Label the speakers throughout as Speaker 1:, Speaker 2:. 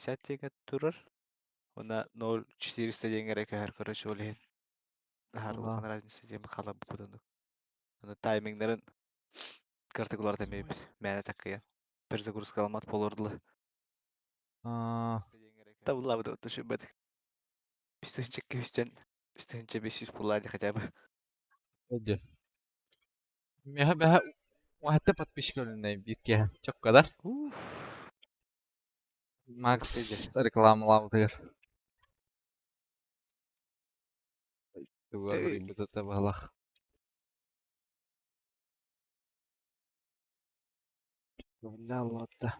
Speaker 1: 50 теңге турар. Ona 0,400 теңге кәһәр короче олен. Har ulkan разница дем кала будан. Ona таймингдарын картыкулар демейбиз. Мәне такыя. Бер загрузка алмат болордулы. Табыла буду төшүбөт. Üstünce 500 пуллади хотя бы.
Speaker 2: Hadi. Вахта подписчиков bir kere. Çok kadar. Max reklamlar. Tuvar ribet tabalah. Valla Allah da.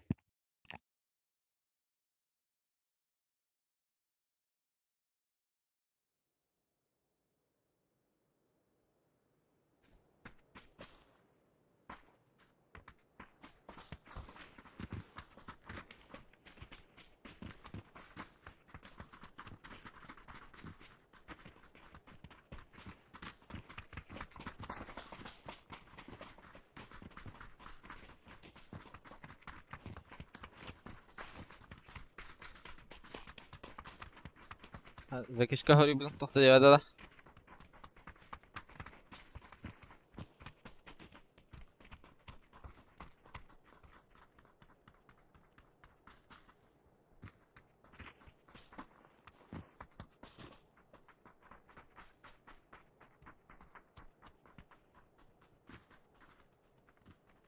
Speaker 2: Zakişka hori bilen tohta cevada da.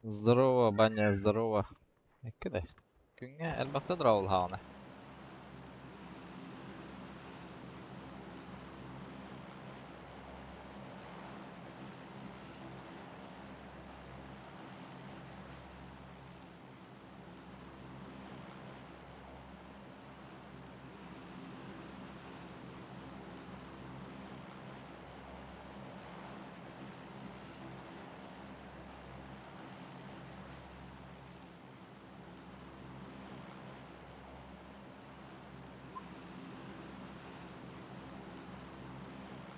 Speaker 2: Здорово, баня, здорово. Кеде? Күнгө элбакта дравул ханы.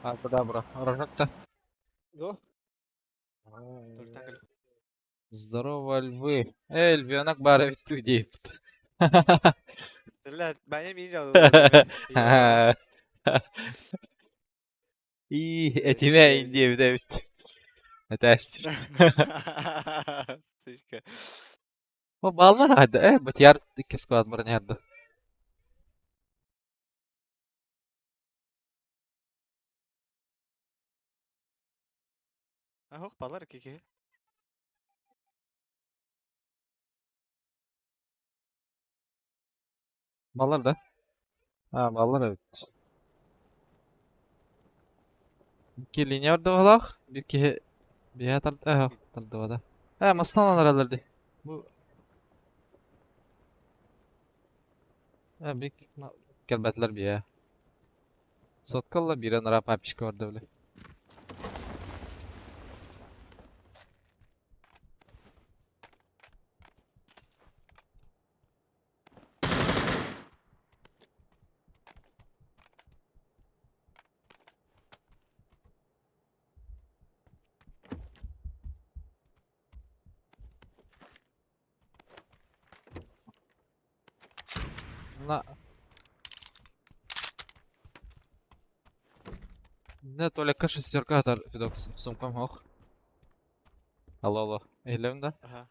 Speaker 2: Абра, рожок-то.
Speaker 1: Го. Только
Speaker 2: Здорово, львы. Львенок бары витту дейбит.
Speaker 1: Тэллэ баня мин жаудуу.
Speaker 2: Этиме индия дейбит. Этастир.
Speaker 1: Сышка.
Speaker 2: О, балмар хада, батяр икки склад марын ярды.
Speaker 1: Ахох балар кеке.
Speaker 2: Балар да? Балар evet. İki linye orada olaq. Bir ki bir tarafta tarafta da. Masnalar herhalde. Bu bir kelbetler bir ya. Sotkalla bir an rap apişka orada öyle. La ne только шестерка atar Fidox suмкам hoch. Алло. Ehlem de.
Speaker 1: Aha.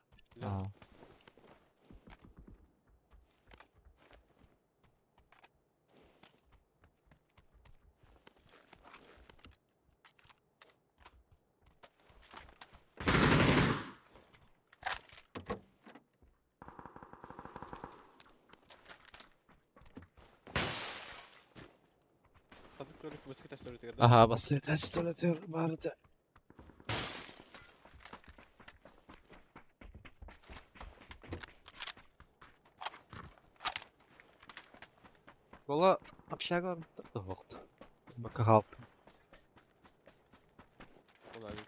Speaker 1: Tadık böyle basket taşları tekrar.
Speaker 2: Aha bastı. Test atıyor bari de. Kola общага вахт. Бака халп.
Speaker 1: Olabilir.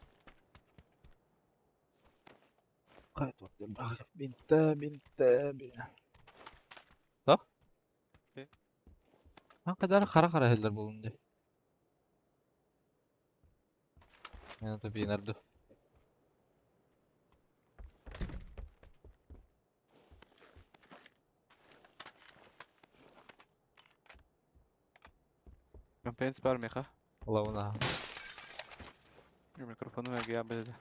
Speaker 2: Kayıt bakayım. Bintte. Da?
Speaker 1: Ne?
Speaker 2: Ha kadar kara heller bulundu. Yani tabii nerede?
Speaker 1: Компенс бар меха.
Speaker 2: Лауна.
Speaker 1: Микрофону vergi abi dedi.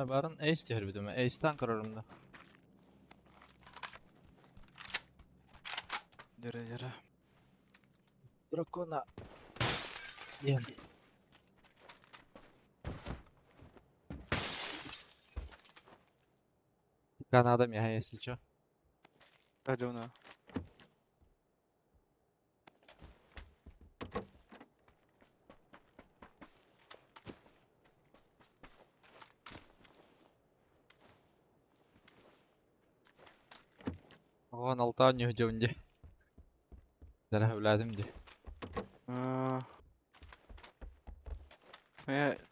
Speaker 2: Baren Ace diyor bir de. Ace'den kararımda.
Speaker 1: Dere.
Speaker 2: Drakona. Gel. Kanada mı ya Ace'ci?
Speaker 1: Hadi ona.
Speaker 2: Oğan 6 an yuhcavınca. Dere evladım di.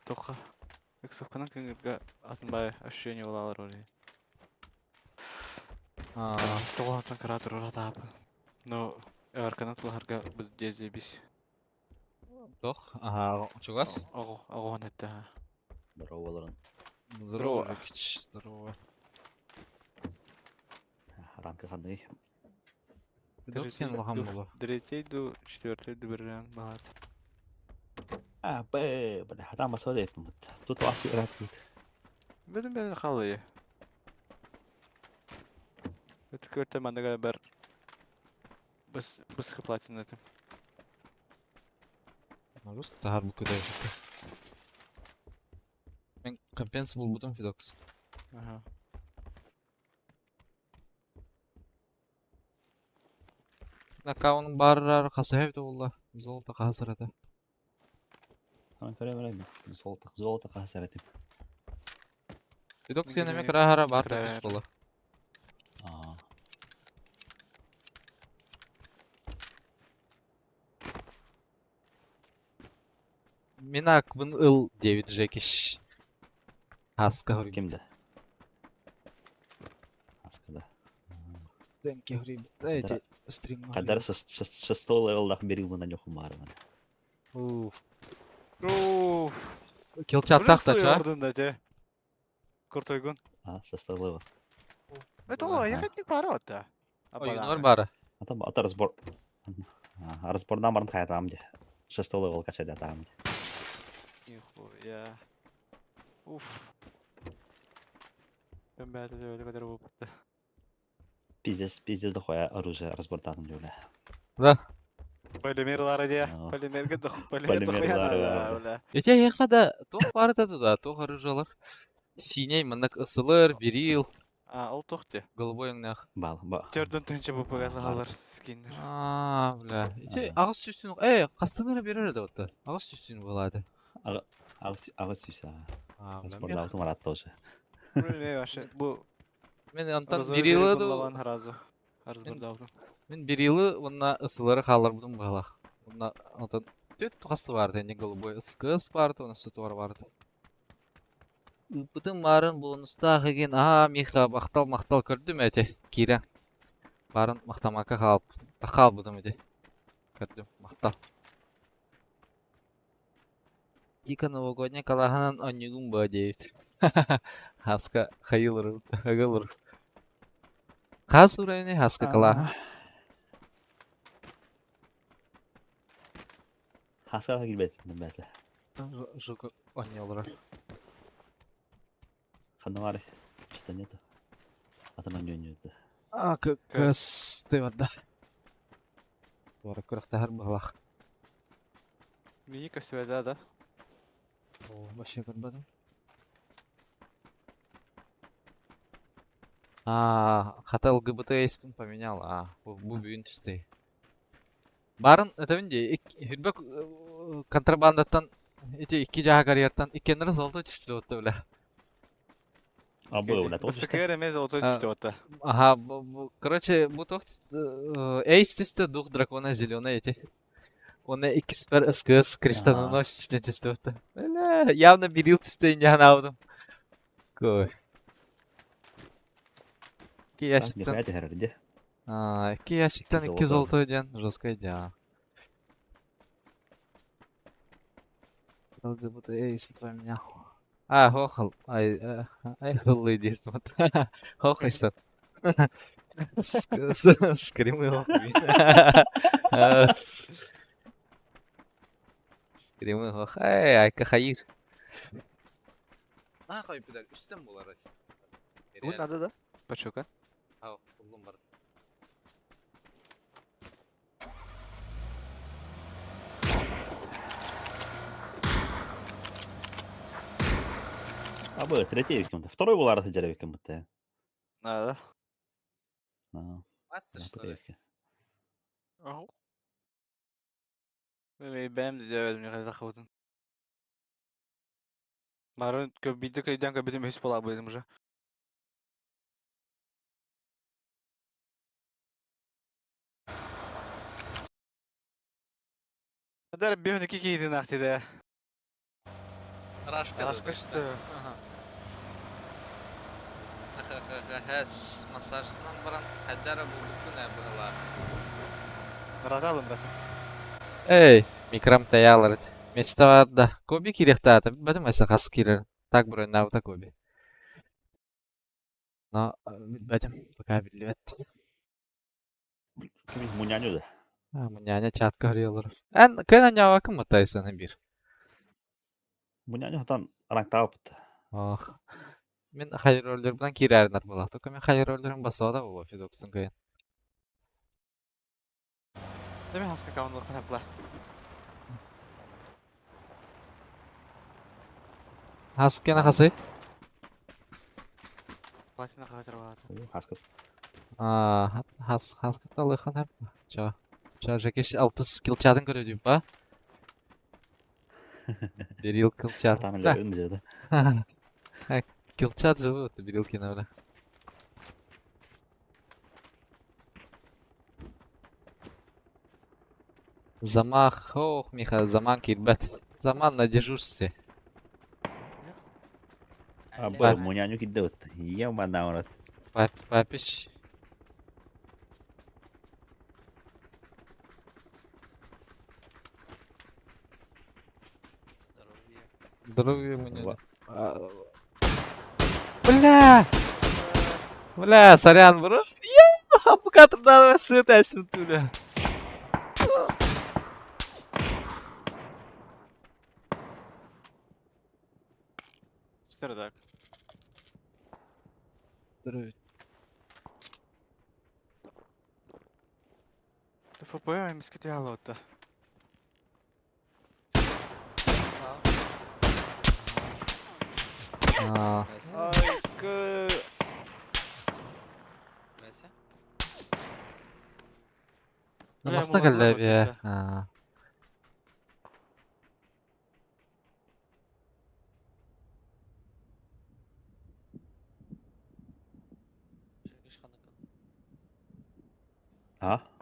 Speaker 1: Тоқа. Эксовканың көнгірге атынбай ощущение олалар орай. Тоғалантан каратыр ората апы. Но арканат бұларға біз дезе біз.
Speaker 2: Тох. Ага, чугас?
Speaker 1: Ағуан әтті.
Speaker 3: Здорово, Лорен.
Speaker 2: Здорово, Жекич. Здорово.
Speaker 3: Ранка қандай?
Speaker 2: Видокскен лохам болу.
Speaker 1: Третейду, четвертейду бірін бағарды.
Speaker 3: Бля, адам басады еттім. Тут уақыт өрәт дейді.
Speaker 1: Бәдім қалайы. Өті көрті мандағара бір бұсқы платин өтім.
Speaker 2: Руск тахар bu kadar işte. Ben compensable buldum Fidox.
Speaker 1: Aha.
Speaker 2: Nakav'ın barrar kasa evde valla. Zolta kasırada.
Speaker 3: Ана көре золото қасар еттім.
Speaker 2: Fidox yeneme
Speaker 1: Gene
Speaker 2: kırahara bar
Speaker 1: kırar.
Speaker 2: tepkis bola. Minak bun ıl David Jekish. Haska hori.
Speaker 3: Кемді? Аскада.
Speaker 2: Denke hori. Эти стрим.
Speaker 3: Қадар шестой левелдақ берил мұнан жоқым бар мана.
Speaker 2: Kilchat da ça.
Speaker 1: Ордында те. Куртойгун.
Speaker 3: Шестой левел.
Speaker 1: Это о, я хоть не пара отта.
Speaker 2: Oyun var.
Speaker 3: Ата разбор. Разбордан барын қайратам де. Шестой левел качады атам де.
Speaker 1: Нихуя. Уф. Ben бәді де өлі қадар болып бітті.
Speaker 3: Пиздец да қоя оружие разбордадым жөлі.
Speaker 2: Да.
Speaker 1: Полимерлары де. Полимерге де.
Speaker 3: Полимерлары.
Speaker 2: Эти яқада тоқ бар еді да, тоқ оружиялар. Синей мындак ысылыр, берил.
Speaker 1: Ол тоқты.
Speaker 2: Голубой ыңнақ.
Speaker 1: Төрден түнші бұл пөгазы қалар скиннер.
Speaker 2: Бля. Эти ағыз сүстін... қастанары берер еді отты. Ағыз сүстін болады.
Speaker 3: Ағыз сүйсі. Разбордадым арат тоже.
Speaker 1: Білмей башы. Бұл...
Speaker 2: Мен антан берилы Мен берилы онна ысылары қалар бұдым бағалақ. Онна антан төт тұқасты барды. Не голубой ысқыз барды, оны сүтуар барды. Бұдым барын бонуста ағыген, миха мақтал көрдім әте. Кирен. Барын мақтамақа қалып. Тақал бұдым әте. Көрдім, мақтал. Дика новогодня калаханан онюгум ба дейбіт. Хаска хайылыр, ағылыр. Қас ұрайны хаска калахан.
Speaker 3: Хаскаға келбетіндім бәтілі.
Speaker 2: Жуғы ойнелырар.
Speaker 3: Қанды бары? Что нету? Атынан жөнеді.
Speaker 2: Көз теварда. Бары көріқті әр бағалақ.
Speaker 1: Мені көсуәді да.
Speaker 2: Башы көрбадым. Хата ЛГБТ эспін поменял. Бұл бүйін түсті. Барын, өтімінде, хүрбек контрабандаттан, екі жаға карьерттан, иккенлері золты түшті өтті білі.
Speaker 3: Абы, блядь, ол işte.
Speaker 1: Бысыкыр емес, ото
Speaker 2: А.
Speaker 1: түсті ота.
Speaker 2: Ага, короче, bu тоқ эйс түсті дух дракона зеленый эти. Он экспер СКС крестоносец түсті ота. Бля, явно берил түсті инде анауdım. Кой. Ки
Speaker 3: Так,
Speaker 2: яшыттан.
Speaker 3: нихуя herhalde.
Speaker 2: Ки яшыттан
Speaker 3: Iki
Speaker 2: 2
Speaker 3: золото.
Speaker 2: золото ден. Жестко идея. ЛГБТ эйс поменял. Хохал. Ай, хыллы дейсің вот. Хохайсың. Скримы хохми. Скримы хох. Айка хайыр. Қой педаль, үстен болар asi.
Speaker 1: Бүгін ады да? Пачока.
Speaker 2: Ау, ұлым бар.
Speaker 3: Абы, третий викинг. Второй был арасы жаре викинг бітті.
Speaker 1: Ады.
Speaker 2: Мастер, что ли?
Speaker 1: Ау. Бәйім де өдім не қайда қауытын. Барын көбейді көйден көбейді мөйс бола бөйдім уже. Адар бүйінікі кейдің ақтиді.
Speaker 2: Рашка.
Speaker 1: Рашкашты.
Speaker 2: Хэс, массажынан баран әдәрі бұл күн әбіғыла.
Speaker 1: Раталым расы.
Speaker 2: Эй, микрам таялар. Места var da. Kobi kirehtaata. Bada masa kas kirer. Так бро навта коби. Но бадам пока билет.
Speaker 3: Кім муняню да?
Speaker 2: Мыняня чатка хриялар. Эн кена нява кым матайсаны бир.
Speaker 3: Муняню хатан рангтау бітті.
Speaker 2: Ох. Мен хайр роллер bilan kirerler bola. Только мен хайр роллерин басада боло Фидокстун кайын.
Speaker 1: Деме хаска кауынлар қатапла.
Speaker 2: Хас кена хасы?
Speaker 1: Платина қағатыр бағаты.
Speaker 3: Хаскып.
Speaker 2: Хас каталы ханап. Ча жакеш 6 скилл чатын көрөдүм ба? Берил килл чат.
Speaker 3: Атамын ләуін жеді.
Speaker 2: Килчат живут, берилки надо. Замах, ох, Миха, заман кирбет. Заман на дежурстве.
Speaker 3: Абы, муняню кидді бітті. Ема орат.
Speaker 2: Папиш. Здоровье мне. Бля, сорян, бро. Bu kadar da sığ dersin tüyle.
Speaker 1: Стырдак.
Speaker 2: Здоровье.
Speaker 1: Ты ФП мискети алотта. Ай, кы...
Speaker 2: Намаста geldi ya.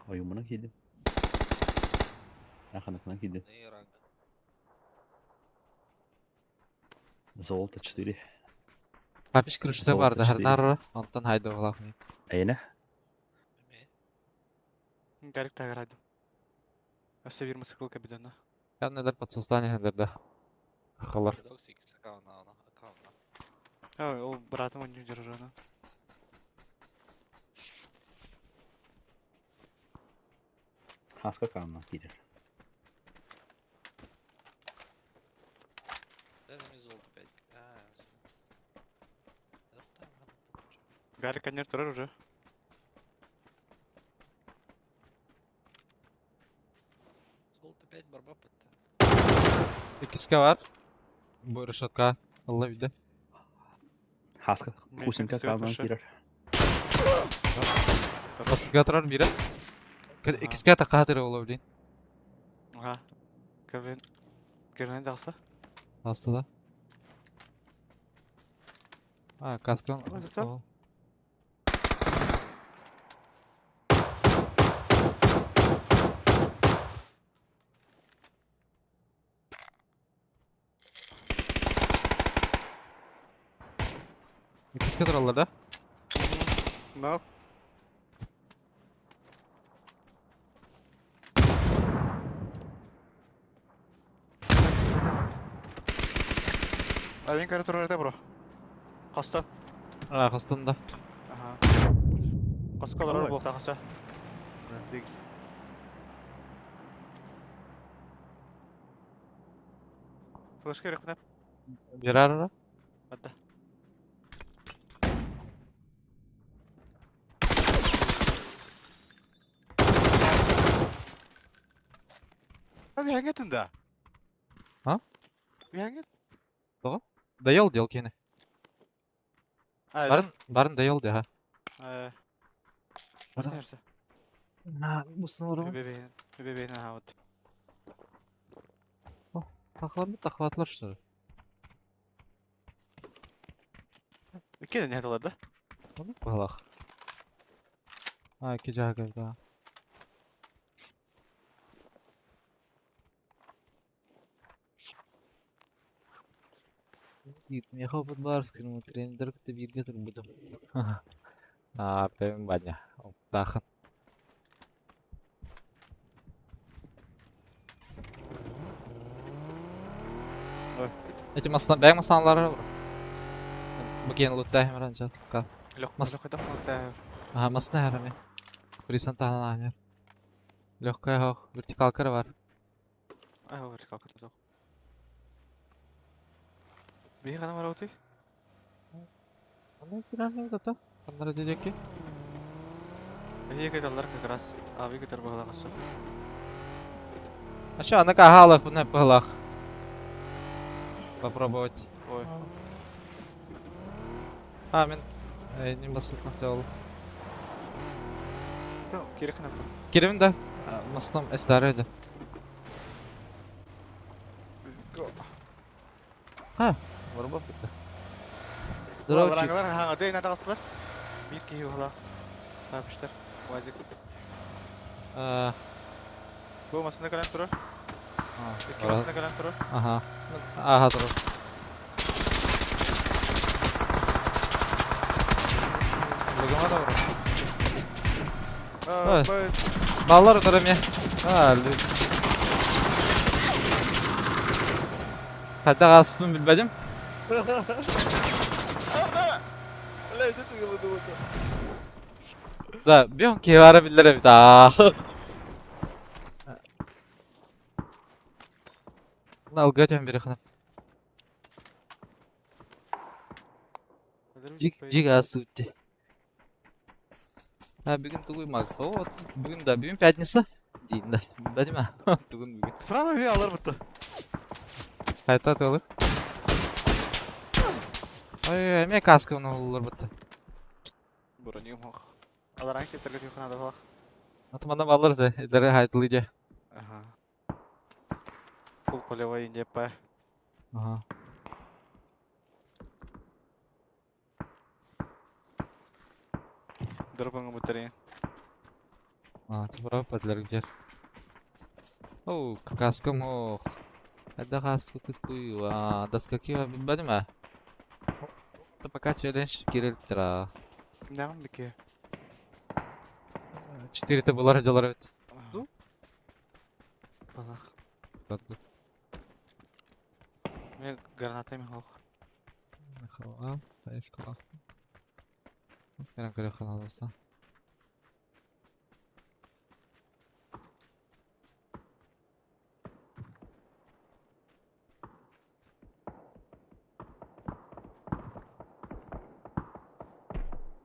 Speaker 3: Oyununa giydim. Аханакна giydim. Золото 4.
Speaker 2: Папиш крышта vardı her narı. Ondan haydi oğlak.
Speaker 3: Әйне?
Speaker 1: Гарик таграду. Все вирма сыкыл кабидана.
Speaker 2: Я недар подсознание да. Халар.
Speaker 1: Ой, ол братом он не удержана.
Speaker 3: Хаска камна кидер.
Speaker 1: Гарик, конечно, турар уже.
Speaker 2: İkisi var. Bu решетка. Allah bildi.
Speaker 3: Хаска хусинка
Speaker 1: всё,
Speaker 3: камна
Speaker 1: хорошо.
Speaker 3: кидер.
Speaker 2: Bastıga turar biri. İkisi de kadir olabilir.
Speaker 1: Ага. Кевин. Кевин дался.
Speaker 2: Hasta da. Kaskın.
Speaker 1: Hadi tamam.
Speaker 2: İkisi kadar alır da.
Speaker 1: Bak. Один кәрі тұрар әті, бро. Қаста.
Speaker 2: Arkasında.
Speaker 1: Aha. Қаскалар
Speaker 3: Ой.
Speaker 1: бол тақысы. Флеш керек қынап.
Speaker 2: Bir ara.
Speaker 1: Hadi. Bir hangi da?
Speaker 2: Ha?
Speaker 1: Bir hangi?
Speaker 2: Dayal diyor kene.
Speaker 1: Aynen.
Speaker 2: Barın dayal diyor ha.
Speaker 1: Nasıl neresi?
Speaker 2: Ha, bu sınırı.
Speaker 1: Bebeğin aha вот.
Speaker 2: Taklar mı taklatlar şu.
Speaker 1: İki ne hatalar da?
Speaker 2: Onu balak. Ha, iki cahil daha. Я хопот барскому тренер ты бирге буду. Прям баня. Тахан. Эти бәң масаналары бар. Бөкен луттайым ранжа.
Speaker 1: Легкий да?
Speaker 2: Ага, масна ярами. Присан тахланер. Легкая хох, вертикалка бар.
Speaker 1: Ага, вертикалка да. Bir kanım var otu.
Speaker 2: Аны кираны да та. Кандар дедек ки.
Speaker 1: Bir kadar как раз. Abi kadar bağlaması.
Speaker 2: Ача, аны кахалах буны пылах. Попробовать.
Speaker 1: Ой.
Speaker 2: Мен не басып хотел.
Speaker 1: Tamam, geri kanım.
Speaker 2: Кирим да. Мастам эстареді. Vurma bitti.
Speaker 1: Buralar hangiler? Hangi de nerede kastılar? Bir ki yola. Yapmışlar. Vazik. Bu masında kalan durur. İki masında kalan durur.
Speaker 2: Aha. Aha durur. Lügama da vurur. Ballar unurum ya. Hatta gaspını bilmedim. Da bir on ki var bildire bir daha. Al götüm biri xanım. Cig asıttı. Ha bugün tuğuy Max. O bugün de bugün пятница. Değil de. Değil mi? Bugün.
Speaker 1: Sırama bir alır mutlu.
Speaker 2: Hayta atılır. Ой, мне каска olur bitti.
Speaker 1: Buranıyım hoş. Alar hangi tergit yok nada bak.
Speaker 2: Atmadan alırız ya. İleri haytlıca.
Speaker 1: Aha. Full полевой инде по.
Speaker 2: Aha.
Speaker 1: Дорогому мутерин.
Speaker 2: Типа подлер где? Оу, каска мох. Это каска кускую. Доскакива бадима. Это пока челлендж Кирилл Тра.
Speaker 1: Ne var ki?
Speaker 2: 4 табулар жалар evet.
Speaker 1: Балах.
Speaker 2: Tatlı.
Speaker 1: Ben granatayım hoş.
Speaker 2: Хава, таиш калах. Kerem kere kanalırsa.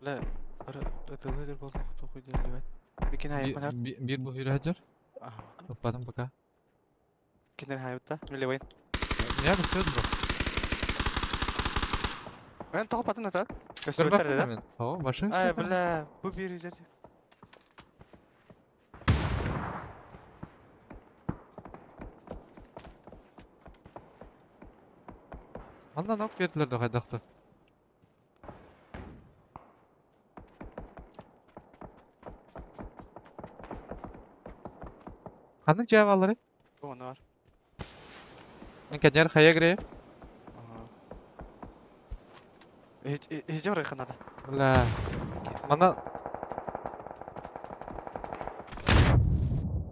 Speaker 1: La, ötülüdür boldu tokuy değil evet. Bir kine hayat mı
Speaker 2: Bir bu hüre hacer.
Speaker 1: Aha.
Speaker 2: Потом пока.
Speaker 1: Kinder hayatta. Mille vayın.
Speaker 2: Ya da söz bu.
Speaker 1: Ben toku patın atar.
Speaker 2: Kırбак
Speaker 1: Gösterler dedim.
Speaker 2: hemen. О, başı.
Speaker 1: Ay bile bu bir yüzer.
Speaker 2: Andan ok verdiler de haydaktı. Kanın cevabları.
Speaker 1: Onu var.
Speaker 2: Ben kendileri kaya gireyim.
Speaker 1: Aha. Hiç oraya kanada.
Speaker 2: Ulan. Mana...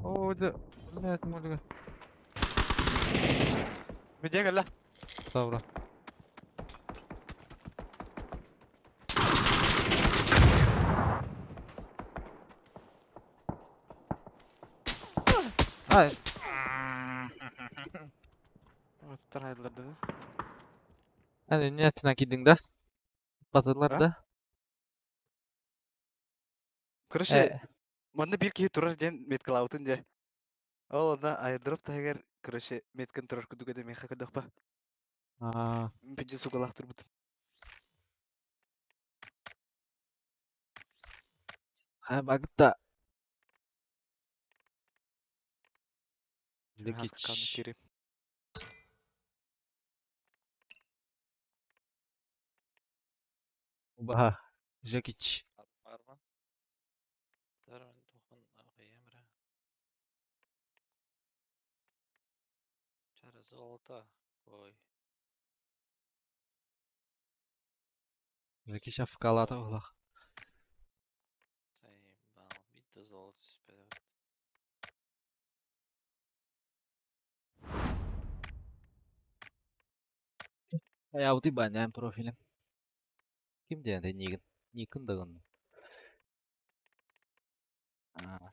Speaker 2: Oo da... Ulan etmeli.
Speaker 1: Bir diye gel la.
Speaker 2: Doğru. Ay.
Speaker 1: Tutar hayırlar dedi.
Speaker 2: Hani niyetine gidin de. Batırlar
Speaker 1: Ha?
Speaker 2: da.
Speaker 1: Kırışı, bana bir kişi turar diyen metkal avutun diye. O onda ayırdırıp da eğer kırışı metkin turar kudu ödemeye kakıldık pa.
Speaker 2: Aa.
Speaker 1: Pinci sugalak turbut.
Speaker 2: Ha bak da.
Speaker 1: Şimdi haska kalmış
Speaker 2: Lekiç.
Speaker 1: gireyim.
Speaker 2: Baha. Jekiç.
Speaker 4: Arman. Darman dokun Emre. Çare zolta koy.
Speaker 2: Jekiç afkalata ola.
Speaker 4: Sayın bana bitti zolta süper.
Speaker 2: Ya bu banyak profilin. Kim diye de Nikin. Nikin da onun. Aa.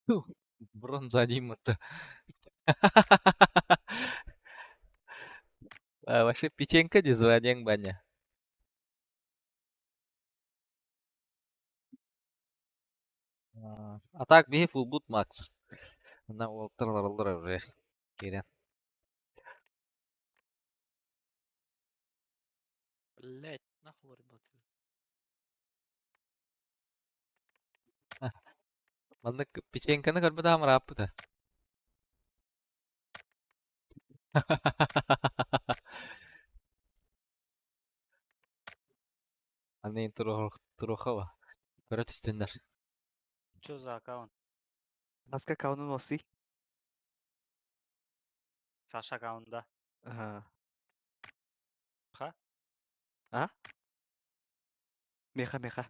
Speaker 2: Tuh. Bronz аниме-то. Вообще печенька не звонят баня. А так bir full boot max. Bundan oltırlar oraya. Gelen.
Speaker 4: Блять, нахуй работает.
Speaker 2: Bana печеньканы görmedi ama rahat da. Anne troha var. Görüt üstünler.
Speaker 4: Чё за аккаунт?
Speaker 1: Haska kaunun olsi.
Speaker 4: Саша аккаунтда.
Speaker 1: Aha.
Speaker 4: Ха?
Speaker 1: Ha? Meha.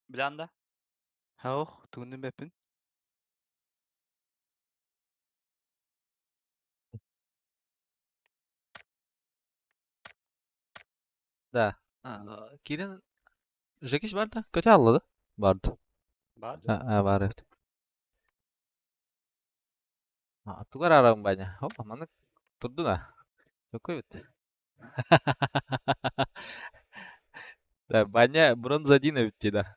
Speaker 4: Блянда?
Speaker 1: Ha oh, tuğunun mapin.
Speaker 2: Da. Kirin Jekiş vardı. Kötü alladı. Vardı.
Speaker 4: Бар?
Speaker 2: Ha var evet. Ha, tukar arang banyak. Hop, mana turdu na. Çok evet. Da banyak bronz один bitti da.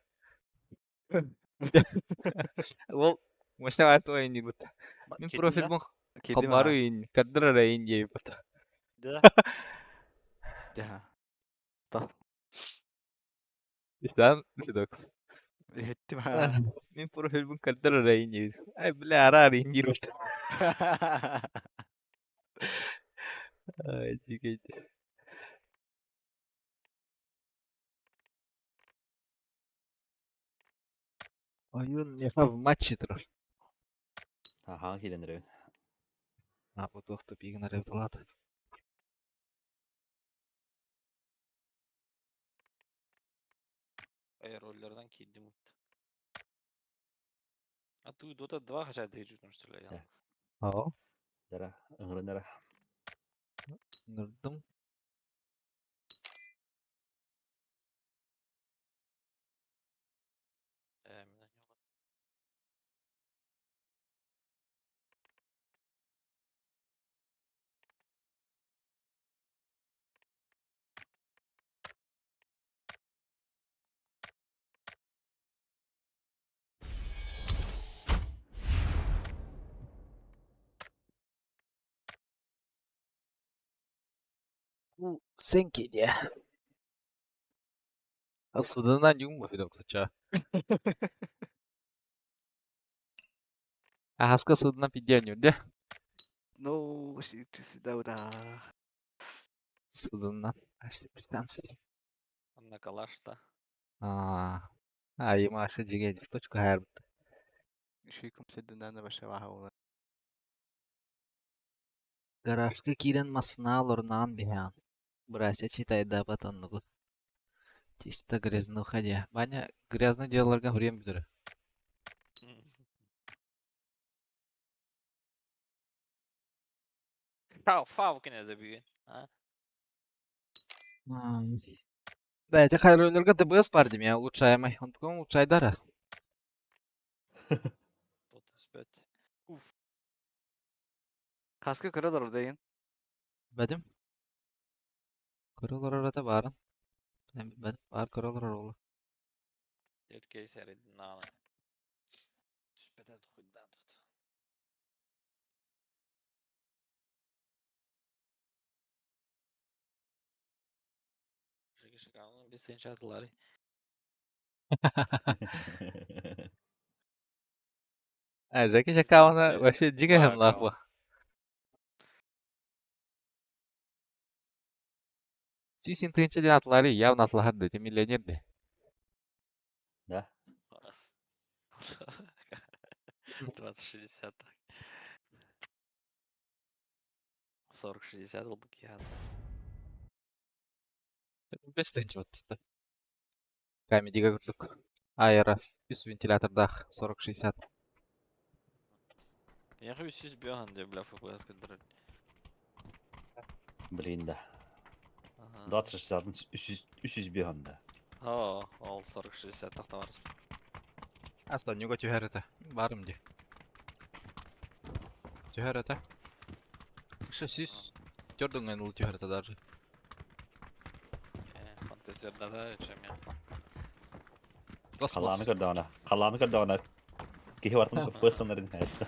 Speaker 2: Ол Машина var то не вот. Min profil
Speaker 4: Кетинда?
Speaker 2: bu
Speaker 1: Kedim
Speaker 2: kabaru
Speaker 1: ha.
Speaker 2: in kadra in diye bu.
Speaker 4: Да.
Speaker 1: Ya. Tal.
Speaker 2: İşte doks.
Speaker 1: Ettim ha.
Speaker 2: Min profil bu kadra in diye. Ay bile ara in diye. Ay çıkıydı. Oyun yapab maç çıtır.
Speaker 3: Ага, келендірі.
Speaker 2: Ha bu tohtu bir gün arayıp
Speaker 4: Роллердан кидdim. А ты Dota 2 хотя ты чуть что ли?
Speaker 3: Да.
Speaker 2: Ha.
Speaker 3: Дара, ыңырын дара.
Speaker 2: Nırdım.
Speaker 4: Менен yola.
Speaker 2: Bu sen ya. Aslında yung mu bir sıça. Haska suduna pidyanyo de.
Speaker 1: No, si Dauda.
Speaker 2: Sudundan. İşte bir tanesi.
Speaker 4: На калашта.
Speaker 2: Ай, Маша, жиген, в точку хайр.
Speaker 1: Шүйкім седден баша ваха олар.
Speaker 2: Гаражка кирен масына лорнан бихян. Брася читай да батоннугу. Чисто грязно ходя. Баня грязно делаларга хурем бидүрө.
Speaker 4: Фау кене de büyüğün. Ha?
Speaker 2: Да, эти хайрлерга ТБС бар дейм, я улучшаемый. Он такой улучшай дара.
Speaker 4: Tot spöt.
Speaker 1: Kaskı kırılır oradayın.
Speaker 2: Бәдим. Көрөлөр арада барын. Бәдим, бар көрөлөр олу.
Speaker 4: Det kejser i den annan. Spöt ett skyddat. Şaka biz seni çattılar.
Speaker 2: Зәке жакаваны вообще дико
Speaker 4: Бара
Speaker 2: хемлахва. Сисин тынча ден атлары явно атлахарды, те миллионер де.
Speaker 3: Да.
Speaker 4: 20-60 так. 40-60 был бы киан.
Speaker 2: Без тынча вот это. Камедига күрдүк. Айра, үс вентилятордах 40-60.
Speaker 4: Я хочу сюз бьёган де бля фпс кыдырып.
Speaker 3: Блин, да.
Speaker 4: Ага.
Speaker 3: 20-60'ın 300 bir anda.
Speaker 4: О, ол 40-60 тактабарыз.
Speaker 2: Аслан, нюга тюхер это. Барым де. Тюхер это. Шы сис. Тёрдың ул тюхер это даже.
Speaker 4: Фантазерда да чем я.
Speaker 3: Kalanı kırdı ona. Kalanı kırdı ona. Gehi vartın fırsatların neyse.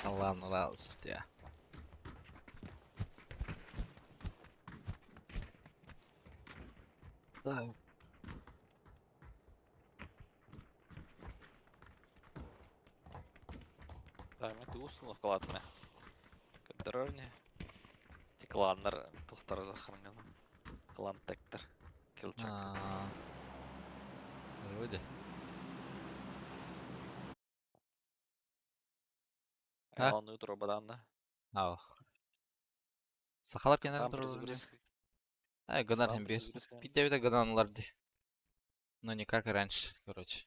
Speaker 2: Ладно, ладно, я. Да.
Speaker 4: Так, мен тугусун калатына. Кыдырырны. Кланнар тухтар захырган. Клан тектер. Килчак.
Speaker 2: Вроде. А?
Speaker 4: Он утро баданна.
Speaker 2: Ау. Сахалар кенен
Speaker 4: Там
Speaker 2: турur.
Speaker 4: перезагрузка.
Speaker 2: Ай, гонар
Speaker 4: Там
Speaker 2: hem без.
Speaker 4: перезагрузка.
Speaker 2: Питте ганаларды. Но не как раньше, короче.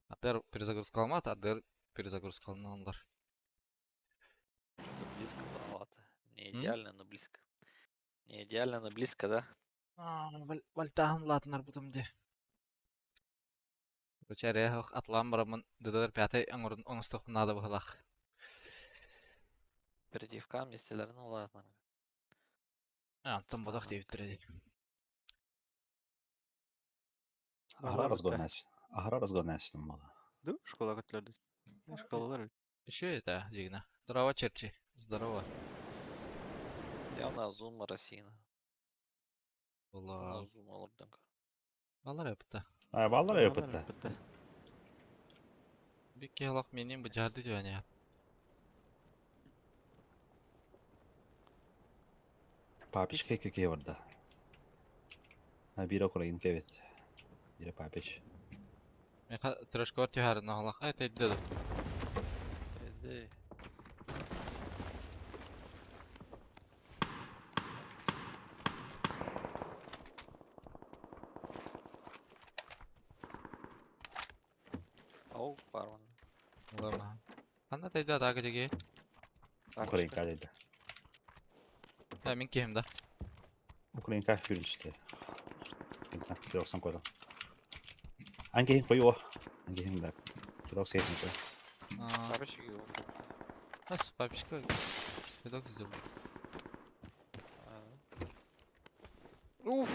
Speaker 2: Атер перезагрузка алмады, Адер перезагрузка алынгандар.
Speaker 4: Что-то близко маловато. Не идеально, но близко. Не идеально, но близко, да?
Speaker 2: Вальтахан латынар бутым де. Короче, арея атлан барамын, дедер пятай аңырын оңыстық нада бұхылақ.
Speaker 4: Передевка местелерін ладно.
Speaker 2: Антон бодақ дейіп түреді.
Speaker 3: Ahra разгонность. Ahra разгонность мало.
Speaker 1: Ду, школа көтлерді. Школалар.
Speaker 2: Еще это, Дигна. Здорово, Черчи. Здорово.
Speaker 4: Явно Азун Марасина.
Speaker 2: Ола.
Speaker 4: Азун олордан.
Speaker 2: Балар yapıtı.
Speaker 3: Ay vallahi yapıttı.
Speaker 2: Bir kıyalak menin bu cardı diyor ya.
Speaker 3: Papiş keke orada. Ha bir okula in evet. Bir papiş.
Speaker 2: Meha troszkę odciął na halach. Ej, ty idę.
Speaker 4: Ede. Au, parman.
Speaker 2: Ладно. Anda da idę daha gece.
Speaker 3: Okula in kaydı.
Speaker 2: Ya min kim da?
Speaker 3: Okula in kaydı işte. İnsan yoksan koydu. Hangi koyu? Hangi hem de. Çok sevdim.
Speaker 4: Sabış gibi.
Speaker 2: Nasıl babişka? Pedok izliyorum.
Speaker 1: Уф,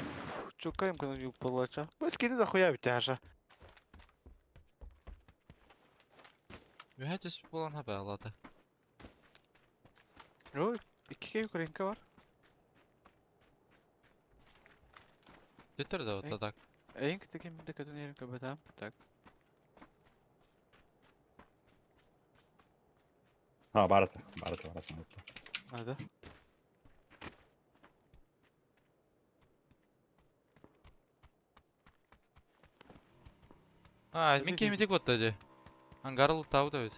Speaker 1: чукаем, когда не палача. Вы скины дохуя тяжа.
Speaker 2: Bir hacı falan haber aladı.
Speaker 1: Ой, iki kere Ukrayna var.
Speaker 2: Götür de o
Speaker 1: Ey.
Speaker 2: tadak.
Speaker 1: En kötü kim de kadın yerin kapatam. Tak.
Speaker 3: Ha Barat var.
Speaker 1: Hadi.
Speaker 2: А, мен
Speaker 1: Öyle
Speaker 2: кеме
Speaker 1: değil.
Speaker 2: тек отта же. Ангар лутабы да бит.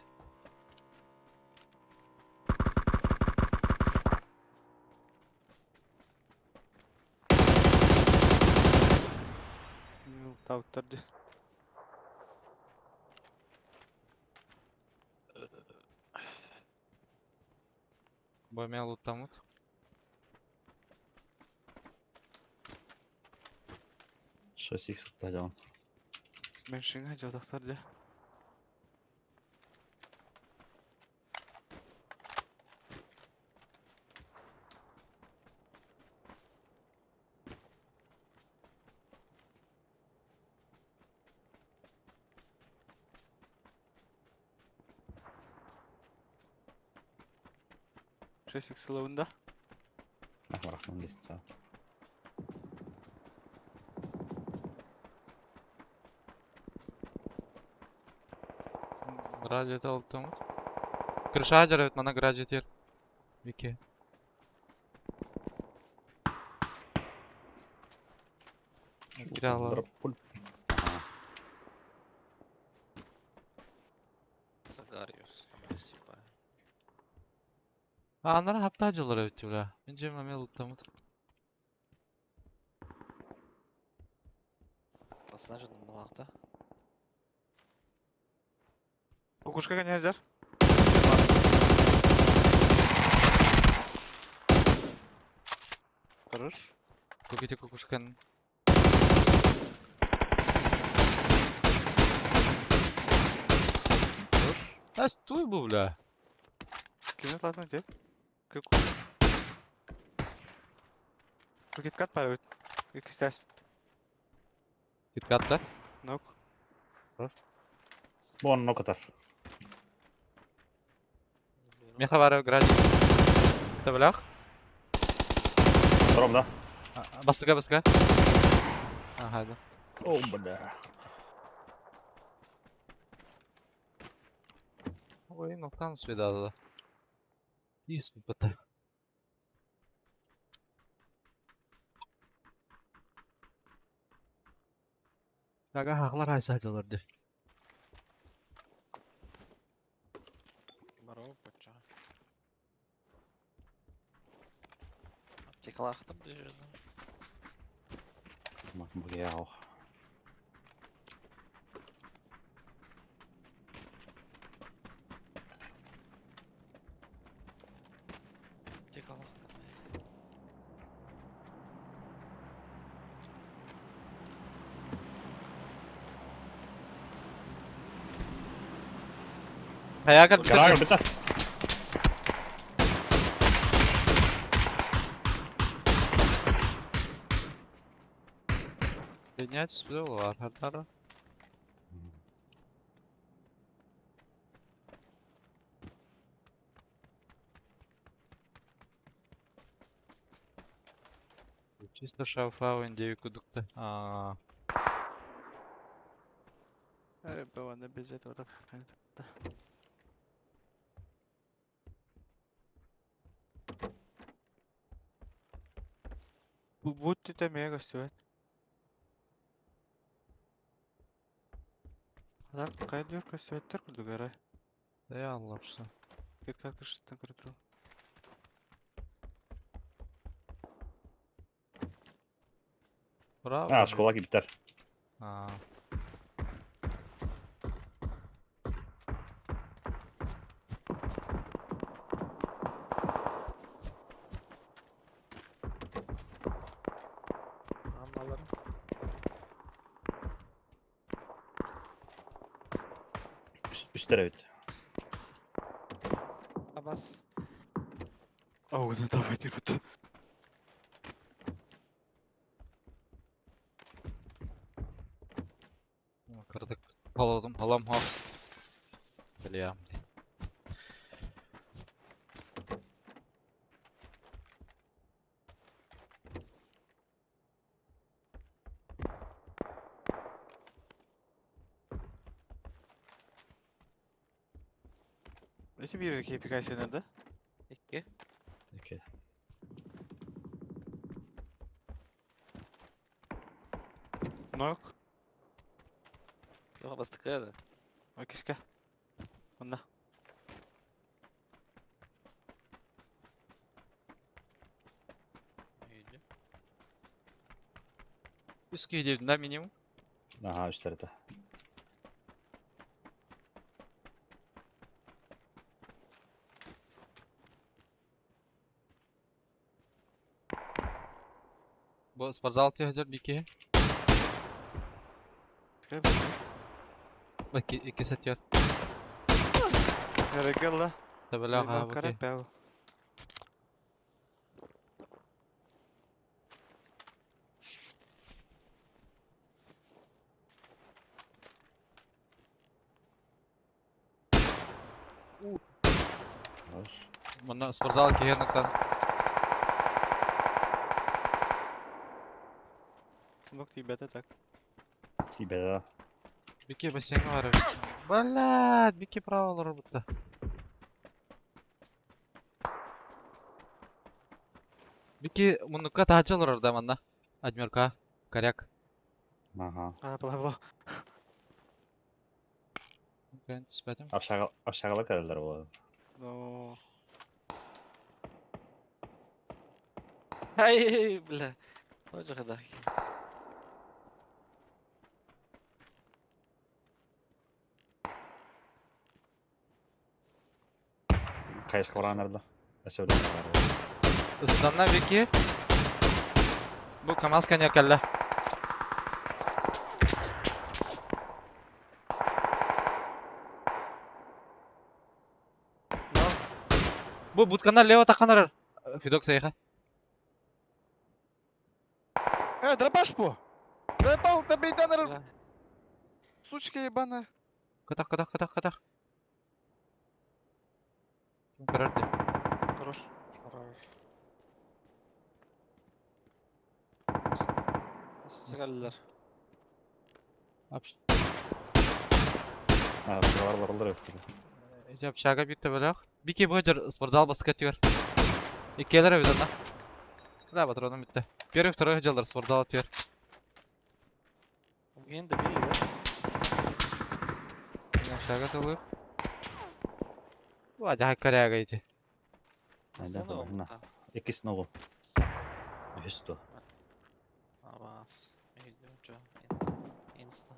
Speaker 1: Tavuklar diyor.
Speaker 2: Бой мен лутамыт.
Speaker 3: Шесть икс кутайдаган.
Speaker 1: Ben şimdi cadaklar diyor. Trafik sılığında.
Speaker 3: Нахмарахман лестница.
Speaker 2: Граджет лутамыт. Крыша жарабыт, мана граджет ер. Вике. Кире алам.
Speaker 3: Пуль.
Speaker 4: Сагариус. Спасибо.
Speaker 2: Анара хапта жылар өтті бля. Мен жема мен лутамыт.
Speaker 4: Басына жыным бұлақта.
Speaker 1: Kukuşka ganyajar. Kırır.
Speaker 2: Кукете кукушкан. А стой bu бля.
Speaker 1: Kimin latın diyor? Kuk. Kukit kat para öt. Kuk istes.
Speaker 2: Киткатта.
Speaker 1: Nok.
Speaker 3: Вон нокотар.
Speaker 2: Меха бар граджет. Та блях.
Speaker 3: Втором, да?
Speaker 2: Бастыга баска. Ага, да.
Speaker 3: О, бля.
Speaker 2: Ой, ноктан свидады да. Ис быта. Кага хақлар айсайдылар де.
Speaker 4: Барау патша. Аптекалақтым бұл жерді.
Speaker 3: Макбуяу.
Speaker 4: Аптекалақтым.
Speaker 2: Хаяга
Speaker 3: Гараж
Speaker 2: бітір.
Speaker 3: бита.
Speaker 2: Поднять сюда, ладно. Чисто шафа индею кудукта.
Speaker 1: Evet baba ne bezet orada. Bu boot demeye gösteriyor. Lan kaydı gösteriyor kurdu gara.
Speaker 2: Да я лапша.
Speaker 1: Как кıştan kurdu.
Speaker 2: Браво.
Speaker 3: А, школаки битер.
Speaker 4: Амаларым.
Speaker 3: Üstlere bit.
Speaker 4: Абас.
Speaker 1: Oh ne tabi edip.
Speaker 2: Кырдык. Паладым, палам ха. Бля.
Speaker 1: Neyse bir KPI senede.
Speaker 4: Ekki.
Speaker 3: Okey.
Speaker 1: Nok.
Speaker 4: Yok bastık ya da.
Speaker 1: Akışka. Onda.
Speaker 4: İyiydi.
Speaker 2: Üst giydin de minimum.
Speaker 3: Aha üstleri de.
Speaker 2: Bu spazal tüyüdür bir iki.
Speaker 1: Akışka.
Speaker 2: Bak iki set yer.
Speaker 1: Regala.
Speaker 2: Tabela ha bu ki.
Speaker 1: Karek be.
Speaker 3: Var.
Speaker 2: Bunda spazal ki hernaktan.
Speaker 1: Smoke tibete tak.
Speaker 3: Tibede.
Speaker 2: Bir iki baseni var abi. Balat bir iki prava olur burada. Bir iki munukka tahacı olur orada banda. Admirka. Karyak.
Speaker 3: Aha.
Speaker 1: Ah bla.
Speaker 2: Ben tispedim.
Speaker 3: Aşağıda kalırlar bu arada.
Speaker 1: No.
Speaker 4: Hay bile. Hoca kadar.
Speaker 3: Kayış kavrağı nerede? Söyleyeyim.
Speaker 2: Isıtanlar bir iki. Bu Kamaz kanyak kalla. Bu butkanlar Leo takanır. Fidok sayıha.
Speaker 1: Дробаш по! Заебал, добей Даннер,
Speaker 4: Bile.
Speaker 1: сучка ебаная.
Speaker 2: Kıdak. Kim karardı?
Speaker 1: Хорош.
Speaker 4: Karar. Sigaller.
Speaker 2: Apş.
Speaker 3: Ha, buralar varılır yok gibi.
Speaker 2: Ecep şaga bir tebelak. Bir ki bu hıcır sportzal basık atıyor. İki gelir evden lan. Da patronum bitti. Bir öftürü hıcırlar sportzal atıyor.
Speaker 4: Yine de biri ya.
Speaker 2: Şaga talı. Bu acayip karayagaydı.
Speaker 3: Aynen,
Speaker 4: Sana
Speaker 3: aynen.
Speaker 4: oldu.
Speaker 3: İkisini oğlum. Üstü.
Speaker 4: Avans. İyiydi hoca. Insta.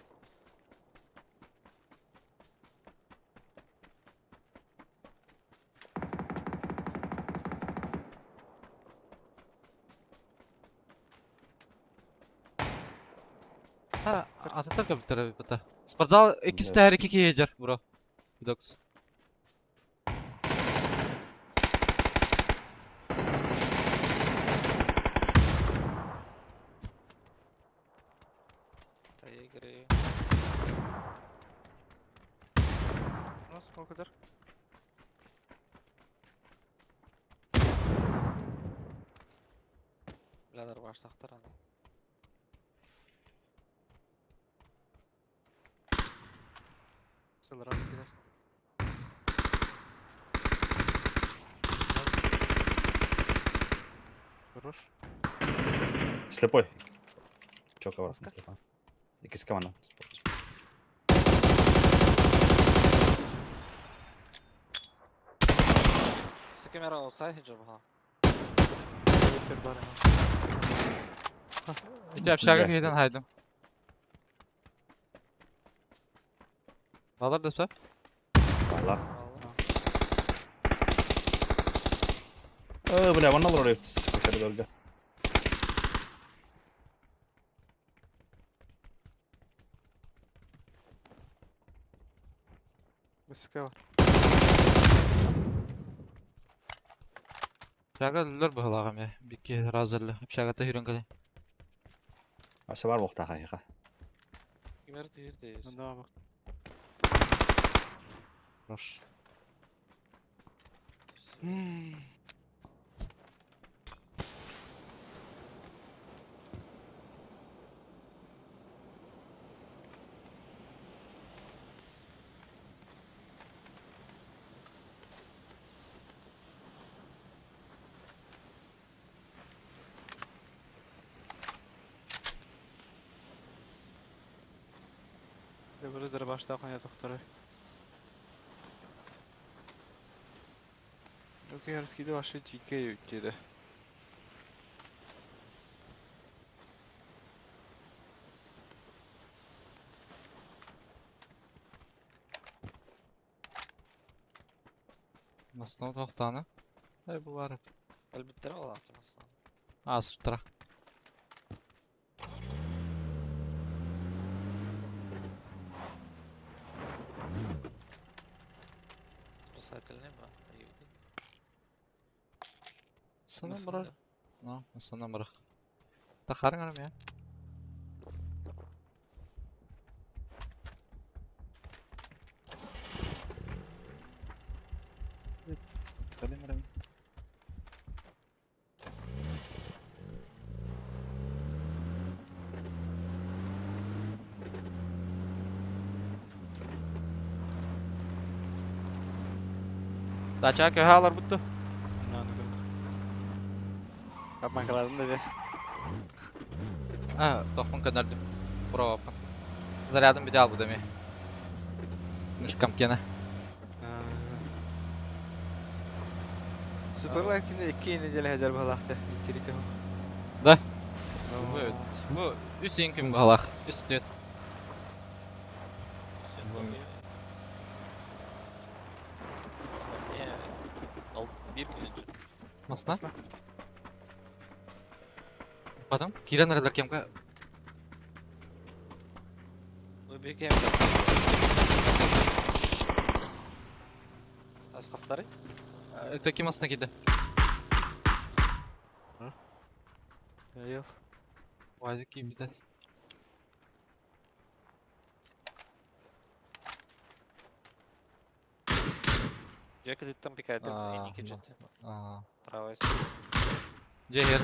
Speaker 2: Ha, Atatürk bir tarafı bata. Sportzal ikisi de her iki hıcır bro. Fidoks.
Speaker 4: Тайгры.
Speaker 1: Ну, сколько дар?
Speaker 4: Birader başlaktır hani.
Speaker 1: Сыл раз кидаш. Хорош.
Speaker 3: Слепой. Çok var.
Speaker 4: Maska.
Speaker 3: İkisi kamana.
Speaker 4: Kamera olsaydı acaba.
Speaker 1: Теперь бар.
Speaker 2: Ecep şaga
Speaker 3: Güzel.
Speaker 2: hıydan haydım. Alır dese.
Speaker 3: Valla.
Speaker 4: Vallahi.
Speaker 3: Bu ne? Bana olur oraya. Sıkıştırdı bölge.
Speaker 1: Высоко var.
Speaker 2: Şaga lülür bu hılağım ya. Bir iki razırlı. Şaga da hürün kale.
Speaker 3: Asa var vakti hakika.
Speaker 4: Kimer tiyirdeyiz.
Speaker 1: Да, бak.
Speaker 2: Roş.
Speaker 1: Böyle başta konya doktoru. Okey, herskide başı GK yükledi.
Speaker 2: Masına toxtanı. Bu var.
Speaker 4: Elbette olan aslında.
Speaker 2: Asır tıra.
Speaker 4: Спасательный ба.
Speaker 2: Sana bırak. No, sana bırak. Takarın hanım ya.
Speaker 3: Kalemlerim.
Speaker 2: Daça köhe alır buttu.
Speaker 1: Yapman kaladın dedi.
Speaker 2: Ha, toxmun kadardı. Bravo. Зарядом bir daha bu demi. Nişkam kene.
Speaker 1: Süper Light'inde 2 yeneceli hezer balaktı. İntirite.
Speaker 2: Da. Bu üstün kim balak. Üstü.
Speaker 4: Bir gün önce.
Speaker 2: Masna. Потом Кира нарадar кемка.
Speaker 4: Bu bir game. Az kasları.
Speaker 2: Таки масна киде.
Speaker 1: Yok.
Speaker 2: Вази ки битас.
Speaker 4: Jacket там пикает. И не киджет.
Speaker 2: Aa.
Speaker 4: Правая.
Speaker 2: Cehir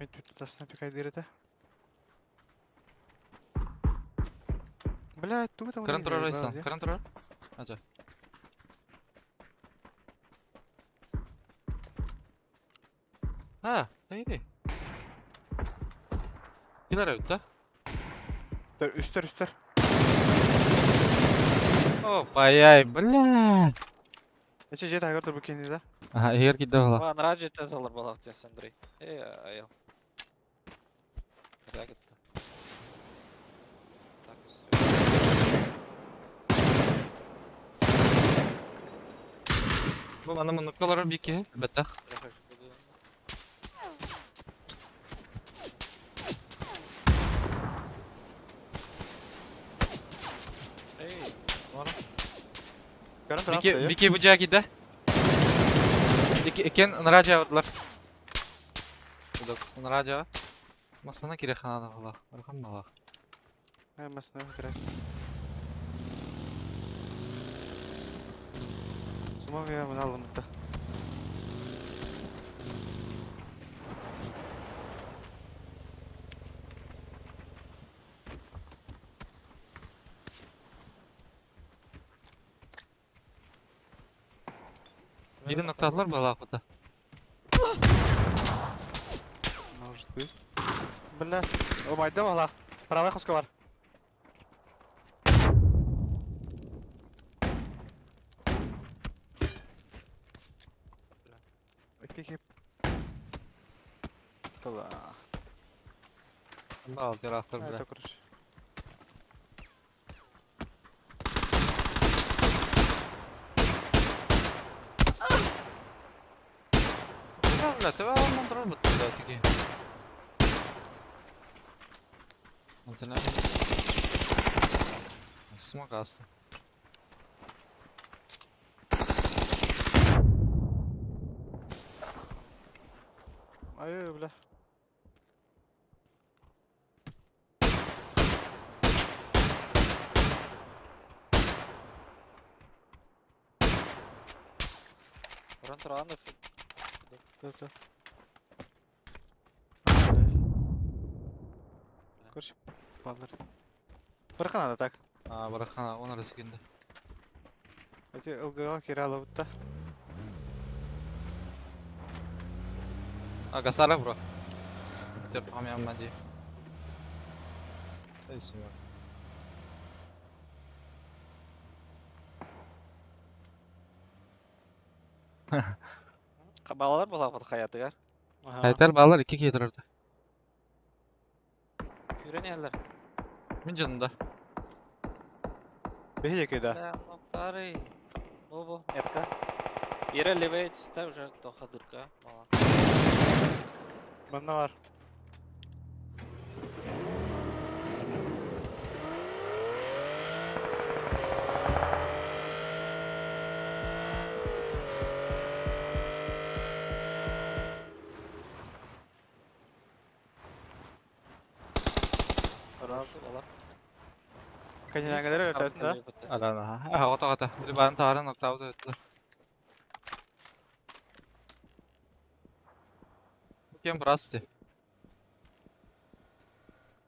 Speaker 1: Ben tutasına pek aydırdı. Бля, тут там.
Speaker 2: Контроль Райсан. Контроль. Ача. Ha, neydi? Kiler öttü.
Speaker 1: Üster.
Speaker 2: Hop, ay, bля.
Speaker 1: Eçe jet aygırdır bu kendine.
Speaker 2: Aha, eğer gitti valla.
Speaker 4: Ладно, раджи это доллар балах тебе, Андрей. Аял. Так это. Так и всё.
Speaker 2: Bu bana mınıkkaları bir ki. Betah.
Speaker 4: Приходишь куда. Эй,
Speaker 1: Karın tarafta ya.
Speaker 2: Bir ki bucağa gitti. Eken naraca vardılar. Bu da kısa naraca. Masana kire kanada valla. Arkam valla.
Speaker 1: Hemasına biraz. Suma veya bunu aldım da.
Speaker 2: Biri noktadılar valla akıda.
Speaker 1: Может быть. Бля. О, майда вала. Правая хоска var. İki. Tala.
Speaker 2: Valla aldı rahatlar
Speaker 1: Evet,
Speaker 2: bile.
Speaker 1: okuruş.
Speaker 2: Bля, te var montar mı tuttu teki? Antena. Smoke astı.
Speaker 1: Ay, bля.
Speaker 4: Ран Транов.
Speaker 1: Dur. Koş. Ballar. Bırakın ada tak.
Speaker 2: Aa bırakana ona resikinde.
Speaker 1: Hadi ılgığa kira alıp da.
Speaker 2: Aga sara bro. Terpam yanma diye. Neyse ya.
Speaker 4: Balalar bulamadı hayatıgar.
Speaker 1: Aha.
Speaker 2: Haytar bağlar 2 getirirdi.
Speaker 4: Yürenerler.
Speaker 2: Min canında.
Speaker 1: Behi yakıydı.
Speaker 4: Да, ну старый. Во, метка. Бери левее, ставь уже до ходырка. Мало.
Speaker 1: Bunda var.
Speaker 4: Razı olar.
Speaker 1: Kaçınan kadar öte da.
Speaker 2: Alana. Ha, ota ota. Bir barın tarih nokta oldu ötüler. Bu kim burası?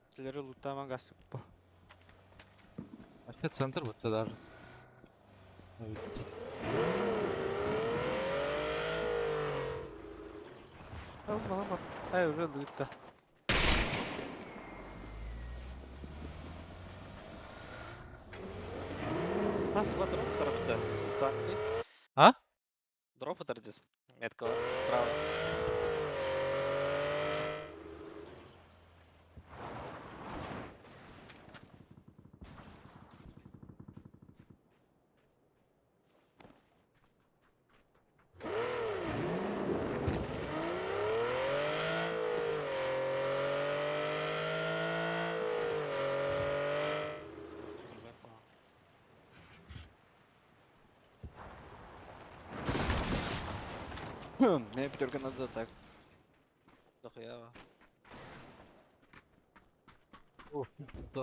Speaker 1: Sizleri lootlaman gaz bu.
Speaker 2: Başka center bu kadar. Evet.
Speaker 1: Allah Allah. Hayır öyle lootla.
Speaker 4: Вот дроп тарапта. Так ты.
Speaker 2: А?
Speaker 4: Дроп здесь. Метка справа.
Speaker 1: Ne Piter'ın adı da tak.
Speaker 4: Дохуя.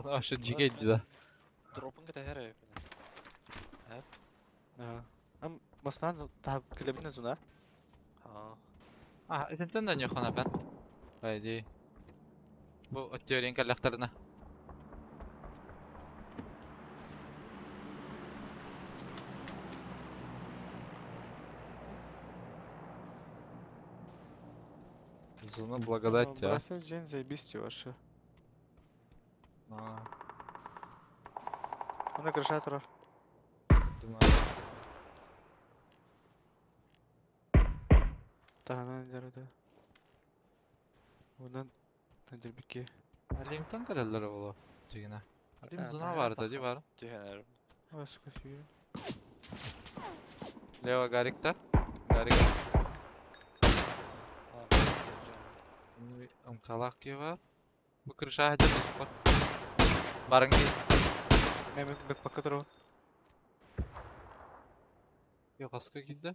Speaker 2: Aşağı cigeydi da.
Speaker 4: Дропын кете хере.
Speaker 1: Aha. Am masnan tahap klibine zuna.
Speaker 4: Ha.
Speaker 2: Ah, iten de yok ona ben. Haydi. Bu atıyorsun kalaklarına. Зона благодать, а.
Speaker 1: Burası Jen zajebiście wasze.
Speaker 2: А,
Speaker 1: Ona крыша тұрар.
Speaker 2: думаю.
Speaker 1: Тағынан жарады. Ondan Nedirbikke.
Speaker 2: Alim'den kareler oğlu. Cigine. Alim
Speaker 4: Evet,
Speaker 2: zona
Speaker 4: evet,
Speaker 2: vardı,
Speaker 4: bakalım.
Speaker 2: değil var.
Speaker 4: Tühenerim.
Speaker 1: Hava koşuyor.
Speaker 2: Leva Garik'ta. Garik. Şimdi bir amkalak gibi var. Bu kırışa hacı bak. Barın gel.
Speaker 1: Ne bek bakka тұру.
Speaker 2: Yok aska gitti.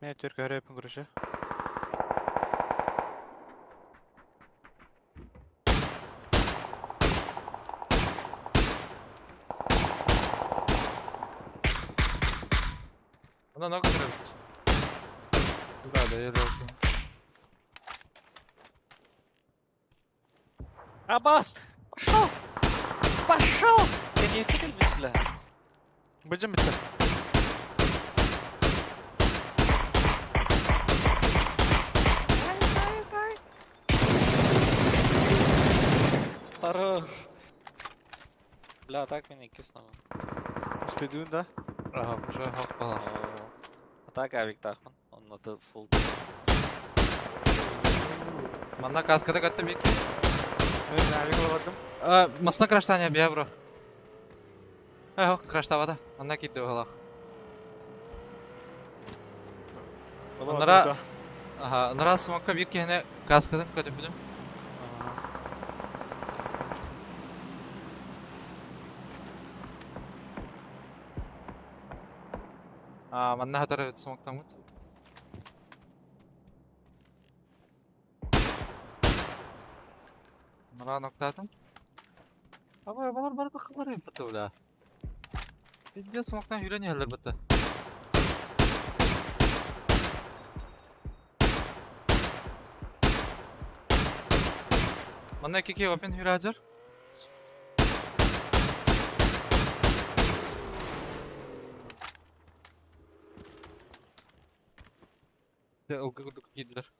Speaker 1: Ne Türk öyle yapın kuruşu.
Speaker 2: Ona ne kadar evet. Burada yer olsun.
Speaker 4: Abbas! Пошел! Пошел! Ты не видел меня?
Speaker 1: Bıcım bitti.
Speaker 4: Хорош! Бля, так меня киснул.
Speaker 1: Спидуын da.
Speaker 2: Aha bu şey hak bala.
Speaker 4: Так авик тахман. Он на то фул.
Speaker 2: Manna kaskada katta bir iki.
Speaker 1: Evet nerede olamadım.
Speaker 2: Masna kraştanya bir bro. Yok kraştavada. Manna gitti ola. Onlara- Aha, onlara smoke'a bir kene kaskadan katıpıdım. Manna hatar evet smoke'tan mut. Onlara nokta atım. Ama balar bana bakımlar yapıtı ola. Video smoke'tan yüreniyorlar bıttı. Manna iki weapon hüracar. Ilgı kuduk gidilir.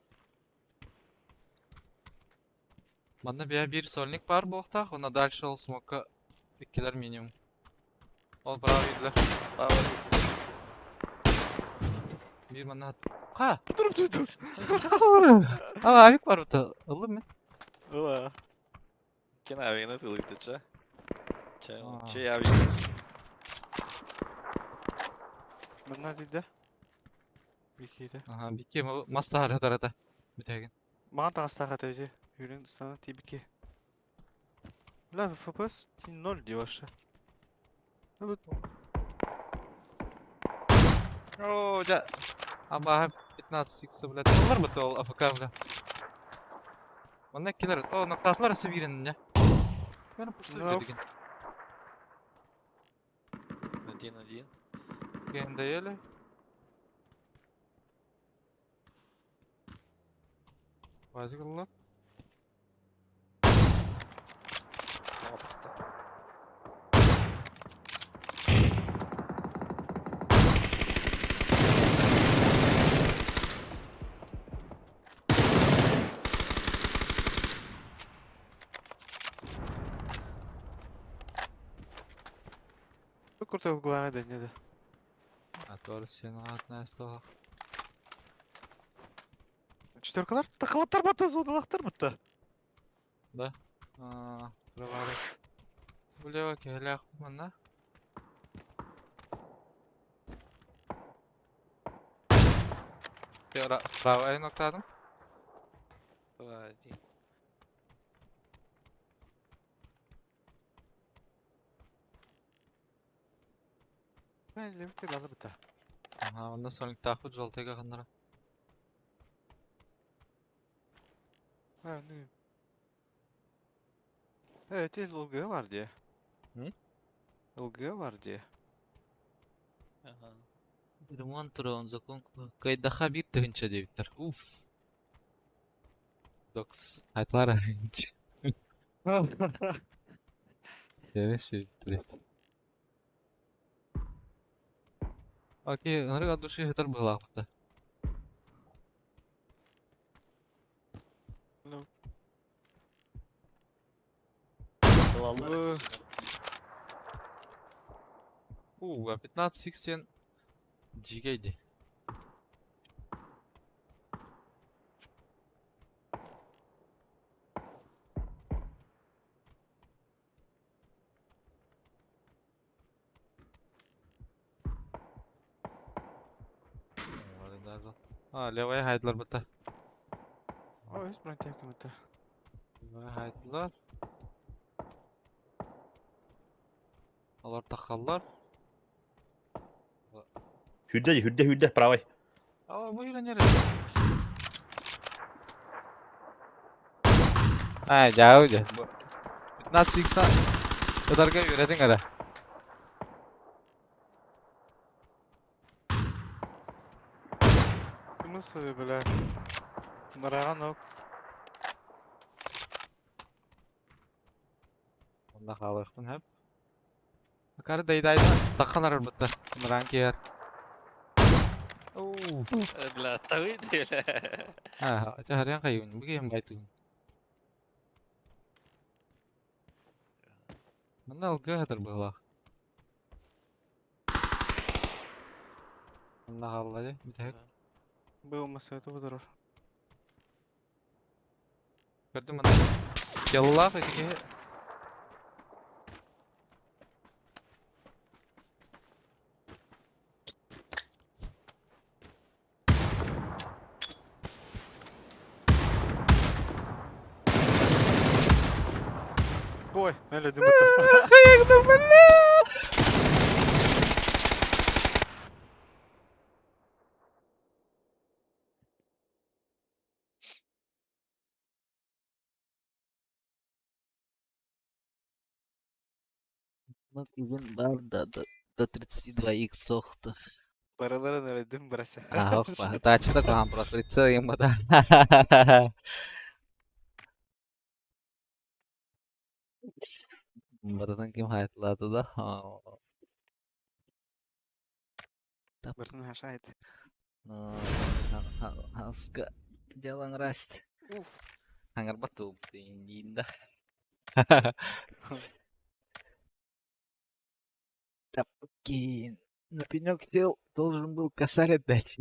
Speaker 2: Bana bir solnik var bu oktaq, ona dальше ol smoke'a 2'ler minimum. Ol bravo gidilir. Bir bana... Ha!
Speaker 1: Dur dur dur.
Speaker 2: Aa, avik var burada. Alır mı?
Speaker 1: Ulan.
Speaker 4: Кен авигна тылыкты ча.
Speaker 2: Aa.
Speaker 4: Че авигна.
Speaker 1: Bunlar değil de. Wikide.
Speaker 2: Aha, bir kim o? Masta har hatarata. Bitegin.
Speaker 1: Mağan tanıştı kateci. Yürüyün standart T2. لا FPS 0 diyor aşağı. Evet.
Speaker 2: Oo, ja. Ama 15 блядь. Alır mı tol AFK bля? Bana kiler. O noktaslar arası birinin ya. Ben puştu
Speaker 1: No.
Speaker 2: dedik.
Speaker 4: 1-1.
Speaker 2: Game değil. Vazgeç Allah.
Speaker 4: Опыт-то.
Speaker 1: Bu kurtar kulağına denedi.
Speaker 2: А то сен атна стол.
Speaker 1: Четверкалар тақаваттар бата зодалақтар бата.
Speaker 2: Да. Правары. Бля, келях мана. Правая ноктадым.
Speaker 4: 2-1.
Speaker 1: Ben levte lazı bata.
Speaker 2: Ага, ondan sonra takut жолтайга кандыра.
Speaker 1: Ha ne? Evet ilgı var diye.
Speaker 2: Hı?
Speaker 1: Ilgı var diye.
Speaker 4: Ага.
Speaker 2: Ремонт туран закон. Кайдаха бир тыгынча дептер. Уф. Докс. Айтлар. Хорошо, интересно. Окей, нарыга от души хитар была вот.
Speaker 4: Кылалар.
Speaker 2: А 15-80 Джигейди. Левая хайдлар бата.
Speaker 1: O hiç bırak tepki bata.
Speaker 2: Левая хайдлар. Алар тахаллар.
Speaker 3: Hüdde правой.
Speaker 2: Aa, bu yine nereye? Ha, jauh aja. 15-60 kadarga yönetin ada.
Speaker 1: Nasıl böyle? Narayan ok.
Speaker 2: Onda kalıqtın hep. Akarı daydayda takkalar bıttı. Bunların kiyer. Oo.
Speaker 4: Бля, тавиди ля.
Speaker 2: Ha, caharian kayun. Bu game baytu. Mana algı hatar bala. Mana hallaja bir tek.
Speaker 1: Bu olmasaydı bu durur.
Speaker 2: Gördün mü? Yallah iki.
Speaker 1: Koy. Öyle değil bata.
Speaker 2: Kayakta bala.
Speaker 5: Bak bugün var da 32 soğuktu.
Speaker 1: Paraların öyle değil mi burası?
Speaker 2: Ah, opa. Tachita ko ang profitsa yung mata. Matadan kim hayatladı da.
Speaker 1: Bırtın her şey et.
Speaker 5: Suka jalan rast.
Speaker 2: Hangar batu. Indah.
Speaker 5: Таки на пенек сел, должен был косарь отдать.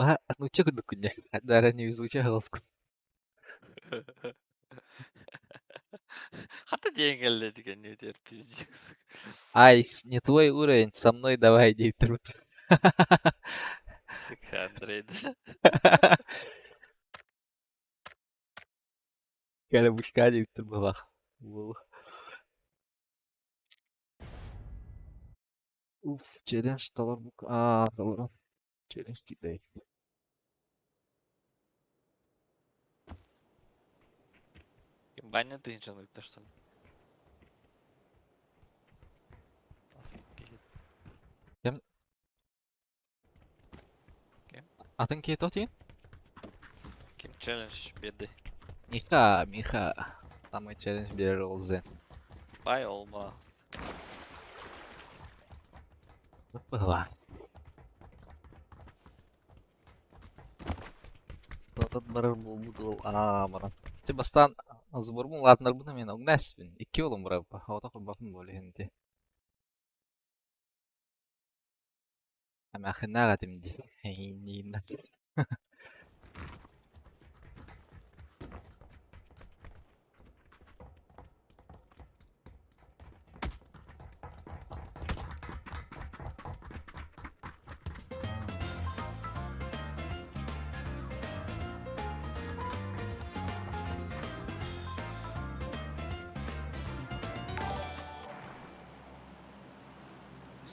Speaker 2: Wah, anu cek dukunya. Darah невезучая голоску.
Speaker 4: Хата жеңелде деген не дер пиздец.
Speaker 2: Ай, не твой уровень, со мной давай, иди труд.
Speaker 4: Сука, Андрейді.
Speaker 2: Кәлі бушка деп тұр бұл.
Speaker 5: Уф, челлендж талар бук. Талар. Челлендж кидай.
Speaker 4: Баня тыйыншанлыкта, что ли?
Speaker 2: Атын кет отын?
Speaker 4: Ким челлендж берді?
Speaker 2: Миха. Самый челлендж берер ол зен.
Speaker 4: Бай олма.
Speaker 2: Была.
Speaker 5: Спатат барар болмуду ол. Марат.
Speaker 2: Ти бастан азбурмун латынар бұны мен огнәспін. 2 олым бұрап. Хаута құрбақын болы хенде. Әмә қыннаға демді. Нейінна.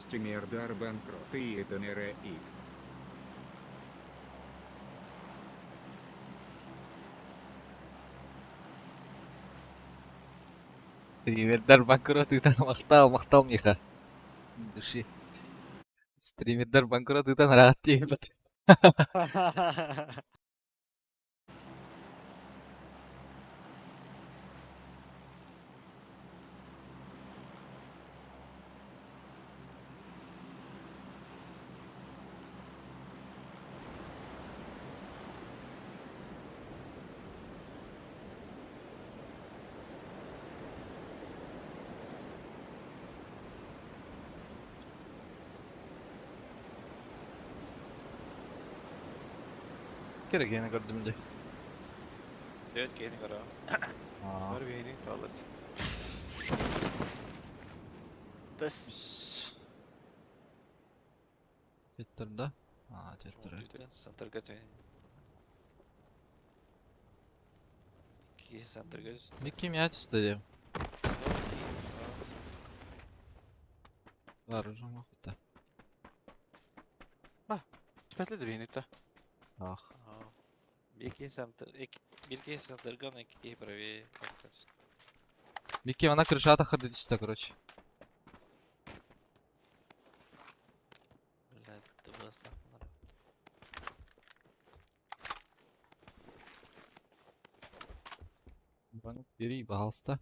Speaker 6: Стимердар банкрот и Эденера Ик.
Speaker 2: Стримердар банкрот итан мақтал Миха.
Speaker 5: Души.
Speaker 2: Стримердар банкрот итан раhat дейін бат. Керек ені көрдім де.
Speaker 4: Evet, gelin kara.
Speaker 1: Var bir yerin kalır. Тас.
Speaker 2: Теттір да? Теттір.
Speaker 4: Центрға түйін. Ки центрға түсті.
Speaker 2: Мекке мия түсті дем. Var hocam vakti.
Speaker 1: Спетлedi bir yerin.
Speaker 2: Ah.
Speaker 4: Bir кей центрға, екі кей правее.
Speaker 2: Мекке вона крыша атақырды түсті, короче.
Speaker 4: Блядь, ты басна.
Speaker 2: Бери, пожалуйста.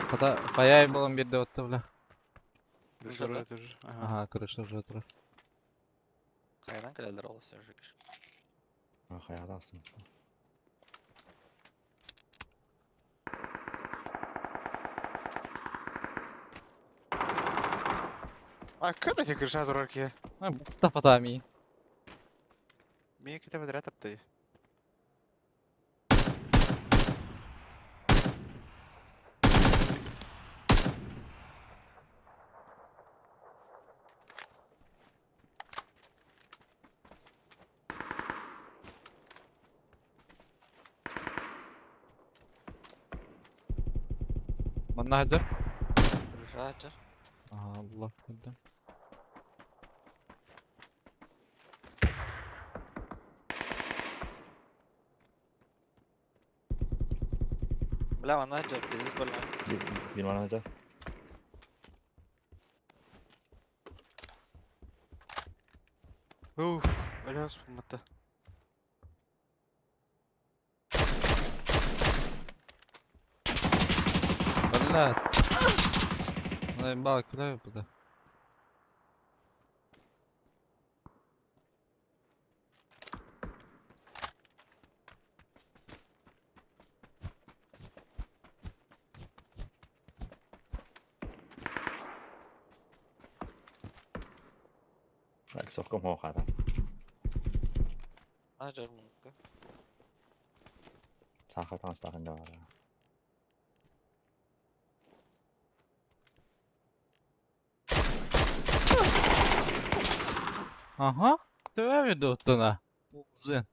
Speaker 2: Хата паяй болам берде отты бля.
Speaker 1: Крыша тоже. Ага.
Speaker 2: Ага, крыша уже тұр.
Speaker 4: Қайдан кірелдер ол сөз жүкіш.
Speaker 3: Қаяда астым.
Speaker 1: А когда тебе крыша дураки?
Speaker 2: Бұста патами.
Speaker 1: Мне какие-то подряд апты.
Speaker 2: Манна хаджар?
Speaker 4: Ржачыр.
Speaker 2: Ага, Allah.
Speaker 4: Бля, ана жер, бизнес бөлмө.
Speaker 3: Bir bana hocam.
Speaker 1: Уф, ölüyoruz bu matta.
Speaker 2: Блядь. Наебал, куда я туда?
Speaker 3: Belki sokam o kadar.
Speaker 4: Ана жер мүмкін.
Speaker 3: Sağ tanıştığın da var.
Speaker 2: Ага. Төвә бит оттана. Улзын.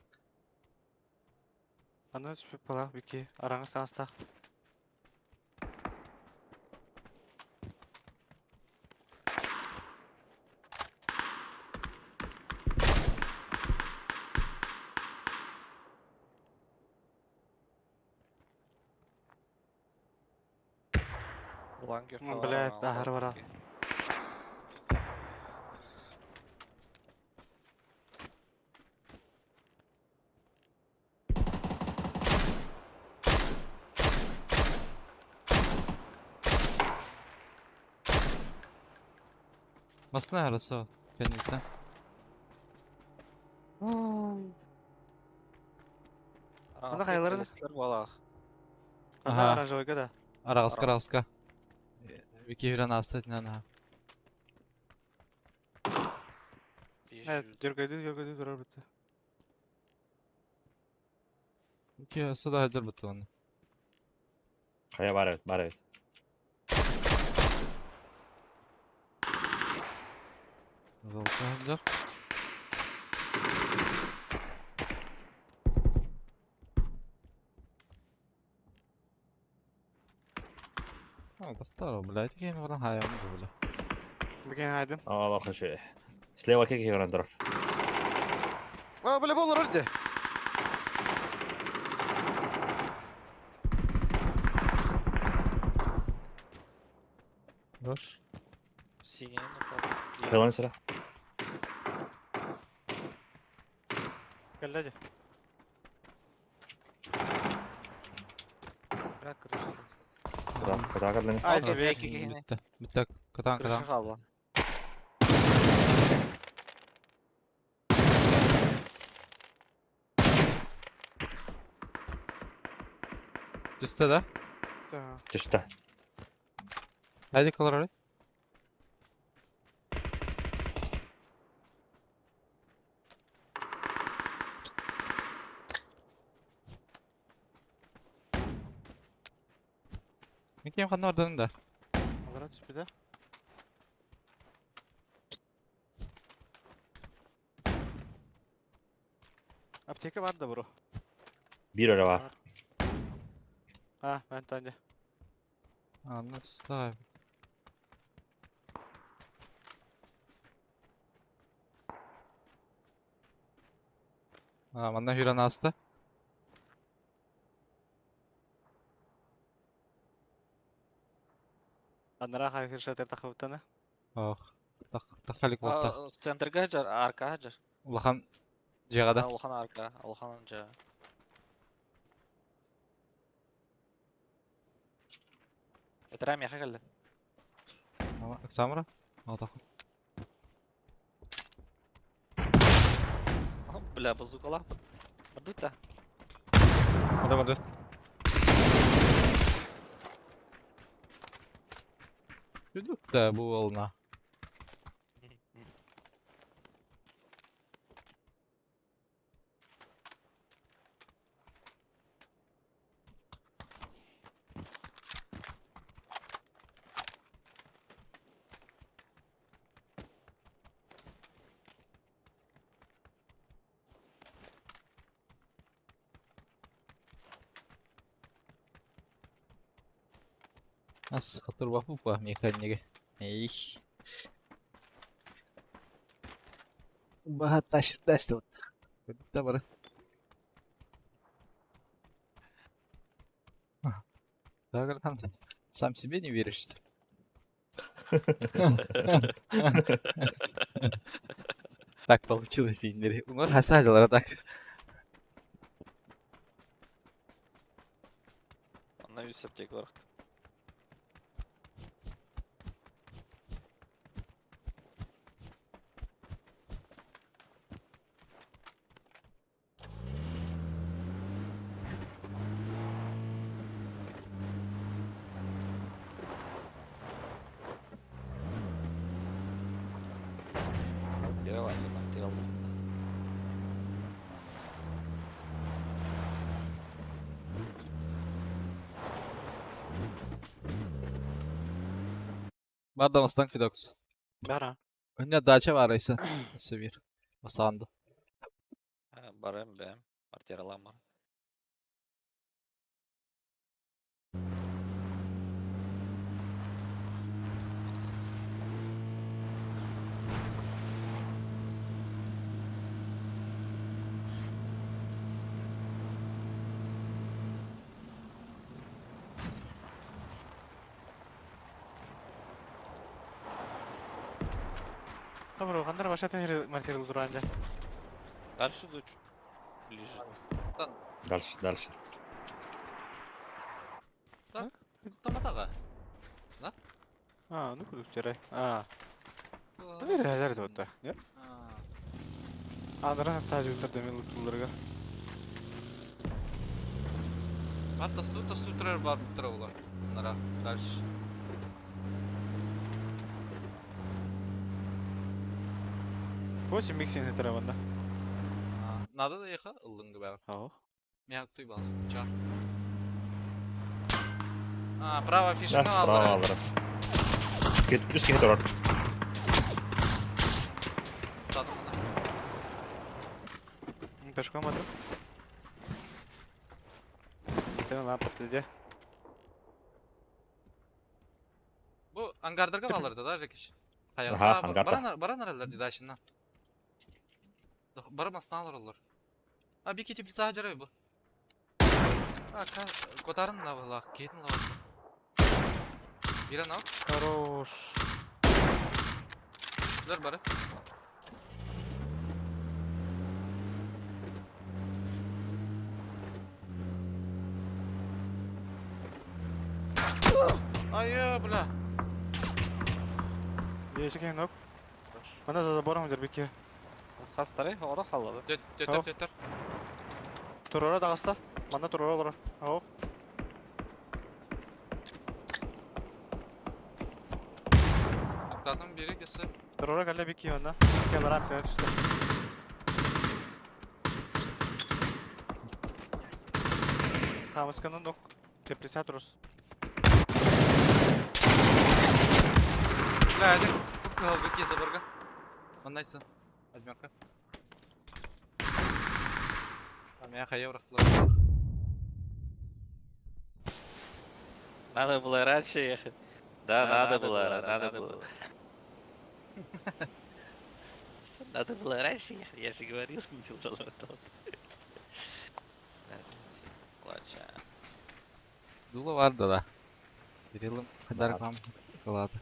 Speaker 1: Аны түспеп бала, бики, араңыз таңызтақ.
Speaker 4: Улан кеп
Speaker 1: Блядь, ахыр бара.
Speaker 2: Масна арасы. Кәнектен.
Speaker 1: Ана қайлары да?
Speaker 4: Балақ.
Speaker 1: Қана
Speaker 2: Ага.
Speaker 1: оранжевойга да.
Speaker 2: Арағызка,
Speaker 4: Арағыз.
Speaker 2: арағызка. Вики хүрән астатын ана.
Speaker 1: Дөргөйді тұрар бітті.
Speaker 2: Вики суда хайдар бітті оны.
Speaker 3: Kaya var evet, var evet.
Speaker 2: Жалко хайдар. Тахтару, блядь, кейн варан хайамы бula.
Speaker 1: Бікен айдым.
Speaker 3: Allah hoş. Слева кеки görən durur.
Speaker 1: Біле болыр өрді.
Speaker 2: Рош.
Speaker 4: Синен ұтады.
Speaker 3: Kılan sıra.
Speaker 1: Келді.
Speaker 4: Бірақ күрішті.
Speaker 3: Kıda kadar.
Speaker 1: Ай,
Speaker 4: Okey,
Speaker 1: себе.
Speaker 4: peki.
Speaker 2: Бітті. Бітті. Катан,
Speaker 4: Күріші
Speaker 2: катан.
Speaker 4: қалды.
Speaker 2: Түсті да?
Speaker 3: Düştü.
Speaker 2: Haydi kalır oraya. Мекем қанды орданың да.
Speaker 1: Олара түспеді. Аптека var da bro.
Speaker 3: Bir öyle var.
Speaker 1: Ha, ben tane.
Speaker 2: Anladım. Мана Хүрән асты.
Speaker 1: Анара хайхыр шатыр тақыбыттаны.
Speaker 2: Ох. Таққалик болта.
Speaker 4: Центрға жар, арқа жар.
Speaker 2: Улахан жегада.
Speaker 4: Улхан арқа, улхан жа. Этрәм яха келді.
Speaker 2: Самра? Атақ.
Speaker 4: Бля, базукалақ. Бұрдық та.
Speaker 2: Мада мада. Жүдік та бұл олна. As қатыр бапы ба механигі. Ей.
Speaker 5: Багат ташыр дәсті от.
Speaker 2: Көдікті бары. Да, братан. Сам себе не веришь, что ли? Так получилось, Индери. Ну, осадил, так.
Speaker 4: Anna 170 var. Geri var ya ben tıkalım.
Speaker 2: Bada Mustang Fidox.
Speaker 1: Бара.
Speaker 2: Önüne daça var ise. Sevir. O sandı.
Speaker 4: Barem benim. Arteralan var.
Speaker 1: Добро, қандар баша материал duranja.
Speaker 4: Дальше дуч. Ближе.
Speaker 3: Дальше.
Speaker 2: Tomataga.
Speaker 1: Ну кудuk жарай. Ну бери хазар да отта. Я? Адра тажиктар да мен лутуларга.
Speaker 2: Бар тасту тұрар бар бұттыра олар. Нара, дальше.
Speaker 1: Восемь миксин тарабанда.
Speaker 2: Надо да еха ыллыңғы бәр.
Speaker 1: Ау.
Speaker 2: Мияк туй балысты, чар. Право
Speaker 3: Да,
Speaker 2: фишинг
Speaker 3: справа
Speaker 2: алыр.
Speaker 3: alırım. Üst git orada.
Speaker 2: Тадым ана.
Speaker 1: Пешком адру. Система лапатыде.
Speaker 2: Bu angardırga alırdı da Jekiş.
Speaker 3: Aha, angarda.
Speaker 2: Baran aralar dedi aşından. Baramazsın alır olur. Bir iki tipli sağa jaray bu. Kotarın da valla, ketin la. Bir an al.
Speaker 1: Хорош.
Speaker 2: Sizler barı. Ayı bula.
Speaker 1: Есть кен нок. Мана за забором жербеке.
Speaker 4: Хастары ода халады.
Speaker 2: Tötür.
Speaker 1: Турора дагыста. Мана турора олар. Ау.
Speaker 2: Tadım biri kesi.
Speaker 1: Турора галля беки мана. Ке барам тен түстө. Хамысканын нок. Депрессаторус.
Speaker 2: Hadi. Kal bir kese barga. Ondaysın. Admirka. Tamam ya kaya bıraktılar.
Speaker 4: Надо было раньше ехать. Да, надо было. Надо было раньше ехать, я же говорил, не делал этого. Ладно.
Speaker 2: Dula vardı da. Bir yılım kadar
Speaker 3: Var.
Speaker 2: kam kaladı.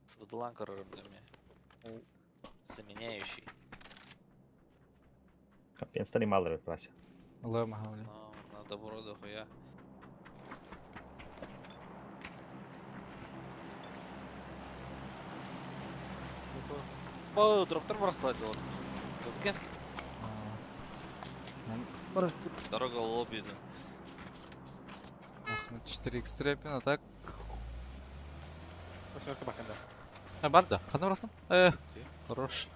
Speaker 4: С выдланкорами. Заменяющий.
Speaker 3: Kapıyan mal alır burası.
Speaker 2: Allah'a mahavli.
Speaker 4: Надо было дохуя. Дроптар бұрақтылайды ол. Қызген. Дорога лоббиді.
Speaker 2: Ахмет 4x трепин, а так.
Speaker 1: Восьмерка баканда.
Speaker 2: Бар да. Қандай бұрақтың? Хорош.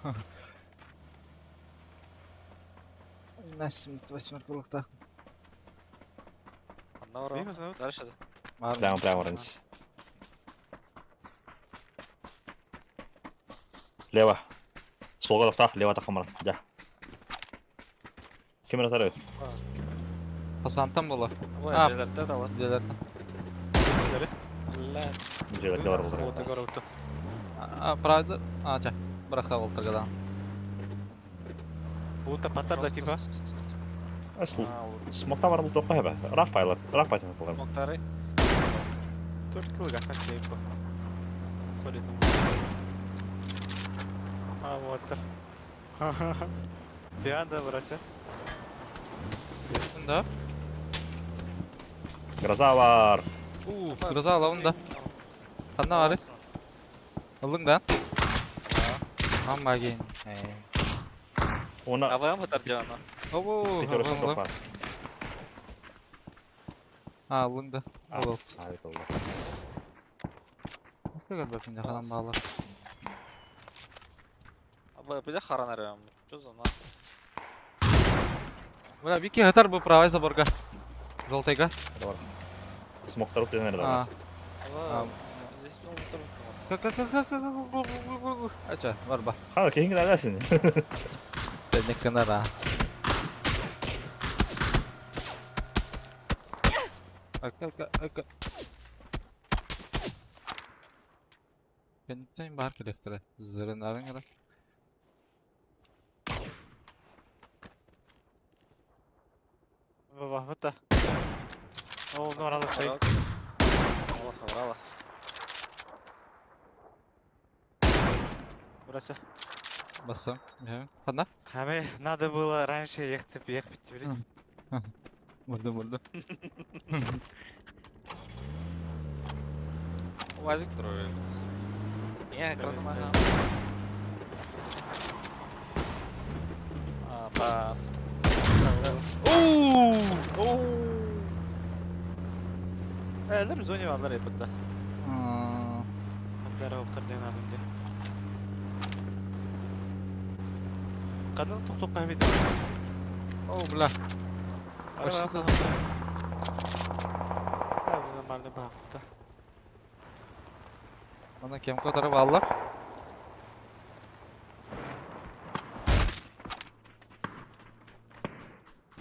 Speaker 2: Насимет восьмерка бұрақта.
Speaker 4: Одна ура. Дальше.
Speaker 3: Прямо оранж. Лево. Солға тақта, лево таққа мара. Да. Кемер атары?
Speaker 2: Пасантан бола.
Speaker 4: Ой,
Speaker 2: А.
Speaker 4: желерді дала.
Speaker 2: Делерден.
Speaker 1: Дери.
Speaker 3: Желерде бар бұл.
Speaker 1: Ота гороту.
Speaker 2: Правда? Ча. Браха волтыргадан.
Speaker 1: Будто паттар да типа.
Speaker 3: Asıl smokta var mı topla hebe. Rafaylar. Rafay toplar.
Speaker 4: Смоктары.
Speaker 1: Только вы гасать типа. Ходит. А вот. Пианда брася.
Speaker 2: Да?
Speaker 3: Гроза var.
Speaker 2: Гроза алауын да. Қанна ары? Алдың да? Амма кейін.
Speaker 3: Ona
Speaker 4: АВМ таржана.
Speaker 2: Обу,
Speaker 3: Пятерочка топла.
Speaker 2: алдың да. Ол.
Speaker 3: Evet oldu.
Speaker 2: Көгіл бәпінде қадан бағалар.
Speaker 4: АВП харан арам. Что за на?
Speaker 2: Бля, Вики хатар бұл правай заборға. Жолтайға.
Speaker 3: Smokta rot nerede var?
Speaker 4: Здесь был мотор.
Speaker 2: Ача, бар ба.
Speaker 3: Ha keyin gidersin.
Speaker 2: Бәднек кінара. Ака. Бәднектен бар келектірі. Зырынарын ғыра.
Speaker 1: Вот это. О, ну рада стоит.
Speaker 4: Хаврала.
Speaker 1: Брася.
Speaker 2: Басам. Қанда?
Speaker 1: Хаме, надо было раньше ехать, блин.
Speaker 2: Мұрды.
Speaker 4: Вазик трое. Не, экран нога. Пас.
Speaker 1: Элер в зоне валар епетта. Дәрәү кырден алынды. Кадан тоқтоп қайбеді.
Speaker 2: О, бля.
Speaker 1: Арба. Нормально бағытта.
Speaker 2: Оны кем көтіріп алылар?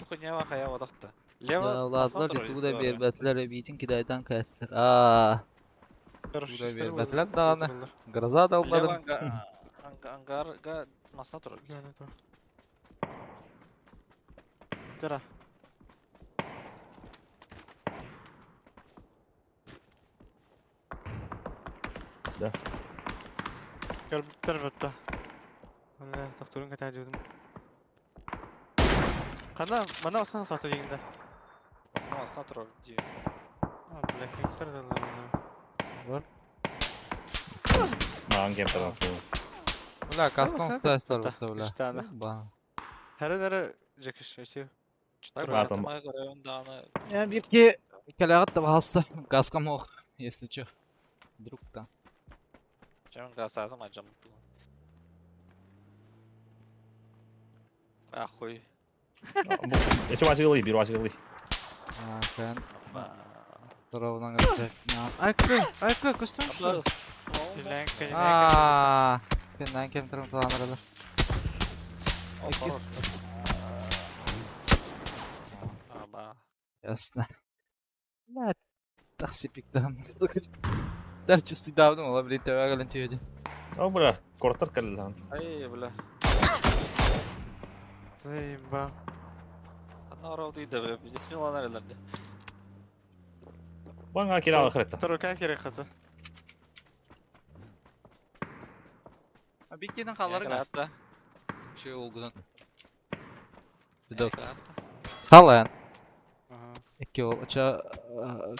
Speaker 4: Хуйня хая вадақта. Лево.
Speaker 5: Dağlarlar YouTube'da berbatlar bitin kidaydan kastır.
Speaker 2: Burada berbatlar dağını. Гроза далбадым.
Speaker 4: Лево ангарга масна тұр.
Speaker 1: Тера.
Speaker 3: Да.
Speaker 1: Кәрбіттер бітті. Оля, тоқтырын кәтәді өдім. Қана, мана осынан тоқты дегенде.
Speaker 4: Масна тұр.
Speaker 1: Бля, кәйттер дәлі.
Speaker 3: Hangi tarafı?
Speaker 2: Бля, каскон
Speaker 1: Sen
Speaker 2: стайстар
Speaker 1: de
Speaker 2: бітті, бля.
Speaker 1: üç tane. Әрі жекіш, әйтеу.
Speaker 3: Ладно.
Speaker 2: Я бирке кәләғат та бағасы. Каскам оқ, если чё. Вдруг там.
Speaker 4: Чем гасадым аджам. Ахуй.
Speaker 3: İki vazgeçli, bir vazgeçli.
Speaker 2: Кен. Тарауынан ғатып. Айкы, көстің үшті. Кеннен кем тұрым тұланырылыр. Экис. Ясно. Бля, тақсипик дамыз. Дәл чувствуй давным, ола білейді тәуәгілін түйеді.
Speaker 3: О, бля, коротар келді lan.
Speaker 4: Ай, бля.
Speaker 1: Заебал.
Speaker 4: Одна рау дейді, бля. Бесмилан әрелерді.
Speaker 3: Bana kira ahirette.
Speaker 1: Тұрыркан керек қаты.
Speaker 2: Биккенің қалары ға?
Speaker 4: Граната.
Speaker 2: Шөй олғыдан. Видокс. Салаян. Екі ол, ұча...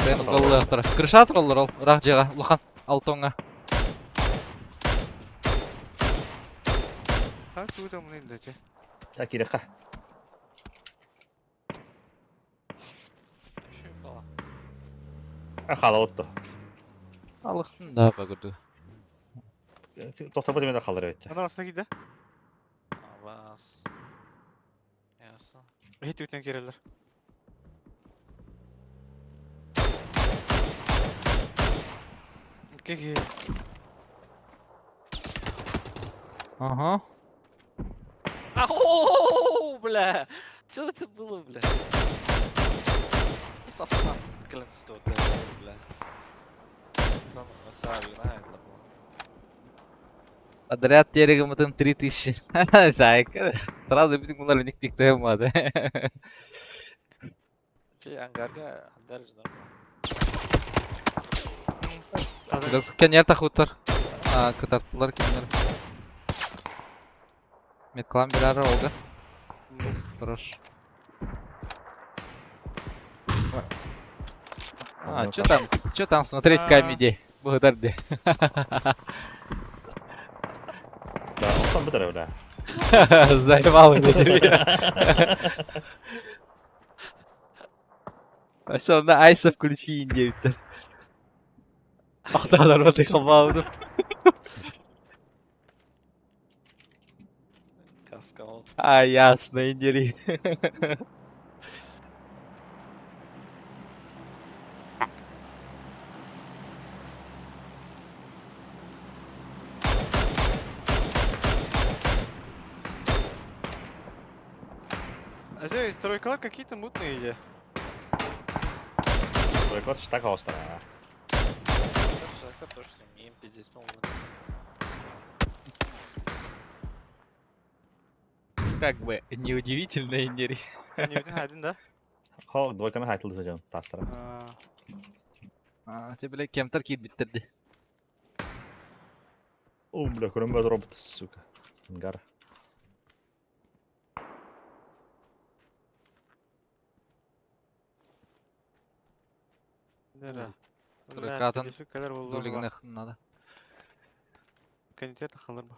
Speaker 2: Кәйін қолы ақтыры. Крыша тұралыр ол, рақ жеға, ұлқан, алтонға.
Speaker 1: Қа, көйді мұны енді жа.
Speaker 3: Ya kira kah?
Speaker 4: Шөй бала.
Speaker 3: Kala ottu.
Speaker 2: Алықтың да бағырды.
Speaker 3: Doktor bu demede kalır evet.
Speaker 1: Ана басына кейді.
Speaker 4: Бас. Ясно.
Speaker 1: Хет өтінен керелер. Кеге.
Speaker 2: Ага.
Speaker 4: Ау, бля! Что это было, бля? Совсем клянусь, что это, бля. Там виноват, это было.
Speaker 2: Подряд терегомытын 3000. Сайка. Сразу bütün bunları ник пиктем var.
Speaker 4: Ангарга хандар ждам.
Speaker 2: Доксукка не тахуттар. Кытартылар кимдер. Метклан бирары олга. Хорош. Чё там смотреть комедии? Благодарю.
Speaker 3: Да, olsan bir öyle.
Speaker 2: Заебал меня. Sonra Айса включи индейтер. Ақталар оты қабауды.
Speaker 4: Каска ол.
Speaker 2: Ясно, индери.
Speaker 1: А здесь тройка какие-то мутные идеи.
Speaker 3: Rekord так остро.
Speaker 4: Шахтер точно не М50 по-моему.
Speaker 2: Как бы неудивительно, индери.
Speaker 1: Не один, да?
Speaker 3: Ha, двойками хайтылды hocam тастара.
Speaker 2: Ты, бля, кемтер кит биттерди.
Speaker 3: О, бля, көрім бәді робот, сука. Ангар.
Speaker 2: Тройкатын дулигіне надо.
Speaker 1: Комитет қалыр ба.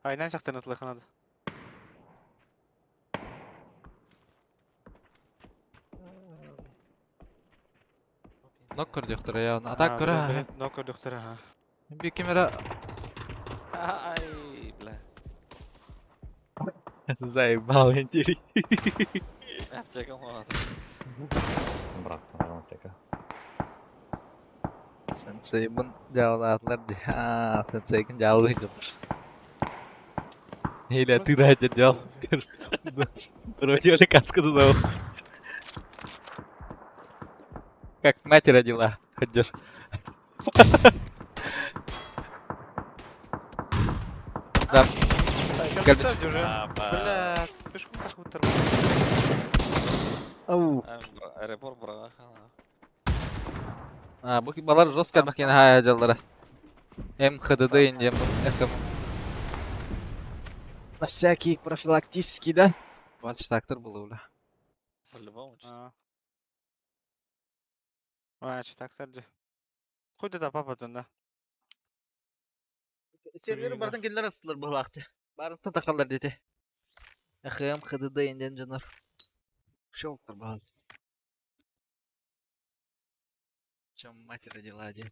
Speaker 1: Айнан сақтан атылай қанады.
Speaker 2: Ноккер дёқтыр, явно. Атак көре.
Speaker 1: Нокер доктор, ага.
Speaker 2: Bir kamera
Speaker 4: Ай, бля.
Speaker 2: заебал, индери.
Speaker 4: Yapacak ama.
Speaker 3: Брат, нормально тека.
Speaker 2: Sensei bun jawlaatlar di. Sensei kan jauh itu. Hila tira aja jauh. Вроде уже каска туда. Как мать родила, Хаджар. Да.
Speaker 1: Кальцев уже. Бля, пешком как утро.
Speaker 2: Ау.
Speaker 4: Aeroport bırak.
Speaker 2: Bu balar Roskar makine hayacalara. Hem HDD инде, hem
Speaker 5: На всякий профилактический, да?
Speaker 2: Вальш тактор был уля.
Speaker 4: По-любому чисто.
Speaker 1: Так, сәлде. Қойды да пападан да.
Speaker 2: Сервері бардың келдер астылар бұл ақты. Барынты тақалар деді. Әхем HDD инден жанар. Шоқтар бағыз. Чем мать родила один.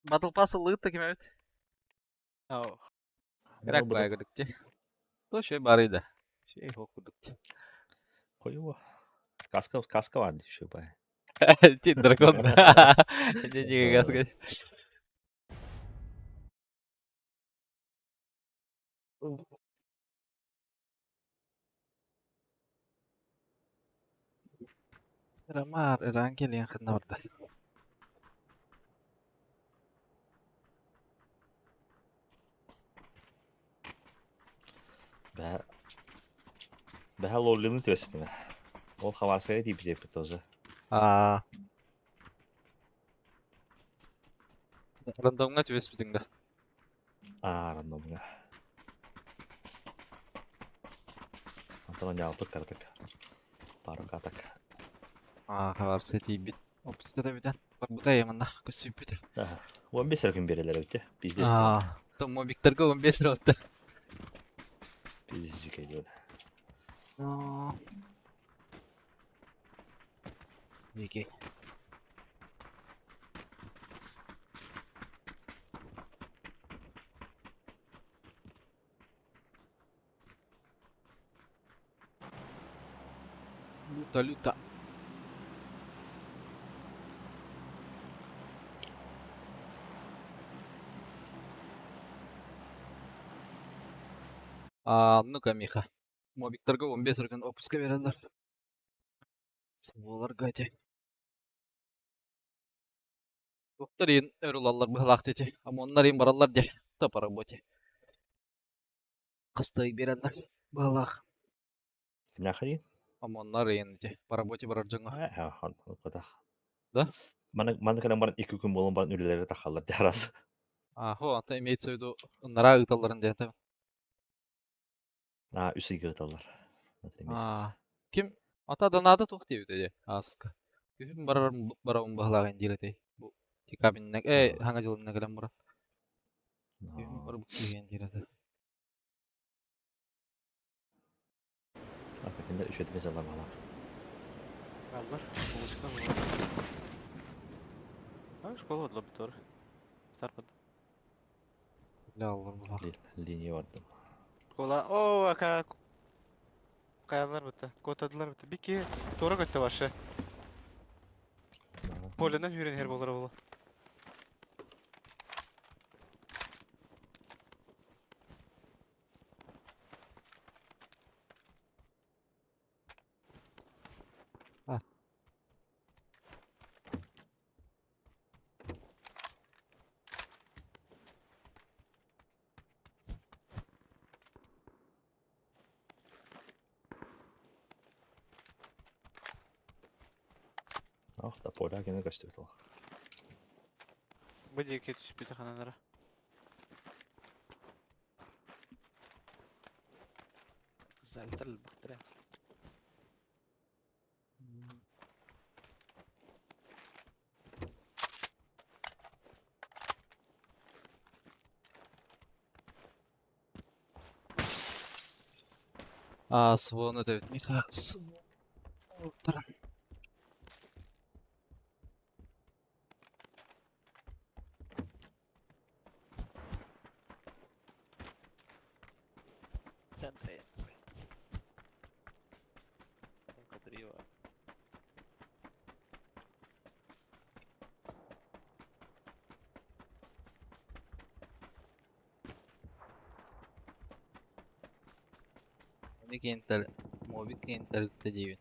Speaker 2: Батл пасы лыт таким evet.
Speaker 1: Ау.
Speaker 2: Керек бай күдікте. То şey барыйды. Şey okudukça.
Speaker 3: Koyu. Kaska vardı şu bay.
Speaker 2: Ти дракон. Не каска. Рамар, Рангел yang kena orada.
Speaker 3: Бәһә лоллины төсіне. Ол хаварская тип деп тоже.
Speaker 2: Рандомға төбес бітіңді.
Speaker 3: Рандомға. Антон жауапты картык. Пару катак.
Speaker 2: Хаварсы тейбит. Опыска да бітен. Барбута емінна. Көсіп біті.
Speaker 3: 15 ракым берелер өте. Бизнес.
Speaker 2: Том мобиктерге 15 ротты.
Speaker 3: Бизнес жүкейді.
Speaker 5: Вики.
Speaker 2: Люта. Ну-ка, Миха. Мобиктерге 15 ыргын опуска берелер. Сволар гати. Доктор ен өрүлалар быхлак дети. Амоннар ен баралар де. Та по работе. Кыстай берелер. Быхлак.
Speaker 3: Нахрен?
Speaker 2: Амоннар ен де. По работе барар жаңа.
Speaker 3: Хан, ката.
Speaker 2: Да?
Speaker 3: Мана kadang баран 2 күн болон баран үлелери тахаллар жарас.
Speaker 2: Хо, ата имеется в виду нара ыталларын де.
Speaker 3: Үсіге ұталар.
Speaker 2: Ким? Ата донады тух дейбит эде. Аска. Күфүн барабын быхлагын дилетей. Бу тикабиннек. Хаңа жылынна келем бара. Күфүн барып киген дилете.
Speaker 3: Атакында үшетіге жалам ала.
Speaker 1: Алдар. Школа отла битор. Старпад.
Speaker 2: Ля аллар быхлак.
Speaker 3: Линия бардым.
Speaker 1: Школа. Ака. Каялар бітті. Котадылар бітті. Бики. Тора көтті башы. Полінен үйрен хер болдыра болу.
Speaker 3: Da pola gene gösteriyor.
Speaker 1: Bu diye ketüş bir takanlara.
Speaker 4: Зальтер бахтре.
Speaker 2: Свон evet Mika. Свон.
Speaker 4: Центре. Кадрива.
Speaker 2: Мобик интер дейбин.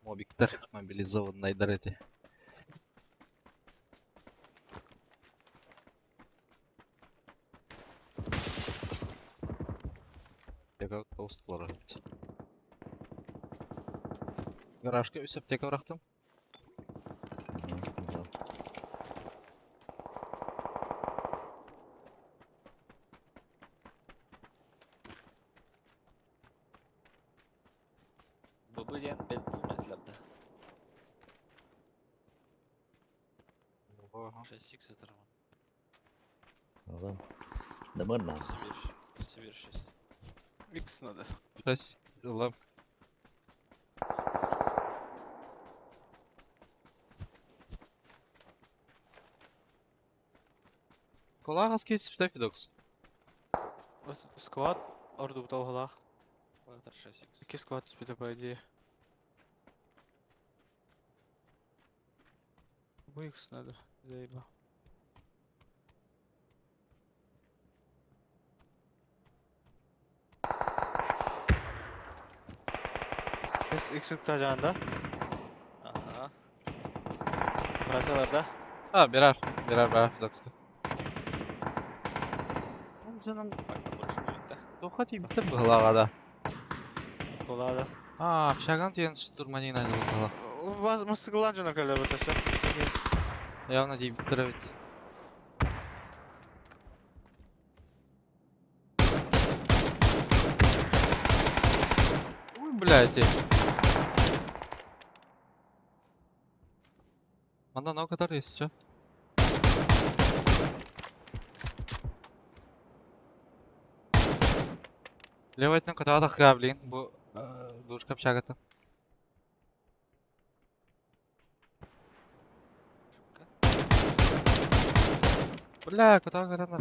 Speaker 2: Мобиктер мобилизованныйдар эти. Тека толстолар эти. Гаражга үсеп тека бырактым.
Speaker 4: Бабылен бел bulmazlardı. 6x atarım.
Speaker 3: Adam. Ne var lan?
Speaker 4: Sibir 6.
Speaker 1: X надо.
Speaker 2: 6 yılım. Kolağız kesip de Fidox.
Speaker 1: Сквад. Орду в толгалах.
Speaker 4: Ватер 6x.
Speaker 1: Какие сквад спита по идее? Bu X надо. Заебал. X'in tutacağında.
Speaker 4: Aha.
Speaker 1: Brasalarda.
Speaker 2: Birer Fidox'u. Canım
Speaker 4: Bak больше будет да.
Speaker 2: тоха тибиттер быхлага да.
Speaker 1: Kolada.
Speaker 2: Пшаган тиген штурманин айдылып быхлак.
Speaker 1: Мастыгылан жана келер өтөсө.
Speaker 2: Явно тибиттер бит. Ой, блядь. Манда нау kadar есть, чё? Левайтның кытаға да қыға білейін. Бұл дұрышқа пшағатын. Бля, кытаға қаранар.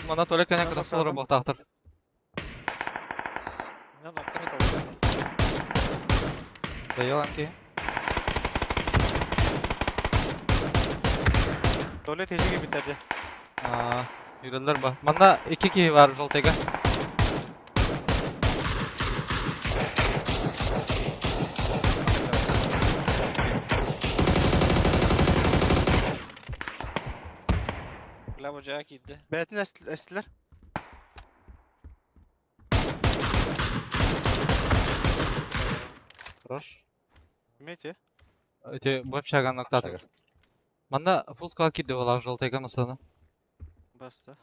Speaker 2: Мана толек кәне кыта солары бұқтақтыр.
Speaker 4: Мен нокка металл.
Speaker 2: Дайыл анки.
Speaker 1: Tuvalet tecrübe bitirdi.
Speaker 2: Yürüdüler bak. Bana 2 kişi var Joltega.
Speaker 4: Bля bacağı giydi.
Speaker 1: Betin estiler.
Speaker 2: Хорош.
Speaker 1: Kimeti?
Speaker 2: Öte bu hep şagan nokta atıyor.
Speaker 3: Şaka.
Speaker 2: Bana full squad kid diyorlar Joltega masanı.
Speaker 1: Bastı.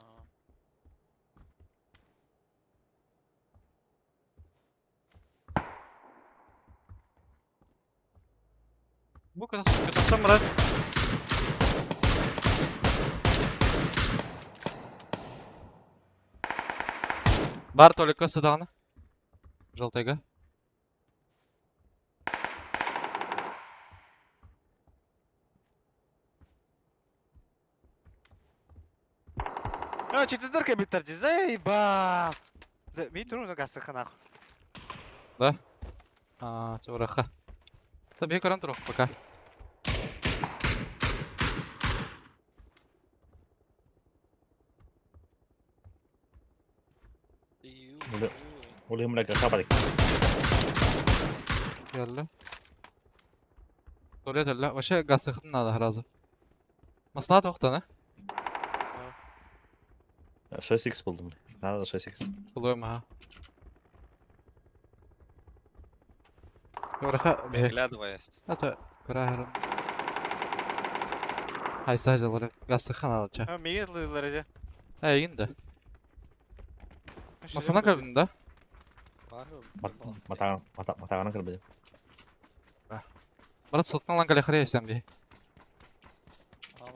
Speaker 2: Bu kadar. Kötüsün Murat. Бар только сюда. Жолтайга.
Speaker 1: Ya çetedir ki bitirdi. Zeyba. Bir durun da gazete kanak.
Speaker 2: Чевраха. Tabii karan turuk пока.
Speaker 3: Oluyor mereka kapadık.
Speaker 2: Geldi. Tuvalet öyle. Vaşa gaz sıkıntı nada razı. Masna tokta ne?
Speaker 3: 6x buldum. Nerede 6x?
Speaker 2: Buluyorum ha. Çevraha bir.
Speaker 4: Оглядываясь.
Speaker 2: Это крайрон. Hay sayılır. Gaz sıkıntı nada.
Speaker 1: Ha mega atladılar acı.
Speaker 2: Ha iyi de. Masana kabinde.
Speaker 4: Var mı?
Speaker 3: Matağına kırmızı.
Speaker 2: Bana sotkan lan kale khariya sen bir.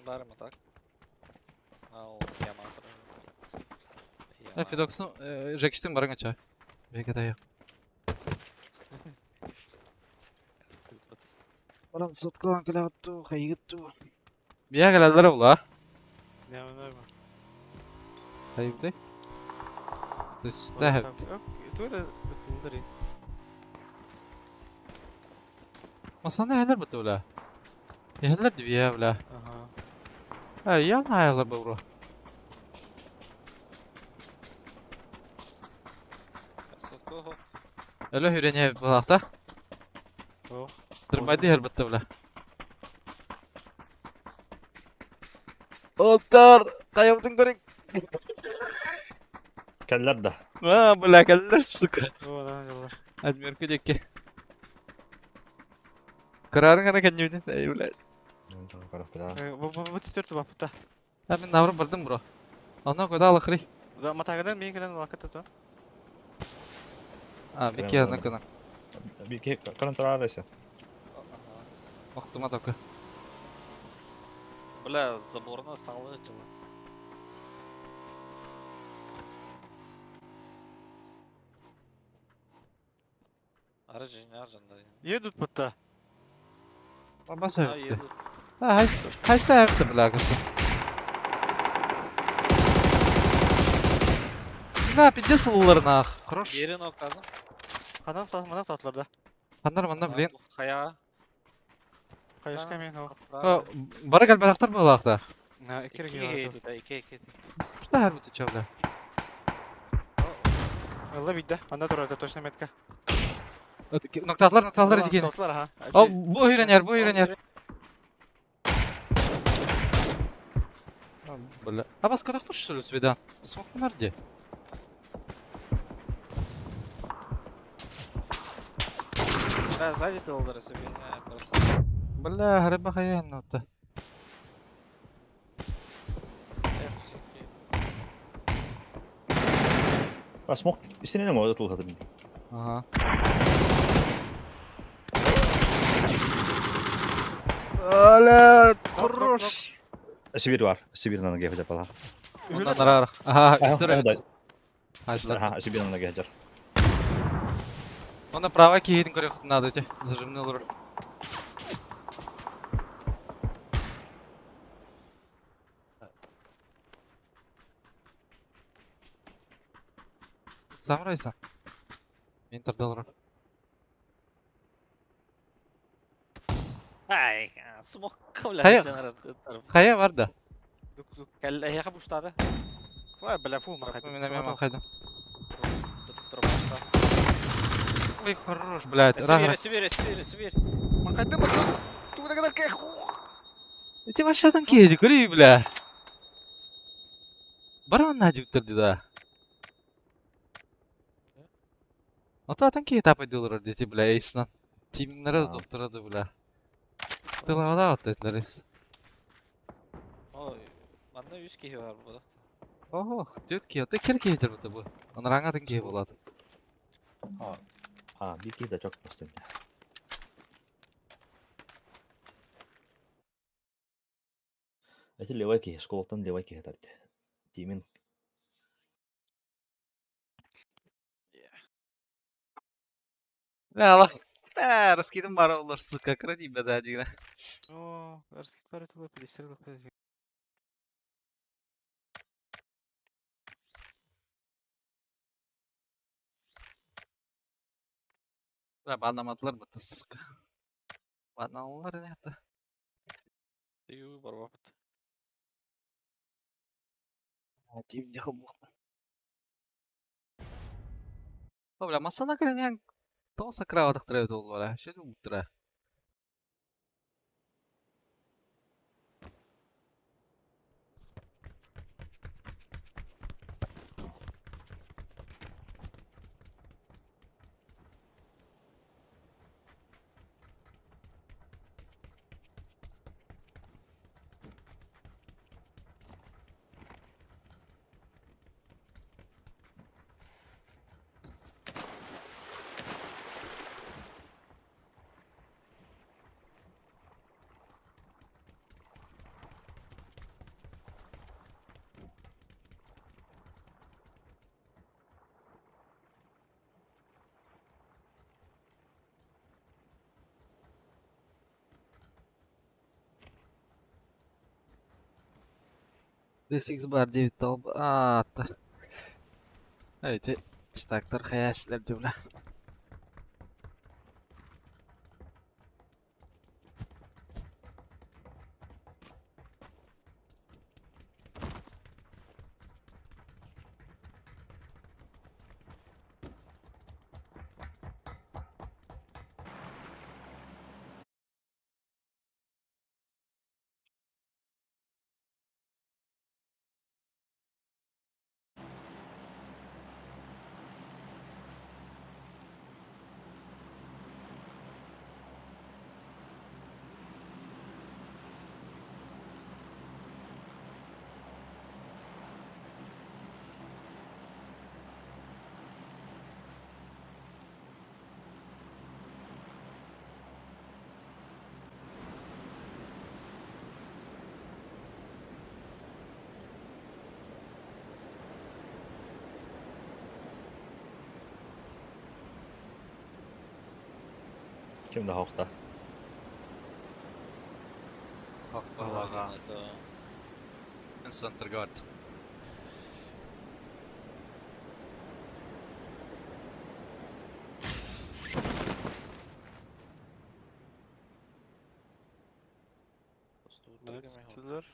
Speaker 4: Udarım tak. Al Yamato.
Speaker 2: Ha Fidox'un Jackistin barın aça. Belki de yok.
Speaker 5: Bana sotkan lan kale attu, kayıttı.
Speaker 2: Bir yer geldiler ula.
Speaker 1: Ne var?
Speaker 2: Hayırlı. Tüstahep.
Speaker 1: Yok. Tuvalet atıldılar.
Speaker 2: Masana heller bitti ula. Heller dibi ya ula.
Speaker 1: Aha.
Speaker 2: Ha yan hayırlı bro.
Speaker 4: Сука.
Speaker 2: Öyle hüreniye bu hafta.
Speaker 1: Oh.
Speaker 2: Tırmaydı her bitti ula. Otar. Kayıptın görün.
Speaker 3: Keller de.
Speaker 2: Ha bu lakaller sıkı.
Speaker 1: O lan acılar.
Speaker 2: Admir kudeki. Kararın kana kendini de ula.
Speaker 1: Bu tütürtü bak bu da.
Speaker 2: Ha ben navrum bardım bro. Ana koda alakhri.
Speaker 1: Da matagadan bir gelen vakit atı.
Speaker 2: Ha bir kere nakana.
Speaker 3: Bir ki karan tarar arası.
Speaker 2: Vaktıma toku.
Speaker 4: Бля, заборна стала чего. Aracın da.
Speaker 1: Ye tut butta.
Speaker 2: Baba
Speaker 4: Ha
Speaker 2: sevdi.
Speaker 4: yedi.
Speaker 2: Ha hay sevdi bilakası. Ne yapınca sılılarına ah. Хорош.
Speaker 4: Yerin okladın.
Speaker 1: Manaf tatlarda.
Speaker 2: Anlar bilin.
Speaker 4: Haya.
Speaker 1: Kayış kemin o.
Speaker 2: Ha bara gel balaktar balakta.
Speaker 1: Ha
Speaker 4: İki
Speaker 1: iki gibi.
Speaker 4: heydi da iki.
Speaker 2: İşte her bütün çavla.
Speaker 1: Allah bitti. Anda durardı точно метка.
Speaker 2: Noktalar dikeni.
Speaker 1: Notlar ha.
Speaker 2: Al bu hüren yer. Бля. А вас когда хочешь что ли свидан? Смог нарди.
Speaker 4: Бля, сзади ты лдары себе, не, просто.
Speaker 2: Бля, гриба хаян нота.
Speaker 3: Smok istediğine mi o atıl kadın?
Speaker 2: Ага.
Speaker 5: Аля, хорош.
Speaker 3: Sibir var. Sibir'in anı gelecek falan.
Speaker 2: Ondan narar. Aha, üstüre.
Speaker 3: Ha,
Speaker 2: Haydi.
Speaker 3: ha, Sibir'in anı gelecek.
Speaker 2: Ona права киедин көрөк надо эти. Зажимный olur. Самурайсан. Мен тордалар.
Speaker 4: Ай, смог, бля,
Speaker 2: Хая-
Speaker 4: generator.
Speaker 2: Kaya var da.
Speaker 1: Дук.
Speaker 4: هي خبوش هذا
Speaker 1: Ква, бля, фу, махать.
Speaker 2: Мен махайдым.
Speaker 4: дропашта.
Speaker 2: Ой, хорош, блядь.
Speaker 4: Сибирь.
Speaker 1: Махать, махать. Туда kadar кэх.
Speaker 2: Эти машадан кейди, көрей, бля. Баран надю тұрды да. Отадан кей тапай дылыр дети, бля, эйсінен. Тимиңлері да тоқтырады, бля. Тылағада аттайдылар ес.
Speaker 4: Ой, манда 100 кişi var burada.
Speaker 2: Ого, дөт кей, оттай кер кейдір бұты бұл. Оныраңадың кей болады.
Speaker 3: Микида çok bastın ya. Эти левайки, школтан левайки хатар. Тимин.
Speaker 2: Бля, алақ. Раскидім бары олар, сука, кради бәді әдігіне.
Speaker 1: О, раскидывали туда, перестрелок.
Speaker 2: Бля, банамадылар бұты, сука. Банамалар не әті.
Speaker 4: Ю, барбапыт.
Speaker 2: Тимде қылбу. Бля, масана кілінен тоса краватық тұрайды ол бара. Шеді ұмыттыра. Бесікс бар, 9 талбы. Атты. Әйте, штактар қаясылар дөвлі.
Speaker 3: Kim daha hokta?
Speaker 2: Ага. Центр гард.
Speaker 1: Тудar.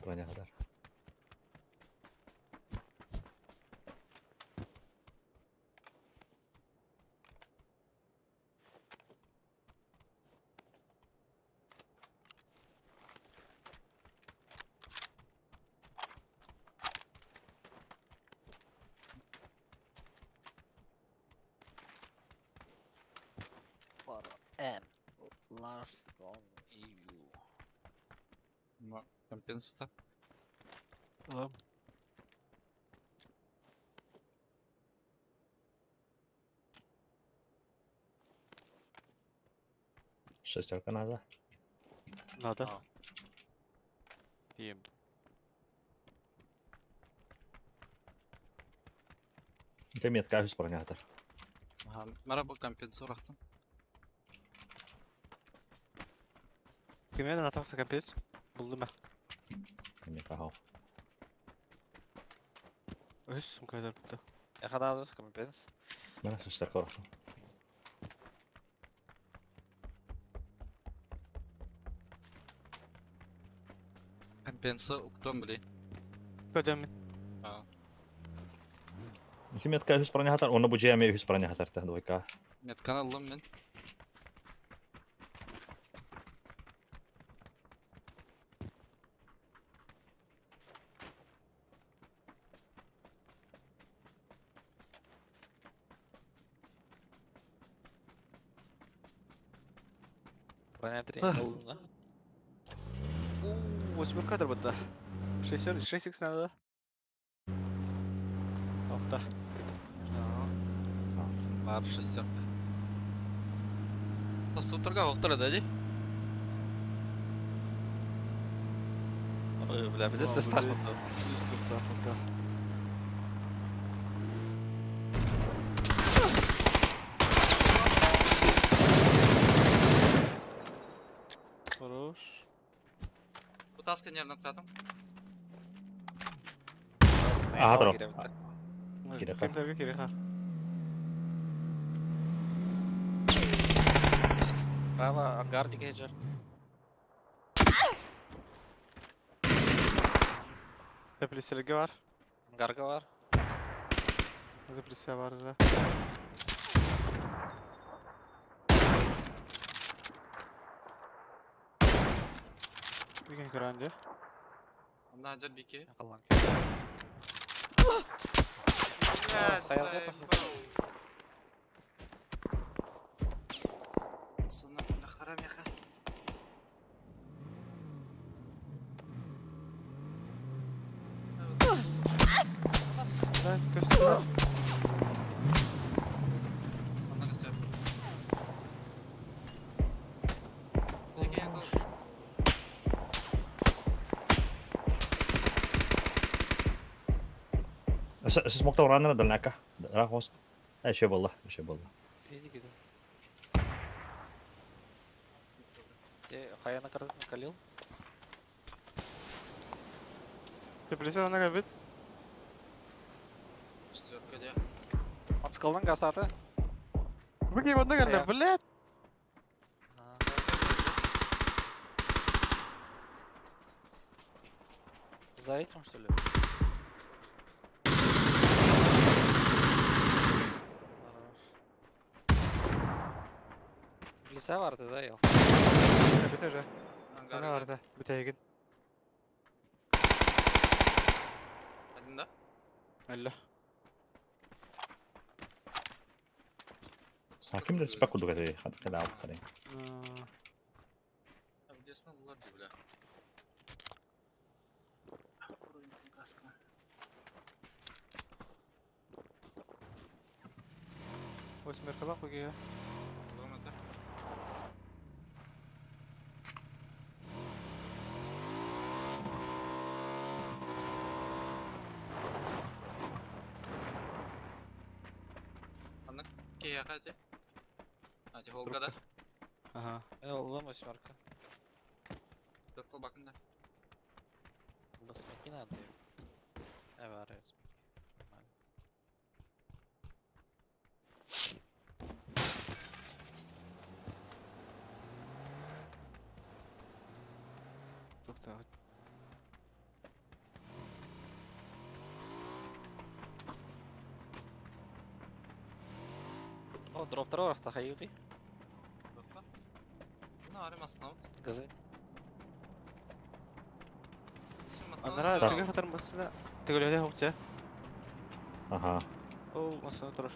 Speaker 3: броня kadar.
Speaker 4: For M. Large from EU.
Speaker 2: Компенста.
Speaker 1: Ulan.
Speaker 3: Шестерка надо.
Speaker 1: Надо.
Speaker 2: А.
Speaker 1: Diyeyim.
Speaker 3: Miten mietkä yhdessä broня kadar?
Speaker 2: Merhaba компенса bıraktım.
Speaker 1: Kime de atak kapıyız? Buldum ben.
Speaker 3: Mikä hau.
Speaker 1: Öhüs mü kadar bitti?
Speaker 4: Я хадал компенс.
Speaker 3: Mennä şesterka orası.
Speaker 2: Компенса uktun bile.
Speaker 1: Kocaman.
Speaker 3: Miten mietkä yhdessä broня kadar? On bu GM yhdessä broня kadar tähän oikeaa.
Speaker 2: Metkan aldım ben.
Speaker 4: Броня 3 aldın da.
Speaker 1: Восьмерка kadar bitti. 6 надо. Altta.
Speaker 2: Var шестерка. Тасутрга вахтара дади.
Speaker 4: Бля, bir de ses takmadı.
Speaker 1: Üst üste altta. Хорош.
Speaker 2: Bu taskı nereden atladım?
Speaker 3: Aha, taraf.
Speaker 1: Kirika. Kim Kirika?
Speaker 4: Prava, ангар дикейджер.
Speaker 1: Depresyonelgi var.
Speaker 4: Ангарга var.
Speaker 1: Depresya var da. Bir gün grande.
Speaker 2: Ondan hacer bir iki.
Speaker 4: Yakalan.
Speaker 2: Блядь,
Speaker 4: Стоял где-то.
Speaker 2: Sana da haram yaka. Nasıl göster?
Speaker 1: Ben göster.
Speaker 2: Ondan göster. Peki yakal.
Speaker 3: Smokta oranına da näka. Rahos. Ei şey valla. Şey valla.
Speaker 4: Иди гида. Хаяна накалил.
Speaker 1: Depresya ona kabit.
Speaker 2: Шестерка diye.
Speaker 4: Отскалдан гасаты.
Speaker 1: Bu kim onda geldi?
Speaker 4: Aya.
Speaker 1: Блядь.
Speaker 4: За этим что ли? Lise vardı da yok.
Speaker 1: Biter ya. Ne
Speaker 2: Hangar
Speaker 1: vardı? Bir tekin.
Speaker 2: Hadi de.
Speaker 1: Allah.
Speaker 3: Sakin de spek kudu kadar. Hadi kadar al kadar.
Speaker 2: Abi desmen bunlar diyor bile. Kaskı.
Speaker 1: Восьмерка bak bakıyor ya.
Speaker 2: Devam et. Anlık. Ki ya hadi. Hadi Holga'da.
Speaker 1: Aha.
Speaker 4: Yolladım восьмерка.
Speaker 2: Circle bakın da.
Speaker 4: Basmak yine diyor. Evet arıyoruz. Normal.
Speaker 1: Çok daha.
Speaker 4: О, дроптар бар, тахай юди.
Speaker 2: Ну, арим основ.
Speaker 4: Газы.
Speaker 1: Анара
Speaker 3: Так.
Speaker 1: тиге хатырмасы да. Тигеледе хукча.
Speaker 3: Ага.
Speaker 1: Ол масына турар.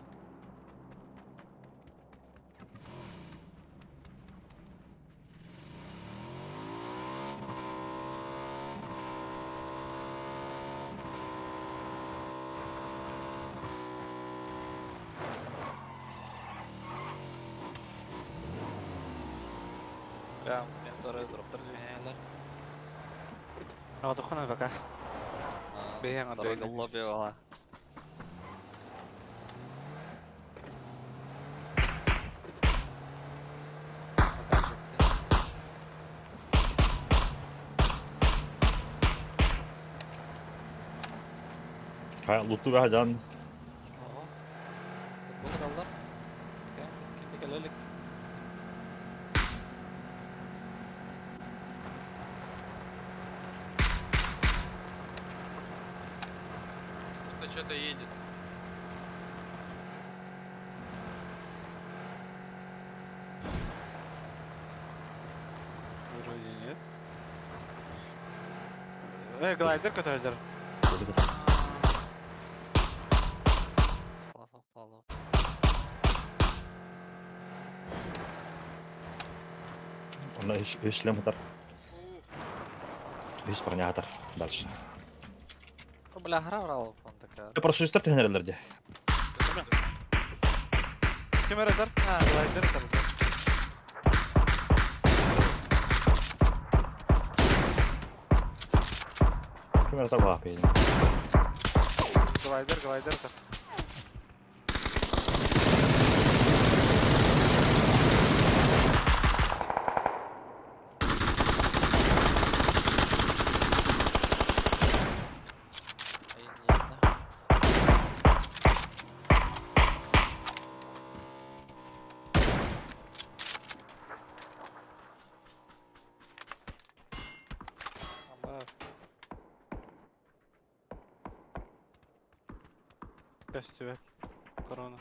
Speaker 4: Прям, мен торы дроптар дүйәләр.
Speaker 1: Ага тухана бака. Бейян анда
Speaker 4: Торы лобби бала.
Speaker 3: Лутту бәһә жан.
Speaker 4: Bu kadar. Kimde gelelik.
Speaker 2: Кто что-то едет.
Speaker 1: Вроде нет. Глайдер көтөрдүр.
Speaker 4: Салатов палов.
Speaker 3: Оны эшлем атар. Бес парня атар. Дальше.
Speaker 4: Бля, гра врал он такая.
Speaker 3: Я просто шестер тенерлерде.
Speaker 1: Ким эредер? Глайдер тарда.
Speaker 3: Кем атар баа пейди.
Speaker 1: Глайдер тар. Костюм. Корона.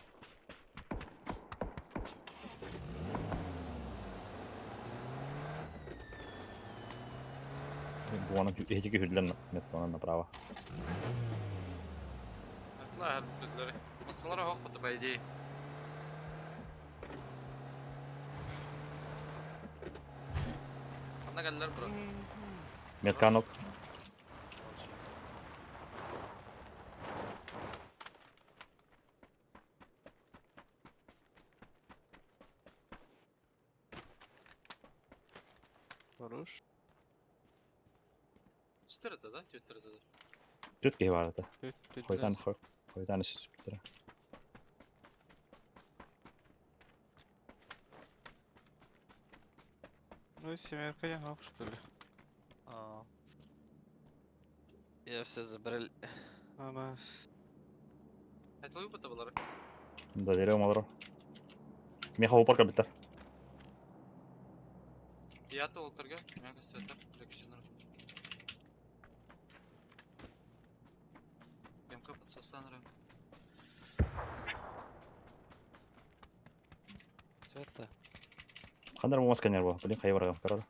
Speaker 3: Буана эти хүдлен метконан направо.
Speaker 2: Ла, әрбіттілері. Масалары хоқ бұты бәйдей. Қанда кәлілер бұра?
Speaker 3: Метканок.
Speaker 1: Хорош.
Speaker 2: Үстірді, да? Төттірді.
Speaker 3: Түт кей бар ата. Хойдан сүз биттер.
Speaker 1: Ну, семерка я мог, что ли?
Speaker 4: Я все забрал.
Speaker 1: Ама...
Speaker 2: Айтылы бұты бұлары.
Speaker 3: Да дереу малыро. Меха упарка биттер.
Speaker 2: Тияты олтырға. Мәңгі сөйтіп, бір-екі жыныр. МК подсостаныры.
Speaker 4: Света.
Speaker 3: Қандар болмас кәнер бұл. Білін қай барағам қарар.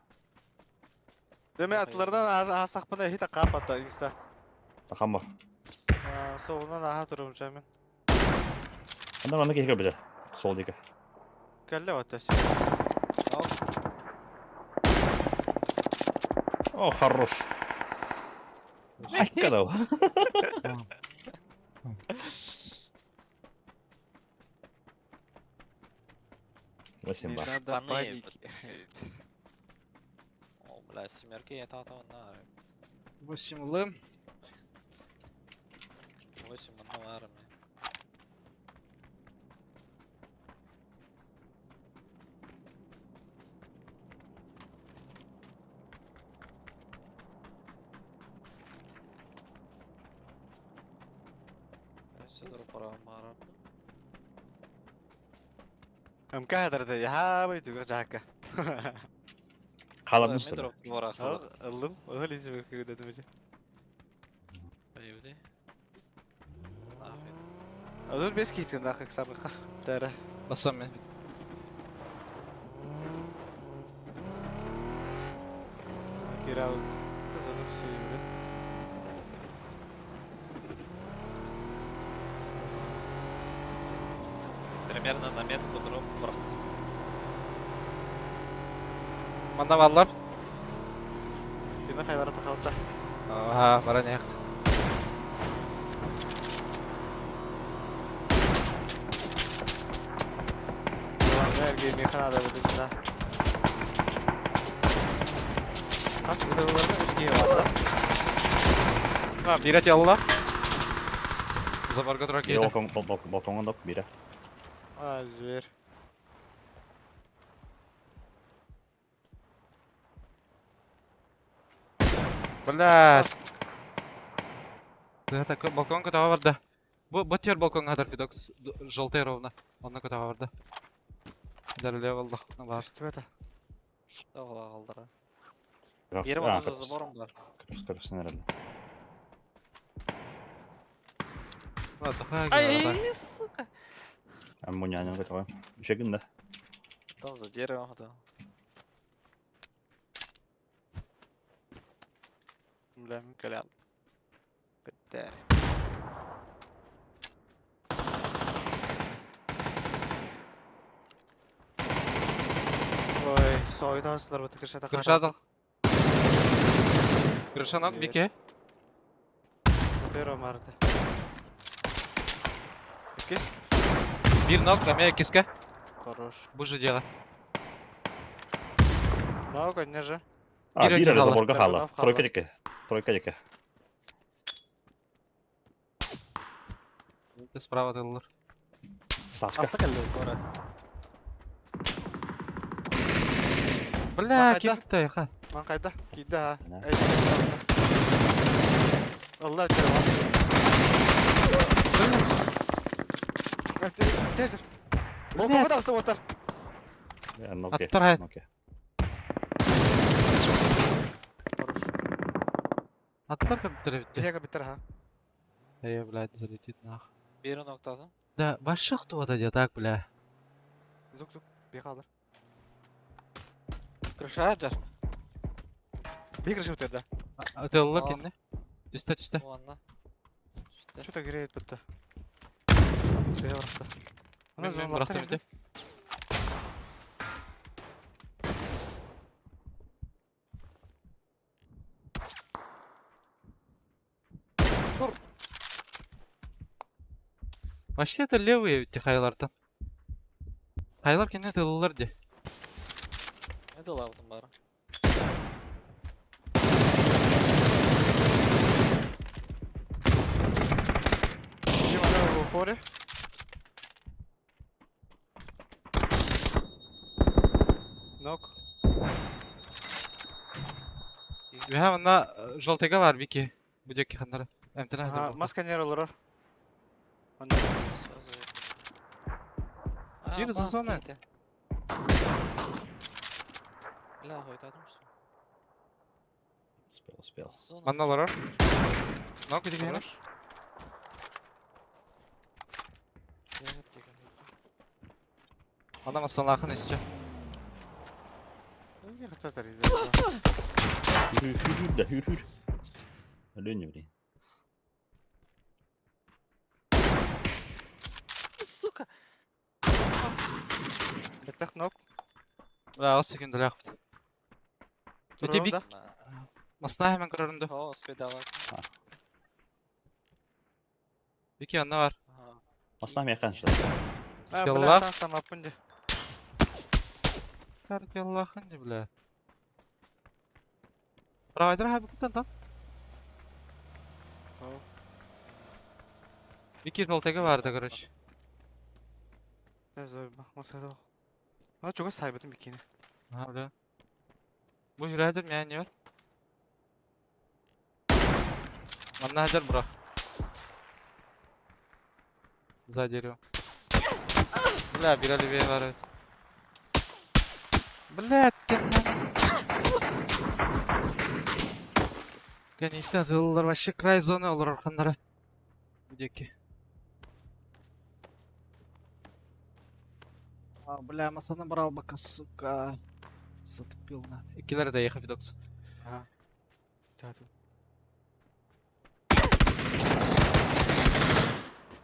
Speaker 1: Деме атлардан асақпында хита қапатта инста.
Speaker 3: Тақам бар.
Speaker 1: Соғынан аға тұрым жамен.
Speaker 3: Қандар маны кейге білер. Сол дейкі.
Speaker 1: Кәлі ваттасы.
Speaker 3: О, хорош. Айкадау. Восемь бар.
Speaker 1: Надо
Speaker 4: Паны,
Speaker 1: паники.
Speaker 4: О, бля, семерки я тата на
Speaker 2: 8 лым.
Speaker 4: 8 на армии. Сидор пора мара.
Speaker 1: Мкә хәдәрдә яһабый түгә җакка.
Speaker 3: Қалап
Speaker 4: Мен
Speaker 3: нүстір.
Speaker 4: дроп вара хала.
Speaker 1: Ылым, өл изме көгедәдем үзе.
Speaker 4: Поюди. Афин.
Speaker 1: Өлөр бес киткән дә хак сабыка. Тәре.
Speaker 2: Басам мен.
Speaker 1: Кира алып. Кызыгып сүйүндү.
Speaker 4: Примерно на метку дроп бұрқ.
Speaker 2: Манда баллар.
Speaker 1: Бина кайлары тахалта.
Speaker 2: Ага, бара не.
Speaker 1: Эрге механада бутында. Kas videolarında üstüye var da.
Speaker 2: Ha, бирет ялла. Забарга тура
Speaker 3: Бире
Speaker 2: кейді.
Speaker 3: балконга доп бире.
Speaker 1: А, зверь.
Speaker 2: Блядь. Это балкон куда варда. Бу тер балкон гадар пидокс желтый ровно. Онна куда варда. Дәрле булды. Бар.
Speaker 1: Üstüme de.
Speaker 4: Оғыла қалдыра. Бері за забором бар.
Speaker 3: Красный herhalde.
Speaker 2: Вот, такая.
Speaker 4: Ай, сука!
Speaker 3: Ben bu yanına koyayım. Bir şekilde.
Speaker 4: Там за деревом, да.
Speaker 1: Бля, Колян. Беттер. Ой, soyda asılır bu tıkırşata
Speaker 2: Кыршадыл. Кыршанак бике.
Speaker 1: Pero mardı. İkiz.
Speaker 2: Бир ног, а меня киска.
Speaker 1: Хорош.
Speaker 2: Бу же дело.
Speaker 1: Много, не же.
Speaker 3: Ha,
Speaker 2: Biri
Speaker 3: bir arada
Speaker 2: hala.
Speaker 3: zaborga
Speaker 1: Bir
Speaker 3: hala.
Speaker 1: hala.
Speaker 3: Trojka dike. Trojka dike.
Speaker 2: Справа тыллар.
Speaker 3: Taska.
Speaker 4: Асты кәлі көре.
Speaker 2: Бля,
Speaker 1: Бакайда.
Speaker 2: кипті яха.
Speaker 1: Lan kayda. Giydi ha.
Speaker 3: Ne?
Speaker 1: Allah canım. Tezir. Balkona da asıl otar.
Speaker 3: Nokia.
Speaker 2: Atlar hayat.
Speaker 3: Nokia.
Speaker 1: Хорош.
Speaker 2: Аттар кіріптері бітті.
Speaker 1: Тихо битер ha.
Speaker 2: Блядь, залетит нах.
Speaker 4: Бері ноқтады.
Speaker 2: Да, башық туада де так, бля.
Speaker 1: Zuk zuk. Bir kalır.
Speaker 4: Крыша жар.
Speaker 1: Bir kırışı ötede.
Speaker 2: Тыллар
Speaker 4: Ах.
Speaker 2: кенне. Түсті.
Speaker 4: Уанна.
Speaker 1: Что-то греет bitti. Bir orası. Ana
Speaker 2: Мен
Speaker 1: zaman
Speaker 2: бұрақта
Speaker 1: baktın
Speaker 2: менде.
Speaker 1: Dur.
Speaker 2: Вообще это левые ведь хайлардан. Хайлар кенне тыллар де.
Speaker 4: Әді лавдың бары.
Speaker 1: Kim ana bu fore? Nok.
Speaker 2: Веха мына жолтайга бар Вики. Будеки хандары. Эмтена
Speaker 1: Aha,
Speaker 2: хандары.
Speaker 1: maskaner olur. Ana.
Speaker 2: Бир засона.
Speaker 4: Бля, қойдадым
Speaker 3: Успел.
Speaker 4: что.
Speaker 2: Манналар. Нок деген.
Speaker 1: Хорош.
Speaker 2: Ана масалахын исче.
Speaker 1: Ne kadar da rica.
Speaker 3: Hür de hür. Ölüyor ne bileyim.
Speaker 4: Сука!
Speaker 1: Bitti nok.
Speaker 2: Бля, осы секунда ляхт. Эти бик
Speaker 1: Turunda.
Speaker 2: масна hemen kırarındı.
Speaker 4: О, успей давай.
Speaker 2: Вики анда бар.
Speaker 3: Aslında yakın işte.
Speaker 1: Ha,
Speaker 2: Yallah.
Speaker 1: bля, sen sama pundi.
Speaker 2: Карти Аллахын де, бля. Провайдер хаби кутан там.
Speaker 1: О.
Speaker 2: Вики жолтайга барды, короче.
Speaker 1: Ne zor bakmasa da. Ama çok az saybetim bikini.
Speaker 2: Ага, бля. Bu hüradır mı yani var? Манна hajar bura. За деревом. Бля, бира левее var evet. Блядь, ты Конечно, тыллар вообще край зоны олар арқандары. Будеки.
Speaker 5: Бля, маса набрал бока, сука. Затупил на.
Speaker 2: Икилер да ехав докс.
Speaker 1: Ага. Тяду.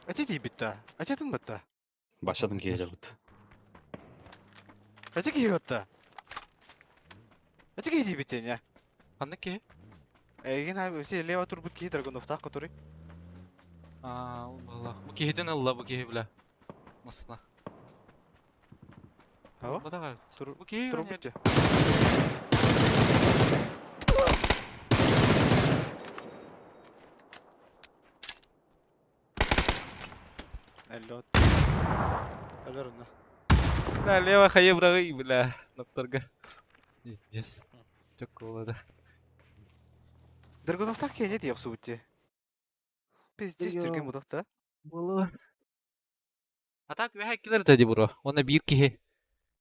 Speaker 1: Ати дейбитта. Атятын батта.
Speaker 3: Başladım gelecek.
Speaker 1: Ати кейотта. Ати кей дейбиттен я.
Speaker 2: Анна ке?
Speaker 1: Эген abi лева турбут кей драгоновтах который.
Speaker 2: Ул бала. Бу кехиден алла бу кехи бля. Масына.
Speaker 1: Ава?
Speaker 2: Бадага.
Speaker 1: Тур
Speaker 2: Бу кехи
Speaker 1: турбут же. Әллот. Алар уна.
Speaker 2: Бля, лева хае брагы бля. Нокторга. Пиздец. Çok kovaladı.
Speaker 1: Драгоновтах кей не диеп субутте. Пиздец
Speaker 5: Йо.
Speaker 1: түрген мудакта.
Speaker 5: Было.
Speaker 2: Атак ve hackler dedi bro. Ona bir kişi.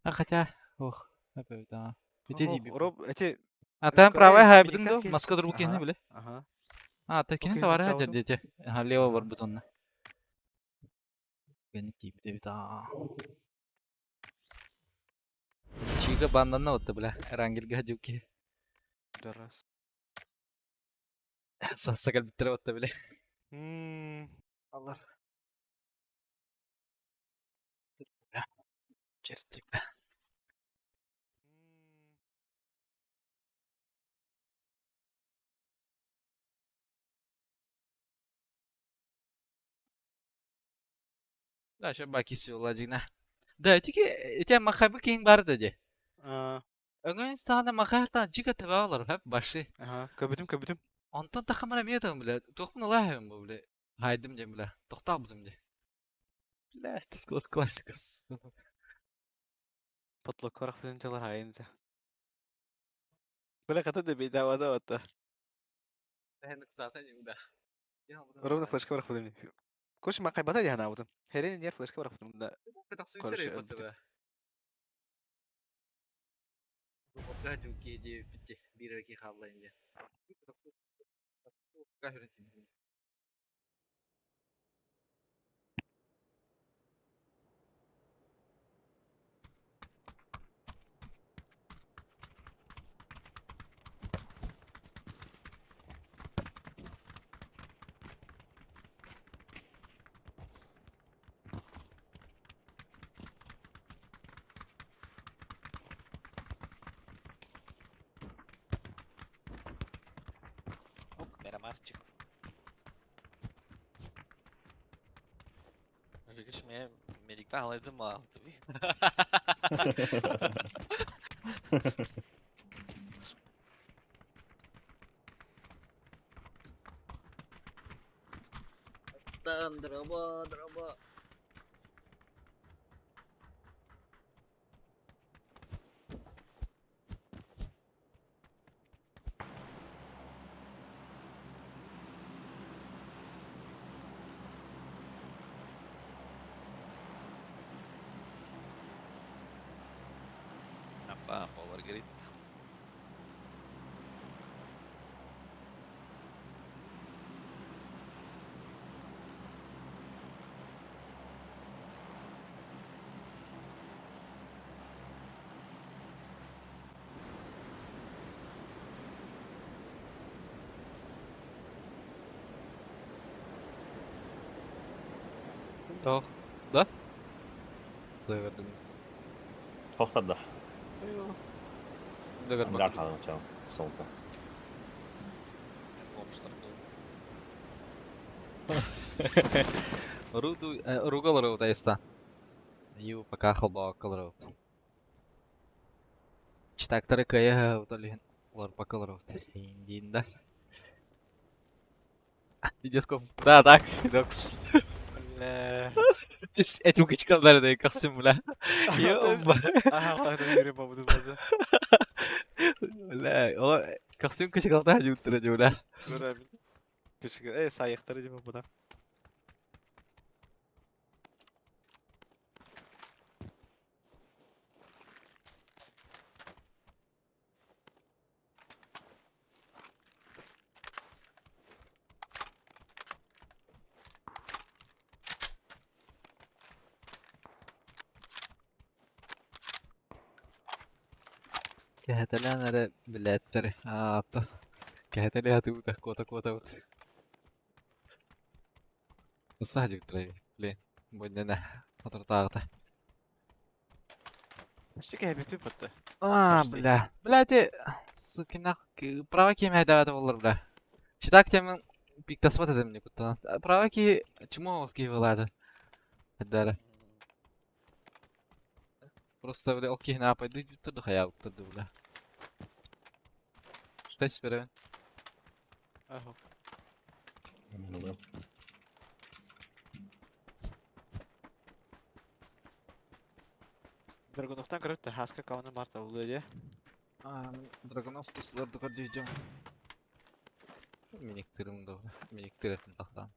Speaker 2: Ha хотя. Ох. Опять да. Бите диби.
Speaker 1: Роб, эти
Speaker 2: А там
Speaker 1: Ка-
Speaker 2: правая хай
Speaker 1: меликах
Speaker 2: бидin do.
Speaker 1: кез-
Speaker 2: Маска dur bu
Speaker 1: Ага,
Speaker 2: kene bile.
Speaker 1: Ага.
Speaker 2: Ha tekine
Speaker 1: Okey,
Speaker 2: de var ha
Speaker 1: nokta
Speaker 2: dedi. Ha leva var
Speaker 1: Aha.
Speaker 2: butonla. Beni dibi de bir daha. Чига банданна отты бля. Рангелге хажуки.
Speaker 1: Дарас.
Speaker 2: Сасакал биттире отты бля.
Speaker 5: Allah.
Speaker 2: Чертик. Да, şu bakisi olacağına. Da eti makabı king var dedi. Öngön istahanda makartan jiga tabağlar hep başı.
Speaker 1: Ага. Көбүтүм.
Speaker 2: Ondan da kamera mı yedim bile. Tohmun Allah'ım bu bile. Haydim cem bile. Tohta buldum de. Bile Discord klasikas.
Speaker 1: Потлок корах бүтүн жалар хайынды. Бля ката да бейдавада отта.
Speaker 2: Hendik zaten bile.
Speaker 1: Ровно флешка барах бүтүн. Кош макай бата яна бүтүн. Херен нер флешка барах бүтүн да. Karşı öldü.
Speaker 2: Bokka juki di bitti. Bir iki havlayınca.
Speaker 4: Ок, Мерамарчик. Жигиш мен Меликті алайды ма?
Speaker 5: Стан, дрова.
Speaker 4: Apa, power grid.
Speaker 2: Yok. Da? Duyverdim.
Speaker 3: Toxtadı.
Speaker 2: Duyverdim.
Speaker 3: Bir arkadan açalım. Solda.
Speaker 4: Olmuşlar.
Speaker 2: Ругал роут айста. Ю пока холба кал роут. Читактары кая уталин. Олар покал роут. Индинда. Видескоп. Да, так, докс.
Speaker 1: Бля.
Speaker 2: Этим кичкалдар да кахсым бля. Ёба.
Speaker 1: Ага, ладно, мире бабуду база.
Speaker 2: Бля, о, кахсым кичкалдар жуттыра жула.
Speaker 1: Көрәм. Кичке, саяктары дип буда.
Speaker 2: Kähätellään näiden biletteri. Aatto. Kähätellään tuuta, kuota. Sä juttelee, Liin. Voin enää. Otetaan.
Speaker 1: Sikä typöttö.
Speaker 2: Бля. Бля, ты, сука, нахуй. Праваки мәдәвәт булыр, бля. Читак темен бик тасбат edem никуттан. Праваки чему оски булады? Әдәле. Просто, бля, окей, на пойду ютуду хаял туду, бля. Что теперь?
Speaker 1: Ага.
Speaker 3: Hemen oluyor.
Speaker 1: Драгуновтан көріп Хаска каваны марта улы
Speaker 2: Драгонов тусыларды көрдейдем. Миниктирим да, миниктирим тахтан.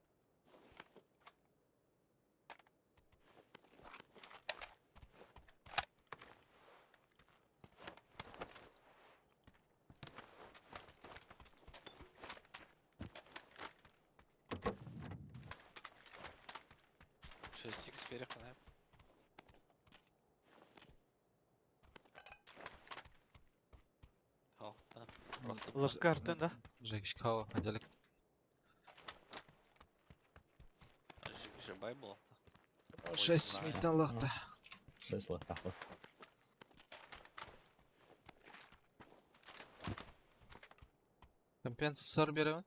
Speaker 4: Шестик спереди ханайып.
Speaker 1: Лыпка артын да.
Speaker 2: Жекиш кава, анжелик.
Speaker 4: Жибай был.
Speaker 2: 6 металлықты.
Speaker 3: 6 tahto.
Speaker 2: Компенсатор беремін.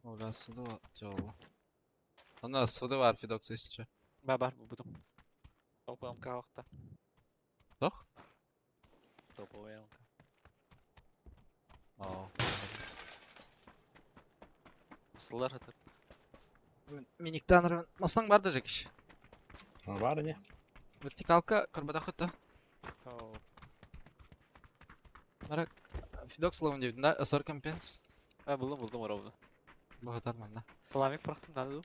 Speaker 2: Оля, суды var. Жолы. Ана суды var Fidox ешчі.
Speaker 1: Бар, бұдым.
Speaker 4: Топовым кавақта.
Speaker 2: Тоқ?
Speaker 4: Топовым.
Speaker 2: Ау.
Speaker 4: Сылар атыр.
Speaker 2: Миниктаныр. Масының барды жекіш.
Speaker 3: Var det?
Speaker 2: Вертикалка, көрбада құтты. Марак, Fidox лауын дейдің да, SR компенс.
Speaker 1: Бұлдым оравды.
Speaker 2: Бұғытар манда.
Speaker 1: Пламик прақтым дады.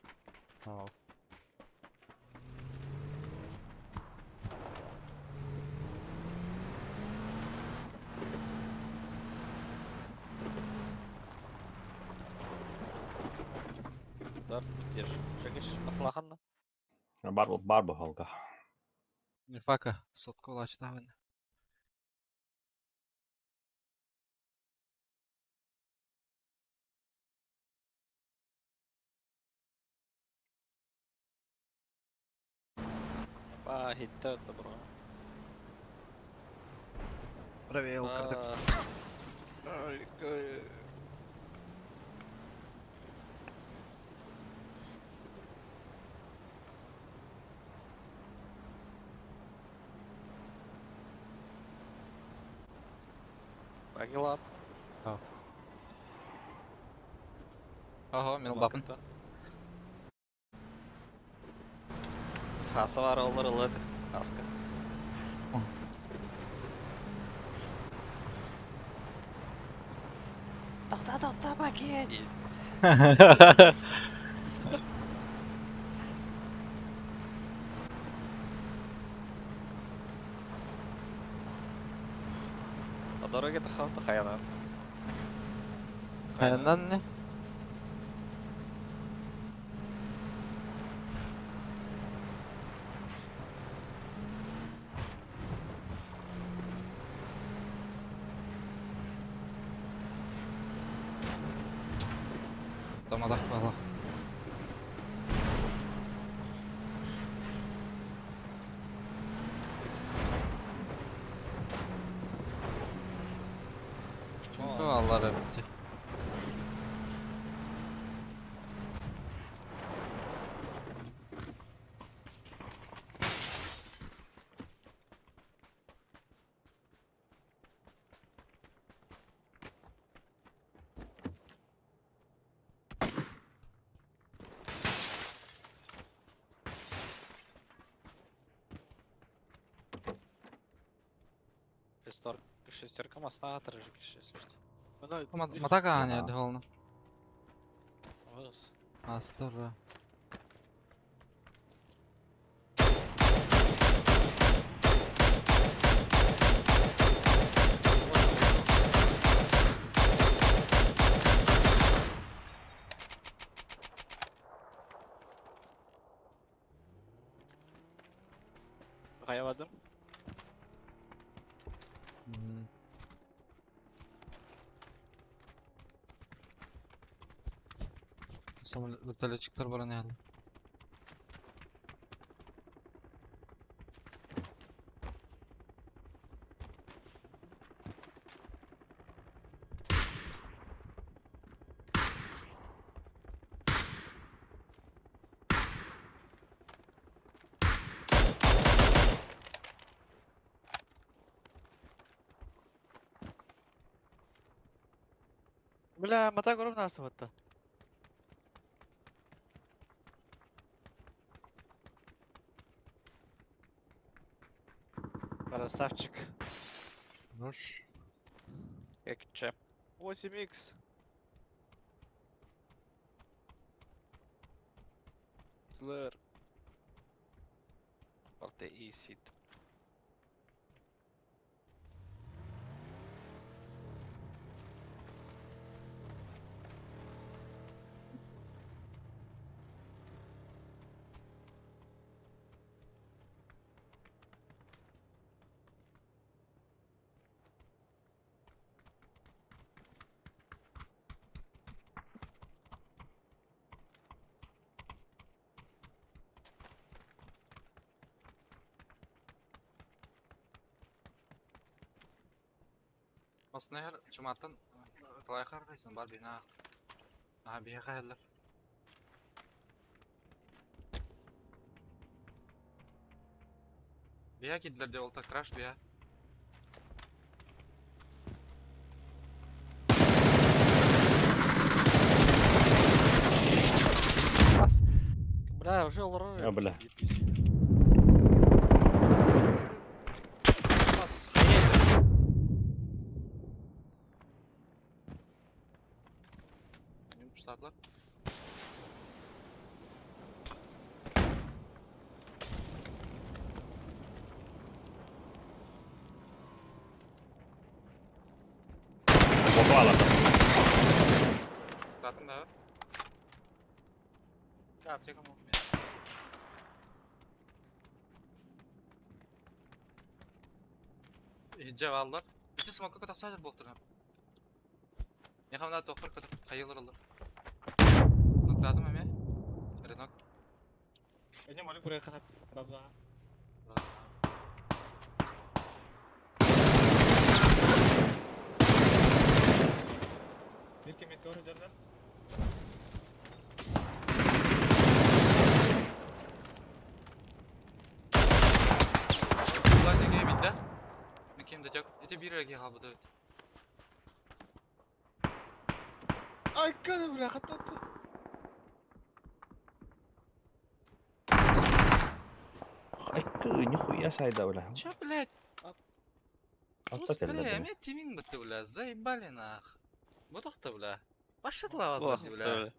Speaker 4: Держи. Жегиш маслаханна.
Speaker 3: Var bu halka.
Speaker 2: Нефака, сотку лачтавын.
Speaker 4: Хитті өтті бұрға.
Speaker 2: Проверил кірдік.
Speaker 4: Багилат.
Speaker 2: Ага, мен бапын.
Speaker 4: Хасы var олар ылады. Хаска. Тоқта баке дейді. По дороге тахауты хаянар.
Speaker 2: Қаяннан не? Тамадақ бала. Çünkü Allah rahmeti.
Speaker 4: Шестерка моста отрыжик, если что.
Speaker 2: Матака не довольно.
Speaker 4: Вырос.
Speaker 2: Астора.
Speaker 4: Kayamadım.
Speaker 2: Вертолетчиктер бар аны әле.
Speaker 1: Бля, мотай көріп насып отты. Красавчик.
Speaker 2: Хорош.
Speaker 4: Ekçe.
Speaker 1: 8х. Слэр.
Speaker 4: Orta iyi seed.
Speaker 2: Masnayar cumatan talay qarqaysan bar bina. Aha biya qaylar. Biya kidler de olta crash biya.
Speaker 4: Bля, уже olur.
Speaker 3: Ya bля.
Speaker 2: Bas. Yumuşlatlar.
Speaker 3: Bomba alanda.
Speaker 2: Zaten da var. Ya yapacak ama olmuyor. Cevablar. Bütün smoke'a kadar sadece bokturun. Ne kadar doktor kadar kayılır olur. Nokladım emi. Şöyle nok.
Speaker 1: Ini mau buraya kena baba. Bir kim meteor jardan.
Speaker 2: Ulan ne game bitti. Mekim de çok. İti bir regi ha bu da.
Speaker 1: Ay kadın bля, хататты.
Speaker 3: Ай, ты, нихуя сайда, бля.
Speaker 2: Чё, блядь?
Speaker 3: Отпать
Speaker 2: Скорее,
Speaker 3: бля.
Speaker 2: ами тиминг бітті, бля. Заебали нах. Бұдықты, бля. Башытлава
Speaker 4: Oh,
Speaker 2: отлади, бля.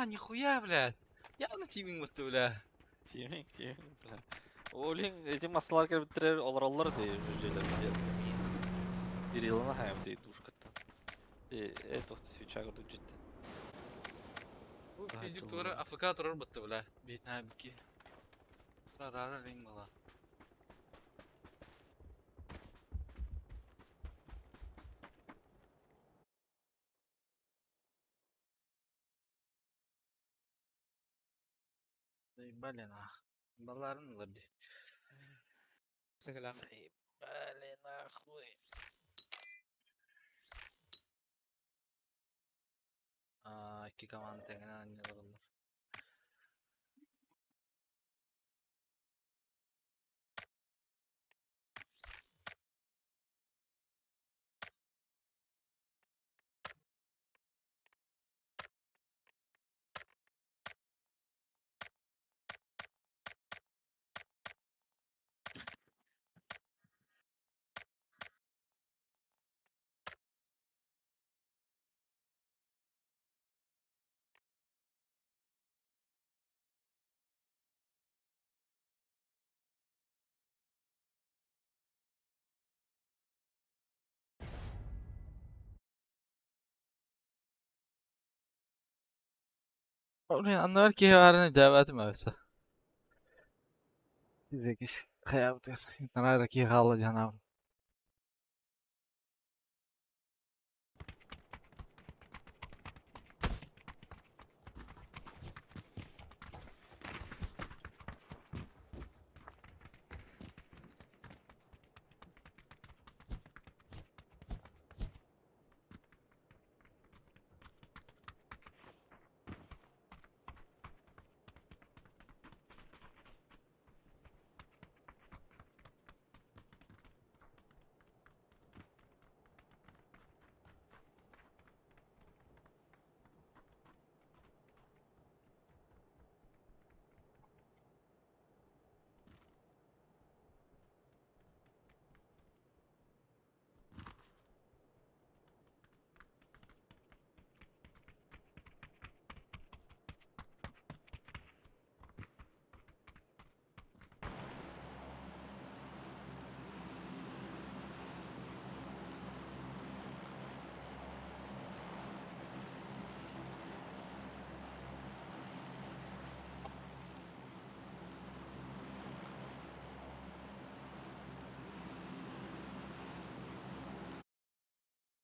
Speaker 2: Нихуя, блядь. Явно тиминг бітті, бля.
Speaker 4: Timing, bля. Олин эти маслар кер бitirer olurlar diye şeyler diye. Bir yılına hayam diye duşkattan. Tohti switch'a gördük cidden.
Speaker 2: Bu
Speaker 4: Daha
Speaker 2: fizik
Speaker 4: çok
Speaker 2: tuğra
Speaker 4: oluyor.
Speaker 2: AFK turur bітті, bля. Beytna biki. Rara ring bala. Заебали нах. Баларын ылырды.
Speaker 1: Selam.
Speaker 4: Заебали нахуй.
Speaker 2: İki komanda tengene oynuyorlar. Oraya anlar ki yarın devam etme.
Speaker 5: Sizekiş. Hayatır. Narara ki halı canavar.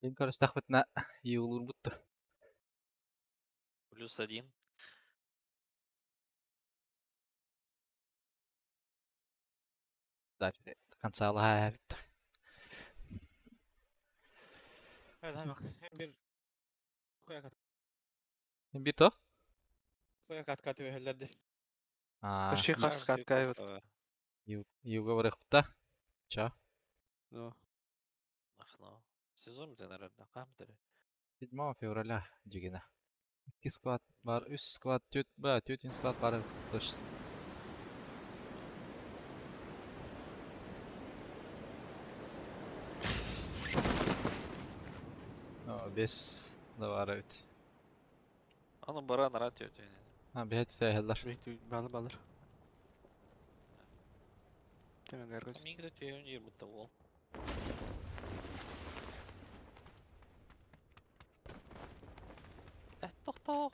Speaker 2: Линкор стахбытна юлур бутты.
Speaker 4: +1.
Speaker 2: Да, конца лавит.
Speaker 1: Evet abi bak. Hem bir
Speaker 2: Бито?
Speaker 1: koya kat katı ve hellerde.
Speaker 2: А,
Speaker 1: Bir şey kas kat kaybet.
Speaker 2: юга барыхта. Ча.
Speaker 1: No.
Speaker 4: Ахно. Сезон бітен herhalde. Kaç bitirir?
Speaker 2: 7 февраля жигина. 2 склад бар, 3 склад, төтін склад бар. Точно. О, 5 да бар evet.
Speaker 4: Anı bara narat diyor yani.
Speaker 2: Ha, bir hadi seyirler.
Speaker 1: Bekle bağlı. Hemen gargoz.
Speaker 4: Migre diyor 20 tavul. Tohta.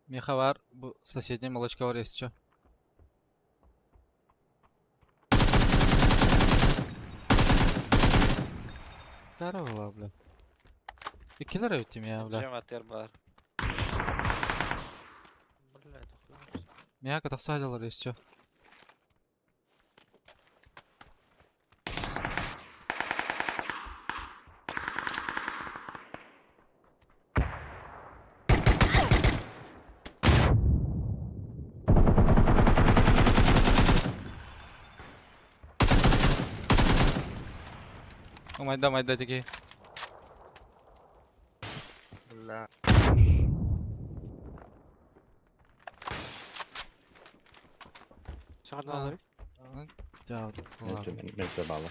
Speaker 2: Меха var, bu соседний молочка var еще. Здорово, бля. İkiler ötüm ya, bля.
Speaker 4: Cemaatler var. Бля, tohta.
Speaker 2: Меня как-то садило еще. Майда такие.
Speaker 1: Bla. Sakat
Speaker 2: Ha.
Speaker 1: bağları.
Speaker 2: Ya,
Speaker 3: Melek'e bağlı.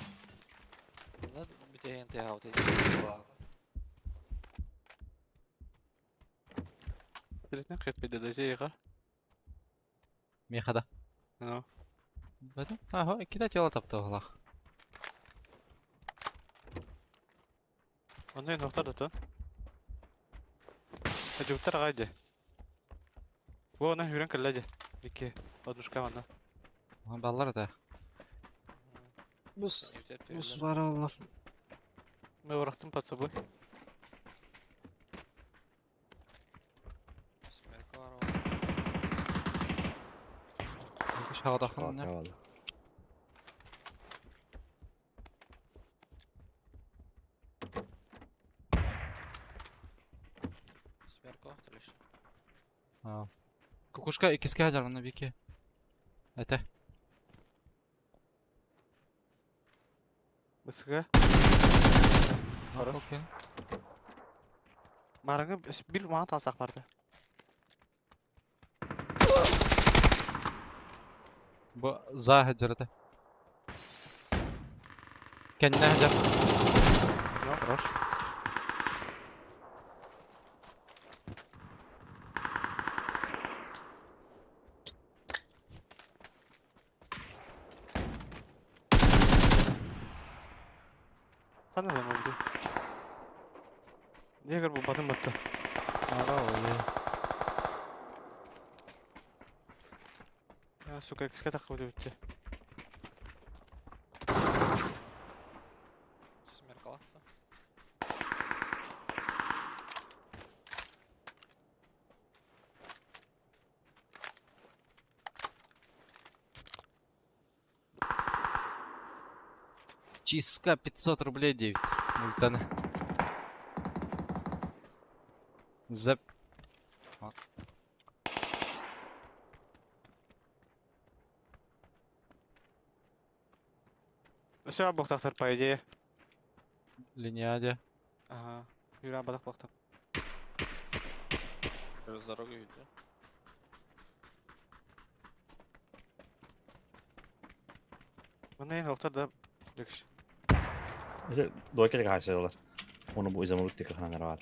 Speaker 4: Bunlar bir de hente havt
Speaker 1: Birisine kırpıydı da şey yıka.
Speaker 2: Мехада.
Speaker 1: No.
Speaker 2: Bada? Aha, iki de yola taptı oğlak.
Speaker 1: Onda en nokta tutun. Hadi bu tarafa hadi. Bu ona hüren kıllaca. İki. Odmuşka bana.
Speaker 2: Aha, ballar da. Bus var Allah.
Speaker 1: Ben bıraktım patsa bu.
Speaker 2: Hiç havada kalın ya.
Speaker 3: Bağlı.
Speaker 4: Smerko tırış.
Speaker 2: Ha. Kukuşka ikisi hajar onu bir iki. Ete.
Speaker 1: Bısıka.
Speaker 2: Okey.
Speaker 1: Maranga bir bana tasak vardı.
Speaker 2: Bu za hajarı. Kendine hajar.
Speaker 1: Yok var. Bana da ne oldu? Негр bu batın battı.
Speaker 2: Ара ой.
Speaker 1: Ya suka ikisine takıldı bitti.
Speaker 4: Смеркалақты.
Speaker 2: Чистка 500 рублей 9. Мультаны. Зэп.
Speaker 1: Все, бог тахтар, по идее.
Speaker 2: Линиаде.
Speaker 1: Ага. Юра бадах бахтар.
Speaker 4: Через дорогу идет.
Speaker 1: Bunda en nokta da yakış.
Speaker 3: İşte doğa kere karşılıyorlar. Onu bu izamurluk diye kanan var.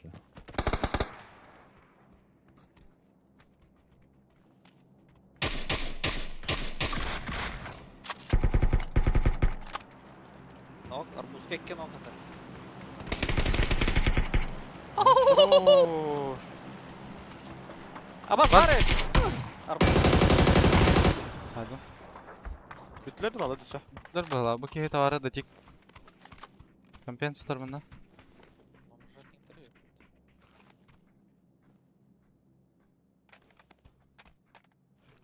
Speaker 4: Нок, арбуз кекке нок атар.
Speaker 1: Oo.
Speaker 4: Ama var et. Arbuz.
Speaker 2: Hadi.
Speaker 1: Bütler de valla düşe.
Speaker 2: Dur bala. Bu kere tavara da tik. Компенсатор мына.
Speaker 4: Он уже от интервью.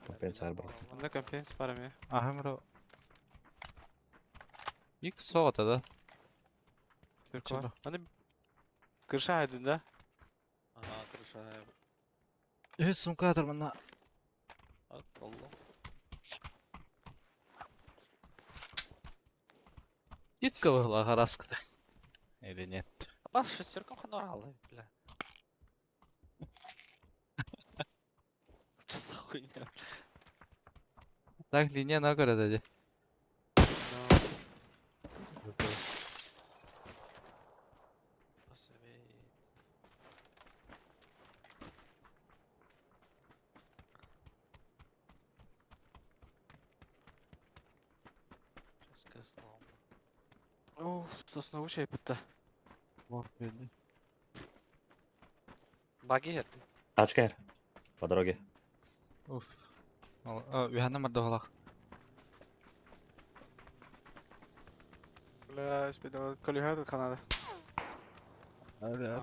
Speaker 3: Компенсар бар.
Speaker 1: Bunda kompens var mı?
Speaker 2: Ахымро. Ик соғыта да.
Speaker 1: Türk
Speaker 2: Çaba.
Speaker 1: var. Hani kırşa aydında.
Speaker 4: Ага, крыша.
Speaker 2: Сумкатор мына.
Speaker 4: Ак, Allah.
Speaker 2: Ицка была гораска. Или нет?
Speaker 4: Бас шестерком хануралы, бля. Что за хуйня?
Speaker 2: Так линия на городе. де.
Speaker 4: Посовей. Сейчас козлом.
Speaker 1: Oo, sosna bu şey bitti.
Speaker 4: Баги это.
Speaker 3: Тачка по дороге.
Speaker 2: Уф. Уяна мардовалах.
Speaker 1: Бля, спидо коллега Канада.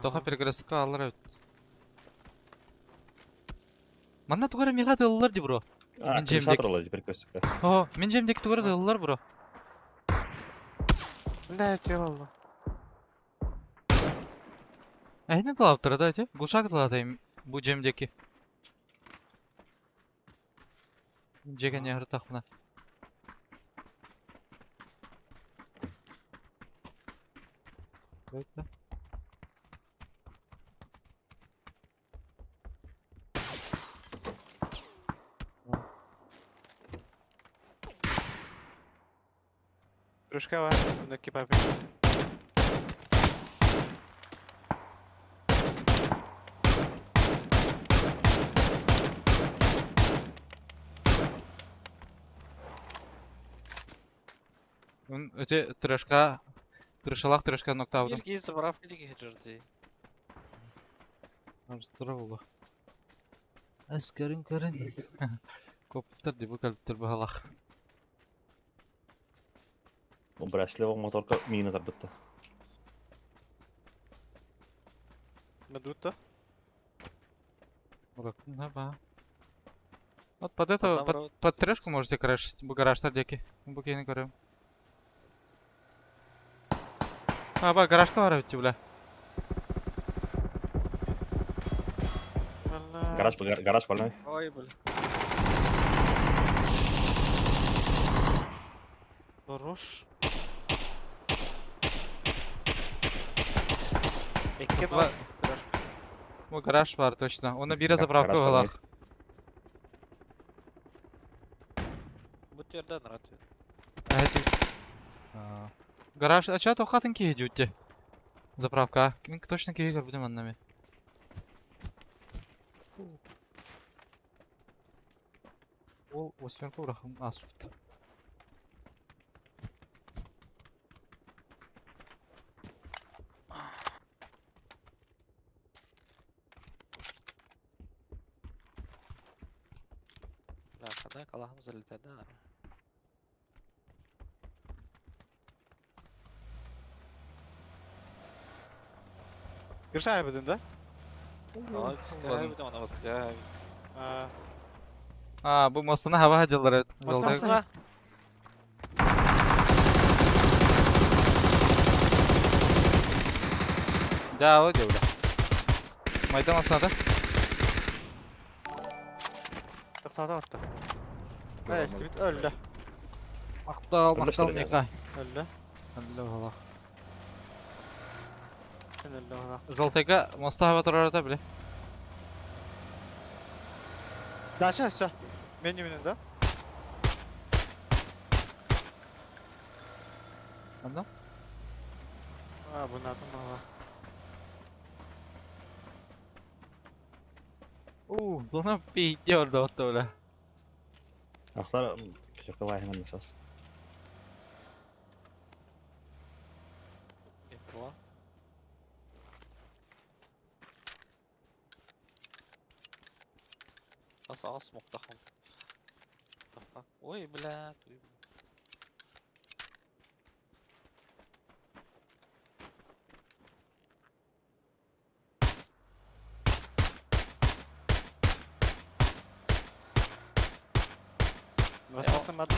Speaker 2: Тоха перекрестка алар өт. Манна тугара мига дыллар ди бро. Мен
Speaker 3: Крыша
Speaker 2: жемдек.
Speaker 3: туралы теперь көсөккө.
Speaker 2: О, мен жемдек тугара дыллар бро.
Speaker 1: Бля, делала.
Speaker 2: Айна талап турады те. Гушак талатайм бу жемдеки. Жеген яғыр тақмына.
Speaker 1: Крышка var. Bundaki papi.
Speaker 2: Өте трешка. Крышалақ трешка нокта алдым.
Speaker 4: Ирги забрав или геджерди.
Speaker 2: Арыстыра болу.
Speaker 5: Әскерін көрін.
Speaker 2: Коптар ди бу калиптер бахалақ.
Speaker 3: Он браслевал моторка мина тарбытты.
Speaker 1: Медута.
Speaker 2: Урактын ба. Вот под это,
Speaker 4: Наоборот.
Speaker 2: под трешку можете крашить. Бу гаражтар деки. Бу кейни көрөм. Ба, гаражка бар өтті, бля.
Speaker 1: Valla.
Speaker 3: Гараж больной.
Speaker 4: Ой, бля.
Speaker 1: Хорош.
Speaker 4: Экке
Speaker 2: Ба-
Speaker 4: нок. Крыш.
Speaker 2: Бу гараж бар, точно. Оны бире
Speaker 3: Гараж
Speaker 2: заправка
Speaker 3: бар,
Speaker 2: балақ.
Speaker 4: Будь ерден рад.
Speaker 2: Гараж, а чё то хатын ки идёте? Заправка. Мен точно ки идёт, будем аннами. Ол восьмерку бұрақым асыпты.
Speaker 4: Так, Allah'ım zırhlıtada.
Speaker 1: Bir şey yapıyordun da.
Speaker 4: Aa, Sky bir de ona bastık ha.
Speaker 2: Ha, bu mostuna hava hacıları.
Speaker 1: Most
Speaker 2: Zoltek.
Speaker 1: Masla.
Speaker 2: Ya o diyor. Maydan asada.
Speaker 1: Tıktada attı. Evet, Estimit öldü.
Speaker 2: Maktal,
Speaker 3: Öyle
Speaker 2: maktal
Speaker 3: söyle
Speaker 2: Mikay.
Speaker 1: Öldü.
Speaker 2: Allah Allah.
Speaker 1: Sen öldü ona.
Speaker 2: Zoltek'a mosta hava turarada bile.
Speaker 1: Daşa aşağı. Benim önünde.
Speaker 2: Anladın?
Speaker 1: Ha, bunun adı ne var?
Speaker 2: Buna bir gidiyor da hatta öyle.
Speaker 3: Aklar küçük var hemen esas.
Speaker 4: Yapılan. Nasıl az smokta ham. Tafa. Oy bля, tuy.
Speaker 1: Nasıl atamadı?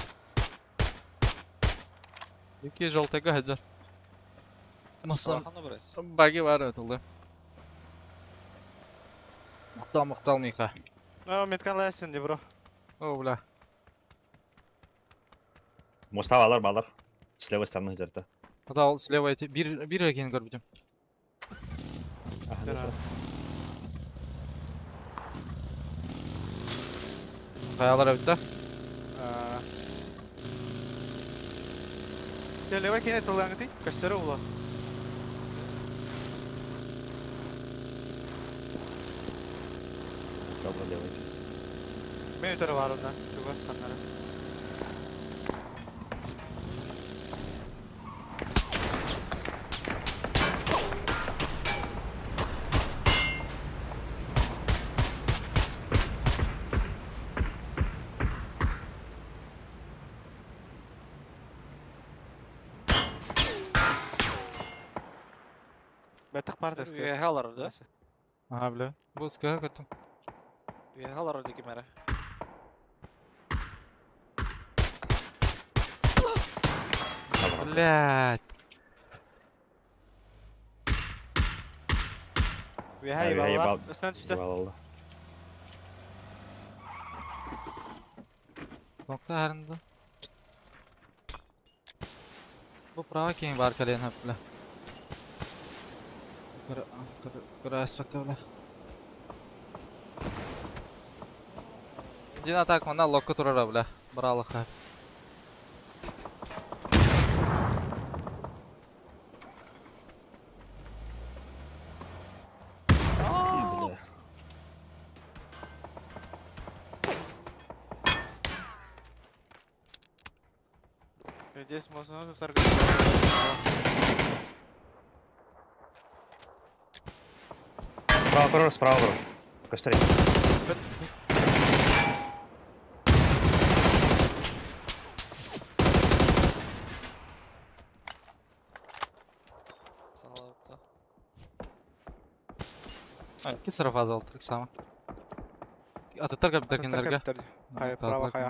Speaker 2: İki Zoltek'a hacar. Mosta
Speaker 4: Salahanda biraz.
Speaker 2: bagi var evet oldu. Maktal Mikay.
Speaker 1: Ha, Metkan layasın diye bro.
Speaker 2: O bile.
Speaker 3: Мост havalar bağlar. Слева стороны где-то.
Speaker 2: Hatta ol слева эти. Bir regen gördüm.
Speaker 3: Ага,
Speaker 1: Да.
Speaker 3: да.
Speaker 2: Kayalar öptü.
Speaker 1: Телева кине тылаңды. Кастера ула.
Speaker 3: Добро делаете.
Speaker 1: Мен өтөрү бар онда. Тугас каннары. Бетак бар да
Speaker 4: VH-lar da.
Speaker 2: Aha bile. Bu sıkıya kattım.
Speaker 4: VH-lar da kimere.
Speaker 2: Блядь.
Speaker 1: Ve
Speaker 3: Ha,
Speaker 1: hey
Speaker 3: hey,
Speaker 1: valla.
Speaker 3: bal-
Speaker 1: Üstüne düştü.
Speaker 3: Eyvallah.
Speaker 2: Nokta herinde. Bu prava kim var kaleyen hep bile. Kura aspekte bile. Jina tak mana lokku turara bile. Baralık hep.
Speaker 3: Бля.
Speaker 1: Здесь можно тут
Speaker 3: Справа, бро, справа, бро. В костре.
Speaker 4: Sağlıklı.
Speaker 2: Ha, iki sıra fazla altırık sama. Atatürk abi derkenlerge.
Speaker 1: Kaya, prava kaya.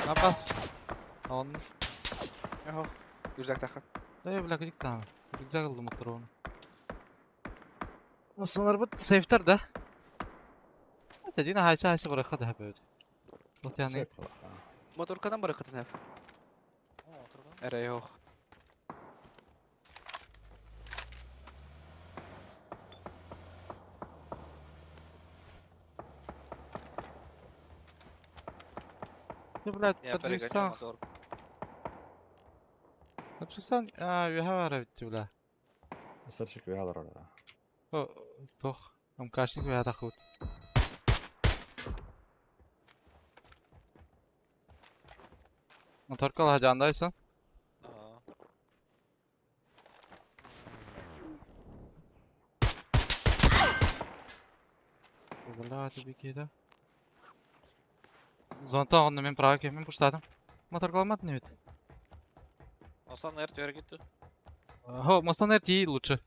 Speaker 2: Ne yapas? On.
Speaker 1: Yok. Güzel takım.
Speaker 2: Bile gıcık tane. Güzel oldu motor onu. Nasıllar bu safe'ler de. Dediğine hayse bırakı hep öyle. Bak yani
Speaker 3: Всё, плохо.
Speaker 1: Motorkadan bırakıtın hep.
Speaker 4: Oo, oturgan.
Speaker 1: Ere yok.
Speaker 2: блядь,
Speaker 4: Я
Speaker 2: Таджикистан.
Speaker 4: перегонял мотор.
Speaker 2: Таджикистан, я говорю, бля.
Speaker 3: Сырчик вяло, да.
Speaker 2: О, тох. МКшник я тахут. Motor kal hacandaysan.
Speaker 4: Aa.
Speaker 2: tabii ki de. Zonta onu men praga kemin puştadım. Motor kalmadı ne bit.
Speaker 4: Осtan эр төр кетті.
Speaker 2: Ho, Mustang RT лучше.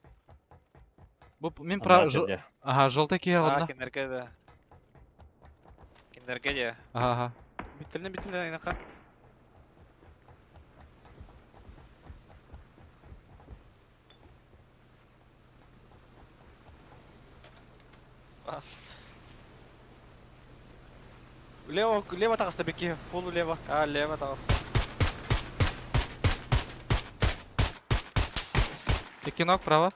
Speaker 2: Мен
Speaker 3: Ана
Speaker 2: про...
Speaker 3: келде.
Speaker 2: Ага, желтый кие
Speaker 4: А,
Speaker 2: алдына.
Speaker 4: кендерге де. Кендерге де.
Speaker 2: Ага.
Speaker 1: Битилне айнака.
Speaker 4: Бас.
Speaker 1: Лево тагыста беки, полу лево.
Speaker 4: А, лево тағыз.
Speaker 2: İki nok prava.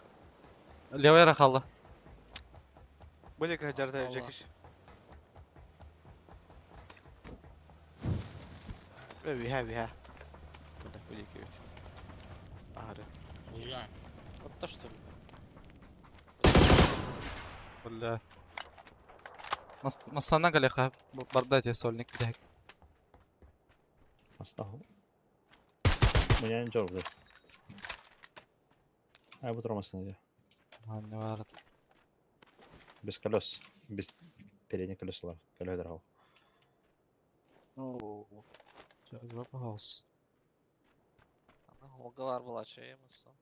Speaker 2: Levaya rakallı.
Speaker 1: Бөлек жарда
Speaker 4: Астала.
Speaker 1: жекиш. We have. Бunda бөлек өт. Ары.
Speaker 4: Отто что ли?
Speaker 2: Бля. Массана галеха. Бардайте сольник дек.
Speaker 3: Астаху. Меня не жорды. А bu durmasın diye.
Speaker 2: Ne var?
Speaker 3: Без колес. Без передних колес var. Колес драл.
Speaker 2: Çok house.
Speaker 4: Ана Олга бар болачы еместен.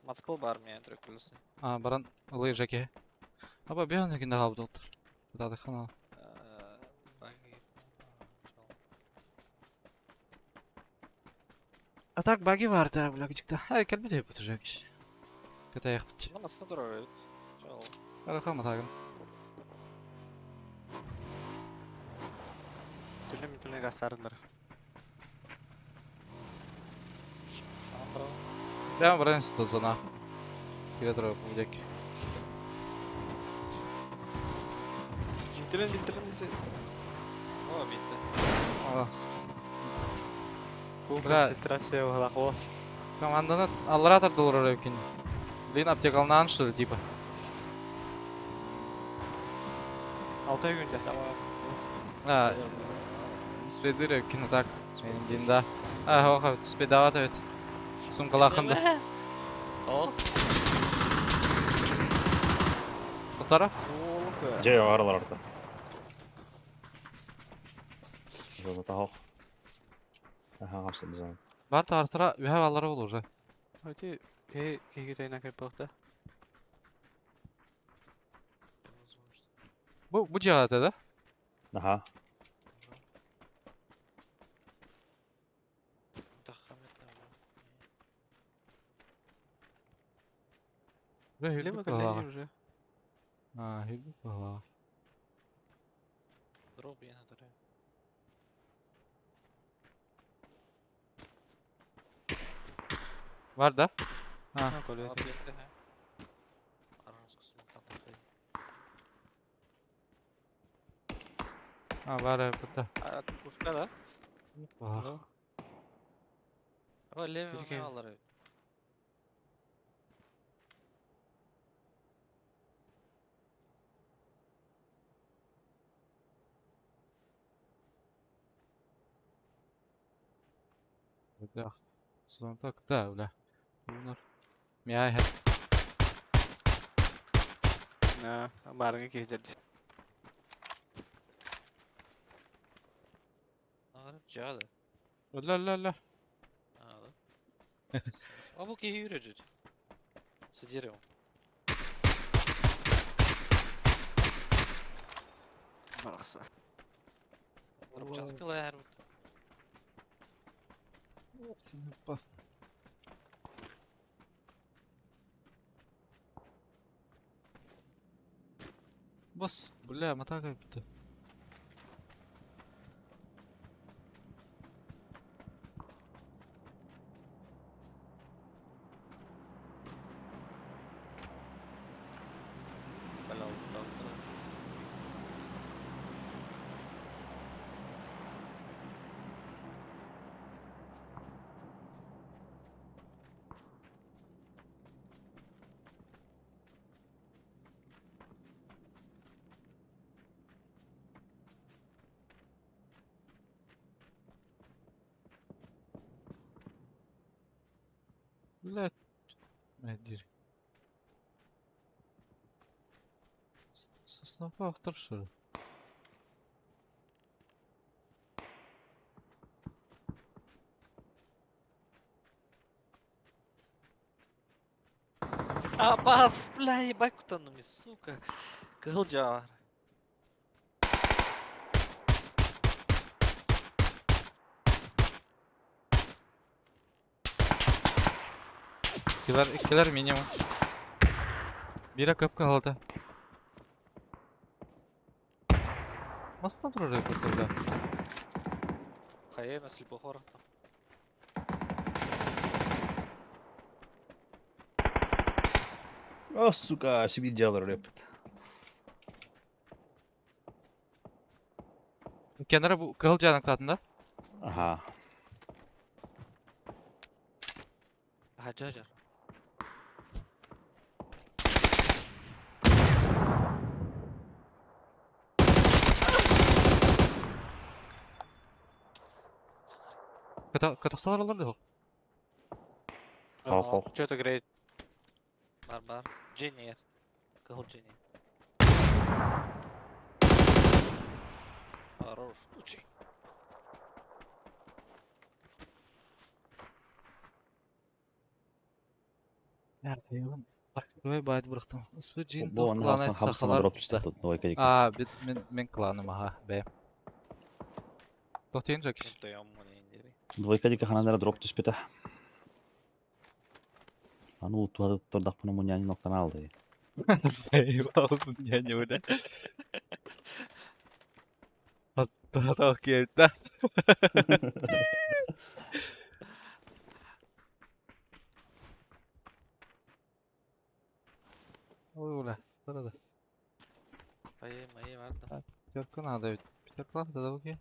Speaker 4: Мацкыл бар мен түрік білісі.
Speaker 2: Баран ылый жеке. Аба биян екінде қалып отыр. Дады хана. А так баги var da blagicikta. Hadi kelbet yapacak. Kötü yapıcı.
Speaker 4: Мына насына тұрар өт. Жол.
Speaker 2: Арахама тагын.
Speaker 1: Тилне гастарындар.
Speaker 4: Амбра.
Speaker 2: Прямо бранс до зона. Килетро будек.
Speaker 1: Битилне се.
Speaker 4: О, битті.
Speaker 1: Концентрация оғлақо.
Speaker 2: Команданы алларатор доллар екен. Блин, аптекалнан что ли, типа.
Speaker 1: 6 gün жақтава.
Speaker 2: Спидыр екен, так. Менің деймда. Оха, спидават өт. Сумкалақынды.
Speaker 4: Тоғыз.
Speaker 2: Құтара?
Speaker 3: Жай aralarda. Жолда тахок. Aha kapsadı zaman.
Speaker 2: Бар тарсыра, үхә аллары бол уже.
Speaker 1: Өте, кейге тайна кіріп боқты.
Speaker 2: Bu cihazda da.
Speaker 3: Aha.
Speaker 2: Ve
Speaker 1: Лево
Speaker 2: hüldük
Speaker 1: колени
Speaker 2: bala.
Speaker 1: уже.
Speaker 2: Hüldük bala.
Speaker 4: Дроп yana тұрай.
Speaker 2: Var da.
Speaker 1: Ha, kolye.
Speaker 4: Abi yetti he. Aranız kısmı tatlı.
Speaker 2: Var burada.
Speaker 4: Kuşka da.
Speaker 2: Bala.
Speaker 4: Ama levi
Speaker 1: Peki.
Speaker 4: ne alır?
Speaker 2: Burada. Sonunda da öyle. Bunlar. Miyay hep.
Speaker 1: Na, barangnya кейге jadi.
Speaker 4: Ne alır? Cadı.
Speaker 2: Öyle.
Speaker 4: Alır. А bu ki yürücü. Sıcırım.
Speaker 1: Барақса.
Speaker 4: Рыбчанский лайер.
Speaker 2: Бос. Бля, мотака bitti.
Speaker 4: Бля,
Speaker 2: Блядь. Медир. Sus. Sınıfa otur şurada.
Speaker 4: А, бас, бля, ебать, кутанdım, сука. Кылжа.
Speaker 2: İkiler minimum. Biri kapı kaldı. Nasıl durur ya burada?
Speaker 4: Хай на слепых воротах.
Speaker 3: О, сука, себе делал рэп.
Speaker 2: Kenara bu kılcağının kadında.
Speaker 3: Ага.
Speaker 4: Хаджаджар.
Speaker 2: Kataksalar olurdu o.
Speaker 3: Хоп, хоп.
Speaker 1: Что-то греет.
Speaker 4: Бар. Дженни. Кыл Дженни. Хорош. Учи.
Speaker 2: Nerede yalan? Bak buraya baydı bıraktım. Su cin
Speaker 3: Bu onun
Speaker 2: klanı
Speaker 3: hamsına
Speaker 2: saxalar.
Speaker 3: drop düştü. Двойка дик.
Speaker 2: Aa, men klanım aha be. Tohtayın jakiş.
Speaker 4: Тутаям монендери.
Speaker 3: Двойка дик ханандара дроп түспете. Аны ултуады тордак пуну муняни ноктан алды.
Speaker 2: Save olsun yani öyle. Hatta da geldi. Öyle. Burada.
Speaker 4: Мои vardı.
Speaker 2: Пятерка надо ведь. Пятерка да окей.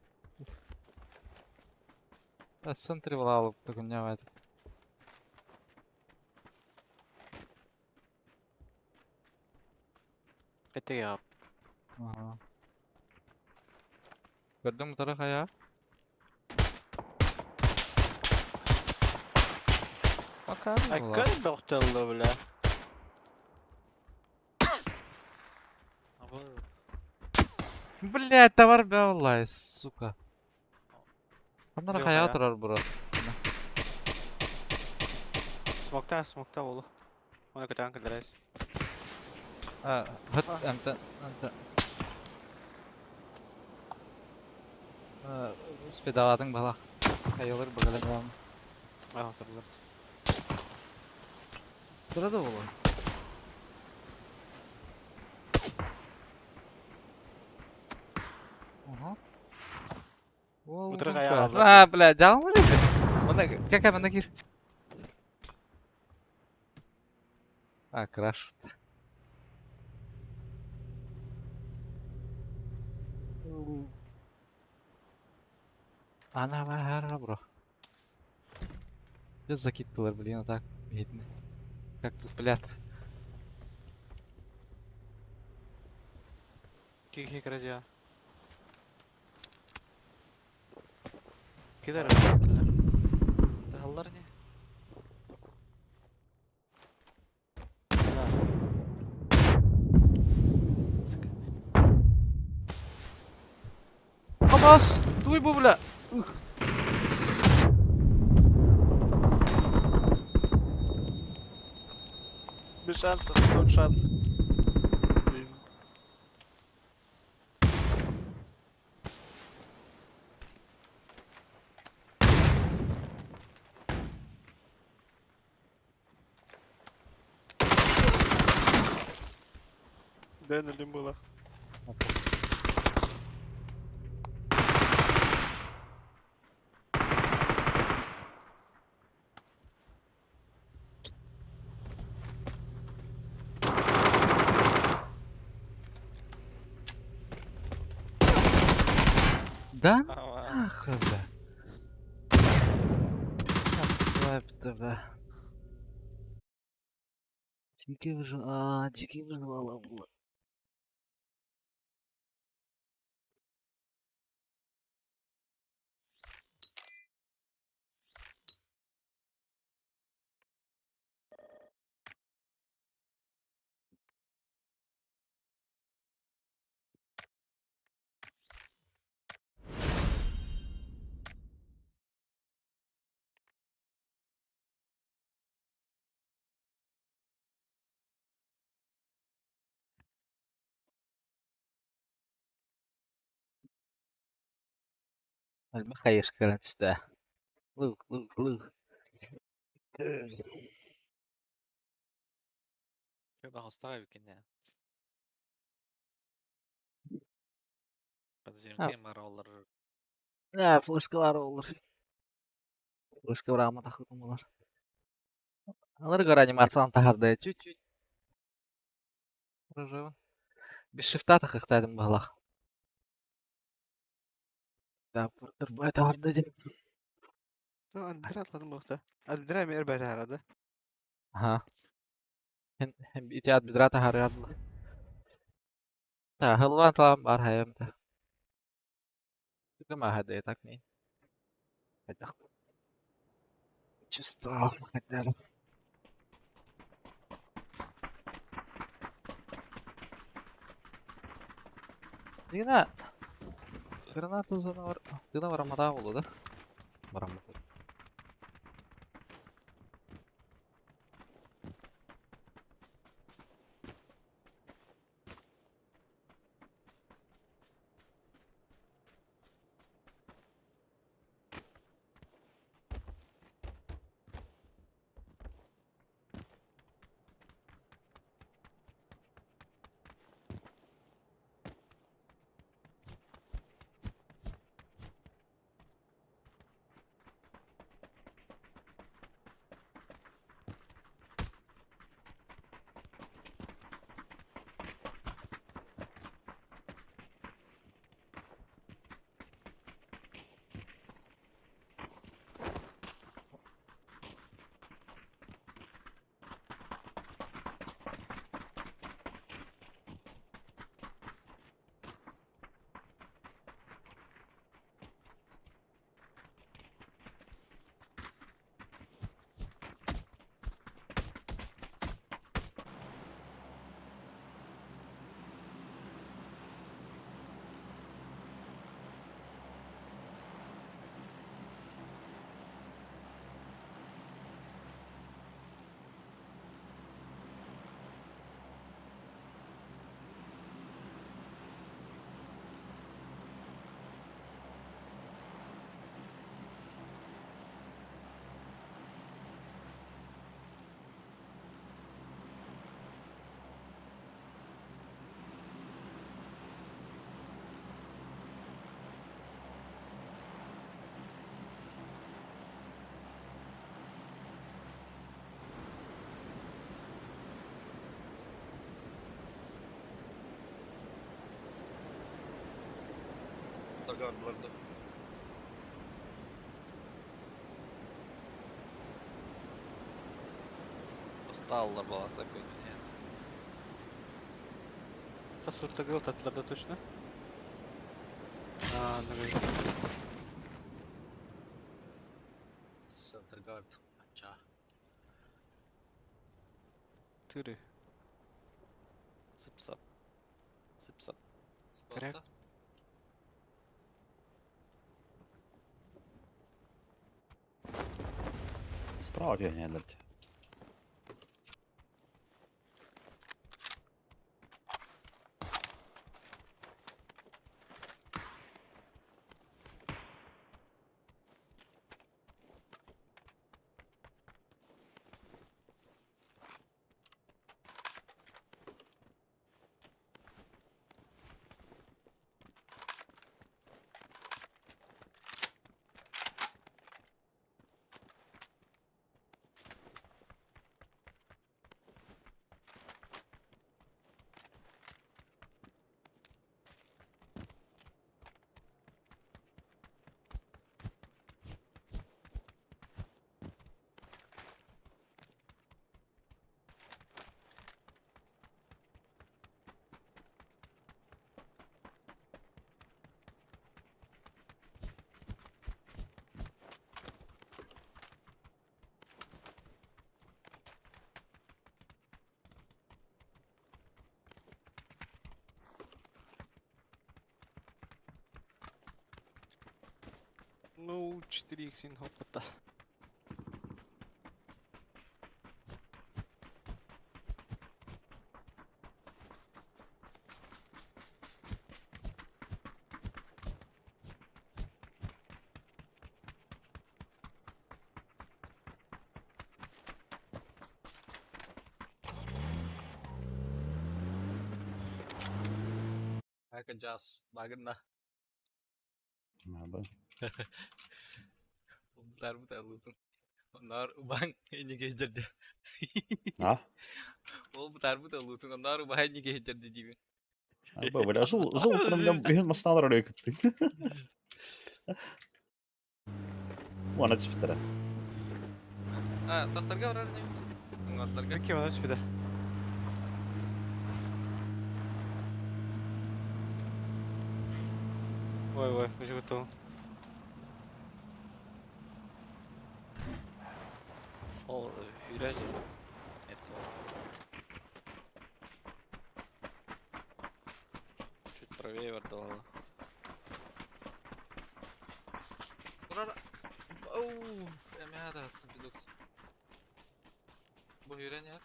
Speaker 2: Да, с центре валал, погоняет.
Speaker 1: Это я.
Speaker 2: Ага. Gördün mü Tarak ayağı? Bak abi valla.
Speaker 1: Аккад бахталла, бля.
Speaker 4: Абы.
Speaker 2: Блядь, да var be vallahi suka. Onlara
Speaker 1: Yok
Speaker 2: ayağı
Speaker 1: ya.
Speaker 2: durar bura.
Speaker 1: Смокта, болу. Оны көтөн кылдырайс.
Speaker 2: Ha, hıt ente. Spedaladın bala. Kayılır bakalım ya.
Speaker 1: А, турлар.
Speaker 2: Burada olur. Ага.
Speaker 1: Утыры аяğı алды.
Speaker 2: А, бля, devam mı ediyor? Ona gel bana gir. Ha, crash. Она вара, бро. Без закидывала, блин, а так видно. Как цыплят.
Speaker 1: Кики крадя. Кидар.
Speaker 4: Тыгаллар не?
Speaker 2: Абас! Дуй bu бля! Ух.
Speaker 1: Без шансов, 0 шансов. Блин. Да, на лимбула.
Speaker 2: Да?
Speaker 4: Ава.
Speaker 2: Ах, бля. Лапта, бля. Дикий выживала. المخيش كانت تشتاح. لوك.
Speaker 4: Kyllä hostaa ykinään. Mutta siinä on määrä olla.
Speaker 5: Ja, fuskelar olur. Fuske varama takılmalar. Alır gar animацияларын тахарды чуть-чуть. Рожево. Без шифта тахықтадым бағлақ. Да, ырбай тахарды деп.
Speaker 1: Andire atladım nokta. Andire mi erbay herhalde?
Speaker 2: Ага. Hem itiat bidra tahar yadlı. Ta hılvan talam var hayam ta. Juga mah hade tak nih. Ajak.
Speaker 5: Чисто. Хотя.
Speaker 2: Dina. Granata zona var. Dina var ama daha oldu da. Var ama.
Speaker 4: Gardılarda. Сталлар была такой, нет.
Speaker 1: Tasvirte gıl atlarda точно. Ну,
Speaker 2: Center guard. Acha.
Speaker 1: Türü.
Speaker 4: Сып-сап. Сып-сап.
Speaker 1: Correct.
Speaker 3: Справа фигня, блядь.
Speaker 1: Ну, 4х хоппата.
Speaker 2: Aka jazz bagında.
Speaker 3: Mabang.
Speaker 2: Mutar lutun. Onlar ubang ini gejer dia.
Speaker 3: Ah,
Speaker 2: O mutar lutun onlar ubang ini gejer dia gibi.
Speaker 3: apa beda sul turum jam bihin mas nalar ada ikut. Wana çıktı.
Speaker 2: Doktorga orar ne? Doktorga.
Speaker 1: Peki ona bir de. Ой, уже готов.
Speaker 4: О, Юряжи. Это. Чуть правее вардовало.
Speaker 2: Orar. Oh, я hade hasım bir dokuz. Bu hüren ya.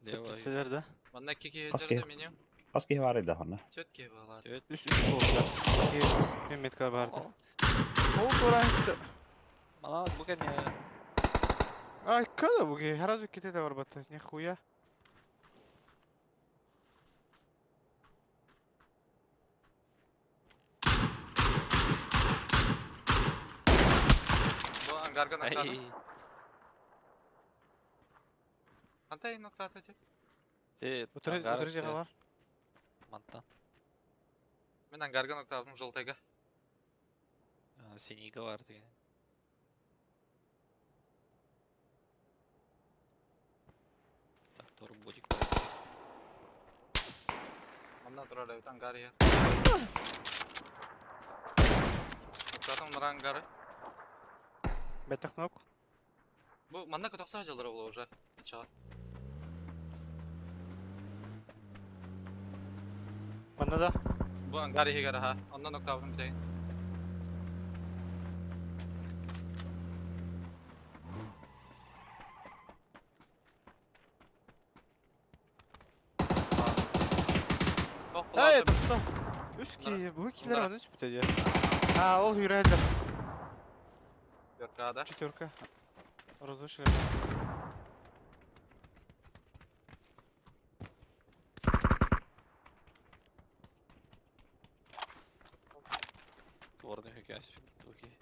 Speaker 4: Лево.
Speaker 1: Listeler de.
Speaker 2: Bana keki
Speaker 3: Kaske.
Speaker 2: hücrede miniyor.
Speaker 3: Kaski var idi hana.
Speaker 2: Çöt ki bağlar.
Speaker 4: Evet.
Speaker 1: Üst oldular. Bir metka vardı. Soğuk oran işte.
Speaker 4: Мана буга не.
Speaker 1: Ay kada bu ki. Her az ülkede de var batı. Ne хуя.
Speaker 2: Bu angarga nokta.
Speaker 4: Ай.
Speaker 2: Антай nokta atacak.
Speaker 4: Те
Speaker 1: Oturacak var.
Speaker 4: Мантан.
Speaker 2: Ben angarga nokta aldım жолтайга.
Speaker 4: Синийга var деген. Так, турбодик.
Speaker 2: Ondan sonra da angar ya. Noktadan bunlar angarı.
Speaker 1: Betak nok.
Speaker 2: Bu manda kıtoksa hacıları olu уже. Çağır.
Speaker 1: Bana da.
Speaker 2: Bu angar iyi gara ha. Ondan nokta aldım bir de. Oh,
Speaker 1: Evet.
Speaker 2: kulağım.
Speaker 1: Usta. Üst ki. Bu ikiler
Speaker 2: Bunlara-
Speaker 1: bana üst bitecek. Ha ol hüreldir.
Speaker 2: Yok kağıda.
Speaker 1: Четверка. Разрушили.
Speaker 4: Дворный хакясь. Окей.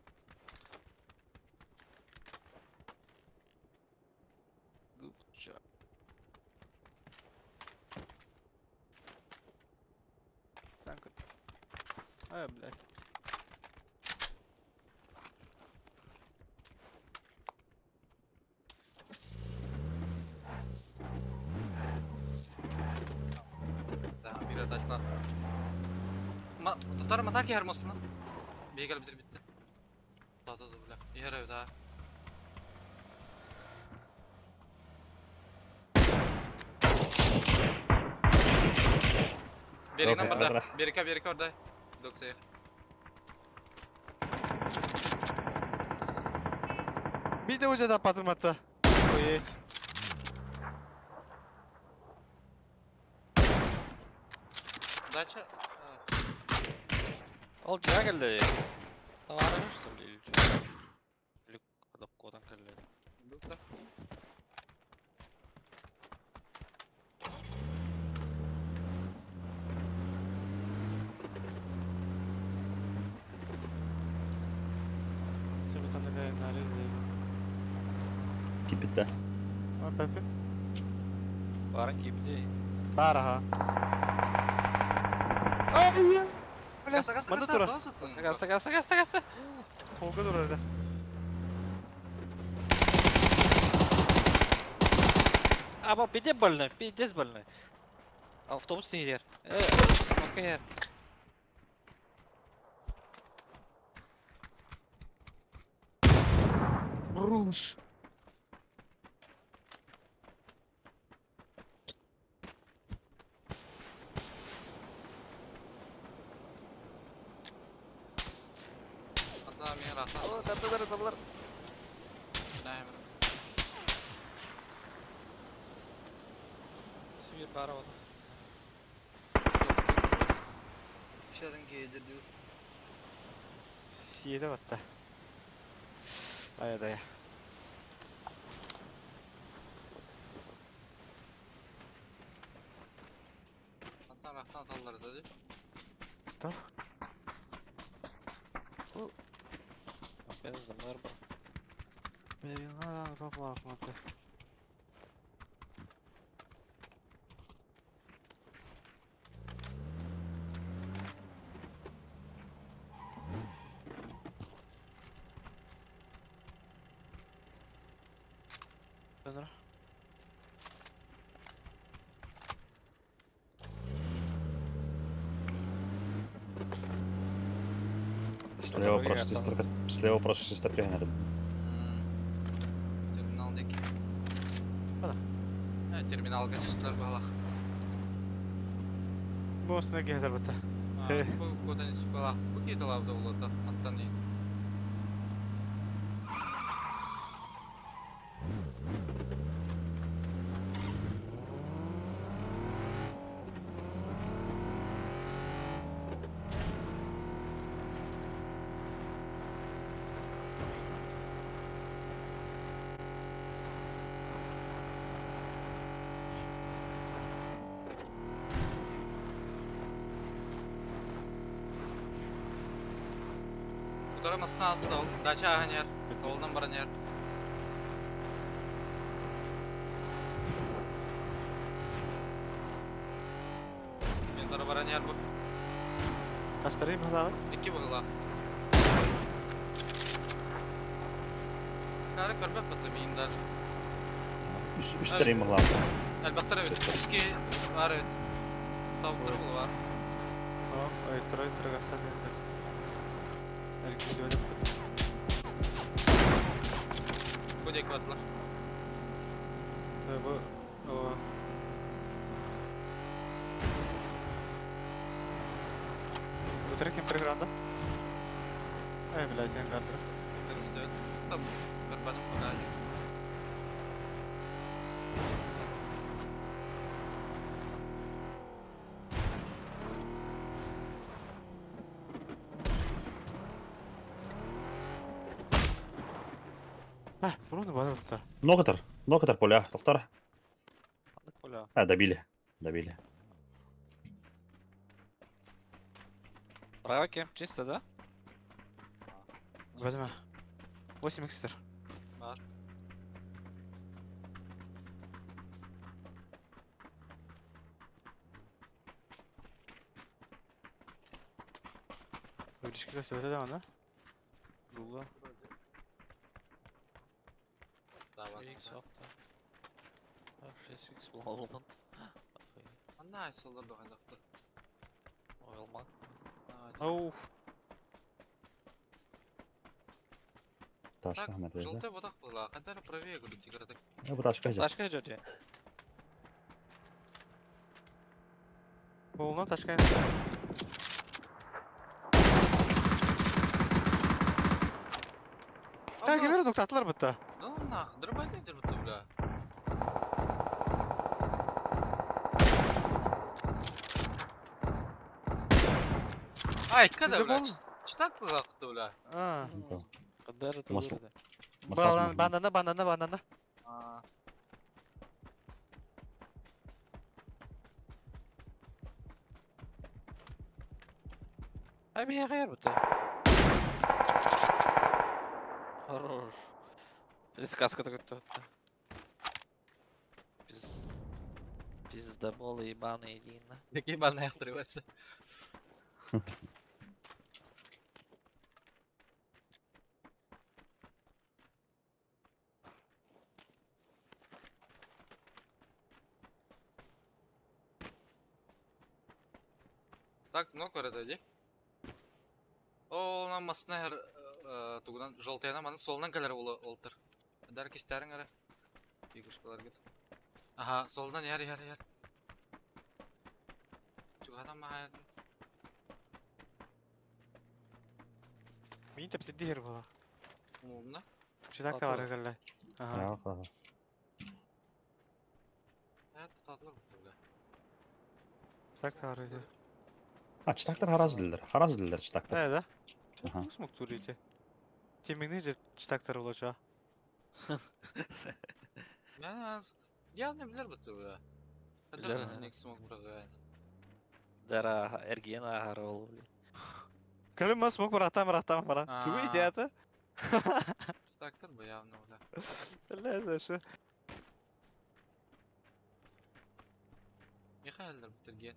Speaker 4: Лучше. Так. Блядь.
Speaker 2: Tamam bir taşla. Tutarım atak yer mısın? Bir gel bitir bitti. Daha da bile. Yer ev daha. Biri
Speaker 3: Okey,
Speaker 2: numberda.
Speaker 3: arada.
Speaker 2: Biri orada. 90'ya.
Speaker 1: Bir de hoca da patım attı. Oy.
Speaker 2: Дача.
Speaker 4: Ол жаңа келді. Товарың что ли? Или что? Или қодан келді?
Speaker 1: Sen bir tane de nerede?
Speaker 3: Kipitte.
Speaker 1: Var Pepe.
Speaker 4: Барың кейіпте.
Speaker 1: Бар ha. Ay ya.
Speaker 2: Каса, каса,
Speaker 1: Мында
Speaker 2: каса.
Speaker 1: тұра.
Speaker 2: Дауыс аттың.
Speaker 4: Каста.
Speaker 1: Толга dur orada.
Speaker 4: Аба, пиздец больной. Автобус не жер. Окей.
Speaker 1: Руш.
Speaker 2: Hatta bir rahta.
Speaker 4: Табылар.
Speaker 2: Ne?
Speaker 4: Сүйер бары var.
Speaker 2: Bir şeyden giydi diyor.
Speaker 1: Siyede battı. Daya.
Speaker 2: Taraftan atalları dedi.
Speaker 4: Benzemler var.
Speaker 1: Beyin kapla akmadı. Dönür.
Speaker 3: Слева
Speaker 4: Добре,
Speaker 3: прошли
Speaker 4: ясно.
Speaker 3: стрелка. Слева прошли стрелка рядом.
Speaker 2: Terminaldaki.
Speaker 1: Bana.
Speaker 2: Evet, terminalga çıktılar balak.
Speaker 1: Bu üstüne gelir bata.
Speaker 2: Bu kodan ismi balak. Bu kiydi lavda oldu. Attan iyi. Bu taramasına asla ol. Daça ahan yer. Kolundan baran yer. Ben dara baran yer bu.
Speaker 1: Astarayım hadi.
Speaker 2: İki bağla. Karı körbe batı miyindar.
Speaker 3: Üst tarayım lan.
Speaker 2: Elbette evet. Üski var evet. Tavukları bulu var.
Speaker 1: Tamam. Ayıttıra gastan dedi. Herkes öyle.
Speaker 2: Bu dek vardılar.
Speaker 1: Bu o. Utra kim програнда? Блядь, я гандра.
Speaker 2: Birisi evet. Tabi. Körbedim bu geldi.
Speaker 1: Bunu bana vurdu.
Speaker 3: Нокотер поля. Доктор.
Speaker 4: Anlık pola.
Speaker 3: Добили. Добили.
Speaker 4: Права кем? Чисто, да?
Speaker 1: Возьми. 8 экстер.
Speaker 2: Var.
Speaker 1: Öylüşküde söyledi ama. Buldu.
Speaker 2: Daha
Speaker 4: X
Speaker 2: var.
Speaker 4: yaptı. 6x bulalım.
Speaker 2: Anne ay sollar da haydaktı.
Speaker 4: Oyalmak.
Speaker 1: Ауф.
Speaker 3: Ташка
Speaker 2: Так,
Speaker 3: надо.
Speaker 2: желтая вот так была. Когда правее говорю, тигра так.
Speaker 3: Я бы ташка взял.
Speaker 4: Başka hece diye.
Speaker 1: Қолына ташка. Так, кемер доктатлар бітті.
Speaker 2: Ну нах, дробайдер буту бля. Ай, когда
Speaker 1: Bizde
Speaker 2: бля?
Speaker 1: bol.
Speaker 2: Читак была буту бля.
Speaker 4: Kadar da
Speaker 3: Masla-
Speaker 4: burada.
Speaker 1: Bandanda.
Speaker 4: Ay bir yer bu da. Хорош. Biz kaskada götü öttü. Biz de bol iban eğdiğinde.
Speaker 2: Какие банные островцы. Так, много это О, нам масына тугунан жолтаяна маны солынан калар олтыр. Дар кистерин ара. Игушкалар гит. Ага, солынан яр. Чугана маа.
Speaker 1: Мин тепсиди хер була.
Speaker 2: Умумна.
Speaker 1: Читак та бар эгелле. Ага.
Speaker 2: Evet, tatlılar bu tabi.
Speaker 1: Читак та бар эгелле.
Speaker 3: Читактар хараз дилер читактар.
Speaker 1: Да.
Speaker 3: Ага.
Speaker 1: Читак смог турите. Темигни же читактар улача.
Speaker 2: Ben az... Ya ne bilir bu tabi.
Speaker 4: Bilir
Speaker 2: Kadar
Speaker 4: ha.
Speaker 2: ne smok bırakıyor yani.
Speaker 4: Дара эрген ахар ол.
Speaker 1: Көлüm mas mok bıraktım bana. Tübe
Speaker 2: Aa.
Speaker 1: ihtiyatı.
Speaker 2: Staktır bu явно öyle.
Speaker 1: Allah şu.
Speaker 2: Ne hayaller bitirgen?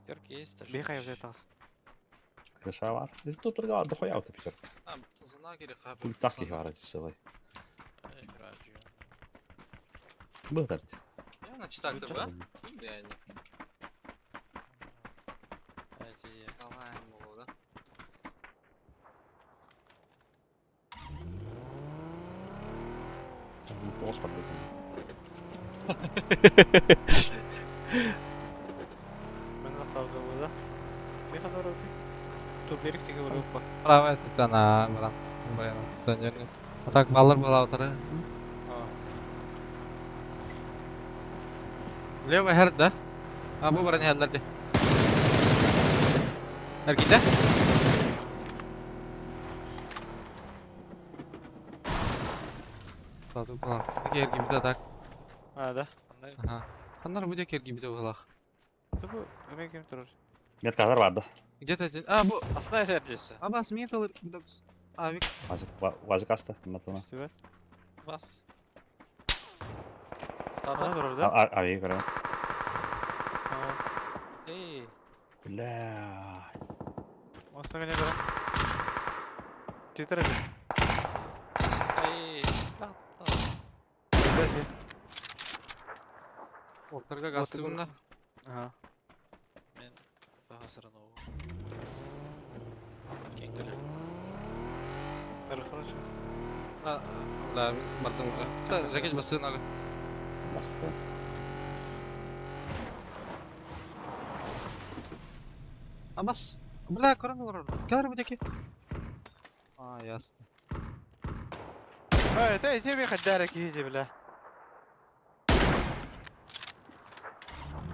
Speaker 4: Керкейстер.
Speaker 1: Bir hayal zetas.
Speaker 3: Крыша var. Biz тут только дохуя вот пичер.
Speaker 2: Ha, uzuna gerek abi.
Speaker 3: Пуль так их вара часовой.
Speaker 4: Радио.
Speaker 3: Был так.
Speaker 2: Явно чистактır bu. Şimdi yani. Kalayım bu da.
Speaker 3: Господи.
Speaker 1: Ben de kavga burada. Ne kadar oldu? Dur berik teki vurup bak.
Speaker 2: Права это на брат. Блин, станет. А так баллар была утра. Лево херд да? А bu barani herlerde. Ergide? Sadu kulak. Tek ergi bir de tak.
Speaker 1: Ha da.
Speaker 2: Aha. Kanlar bu tek ergi bir de kulak.
Speaker 1: Dur bu emek kim durur?
Speaker 3: Метка kadar vardı.
Speaker 2: Где-то один. А, bu.
Speaker 4: Aslında eserlisi.
Speaker 2: Abbas miyet alır. Bir de. Abi.
Speaker 3: Vazı kastı. Matuna.
Speaker 1: İşte ben.
Speaker 4: Bas.
Speaker 1: Ne
Speaker 4: Tadı.
Speaker 1: durur da?
Speaker 3: Abi göre.
Speaker 1: Tamam.
Speaker 4: Ey.
Speaker 3: Bля.
Speaker 1: Aslında ne kadar? Twitter edin.
Speaker 4: Ey. Lan.
Speaker 2: Ortarga gazlı bunda.
Speaker 1: Aha.
Speaker 4: Men bahasırın o. Kengele.
Speaker 1: Ver хорошо.
Speaker 2: А, да, бардым уже. Да, жакеш басы нога.
Speaker 3: Басқа.
Speaker 2: Abbas. Bля, көрініп var orada. Келер bu teki. А, ясно.
Speaker 1: Evet, hey, тебе хоть иди, бля.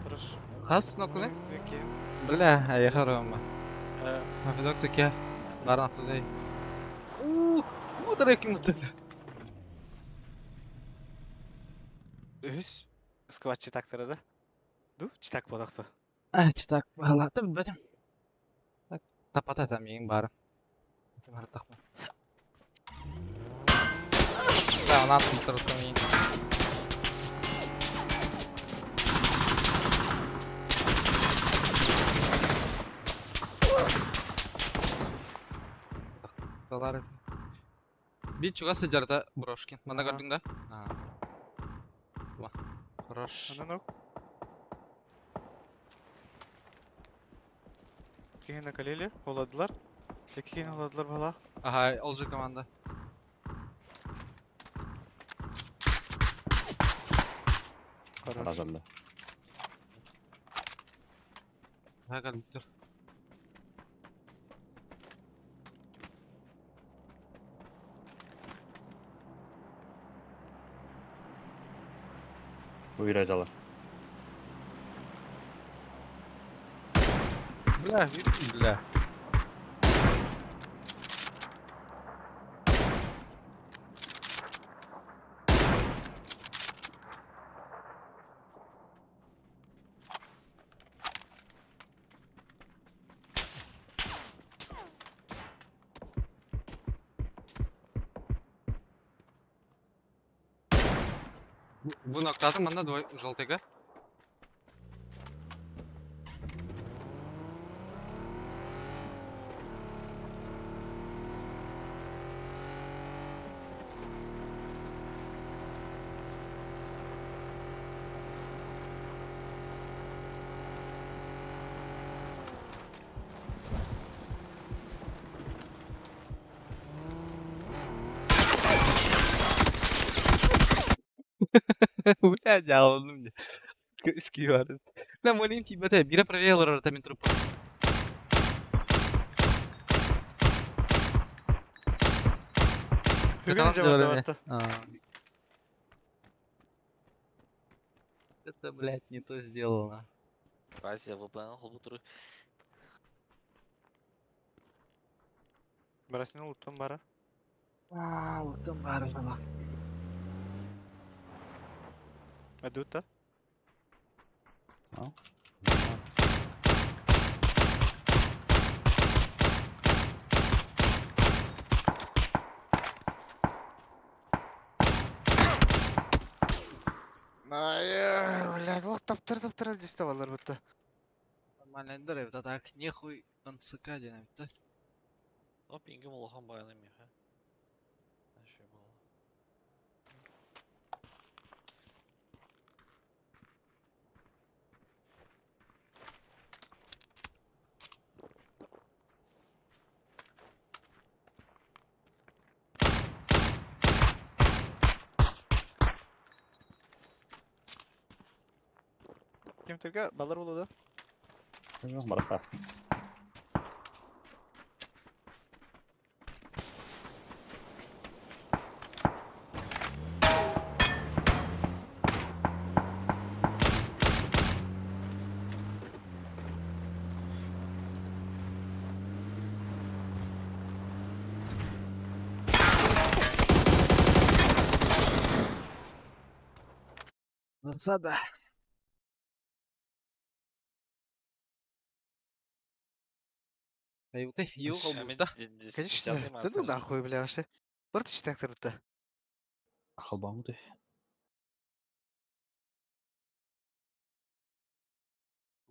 Speaker 1: Хорошо.
Speaker 2: Хас нокуне?
Speaker 1: Пeki.
Speaker 2: Бля, аяхар ома.
Speaker 4: Ee,
Speaker 2: Мафидок секе. Баран атудай. Ух, мотор еки мотор.
Speaker 1: Üs. Скват читак тырыды. Ду, читак болақты.
Speaker 2: А, читак, бағалады білбедім. Так, тапат атам ең бары. Бары тақпа. Да, анан мотор атам ең. Далар этим. Бит чугасы жарда Брошкин. Мана
Speaker 1: Ага.
Speaker 2: көрдің да? Ага. Туа. Хорош.
Speaker 1: Ана ног. Кейін накалили, оладылар. Кейін оладылар бала.
Speaker 2: Ага, ол же команда.
Speaker 1: Хорошо.
Speaker 3: Разорды.
Speaker 2: Ага, гарбитер.
Speaker 3: Uyuyacaklar.
Speaker 2: Бля, бля. Bu noktada bana желтыга. Бля, дьявол, ну мне. Скивали. Бля, маленький БТ, бира правее ротами трупа.
Speaker 1: Бүгін жамандаватты.
Speaker 2: Это, блядь, не то сделано.
Speaker 4: Россия выполнил хулбутуру.
Speaker 1: Барасының ұлттың бары.
Speaker 5: Utun bari sama.
Speaker 1: Adutta.
Speaker 3: Ja.
Speaker 1: Блядь, вот таптыр десте балар бутта.
Speaker 2: Нормально ендер, это так, нехуй НЦК денем, да?
Speaker 4: О, пингім улахан баянайм я. Әші бұл.
Speaker 1: Kim Türkiye ballar buludu.
Speaker 3: Yok, baraka.
Speaker 5: Засада.
Speaker 2: Ай, вот их, ё,
Speaker 4: Шәмет
Speaker 2: обузда.
Speaker 1: Конечно,
Speaker 4: десятый
Speaker 1: да ну нахуй, бля, вообще. Бұрт іштәктір бутта.
Speaker 3: Халбаңы да.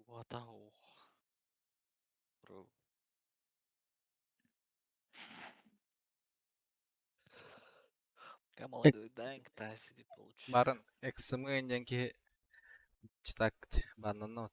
Speaker 4: Ватау. Бро. Молодой данк тасиди получи.
Speaker 2: Барын, XM деньги читак, бананот.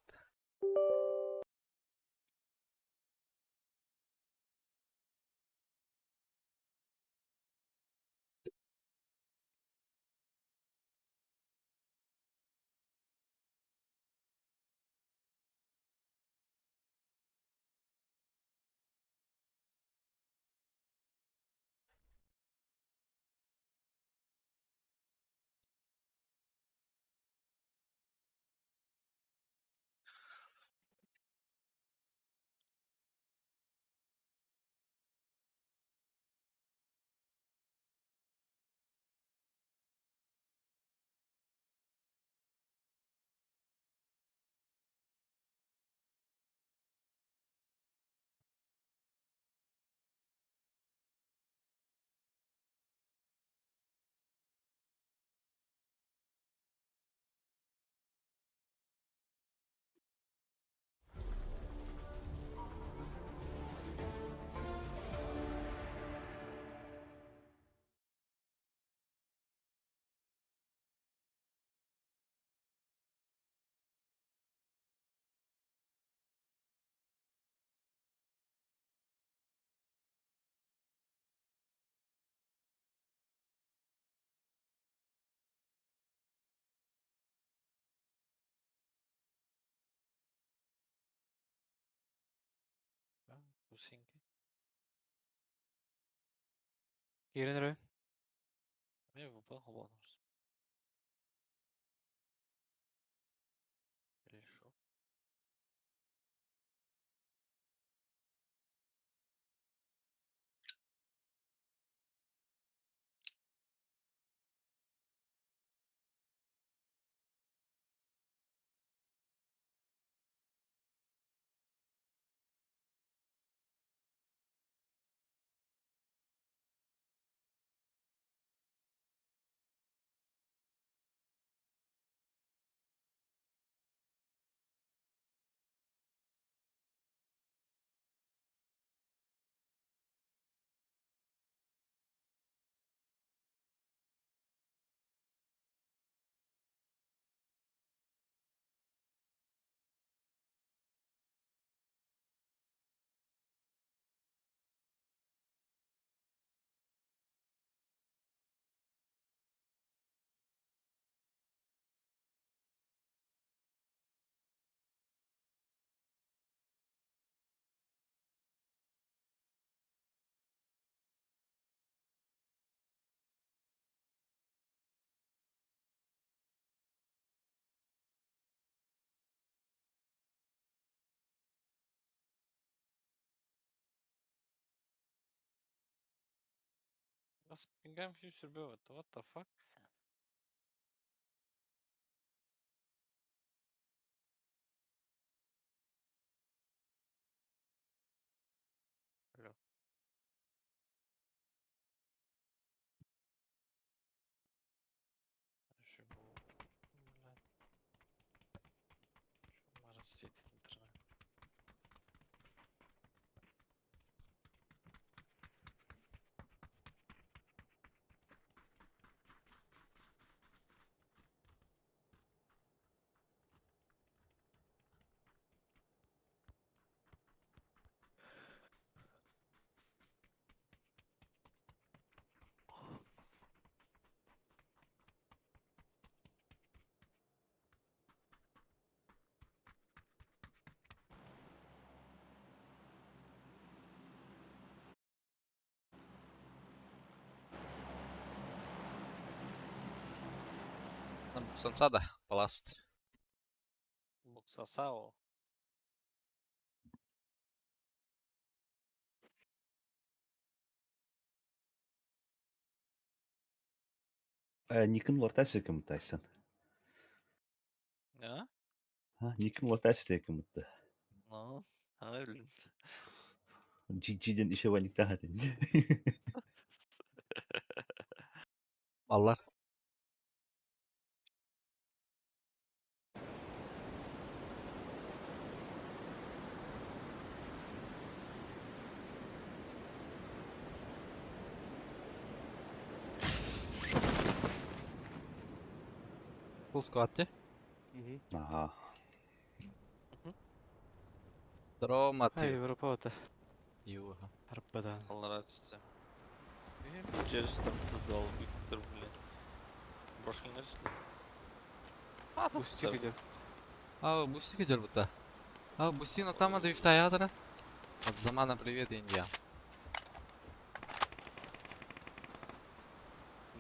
Speaker 4: Усинки.
Speaker 1: Керенер ой.
Speaker 4: Мен выпал хобанус. Решо. Спингам всю сürбüyor. What the fuck? Alo. Şu bu. Lan. Şunları setindir.
Speaker 2: Нам Сансада, Баласт.
Speaker 4: Buksasao.
Speaker 3: Никын вартасы кем тайсан.
Speaker 4: Ja?
Speaker 3: Никын вартасы кем мутта.
Speaker 4: No. Öyle.
Speaker 3: Ciciden işe vanik daha den.
Speaker 2: Аллар. Full squad ти?
Speaker 3: Aha.
Speaker 2: Здорово,
Speaker 1: Ай,
Speaker 2: Матио.
Speaker 1: Европа-та.
Speaker 2: Юга.
Speaker 1: Арбадан.
Speaker 4: Allah razı olsun. Интересно, футбол, Виктор, блин. Брошки не рисует.
Speaker 1: Бусти где?
Speaker 2: Бусти gidiyor burada. Busti noktalamadı bir tane От замана привет, Индия.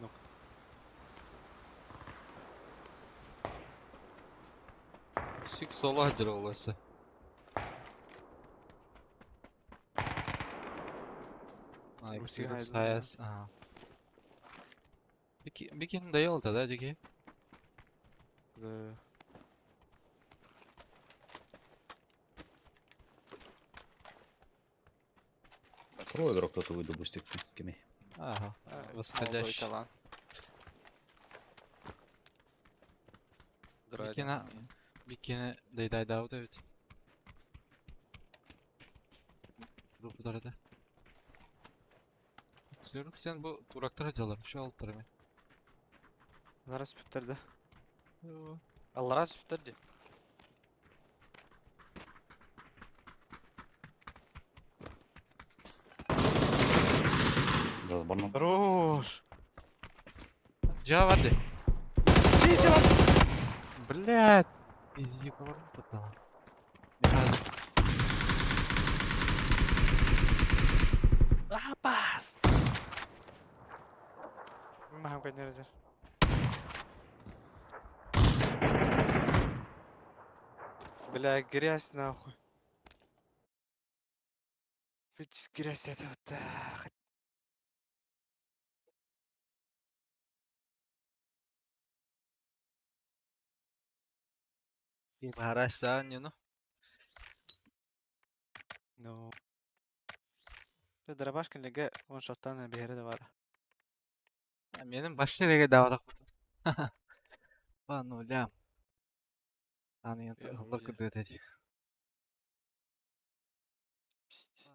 Speaker 1: Ну.
Speaker 2: Sik sola gidiyor olası.
Speaker 1: Busti
Speaker 2: Experience
Speaker 1: haydi ya.
Speaker 2: highest. Bir kim dayı oldu da diki.
Speaker 1: Да.
Speaker 3: Второй игрок кто-то выйду бустик. Кеми.
Speaker 2: Ага.
Speaker 1: Молодой
Speaker 2: Восходящий.
Speaker 1: талант.
Speaker 2: Bir kere dayı davud evet. Grupları da. Sülük sen bu duraklara acılarmış şu alt tarafı.
Speaker 1: Зараз bitirdi.
Speaker 4: Allah razı olsun dedi.
Speaker 3: За сборным.
Speaker 1: Хорош!
Speaker 2: Cevap hadi. Блядь. Из юга попало.
Speaker 4: Rapaz!
Speaker 1: Maham gönderecek. Бля, грязь нахуй. Ведь грязь это вот так.
Speaker 2: Gimana ну?
Speaker 1: Ну. Ты дробашкин лиге он шоттан бері de var.
Speaker 2: Benim başka bir davrak. Lan öyle. Hani
Speaker 4: Ya,
Speaker 2: Allah
Speaker 4: ya.
Speaker 2: kudret edin.
Speaker 4: Pist.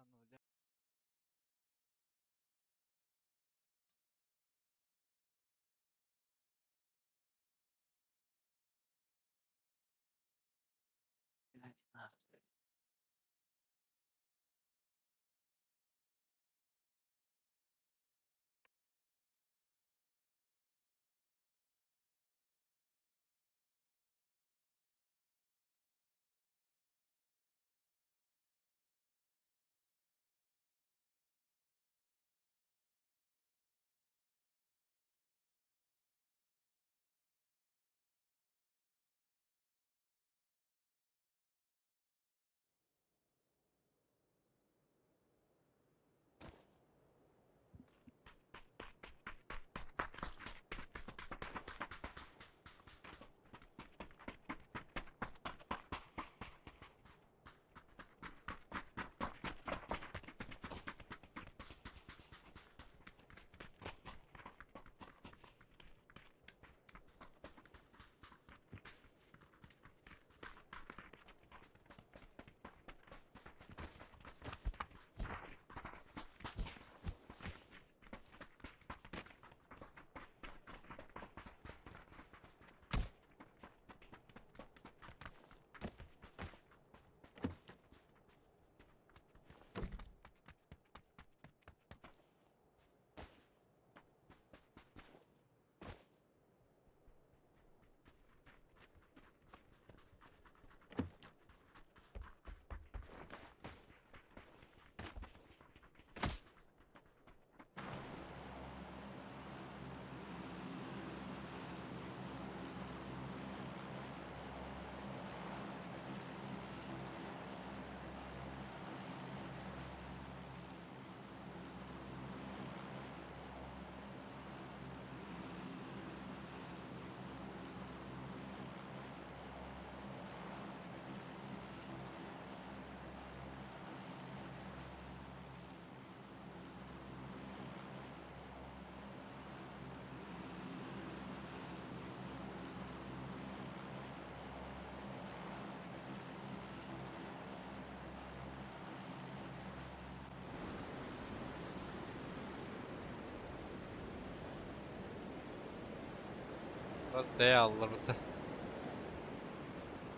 Speaker 2: Öte alır öte.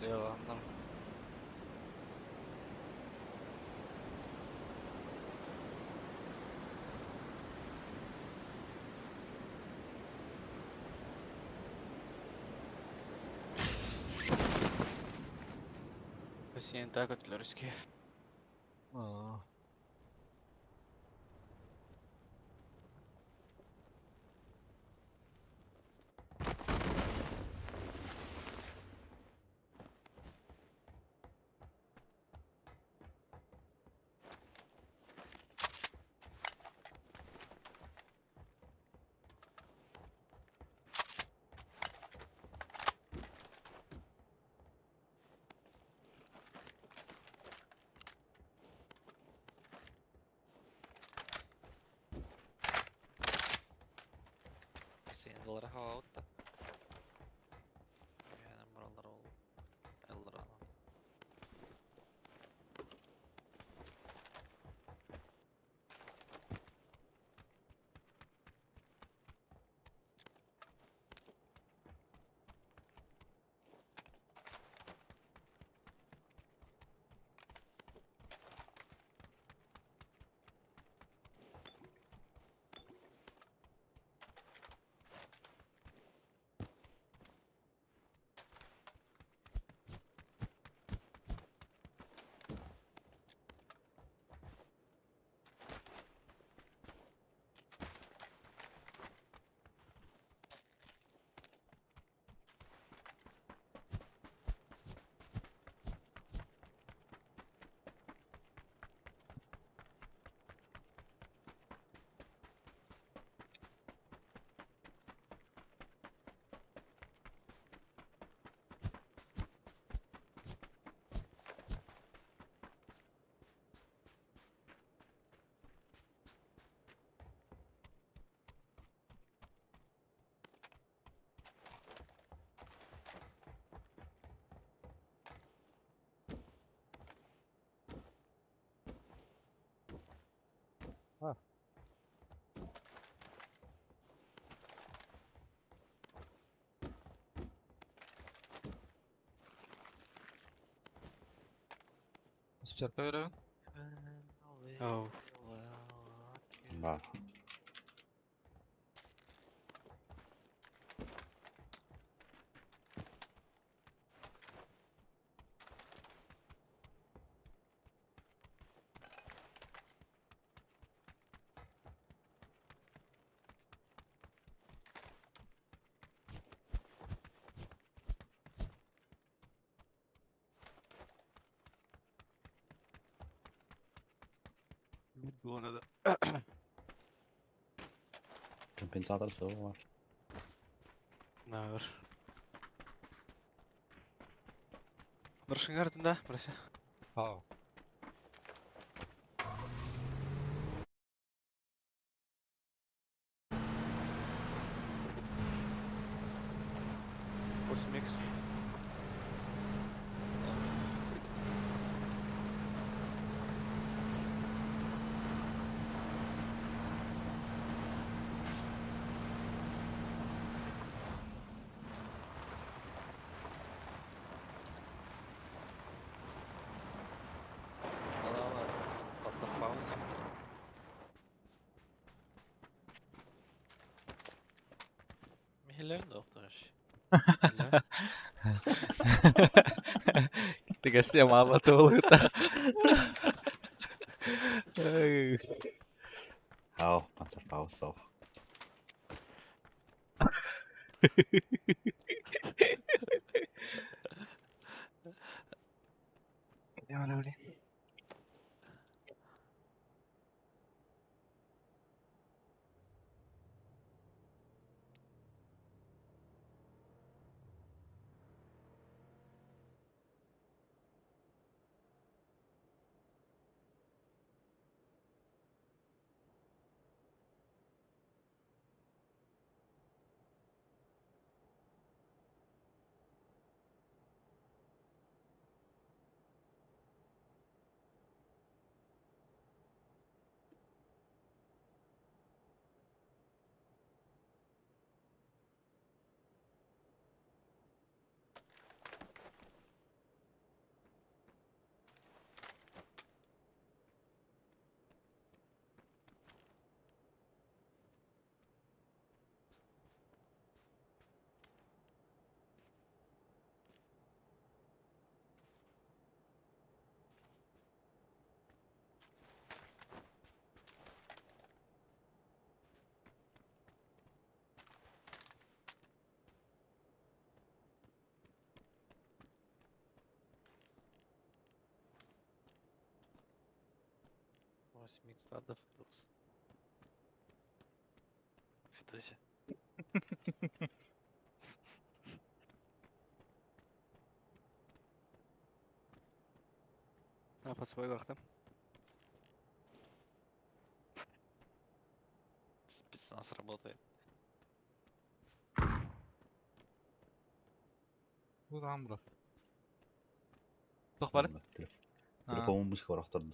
Speaker 4: Yalanlar.
Speaker 1: Siihen tää köttilöriski.
Speaker 2: Aa.
Speaker 4: Siinä tulee rahaa ottaa. Yhden muralla roolu. Elrana.
Speaker 2: Sörpä öyle.
Speaker 1: Joo.
Speaker 3: Hyvä.
Speaker 1: Tuona
Speaker 3: Kompensator så var.
Speaker 1: Näyr. Barışın kartında burası.
Speaker 2: Aa.
Speaker 1: Cosmix.
Speaker 4: Alla. Passa pausa. Mihin lentohtaisi?
Speaker 1: Kyllä.
Speaker 2: Mikä se maailma tuulta?
Speaker 3: Ja, Panzerfaust so.
Speaker 5: Joo, ne oli.
Speaker 4: 8x vardı Frozen. Fitoşe.
Speaker 1: Напасбай бактым.
Speaker 4: Спецназ работает.
Speaker 2: Bu lan bura. Tok bari.
Speaker 3: Telefonum müzik var aktardım.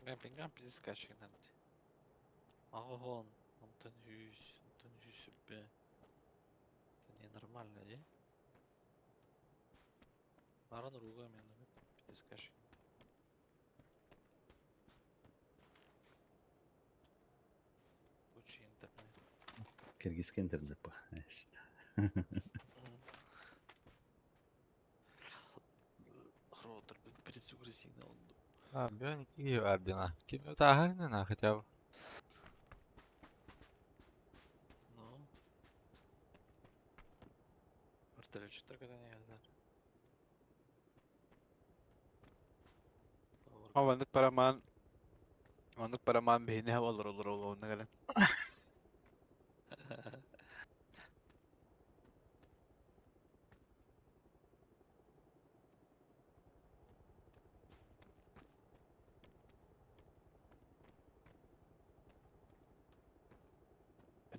Speaker 4: Ben bilmem bizi gerçekten. Ahon. Антон Hüsübe. Это ненормально, е? Наран ругаем, без каши. Очень интернет.
Speaker 3: Киргизский интернет bu. Evet.
Speaker 4: Роутер предсугрессивно он.
Speaker 2: А, бионики вардина. Kimi taharin na хотя бы.
Speaker 4: Ну. Вертолетчик когда не geldi.
Speaker 1: Mandık paraman beyni hava olur onu gelen.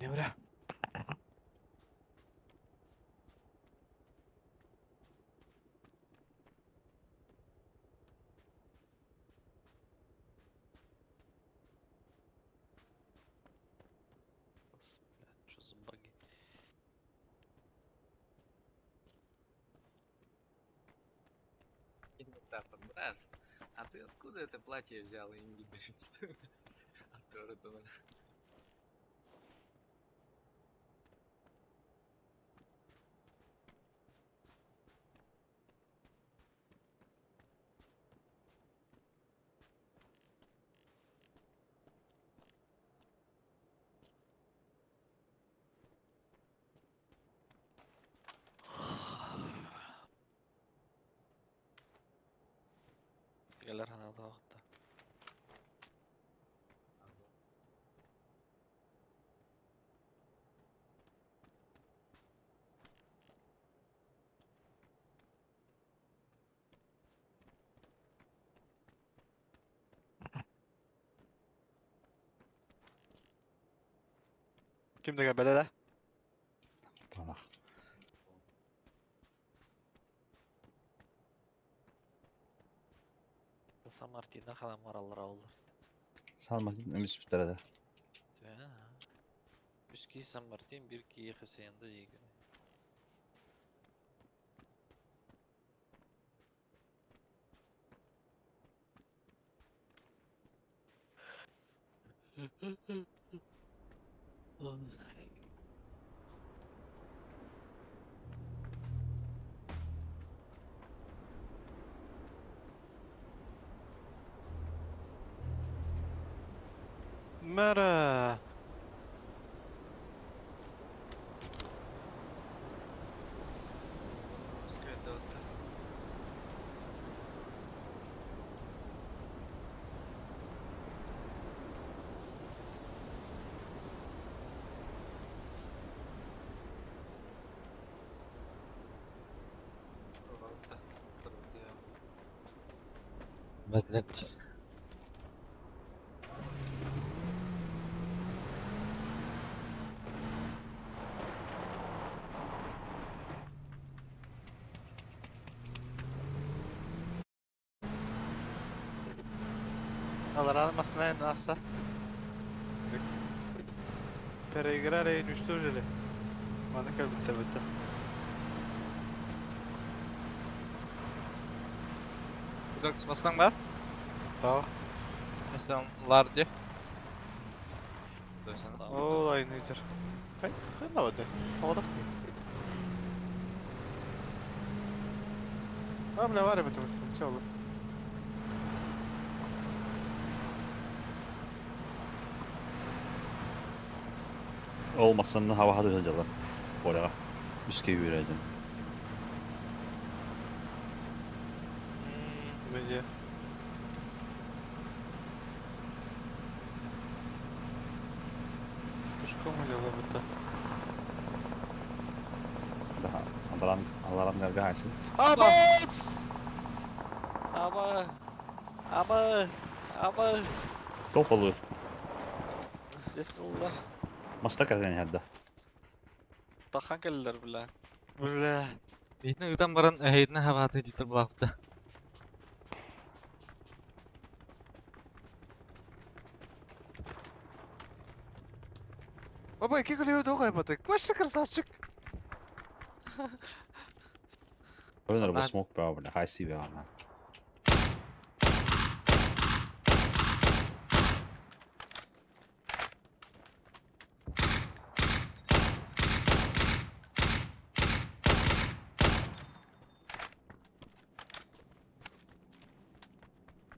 Speaker 1: Ne bura?
Speaker 4: Что за баги?
Speaker 2: Имитатор, брат. А ты откуда это платье взял, Инди? От Торотона.
Speaker 4: Gelir hani da hatta.
Speaker 1: Kimde gel bedede?
Speaker 3: Bana.
Speaker 4: San Martin'den kalan var Allah olur.
Speaker 3: Salmak ümit bir de.
Speaker 4: Ya. Üski San Martin bir ki Hüseyin'de iyi günü.
Speaker 1: Mera.
Speaker 2: Bedlet.
Speaker 1: Allora, ma se ne nassa. Peregrare in üstüceli. Bana gel bitti.
Speaker 2: Buradan kısmasından var.
Speaker 1: Tamam.
Speaker 2: Mesela lardi.
Speaker 1: O aynıdır. Kay, ne var de? Havada mı? Tamam ne var ya betim sıkıntı olur.
Speaker 3: Olmasın hava hadi hıncalar. Oraya. Üske yürüyeceğim.
Speaker 1: Bence. Пушка мыляла бы то.
Speaker 3: Daha. Allah'ım nerede haysın?
Speaker 1: Абат!
Speaker 4: Ama. Ama.
Speaker 3: Top olur.
Speaker 4: Deskullar.
Speaker 3: Masta kadar hadi.
Speaker 4: Tahan geldiler bile.
Speaker 1: Бля.
Speaker 2: Eğitine ıdan baran eğitine hava atı ciddi bulakta.
Speaker 1: Баба, iki gülüyor da o kaybatık. Başla красавчик.
Speaker 3: Oyunlar bu
Speaker 2: Ben-
Speaker 3: smoke be abi. High C be abi.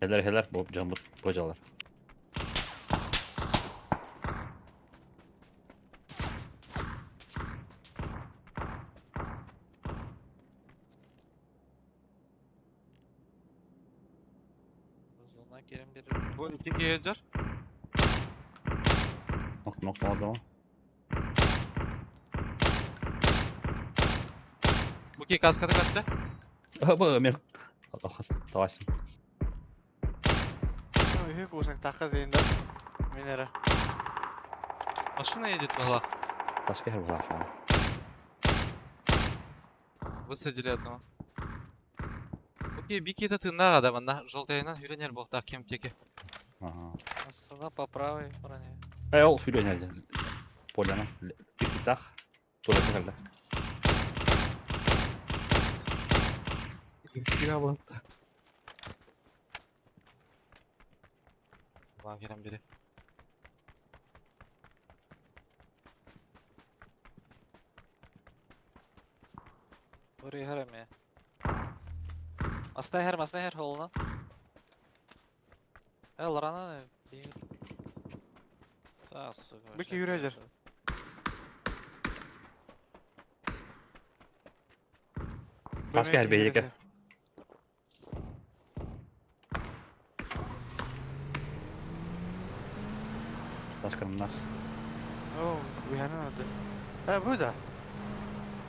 Speaker 3: Heler bu camı bacalar.
Speaker 4: Zona gelin biri.
Speaker 2: Bu 2 gelir.
Speaker 3: Nok adamı.
Speaker 2: Bu ki kaskadı kaçtı.
Speaker 3: Ama Ömer. Allah tavasım.
Speaker 1: Ой, кушать так хазин да. Минера.
Speaker 2: Машина едет valla.
Speaker 3: Başka her var falan.
Speaker 2: Высадили одного. Окей, Бики это ты на адаманда. Желтая юренер был. Так, кем теки.
Speaker 3: Aha.
Speaker 4: Aslında по правой броне.
Speaker 3: Ol filo nerede? Polyana. Bir tak. Tuvalete geldi.
Speaker 2: Ulan gelen biri.
Speaker 4: Buraya herem ya. Masna her holuna. Larana ne? Değil. Sağ su.
Speaker 1: Biki yürüyecek.
Speaker 3: Başka her beye gel. Başkanım nasıl?
Speaker 1: О, уяна надо. Bu da.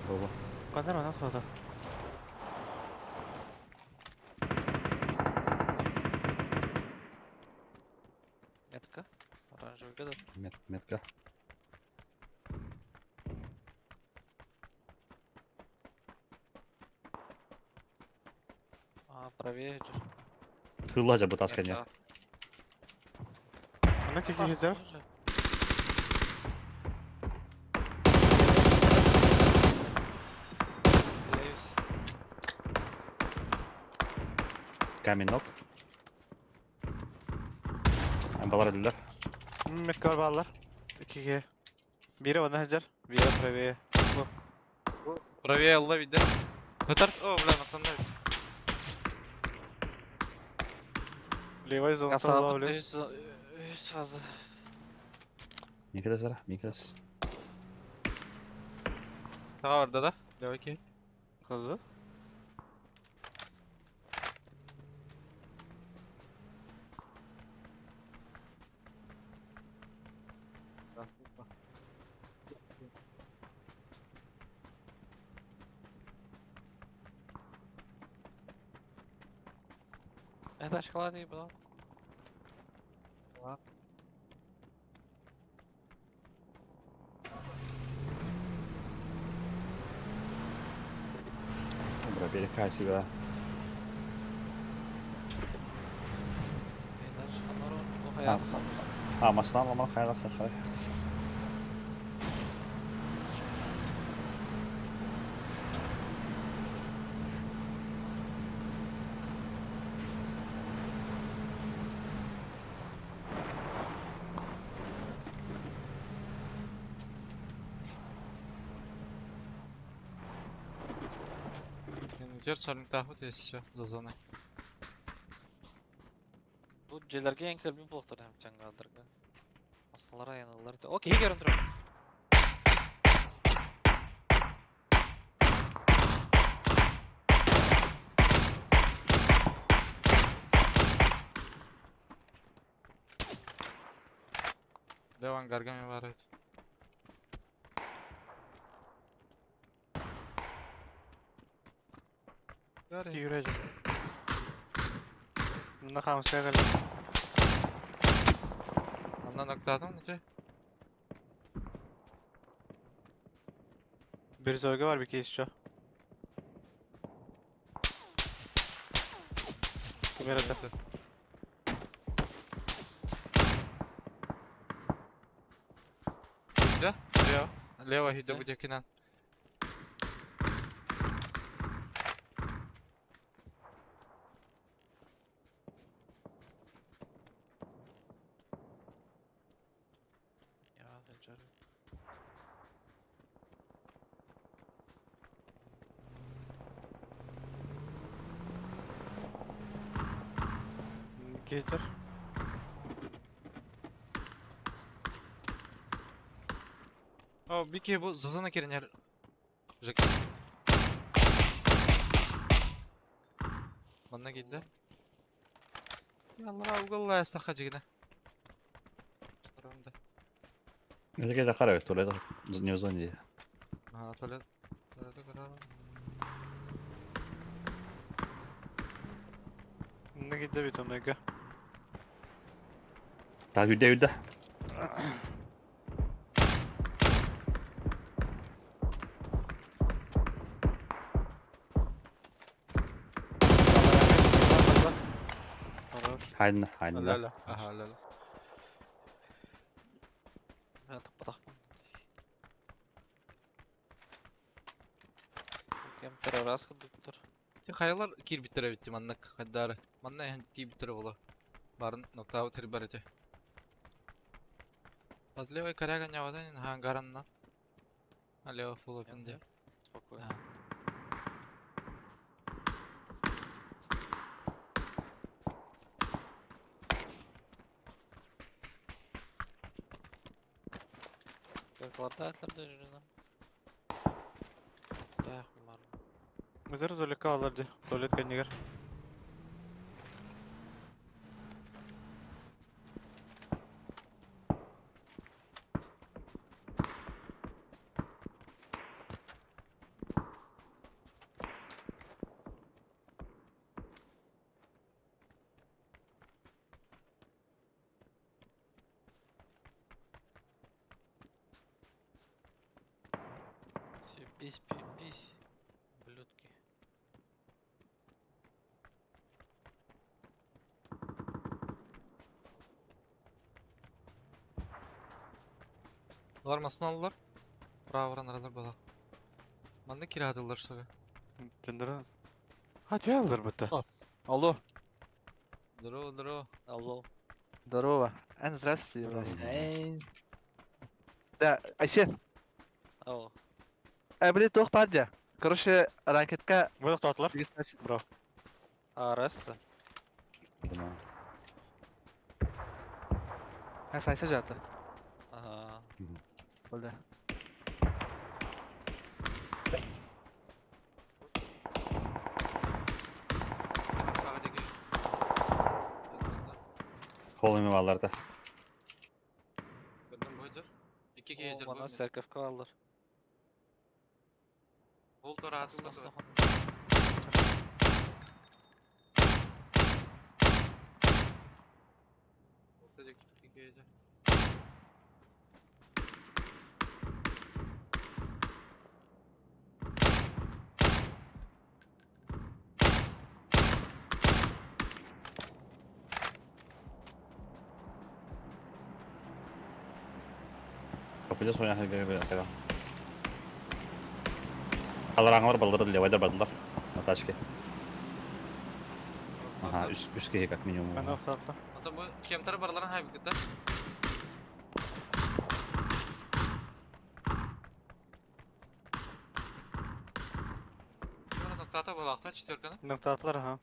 Speaker 3: Baba.
Speaker 1: Kadar ona sonra.
Speaker 4: Метка. Оранжевый гадал.
Speaker 3: Metka.
Speaker 4: Правее же.
Speaker 3: Hırlaca bu taskanya.
Speaker 1: Ona kiki gider.
Speaker 3: Kamin nok. Balar edilir.
Speaker 1: Metkar bağlar. 2G. Biri ona hacer. Biri правее.
Speaker 2: Правее Алла виде. Хатар. О, бля, натандай.
Speaker 1: Левой зона
Speaker 4: Kasabı
Speaker 1: ловлю.
Speaker 4: 100 fazla.
Speaker 3: Mikres zara. Mikres.
Speaker 2: Tamam orada da. Devam ki.
Speaker 1: Hızlı.
Speaker 4: Это шоколадный был.
Speaker 3: Bura перекай себя. Maslan ama hayal hayal.
Speaker 2: Менеджер сольник тахут есть все за зоной.
Speaker 4: Bu celerge en kalbim bulaklar hem çangaldırga. Aslılara yanılır. Okey görün durun.
Speaker 2: Лео ангарга мен бар еді. Гарри.
Speaker 1: Yürüyecek. Bunda kamsıya geldi.
Speaker 2: Ondan noktadın nece?
Speaker 1: Bir zölge var, bir case şu. Kamerada.
Speaker 2: Hidra? Leo. Leo hidra bu cekinan.
Speaker 4: Ya sen
Speaker 1: Gelir.
Speaker 2: O bir ki bu zazana kirin yer. Jek. Bana gitti. Yallah avgalla yastakha jigine. Karamda.
Speaker 3: Öyle gece kara yok. Tuvalete ne uzun diye.
Speaker 2: Ha tuvalet. Tuvalete karar.
Speaker 1: Bunda gitti bir tane gö.
Speaker 3: Daha yüde. Haydın.
Speaker 2: Lala. Aha lala.
Speaker 4: Ben takma. Kemper раз kıldıktır.
Speaker 2: Те хаялар кир биттер битти маннак хаддары. Манна ян ти биттер бола. Барын ноктабы тери бар эте. Подлевой коряга нявадан ха гараннан. Алева фул опен де.
Speaker 4: Спокойно.
Speaker 2: Ha.
Speaker 4: Как хватает-то жена. Так, мар.
Speaker 1: Müdür tuvalet alırdı. Tuvalet kendiler.
Speaker 4: Все, пись. Блюдки.
Speaker 2: Олар масын алылар. Правыран аралар бала. Манна кирадылар сага.
Speaker 1: Cındırın. Ha alır bu da. Алло.
Speaker 2: Здорово.
Speaker 4: Алло.
Speaker 7: Здорово. Здравствуйте,
Speaker 3: Здорово.
Speaker 7: брат. Да, Айсен,
Speaker 4: Алло.
Speaker 7: блин, тох падя. Короче, ранкетка
Speaker 1: Böyle tutatlar.
Speaker 7: регистрация.
Speaker 1: Bro.
Speaker 4: А, Раста?
Speaker 7: Сайса жата.
Speaker 4: Ага.
Speaker 7: Бля.
Speaker 3: Kol emivallarda.
Speaker 2: Birden boydur. İki
Speaker 4: О,
Speaker 2: geydir
Speaker 4: Bana
Speaker 2: bu.
Speaker 4: serkefka alır.
Speaker 2: Bol tora atıldı.
Speaker 4: Asmasın.
Speaker 2: Ortada iki geydir.
Speaker 3: Kapıda soyan hadi bir dakika. Alarang var baldır levada baldır. Ataşke. Aha üst kehik ak minimum.
Speaker 1: Ben de tutatlar.
Speaker 2: Ata bu kemtar barlaran haybi kıta. Bana noktata balakta четверканы.
Speaker 1: Bunda tutatlar ha.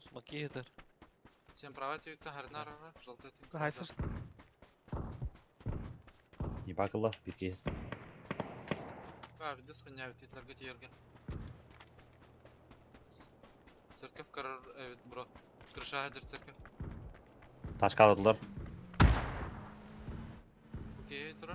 Speaker 4: Смоки гитар.
Speaker 2: Сен права түйікті харина арара, жылты түйікті.
Speaker 7: Хайса.
Speaker 3: Не bakıllah bir kehik.
Speaker 2: Abi de сохраняют Hitler'ga yerga. Церковь karar evet bro. Kırşa hacer церковь.
Speaker 3: Taş kaldırdılar.
Speaker 2: Okey tura.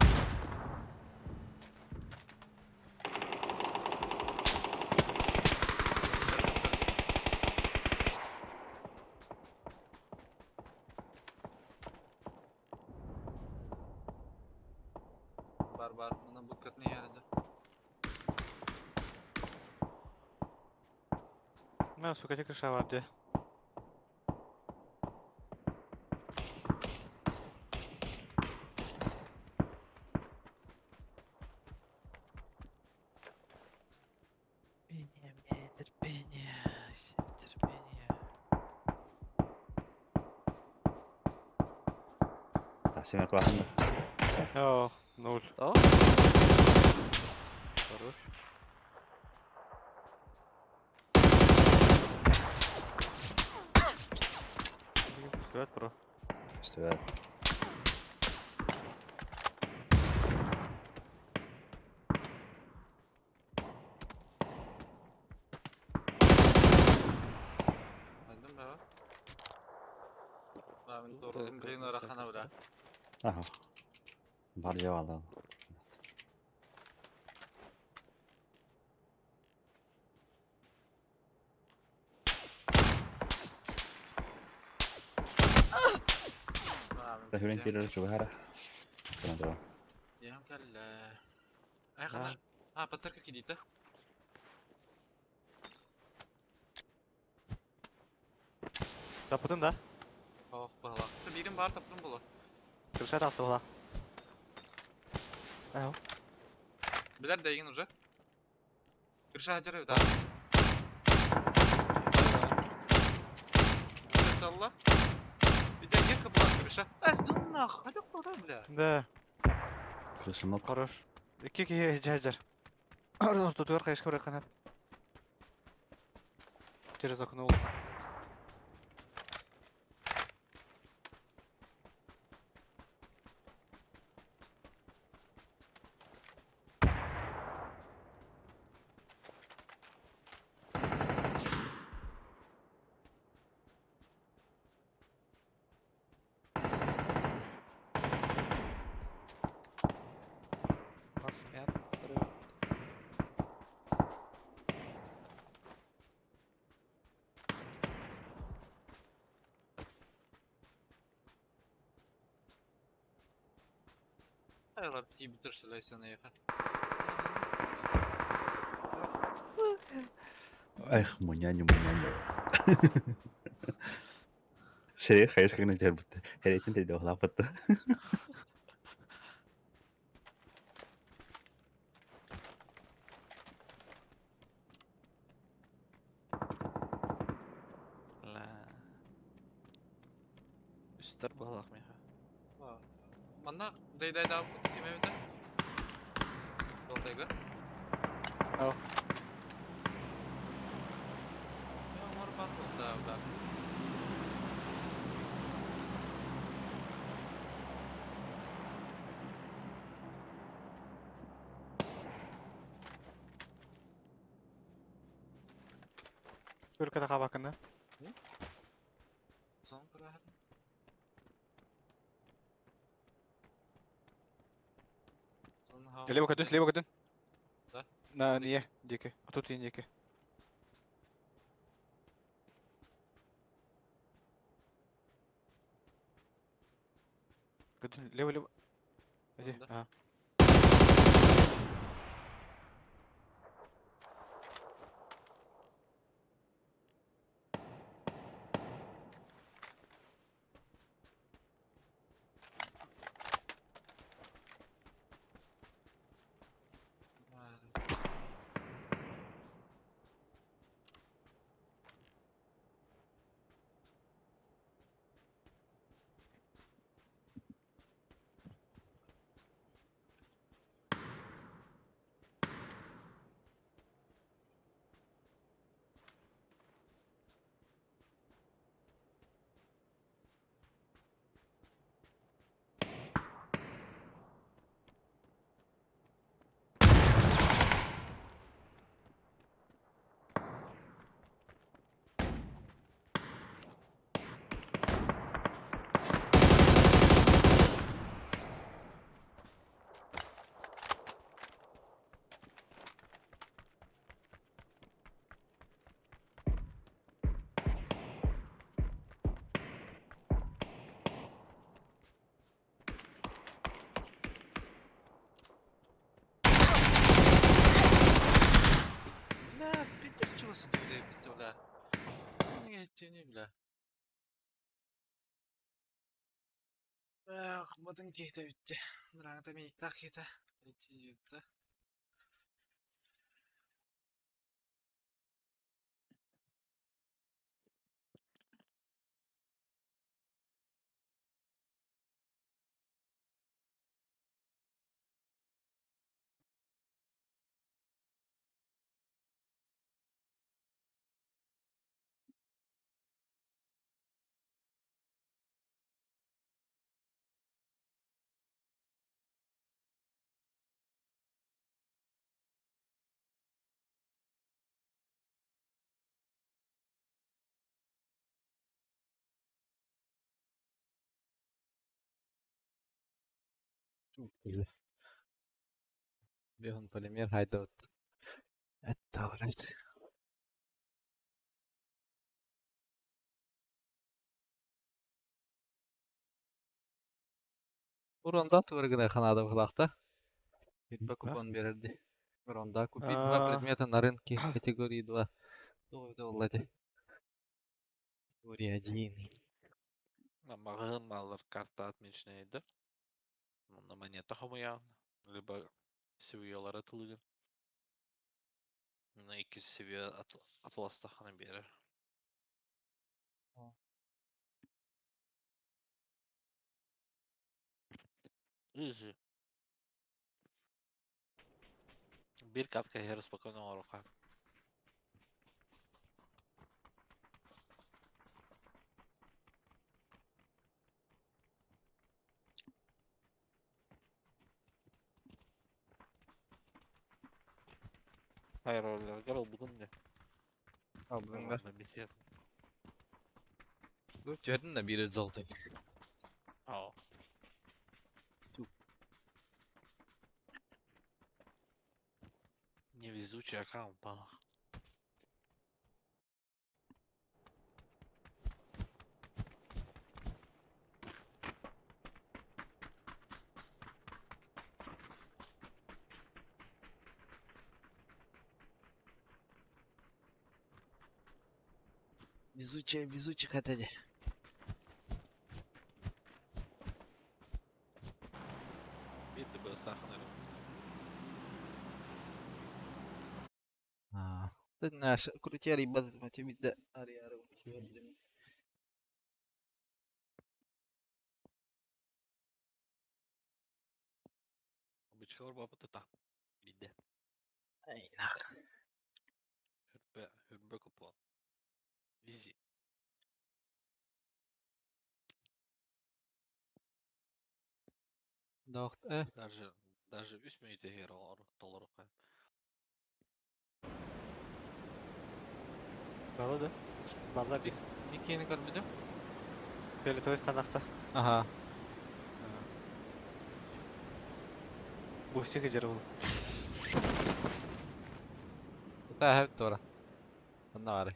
Speaker 2: Бар, мына букатны yerinde.
Speaker 1: Ben su kaçı kırşa vardı.
Speaker 4: Терпение, терпение.
Speaker 3: Tahsin yaklaşında.
Speaker 1: Yo, 0.
Speaker 4: Да? Хорош.
Speaker 1: Sürat bro.
Speaker 3: İşte
Speaker 2: Aldın mı? Abi
Speaker 4: Тут
Speaker 2: doğru.
Speaker 4: как
Speaker 2: Birini
Speaker 4: бы
Speaker 2: arasana
Speaker 4: всякое.
Speaker 2: bırak.
Speaker 3: Aha. Var cevalı.
Speaker 2: Abi.
Speaker 3: Hüren kileri çok hara. Tamam tamam.
Speaker 2: Ям кәллә. Ай хана. А, по церковь дейді.
Speaker 1: Tapıdın da.
Speaker 2: Ох, бала. Бірін бар таптым бұлы.
Speaker 1: Kırşa tastı ola. Eho.
Speaker 2: Білер дәйген уже. Кірші хәджер өйді. Салла. Bir de gir kapılar kırışa. Astınlah. Hadi kora bile.
Speaker 1: Да,
Speaker 3: Kırışımlık.
Speaker 1: хорош. 2 hacer. Арнос тут верха ишка бırakan hep. Через окно.
Speaker 4: Насмят.
Speaker 2: Aylar bir bitirsin sen yafa.
Speaker 3: Ay munyanyo. Serius kayak sekarang ngejar betul. Hari itu tidak lapet tuh.
Speaker 4: Ла. Üstler balak meha.
Speaker 2: Mana day daha bu kim evde? Doltayga.
Speaker 1: Al.
Speaker 2: Ya var bak da.
Speaker 1: Sürü kata kabakında.
Speaker 2: Son karar. Son ha.
Speaker 1: Лево кадын.
Speaker 2: Да?
Speaker 1: На ние, деки. А тут и деки. Кадын, лево. Иди,
Speaker 2: Да.
Speaker 1: ага.
Speaker 2: тени, бля. Қымбатын кейті бітті. Нұраңыта мейіктақ кейті. Речі жүйітті. Бехан полимер хайдаут. Это алright. Уронда тургына ханада вглахта. Битпа купон берерди. Уронда купить два предмета на рынке категории 2. Доллар оллады. Категория 1.
Speaker 4: Мағын малар карта отмеченный. На монета хомуян. Либо севиялар атылыгын. На 2 seviye atılastahını verir. Easy. Bir katka her спокойно урока. Hayır öyle gel bugün de.
Speaker 2: Bugün de.
Speaker 4: Ben bir
Speaker 2: Bu gördün de biri zaltı.
Speaker 4: Aa. Невезучий аккаунт, да.
Speaker 2: Везучий хотели.
Speaker 4: Bitti böyle sahneleri.
Speaker 2: Ты наш крутяри базмати вида ариара утвердим.
Speaker 4: Обычка var babı tuta. Bitti.
Speaker 2: Ай нах.
Speaker 4: Hürbe kupon. Vizi.
Speaker 2: Дохт
Speaker 4: Даже üsmeydi her dolar koyup.
Speaker 1: Bağladı. Bağlar bir.
Speaker 2: Никейни көрбүдүм.
Speaker 1: Фиолетовый станокта.
Speaker 2: Ага.
Speaker 1: Бустик жер бұл.
Speaker 2: Та хеп тора. Анда бары.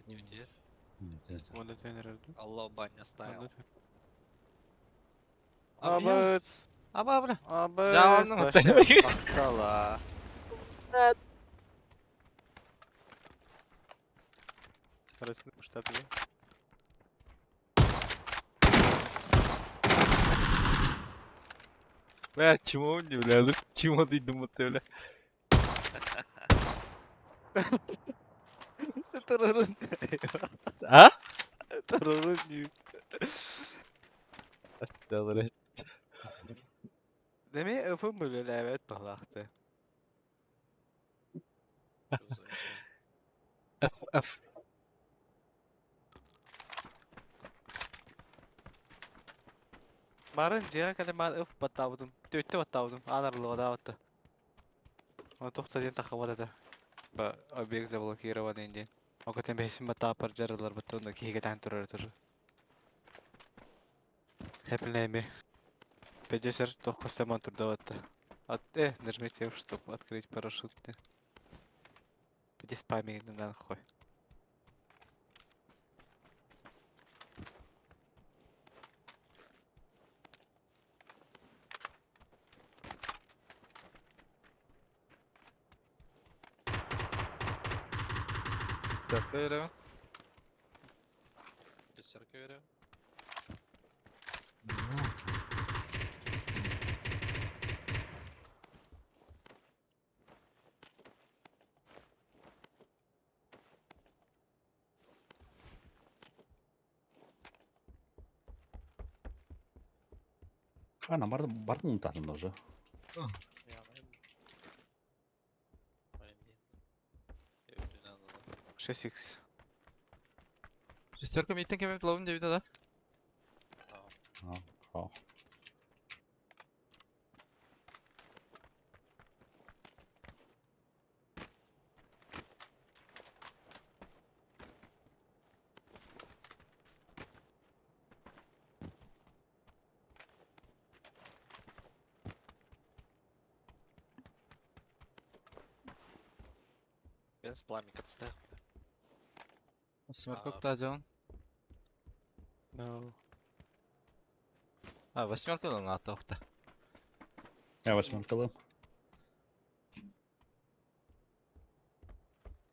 Speaker 4: Ne diyor?
Speaker 1: Onda tönер öldü.
Speaker 4: Allah banyo style.
Speaker 1: Onda tönер.
Speaker 2: Abi
Speaker 1: Abıt.
Speaker 2: Аба бля.
Speaker 1: Abıt.
Speaker 2: Devamlı mı?
Speaker 1: Bakkala. Arasını kuşlar bile.
Speaker 2: Бля, чему он не бля? Чему ты думал ты бля?
Speaker 1: Terörün.
Speaker 2: А?
Speaker 1: Terörün diyor.
Speaker 2: Добре.
Speaker 1: Demeyi öfün böyle evet bağlaktı.
Speaker 2: F.
Speaker 1: Marın ciğer kadar ben öf batavudum. Tötte batavudum. Anarlığa da battı. Onu toxtadın takıvada da. Ba объект заблокирован инде. Окотен бесин бата пар жарылар бутунда киге тан турар тур. Хэплнэми. Педесер тохкостаман турда батта. Нажмите, чтобы открыть парашют. Педи спами на нахуй.
Speaker 2: Так, öyle.
Speaker 3: Ana барды ұмытатын уже.
Speaker 4: Yani. Aynen. Evden anladım.
Speaker 1: 6x.
Speaker 2: Шестерка миттен кемеп ловын дебіті да.
Speaker 4: Tamam.
Speaker 3: О.
Speaker 4: Ben с пламенем отстаю.
Speaker 2: Восьмерка куда он?
Speaker 1: No.
Speaker 2: А, восьмерка да на тоқта.
Speaker 3: Я восьмеркалы.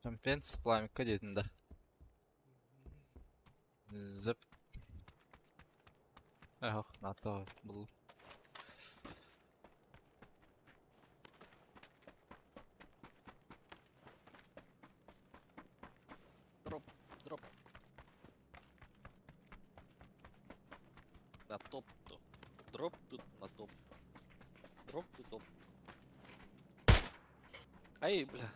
Speaker 2: Чемпионс пламенка дейтін да. Зіп. Эх, на то бұл.
Speaker 4: Дроп. На топ то. Дроп тут на топ. Дроп тут топ. Ай, бля.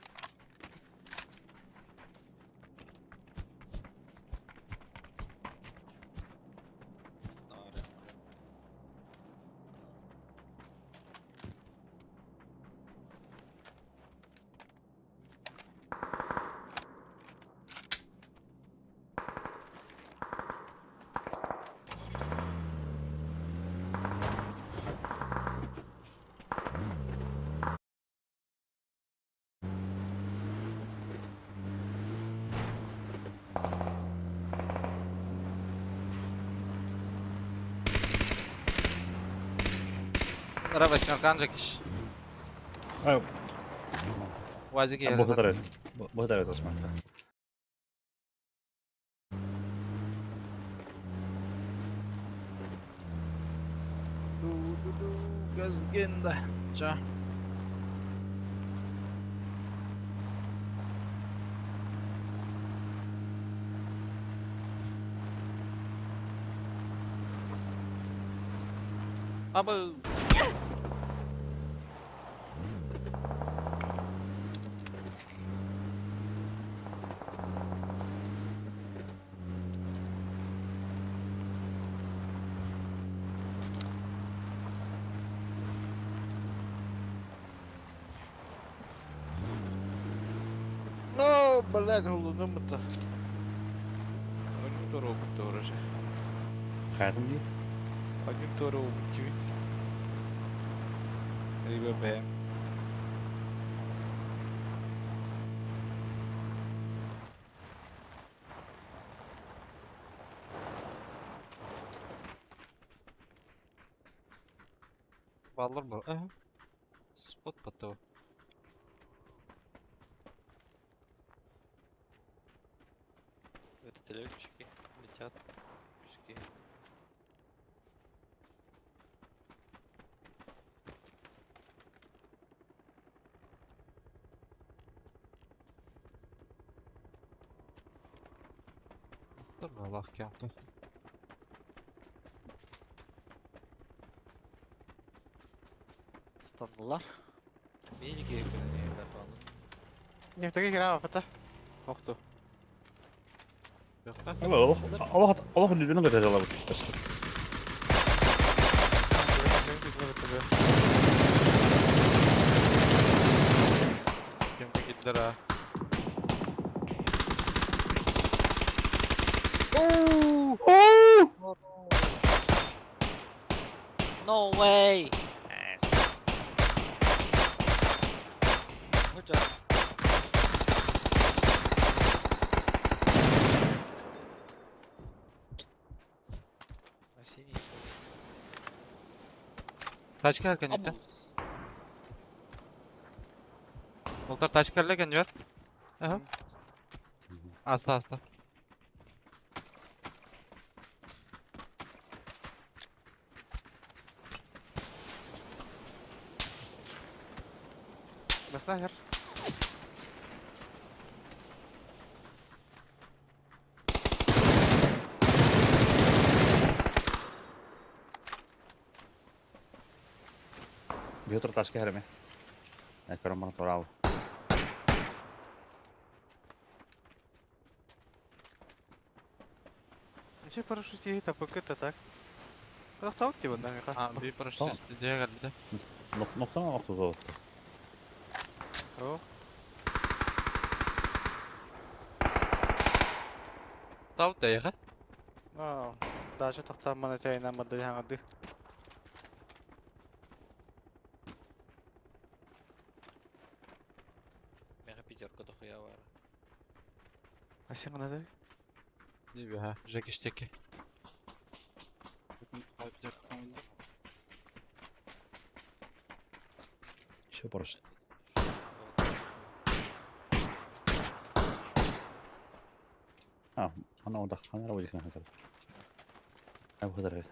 Speaker 4: Аре.
Speaker 2: Ра восьмерка анжакиш. Уазик ел.
Speaker 3: Благодарю, восьмерка.
Speaker 5: Газгенда. Ча.
Speaker 2: Абы.
Speaker 1: No, блядь, голодному-то. Один второго тоже же.
Speaker 3: Хайтым değil.
Speaker 1: Один второго gibi. River BM.
Speaker 2: Баллар бар. Спот потом.
Speaker 4: Вертолетчики летят. Пешки.
Speaker 2: Dur Allah yaptı.
Speaker 4: Станdılar. Beni geri gönderdiler falan.
Speaker 1: Нефтеге giren afata. Yoktu.
Speaker 2: Yok da.
Speaker 3: Allah dürbünü kadar alalım.
Speaker 2: Kimde gittiler ha.
Speaker 4: No way. Yes. Hocam. Seni.
Speaker 2: Taş kerken gitti. Voltar taş kerlerken ver. Aha. Asla.
Speaker 1: Бas нахер.
Speaker 3: Bir otur taş gelme. Ekran bana toral.
Speaker 7: Ничего, парашют ей тапок это так. Тоқтау деп онда меха.
Speaker 2: Ha, bir paraşüt üstü diye geldi de.
Speaker 3: Nokta mı vakti zor?
Speaker 7: О,
Speaker 2: Tavuk da yağı.
Speaker 7: а, даже тоқтаманы жайнамады жаңады.
Speaker 4: Мега пятерка дохуя var.
Speaker 7: А сен қана да?
Speaker 2: Değil mi ha? Jack işteki.
Speaker 3: Еще парашют. Ana orada kamera var yıkana kadar. Bu kadar evet.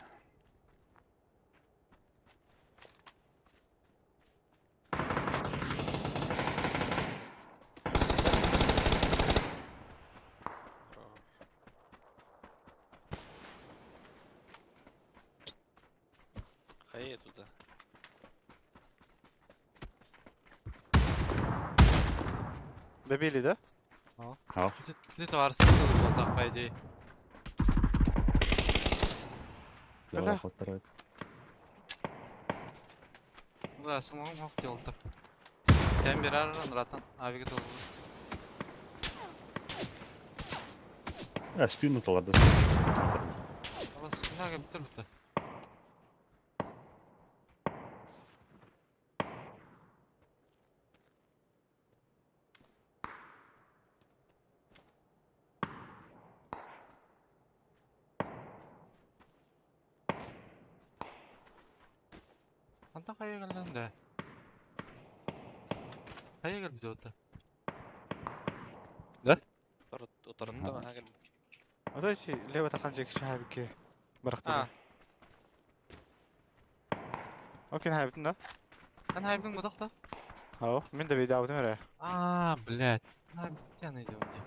Speaker 4: Hayır туда.
Speaker 7: Добили, да?
Speaker 3: Ha.
Speaker 2: Sizi de varsın da bu takpaydı.
Speaker 3: Yavaş otlar evet.
Speaker 2: Bu da sımağım hafta oldu. Sen bir aradan ratan abi git oldu.
Speaker 3: Ya spin notalarda.
Speaker 2: Ama sıkıntı yok bitir bitti. Anta kaya geldin de. Kaya gel bir de orada.
Speaker 4: Otarıtta mı? Hagel.
Speaker 7: Ода чи лево тақан жек шабике. Барахта.
Speaker 2: Ha,
Speaker 7: Окей, хайбытын да?
Speaker 2: ben haybim budak da.
Speaker 7: Ау, мен де бейді аудым әрі.
Speaker 2: Aa, блядь. Ha, bir tane diyorum ya.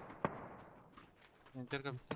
Speaker 2: Ben terka bitti.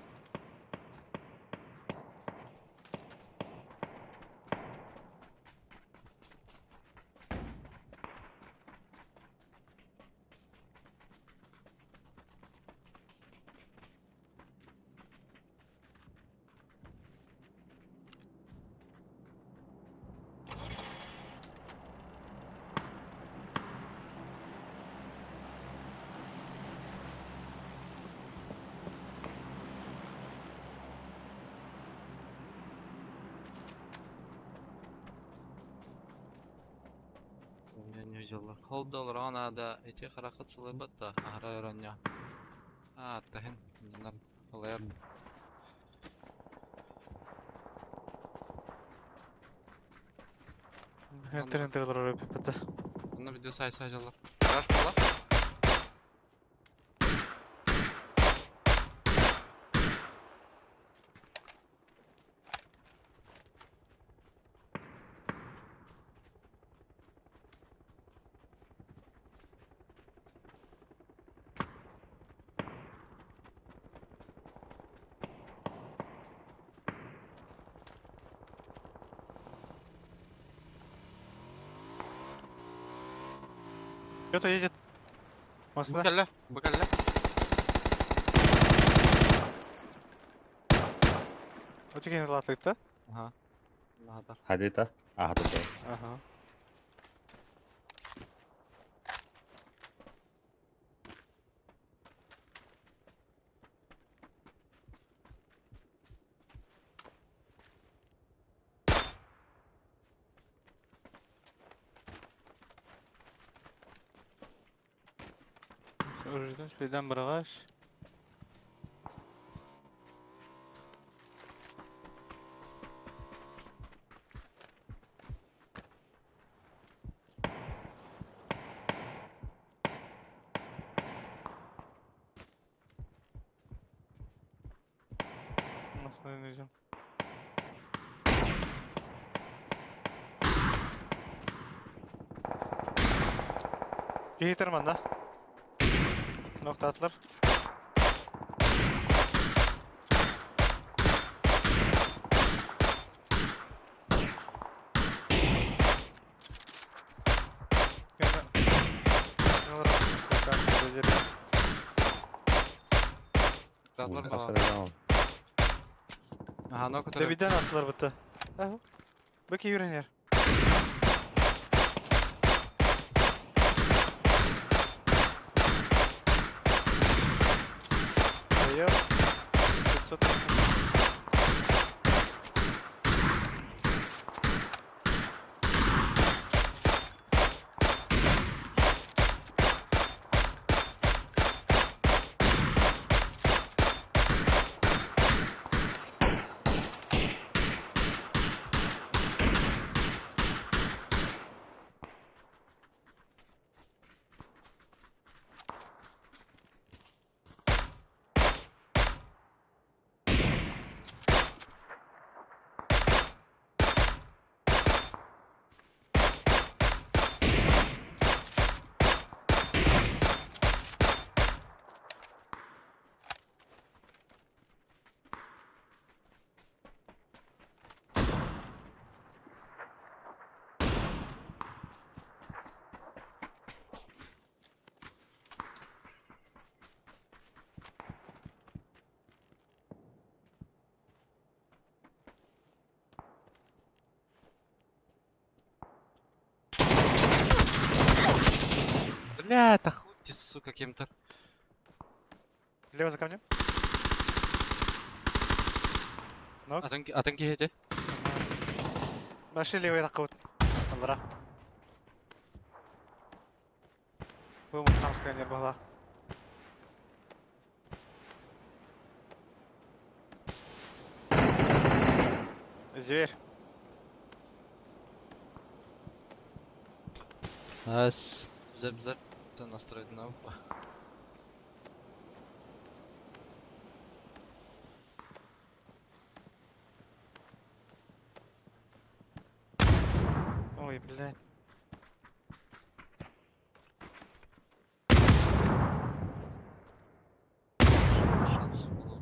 Speaker 2: Ne diyorlar? Hold ana da eti harakat sılabat da ahra öğrenya. Ha, tahin. Bunlar kolay.
Speaker 7: Enter олар бітті.
Speaker 2: Bunlar video sayacaklar. Kaç falan?
Speaker 7: Кто-то едет. Машина.
Speaker 2: Bakalla, bakalla.
Speaker 7: Өтеген латлык та?
Speaker 2: Aha. Lahadar.
Speaker 3: Hadi ta. Aha da.
Speaker 7: Ага. Үржіден спейден бір ағаш. Nasıl deneyeceğim? Geytirman da. Nokta atlar. жер.
Speaker 2: Tatlar var.
Speaker 3: Askaradan al.
Speaker 2: Aha, no
Speaker 7: De birden astılar bıttı. Aho. Bak iyi yer. Yok.
Speaker 2: Бля, охуйтесь, сука, кем-то.
Speaker 7: Лево за камнем. Нок.
Speaker 2: Атанки хете.
Speaker 7: Маши левый такой вот. Аллара. Бұл мұқтам скайнер бағлақ. Зверь.
Speaker 2: Зэп. Это настроить на опа.
Speaker 7: Ой, блядь.
Speaker 2: Шанс было.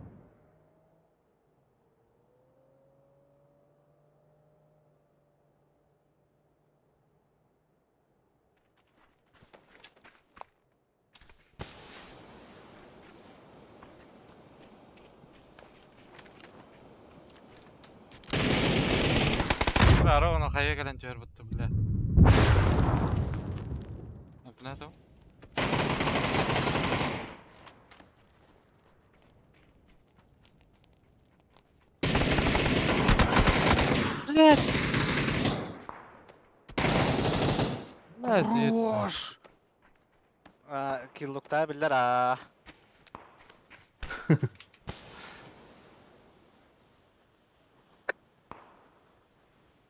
Speaker 2: Бля, ровно хая кален тер бутты, бля. Напна то? Блядь! Бля, зет.
Speaker 7: Хорош. Киллукта билер а.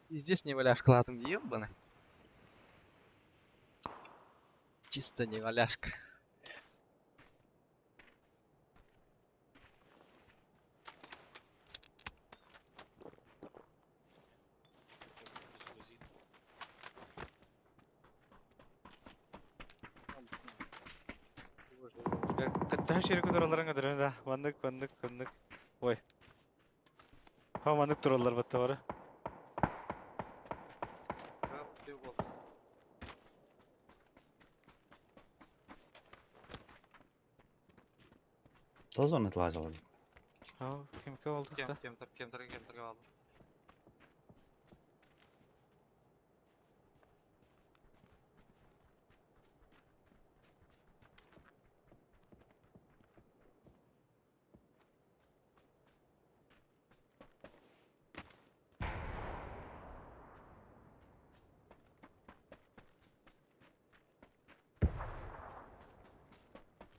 Speaker 2: И здесь не валяшка, ладно, ёбаный. Чисто не валяшка.
Speaker 7: Каттаһа шерик тураларын өдөрөн да. Вандык. Ой. Ха вандык туралар батта бары.
Speaker 3: Тоже он отлаживал.
Speaker 7: Ха кимке болдук да.
Speaker 2: Кемтер алdım.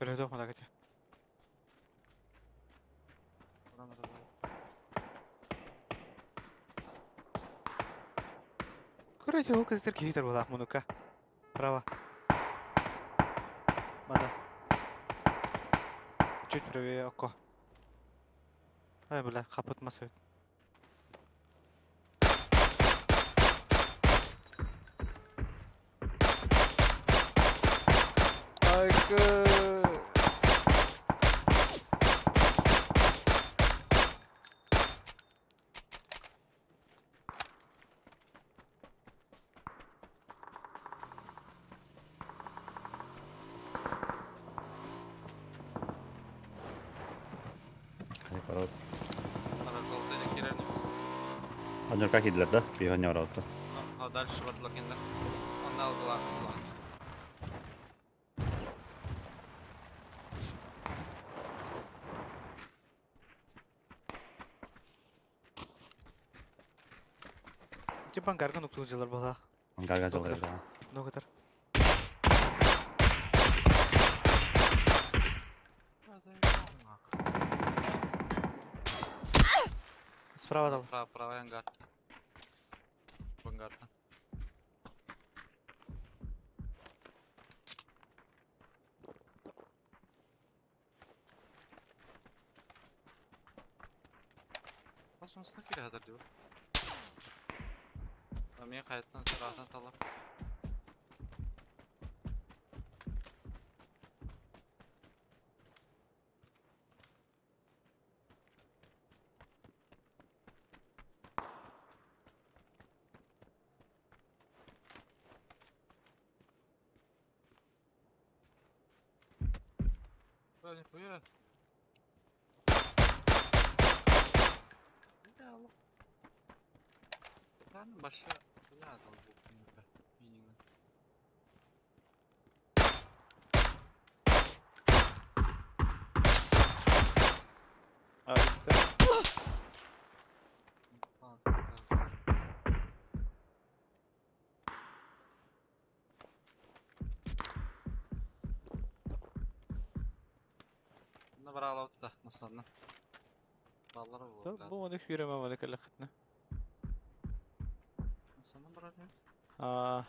Speaker 7: Көрөдө мына кете. Көрөдө ол кездер кейтер болак мунука. Право. Мада. Чуть правее око. Ай, бля, капытмасы. Айкы.
Speaker 3: Onca kidiler da. Bir hanya var orada.
Speaker 2: Дальше вот логинда. Он дал глаз.
Speaker 7: Типа гарган уктугузалар бала.
Speaker 3: Garga jol
Speaker 7: Doktor.
Speaker 3: geldi.
Speaker 7: Ну катар. Справа дал.
Speaker 2: Правый ангар. Ангар. Basmasına kire kadar diyor. Ama hayattan rahattan talap. Böyle fuyur. Ben başka ne atalım bu filmde? Bilmiyorum.
Speaker 7: Abi gitti.
Speaker 2: Bunda bir alıp da masanın. Dalları bu.
Speaker 7: طب بو مدك فيرا ما مدك اللي اخذنا.
Speaker 2: Masanın bir alıp.
Speaker 7: آه.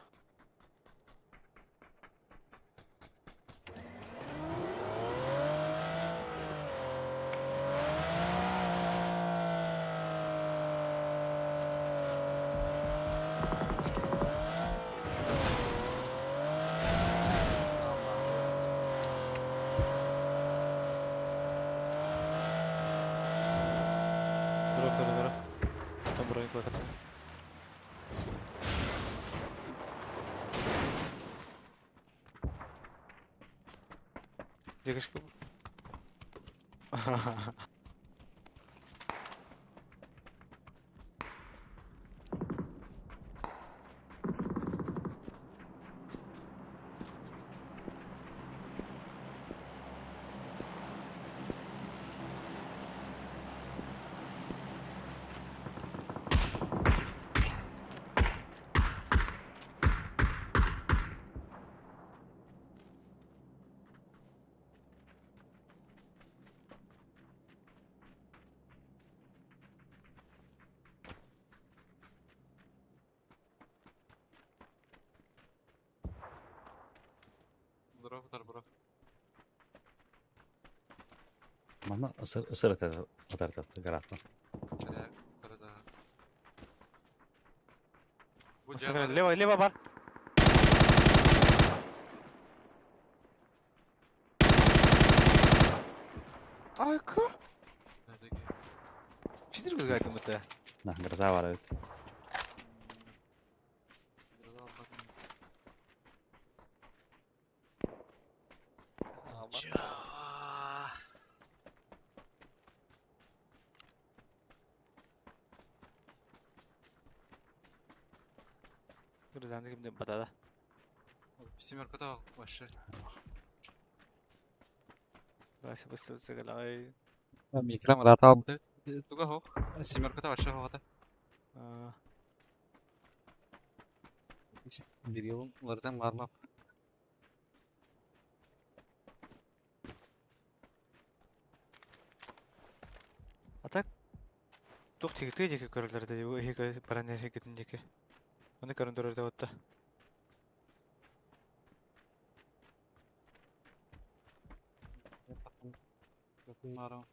Speaker 7: Дурак. Там броник плакат. Дегашка.
Speaker 2: Bırak.
Speaker 3: Bana ısır atar garajdan.
Speaker 2: Şuraya yukarıda. Bu
Speaker 7: Sakın leva var. Ayka.
Speaker 2: Neredeki?
Speaker 7: Çidir mi gayet mutlu?
Speaker 3: Nah, garaja var evet.
Speaker 2: Biraz daha bakın.
Speaker 7: Güzel gibi de badada.
Speaker 2: Семерка да вообще.
Speaker 7: Başı bastı galay.
Speaker 2: Микрам ратал. Туга хо. Семерка да вообще хо да. Bir yılın vardan varmam.
Speaker 7: Atak. Тух тигтэй жеке көрөлөрдө эге паранер хекетин жеке. Оны көрөндөрдө отта.
Speaker 2: Yakınlara.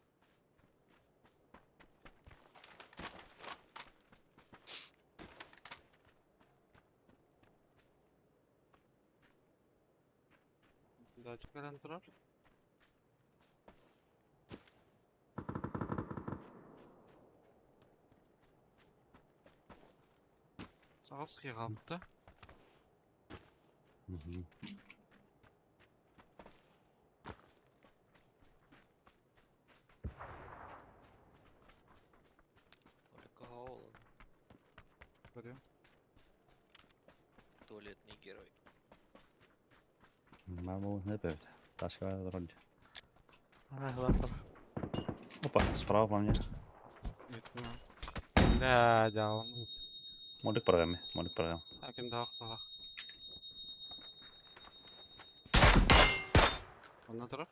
Speaker 2: Bir daha çıkaran durar. Sağa sıkı kaldı.
Speaker 3: Hı hı.
Speaker 4: Alkohol. туалетный герой.
Speaker 3: Маму не певит. Ташка вроде.
Speaker 7: Ана хылафтар.
Speaker 3: Опа, справа по мне.
Speaker 2: Да, жалын.
Speaker 3: Молик программе, молик программ.
Speaker 2: Әкем дағық дағық. Онна тұрар?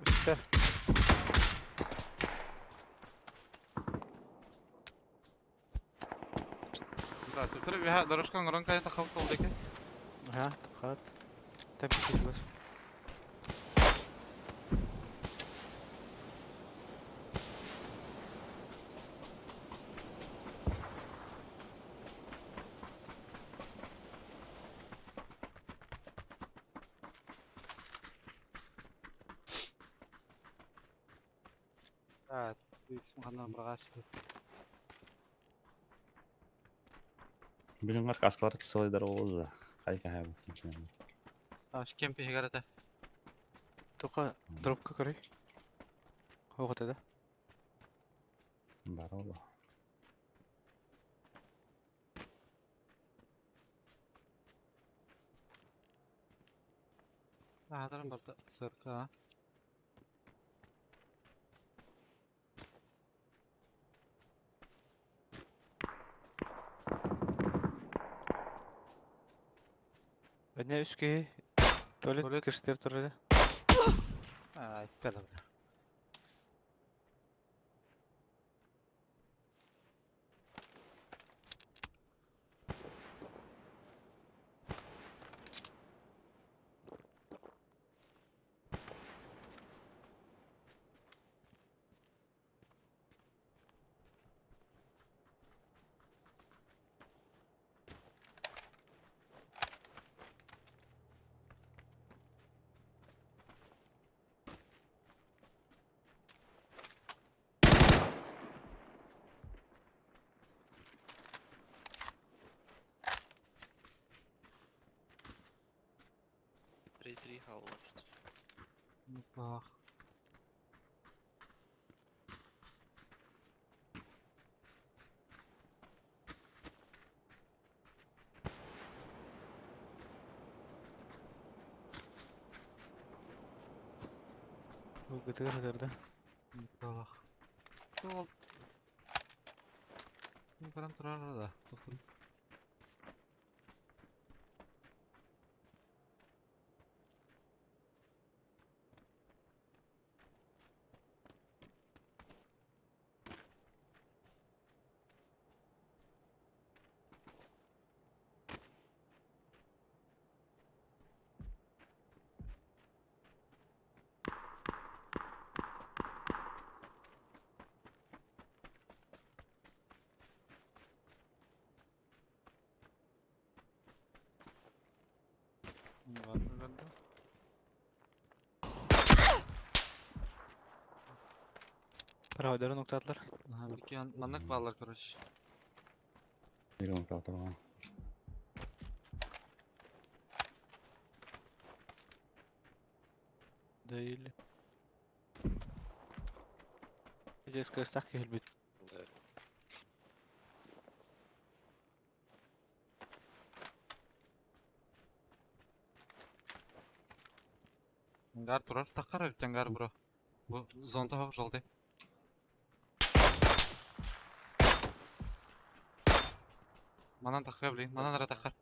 Speaker 7: Үстер.
Speaker 2: Да, тутыр беха дорожкан грон кайта хавт oldu ki.
Speaker 7: Ага, хат. Там пишет вас.
Speaker 2: Да, büyük kandan bırağas bu.
Speaker 3: Bizim kasklar целый oldu da. Kayka hem.
Speaker 2: Аш кемпи хигарата.
Speaker 7: Тока дропка көрей. Хоғыт еді.
Speaker 3: Бар oldu.
Speaker 2: Адарым барда сырка.
Speaker 7: Бәдіне үске туалет кірістер тұр еді.
Speaker 2: Ай, кадабра.
Speaker 4: Три хавла.
Speaker 2: Бах.
Speaker 7: Бұл күтігір өдерді.
Speaker 2: Бах. Ол. Баран тұрар да. Тоқтым.
Speaker 7: Проводері нұқтатылар.
Speaker 2: Bir manlık bağlar короче.
Speaker 3: Bir nokta atalım.
Speaker 7: Değil. Здесь костах келбет.
Speaker 2: Gar тұрар. Таққар өттен гар бро. Bu zonda hava жолды. Манан таққар білейін. Манан ара таққар.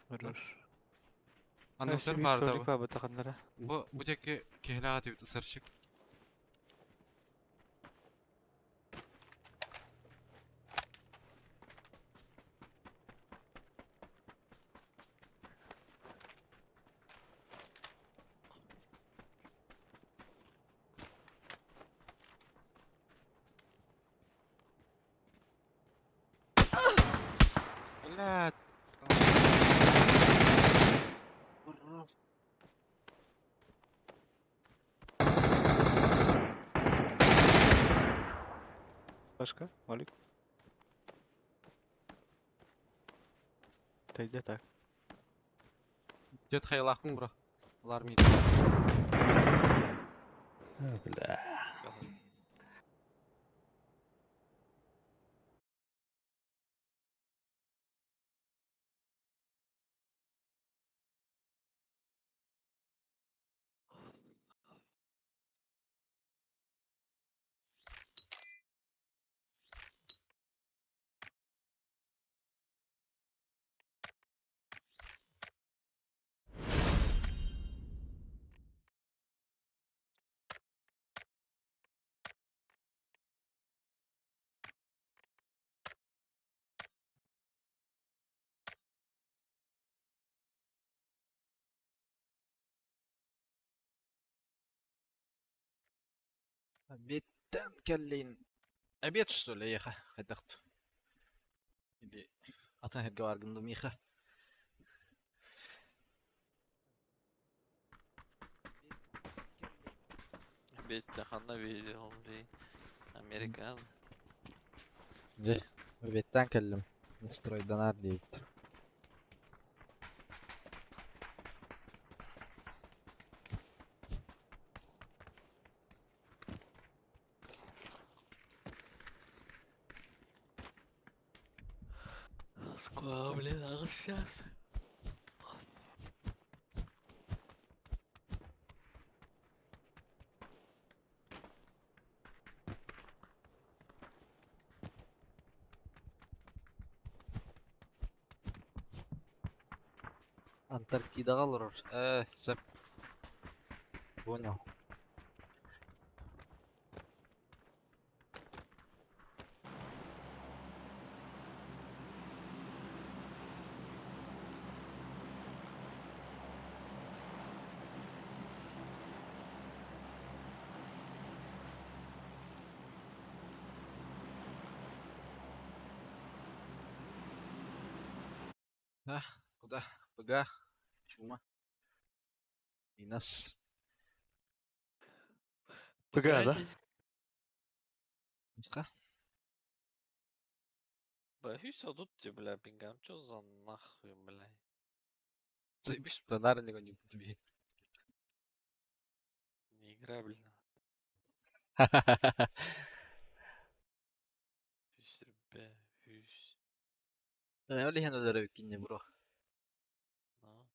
Speaker 7: Хорош.
Speaker 2: Аны өтер бар да bu.
Speaker 7: Bu takımlara.
Speaker 2: Bu tekke kehlağa tebit ısırışık. Блядь.
Speaker 7: Başka? Malik. Teyze tak.
Speaker 2: Дед хайлахың, bro. Ular mıydı?
Speaker 3: Bля.
Speaker 2: Обедтен келлин. Обед, что ли, еха? Хайдахту. Или... Atan herge vargındım yıka.
Speaker 4: Bitti hanna video oldu. Amerikan.
Speaker 2: De. Обедтен келлим. Настройдан арлейт.
Speaker 4: Сколько, блин, а сейчас?
Speaker 2: Антарктидаға алырыр. Сәп. Понял. Куда? ПГ. Чума. Минус.
Speaker 7: ПГ, да?
Speaker 2: Миха.
Speaker 4: Боюсь, а тут тебе, бля, пингам, чё за нахуй, бля?
Speaker 2: Заебись, что наверное не тебе.
Speaker 4: Не игра, бля. Hüs, be, hüs.
Speaker 2: Öyle henüz öyle bro.
Speaker 4: No.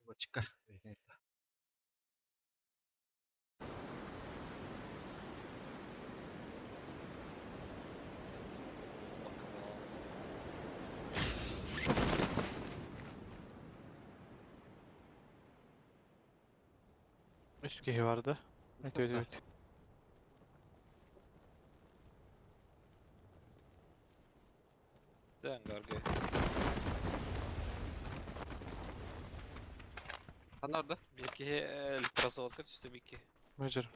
Speaker 2: Бочка.
Speaker 7: Üst kehi vardı. Evet evet evet.
Speaker 4: Dön Garga'ya.
Speaker 2: Han orada.
Speaker 4: Bir iki красотка üstü bir iki.
Speaker 7: Major.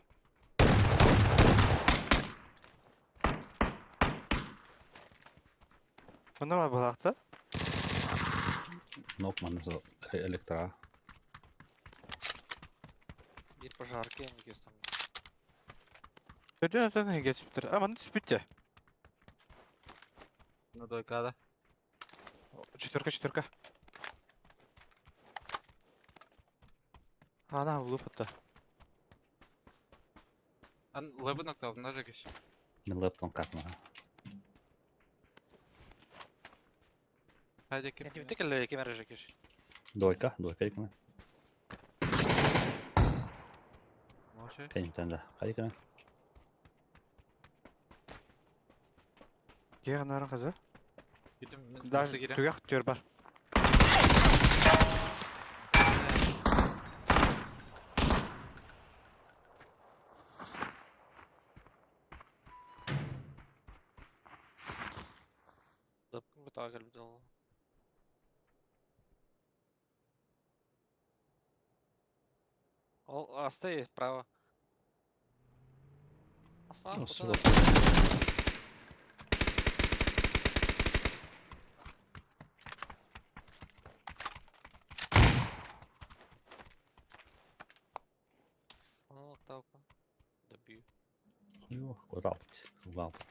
Speaker 7: Bunda var balakta.
Speaker 3: Nokman så elektra.
Speaker 4: Bir пожарки не кестам.
Speaker 7: Ödüyor zaten geçiptir. Ama ne bitti.
Speaker 2: На дойкада.
Speaker 7: Четверка. Ana bulup hatta.
Speaker 2: Han лебы ноктав, ножик еще.
Speaker 3: Men löpton katma.
Speaker 2: Haydi
Speaker 4: Я
Speaker 2: kim?
Speaker 4: тебе тыкали кемер жекеш.
Speaker 3: Doika ikna.
Speaker 2: Moşe.
Speaker 3: Kenim tanda. Ikna.
Speaker 7: Gel narın kızı.
Speaker 2: Gidin
Speaker 7: Daha
Speaker 2: nasıl gireyim?
Speaker 7: tügek diyor bar.
Speaker 4: Dıpkın bir takıl bir dolu. О, стоит право. Ослаб,
Speaker 3: Ну,
Speaker 4: куда
Speaker 3: всё. Koira alpti. Sulla alpti.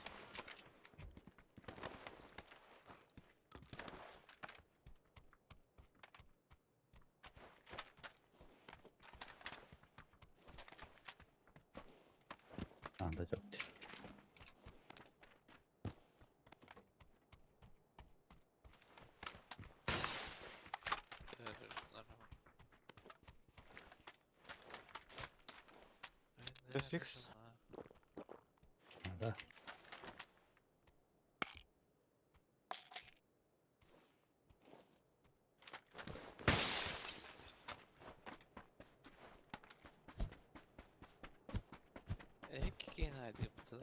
Speaker 3: Anda jotti.
Speaker 7: Six.
Speaker 3: Anda.
Speaker 4: Keyin haydi yaptı.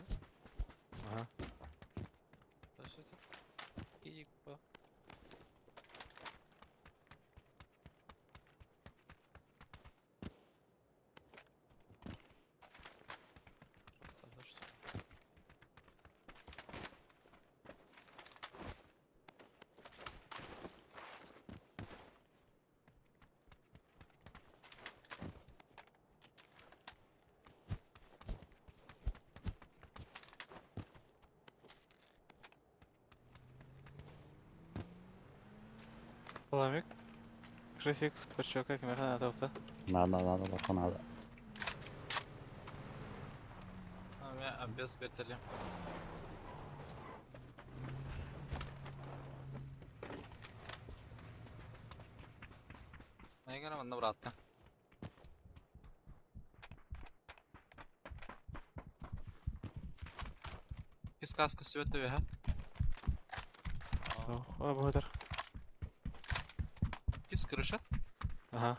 Speaker 7: Aha.
Speaker 4: Başladı. İyi bak.
Speaker 7: Поламик. 6x, подчёрка, камера на тофта.
Speaker 3: Надо, лапа надо.
Speaker 2: Ben без beteli. Ne gene bana bıraktı. Кис каска светове, ha?
Speaker 7: О, благодар.
Speaker 2: Кис крыша.
Speaker 7: Ага.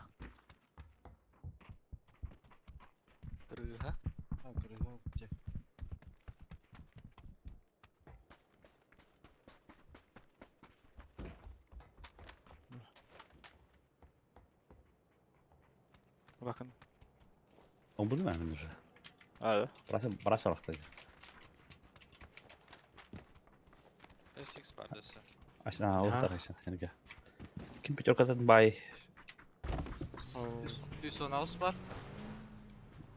Speaker 4: Крыга.
Speaker 2: Ha, крыша. Где?
Speaker 7: Bakın.
Speaker 3: Он был наверное уже.
Speaker 7: А, да.
Speaker 3: Бросал их.
Speaker 4: SX perdesi.
Speaker 3: Aslında o
Speaker 7: Aha.
Speaker 3: tarafı yani. Kim pechorkadan bay
Speaker 2: Düz onaus var.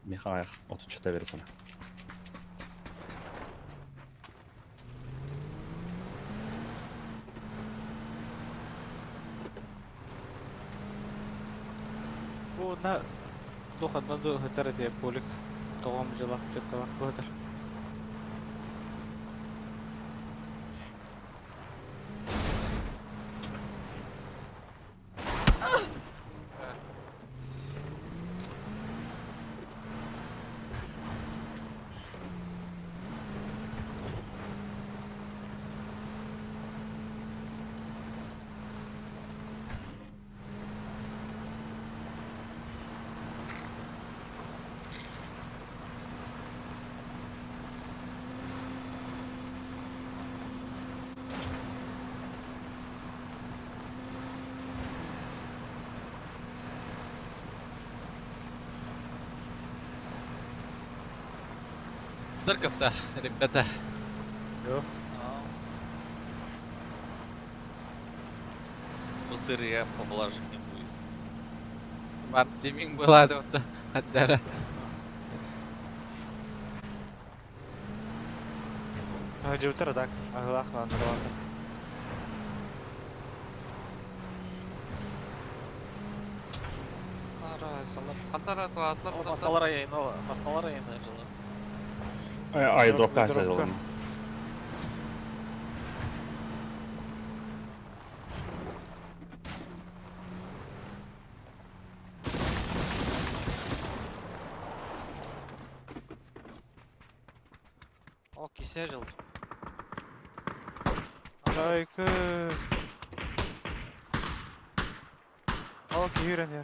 Speaker 3: Mikhail 34 verirsen.
Speaker 7: Bu na dokandan da hıtar diye polik. Doğum cılak cırkalak благодар.
Speaker 2: Церковь-то, ребята.
Speaker 7: Yok.
Speaker 4: Bu seriye popüler не будет.
Speaker 2: Var timing была да вот отдара.
Speaker 7: Hacı bitir adak. Ahlak lan devam.
Speaker 2: Хатар атлар.
Speaker 4: O masalara yayını o. Masalara yayını acılı.
Speaker 3: Ay drop
Speaker 7: Dropka.
Speaker 3: kaçtı oğlum.
Speaker 4: O kişi acılı.
Speaker 7: Saygı. Al ki yürün ya.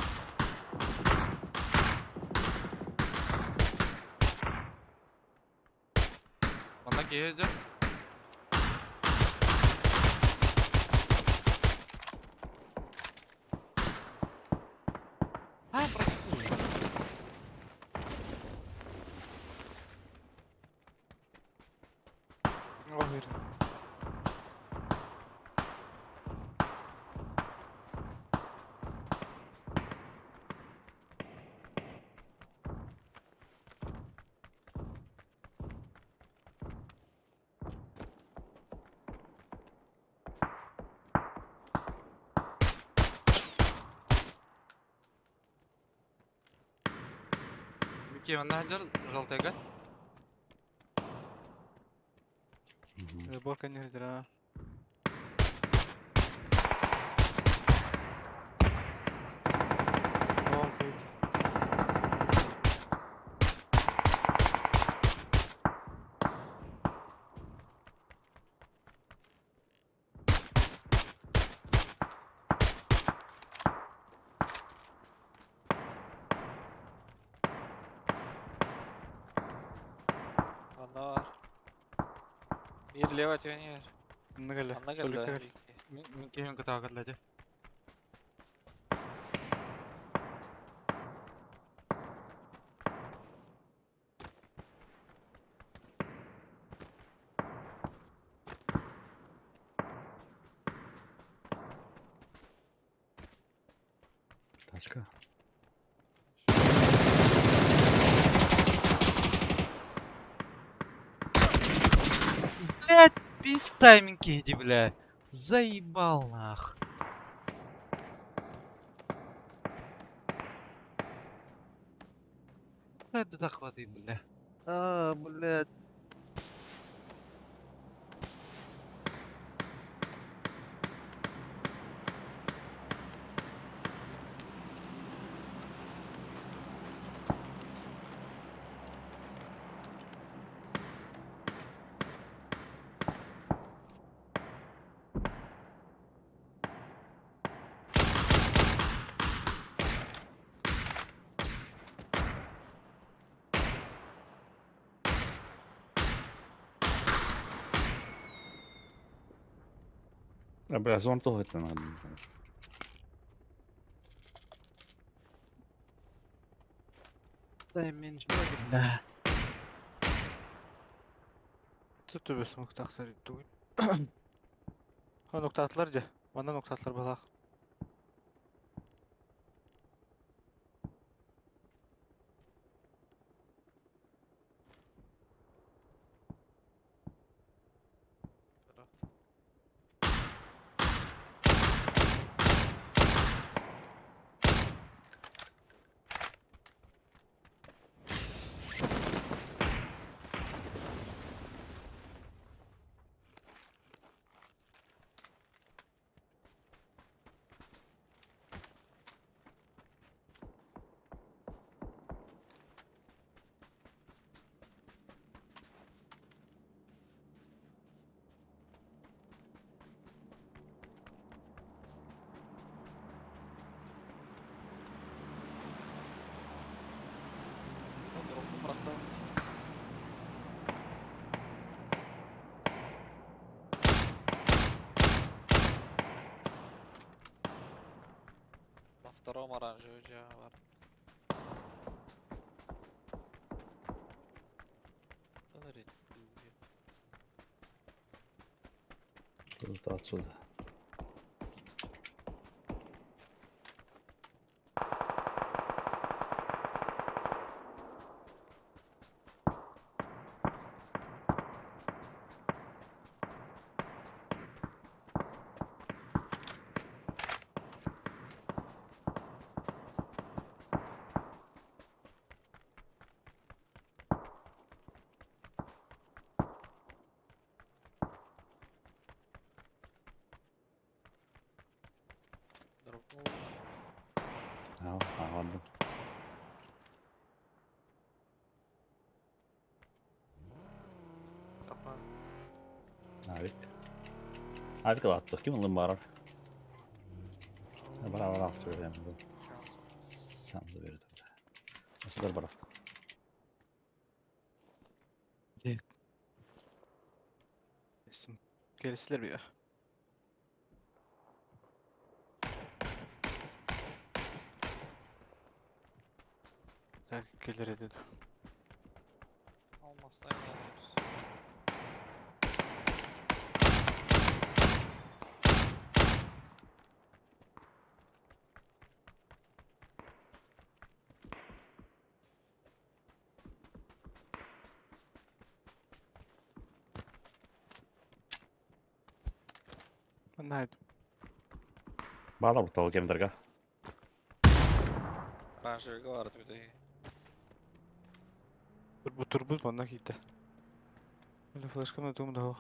Speaker 2: Ona geleceğim. Ha, bırak.
Speaker 7: Al yürün.
Speaker 2: кемінна жар жалтайга.
Speaker 7: Борка не дыра.
Speaker 4: Анда бар. Bir leva tönüyor.
Speaker 7: Ne geldi?
Speaker 4: Anda geldi.
Speaker 2: Мен кемін кітағырлады.
Speaker 3: Тачка.
Speaker 2: Блядь, без тайминги иди, бля. Заебал нах. Это дохваты, бля. Блядь.
Speaker 3: Бля, зон того это надо.
Speaker 2: Тайминг, бля.
Speaker 7: Tut töbesi noktalar tugul. Ha noktalar ja. Mana noktalar balaq.
Speaker 4: На втором оранжевый же var. Смотри.
Speaker 3: Тут отсюда.
Speaker 4: Дропнул.
Speaker 3: Ладно.
Speaker 4: Капа.
Speaker 3: Avik attı. Kim alın barar? Bara söyleyeyim. Sen de verdim. Nasıl bara?
Speaker 7: Isim. Gelisiler bir ya. Gelir dedi.
Speaker 4: Olmazsa inanırız.
Speaker 7: Найду.
Speaker 3: Bağla bu tavuğu kemderga.
Speaker 4: Оранжевый vardı bir de.
Speaker 7: Turbu bana gitti. Öyle flashka mı tuğum da o.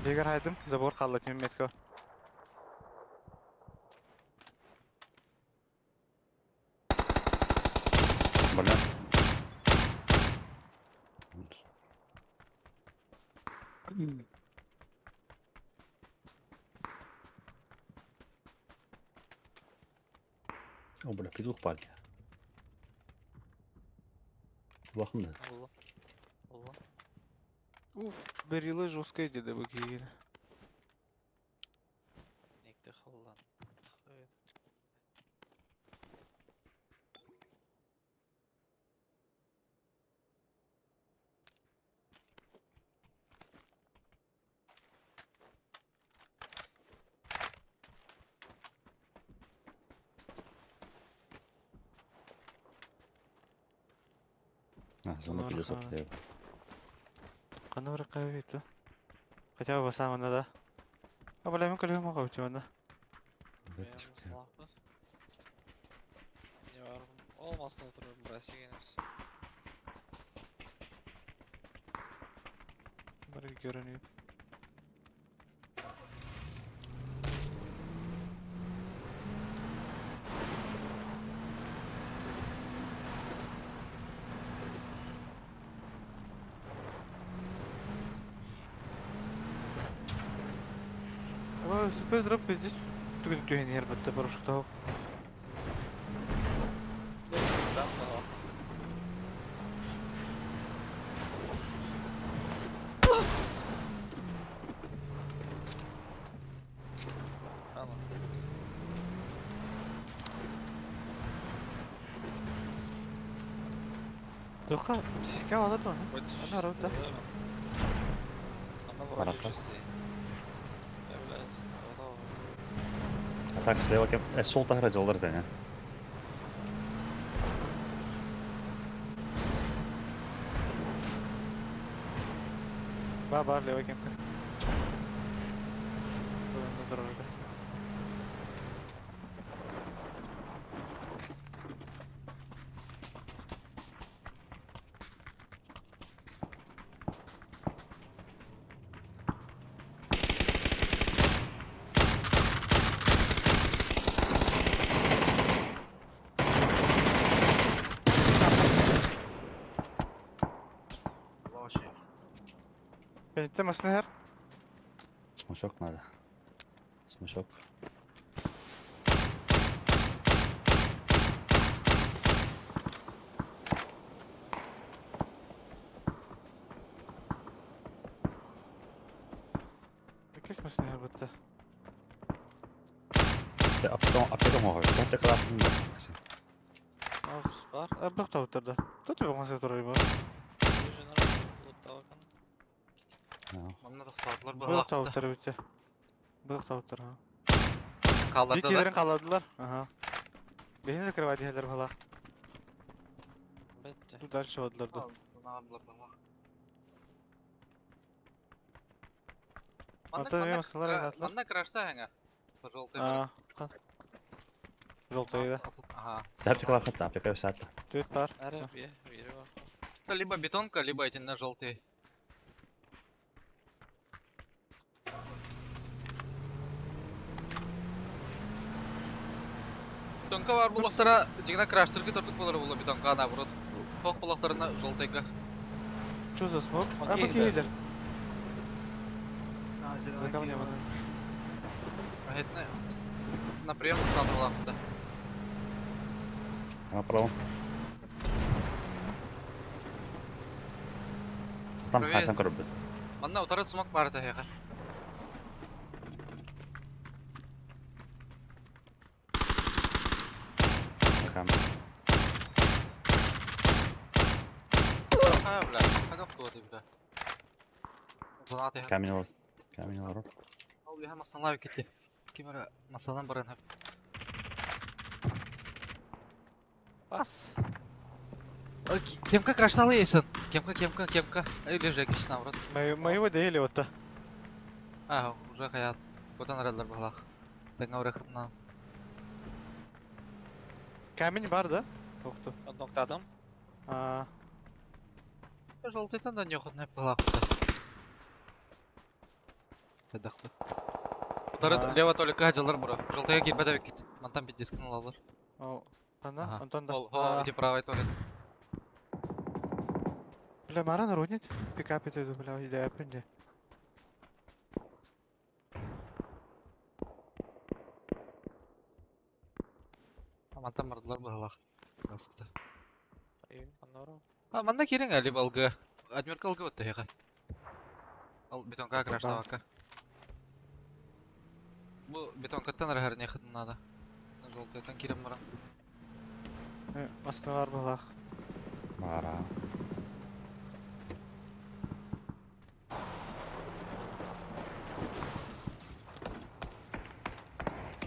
Speaker 7: Diğer haydım. Zabor kaldı. Kim metka.
Speaker 3: Böyle. O böyle piduk var ya. Bakın da.
Speaker 4: Allah. Allah.
Speaker 7: Уф, Берила жесткая деда выглядит.
Speaker 4: Nekde kallan. Evet.
Speaker 3: Sonra
Speaker 7: Bunlar
Speaker 3: piduk
Speaker 7: ha.
Speaker 3: satıyor.
Speaker 7: Кана вракая это. Хотя бы басамана да. А бля, мы колем могу тимана.
Speaker 4: Benim ıslahımız. Ne var? Olmasın oturuyorum burası yine.
Speaker 7: Bari görünüyor. Ой, супер дроп здесь. Тугин тюхен yer bitti barışık tavuk.
Speaker 4: Ben daha. Tamam.
Speaker 7: Только сиська алады mı?
Speaker 4: Хочешь?
Speaker 7: Она рот да.
Speaker 4: Она
Speaker 3: Барака.
Speaker 4: вроде часы. Я, блядь, готова.
Speaker 3: А так, слева кем? Сол тахра жалдар да, не?
Speaker 7: Бар левый кемка. Dur orada. Бенетте маснер.
Speaker 3: Смешок надо. Смешок.
Speaker 7: Какие маснер bitti?
Speaker 3: Apteka mı var? Apteka lazım da.
Speaker 4: Ağustos var.
Speaker 7: Ablık tavuklarda. Тут его маса duruyor bu.
Speaker 4: Yüzünü loot'a bakın.
Speaker 2: Onlar ıhlatlar
Speaker 7: Bılık tavukları bitti. Bılık tavukları ha.
Speaker 2: Kaldırdı da.
Speaker 7: Büyüklerin kaladılar. Aha. Beni закрывать diyeler hala.
Speaker 4: Bitti.
Speaker 7: Тут дальше oldular dur. Ата не масалар айнатлар.
Speaker 2: Манна крашта хәңә. Желтый.
Speaker 7: Aa. Желтый да.
Speaker 2: Ага.
Speaker 3: Apteka var hatta. Apteka bir saatte.
Speaker 7: Төт бар.
Speaker 4: Әрі бері бар.
Speaker 2: Это либо бетонка, либо эти на желтый. Бетонка бар булактара, жигна краштырга тортук болар була бетонка наоборот. Ток булактарына желтыйга.
Speaker 7: Что за смог? А
Speaker 4: Окей,
Speaker 7: покидер.
Speaker 5: А,
Speaker 7: За
Speaker 5: зеленый
Speaker 7: камнем.
Speaker 5: киев.
Speaker 2: Это на прием стан булакта.
Speaker 3: Направо. Там
Speaker 2: Привет.
Speaker 3: хайсан көріп бит.
Speaker 2: Манна утары смок бар да яга.
Speaker 3: Кам.
Speaker 2: А, бля, хагап туады бля. Занаты.
Speaker 3: Камень var. Камень var.
Speaker 2: Ал яга масалар кетти. Кимера масалан баран хап.
Speaker 4: Бас.
Speaker 2: Кемка крашталы есен. Кемка. Ай лежек иш наоборот.
Speaker 7: Моего доели вот то.
Speaker 2: А, уже хаят. Котан радлар балах. Теңа урахтна.
Speaker 7: Камень бар да? Тоқты.
Speaker 4: Ноктадым.
Speaker 2: Желтый-то да неохотный плавка. Эдахты. Утары лево только хаджалар бро. Желтая кирбада векит. Мантам бит дискнул алар.
Speaker 7: О, ана,
Speaker 2: Ага.
Speaker 7: Антон да.
Speaker 2: О, иди правой туалет.
Speaker 7: Бля, мара народнит. Пикап етеді, бля, иде әпінде.
Speaker 2: Мантам бардылар барлах. Гаскыта.
Speaker 4: Аннары.
Speaker 2: Манда кирен али балга. Адмирка алга вот тайга. Ал бетонка крашта. Бу бетонкаттан рахар не хытын надо. Желтыйдан кирен баран.
Speaker 7: Мастылар балақ.
Speaker 3: Бара.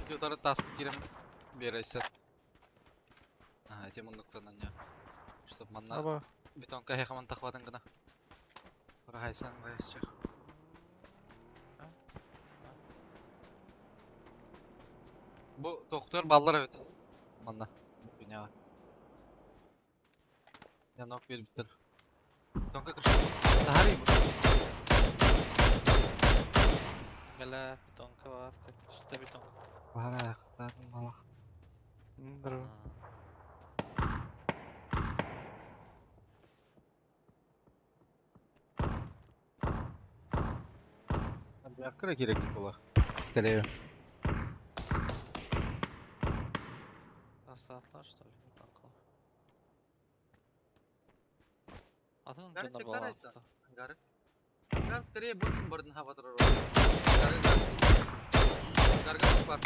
Speaker 2: Утары таск кирен бересет. Ага, эти мундуктан не. Чтоб манна
Speaker 7: Аба,
Speaker 2: бетонка хехаман тахватын гына. Рахайсан вайсча. Бу доктор баллар өтін. Манна. Бүйняға. Я ног бер бітір. Бетонка кірші. Тахари бұ.
Speaker 4: Гәлә бетонка бар. Üstte betonka.
Speaker 2: Бара аяқтадың бала.
Speaker 7: дұру.
Speaker 2: Бәркірі керек бола. Скорее.
Speaker 4: Рассатlar что ли бетонка. Атын
Speaker 2: Гарри,
Speaker 4: жанар
Speaker 2: чек
Speaker 4: бала.
Speaker 2: қарайсың? Гары. Гары скорее бұрын бұрын хава тұрыр. Гарга бар.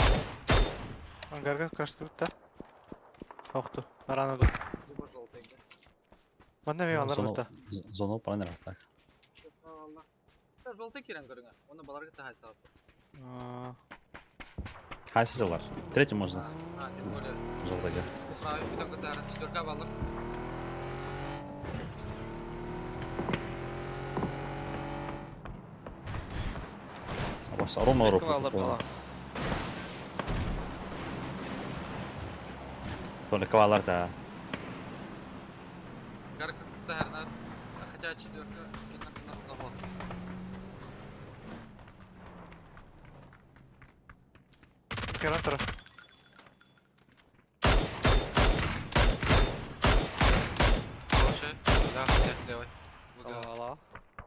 Speaker 7: Ангарга крашты бітті. Тоқты. Араны ду.
Speaker 2: Бұл жолтайга.
Speaker 7: Манда мен алар бітті.
Speaker 3: Зону панер так.
Speaker 2: Жолтай керен көріңе. Оны баларға тахай салып.
Speaker 3: Хайсы жылар. Третий можно.
Speaker 2: А, тем более.
Speaker 3: Желтыйга.
Speaker 2: Правый бетонка тағырын четверка балыр.
Speaker 3: Бос ровно
Speaker 4: Бетонка балар
Speaker 3: руку.
Speaker 4: бала.
Speaker 3: Только кавалар да.
Speaker 2: Гарга тағырын. Хотя четверка кеткен работа.
Speaker 7: Керан тұры.
Speaker 2: Хороший. Да, хотя левой.
Speaker 4: Бала.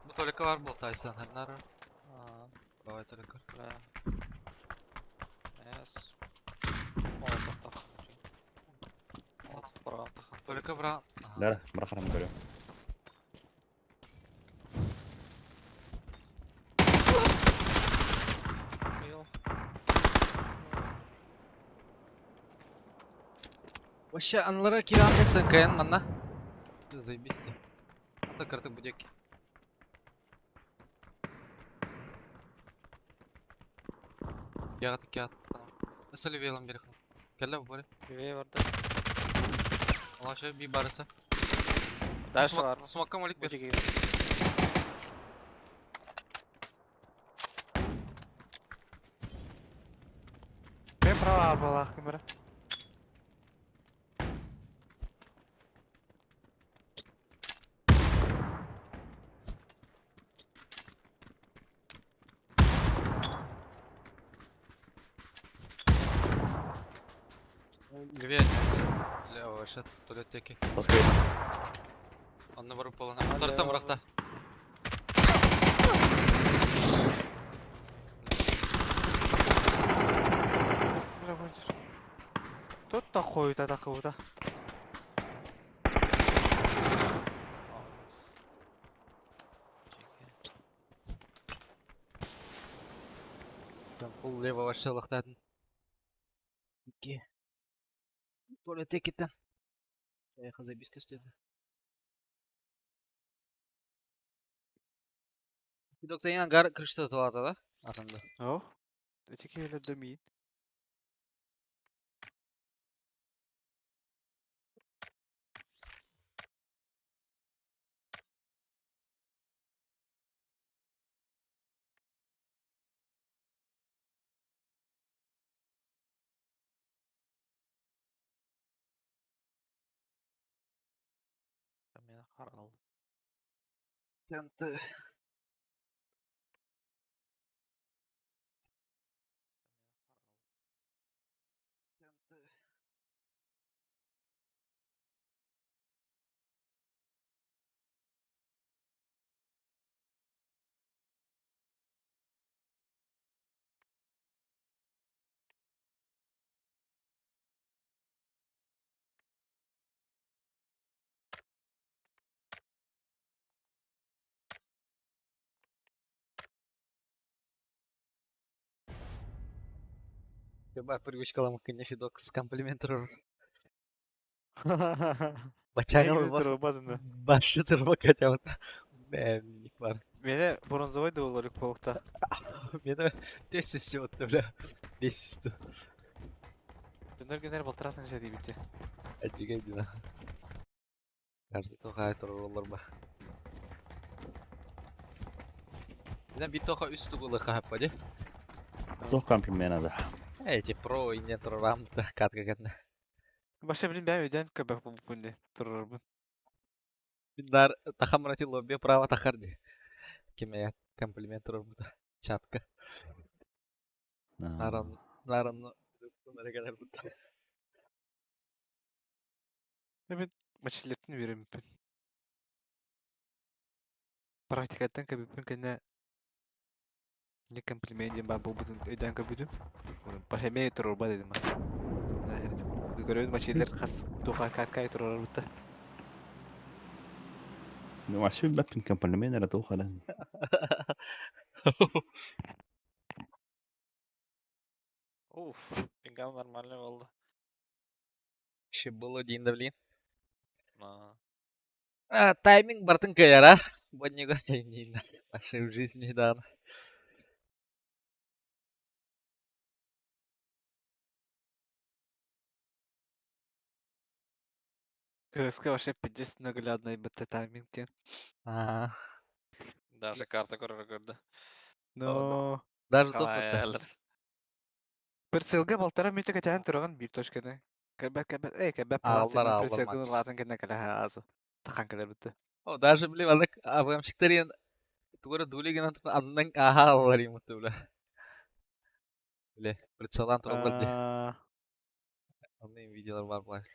Speaker 2: Bu toleka var bu Taysan. Hernara.
Speaker 4: Aa,
Speaker 2: Давай toleka.
Speaker 4: bля. Yes. Молотов так. Молотов барган тахан.
Speaker 2: Toleka bırak.
Speaker 3: Да, брахарам говорю.
Speaker 4: Бил.
Speaker 2: Вообще анлара киран десен каян манна. Заебись. Это карты будеки. Ягат кят. Насали велом берехну. Келла бори.
Speaker 4: Бивей vardı.
Speaker 2: Алаша би барысы.
Speaker 4: Дальше var mı?
Speaker 2: Смокка молик бер.
Speaker 4: Бери.
Speaker 7: Мен права балақ кімірі.
Speaker 2: Левее отнялся. Лево вообще туалеттеки.
Speaker 3: Пускай.
Speaker 2: Он наоборот полона. Который там брахта.
Speaker 7: Бля, бойдыр. Тут та қойды атақы бұда.
Speaker 2: Там пол лево вообще лохтатын. Окей. Туалеттекиттен. Я заебись кестеді. Пидок сайын ангар крышты тылады да? Атында.
Speaker 7: Ох. Өтеке елі дөмейін.
Speaker 4: Мен қарал.
Speaker 5: Кенті. Coba привычкалам кыня фидок с комплиментер. Бачагал
Speaker 7: Әйгілі тұрылмадыны.
Speaker 5: башы тұрмақ кетемін. Бәмник бар.
Speaker 7: Мені бронзовой да олар полықта.
Speaker 5: Мені 400 өтті бля. 500.
Speaker 7: Дүнер генер балтыратын жа дейбіті.
Speaker 5: Әтіге дина. Каждый тоқа айтыр олар ба. Мен bir toqa üstü bulu қағып де.
Speaker 3: Зох комплимент да.
Speaker 5: Эти про и не турам да катка кетне.
Speaker 7: Баша білін бәм өйден көбәк бұл күнде тұрыр бұн.
Speaker 5: Биндар тахамрати лобби право тахарди. Кеме комплимент турам да. Чатка. Наран наран bunlara kadar bu.
Speaker 7: Мәчелердің берем бін. Практикаттан көбіппін кәне не комплимент ба бұл бұдың өйден көбідім. Баша мен тұрыр ба дедім ас. Көрген мәчелер қас туға каткай тұрыр бұтта.
Speaker 3: Ну, а сюда бапин комплимент era todo ojalá.
Speaker 4: Уф, пингам нормальный болды.
Speaker 5: Ще было день давлин.
Speaker 4: На.
Speaker 5: Тайминг бартын каяра. Боднего не нашей в жизни недавно.
Speaker 7: Көске баша 50 наглядный бітті таймингтен.
Speaker 4: Даже карта көрір көрді.
Speaker 7: Но...
Speaker 5: Даже
Speaker 4: Қалай
Speaker 5: топ
Speaker 4: әлдір.
Speaker 7: Bir sılga baltara müte geçen turağın bir toşkene. Kebek
Speaker 5: Allar,
Speaker 7: palatinin
Speaker 5: allar,
Speaker 7: pritsegini
Speaker 5: Max.
Speaker 7: latın kene kala ha azı. Takan kadar bitti.
Speaker 5: О, даже, блин, она авгамщиктарин. Тугора дулигин аннан аха аларим это, бля. Бля, прицелан турбалди. Он не видел бар плащ.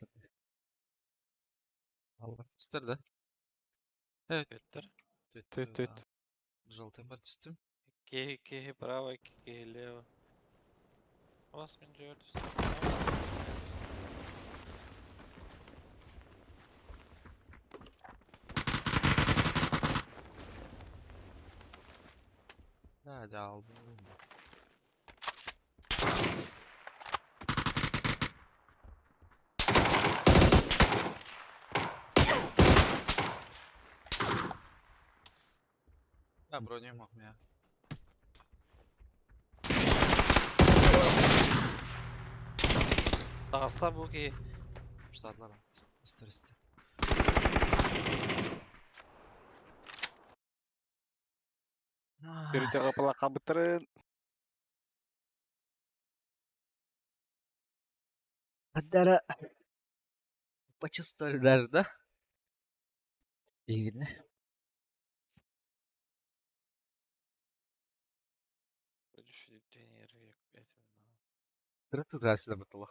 Speaker 5: Аллар. Түстер да?
Speaker 4: Көттір.
Speaker 7: Төт.
Speaker 5: Желтый бар түстім.
Speaker 4: Кеһи право, кеһи лево. Бас мен жөрді.
Speaker 5: Да, да, aldım. Да, броню yok ya.
Speaker 4: Dağısla bu ki.
Speaker 5: Штатлар. İster ister.
Speaker 7: Yürüte kapıla kabıtırın.
Speaker 5: Аддара почувствовали даже, да? Видно.
Speaker 4: Düşü deneyerek etmem.
Speaker 5: Трату красиво было.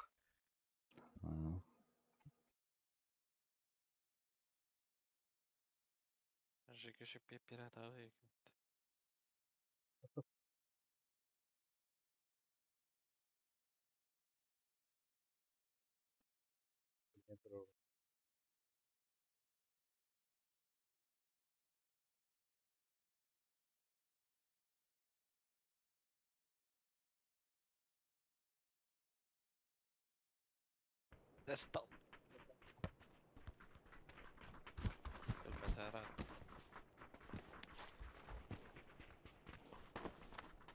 Speaker 4: Жеке шепе пиратавы екен. Desktop. Mesela.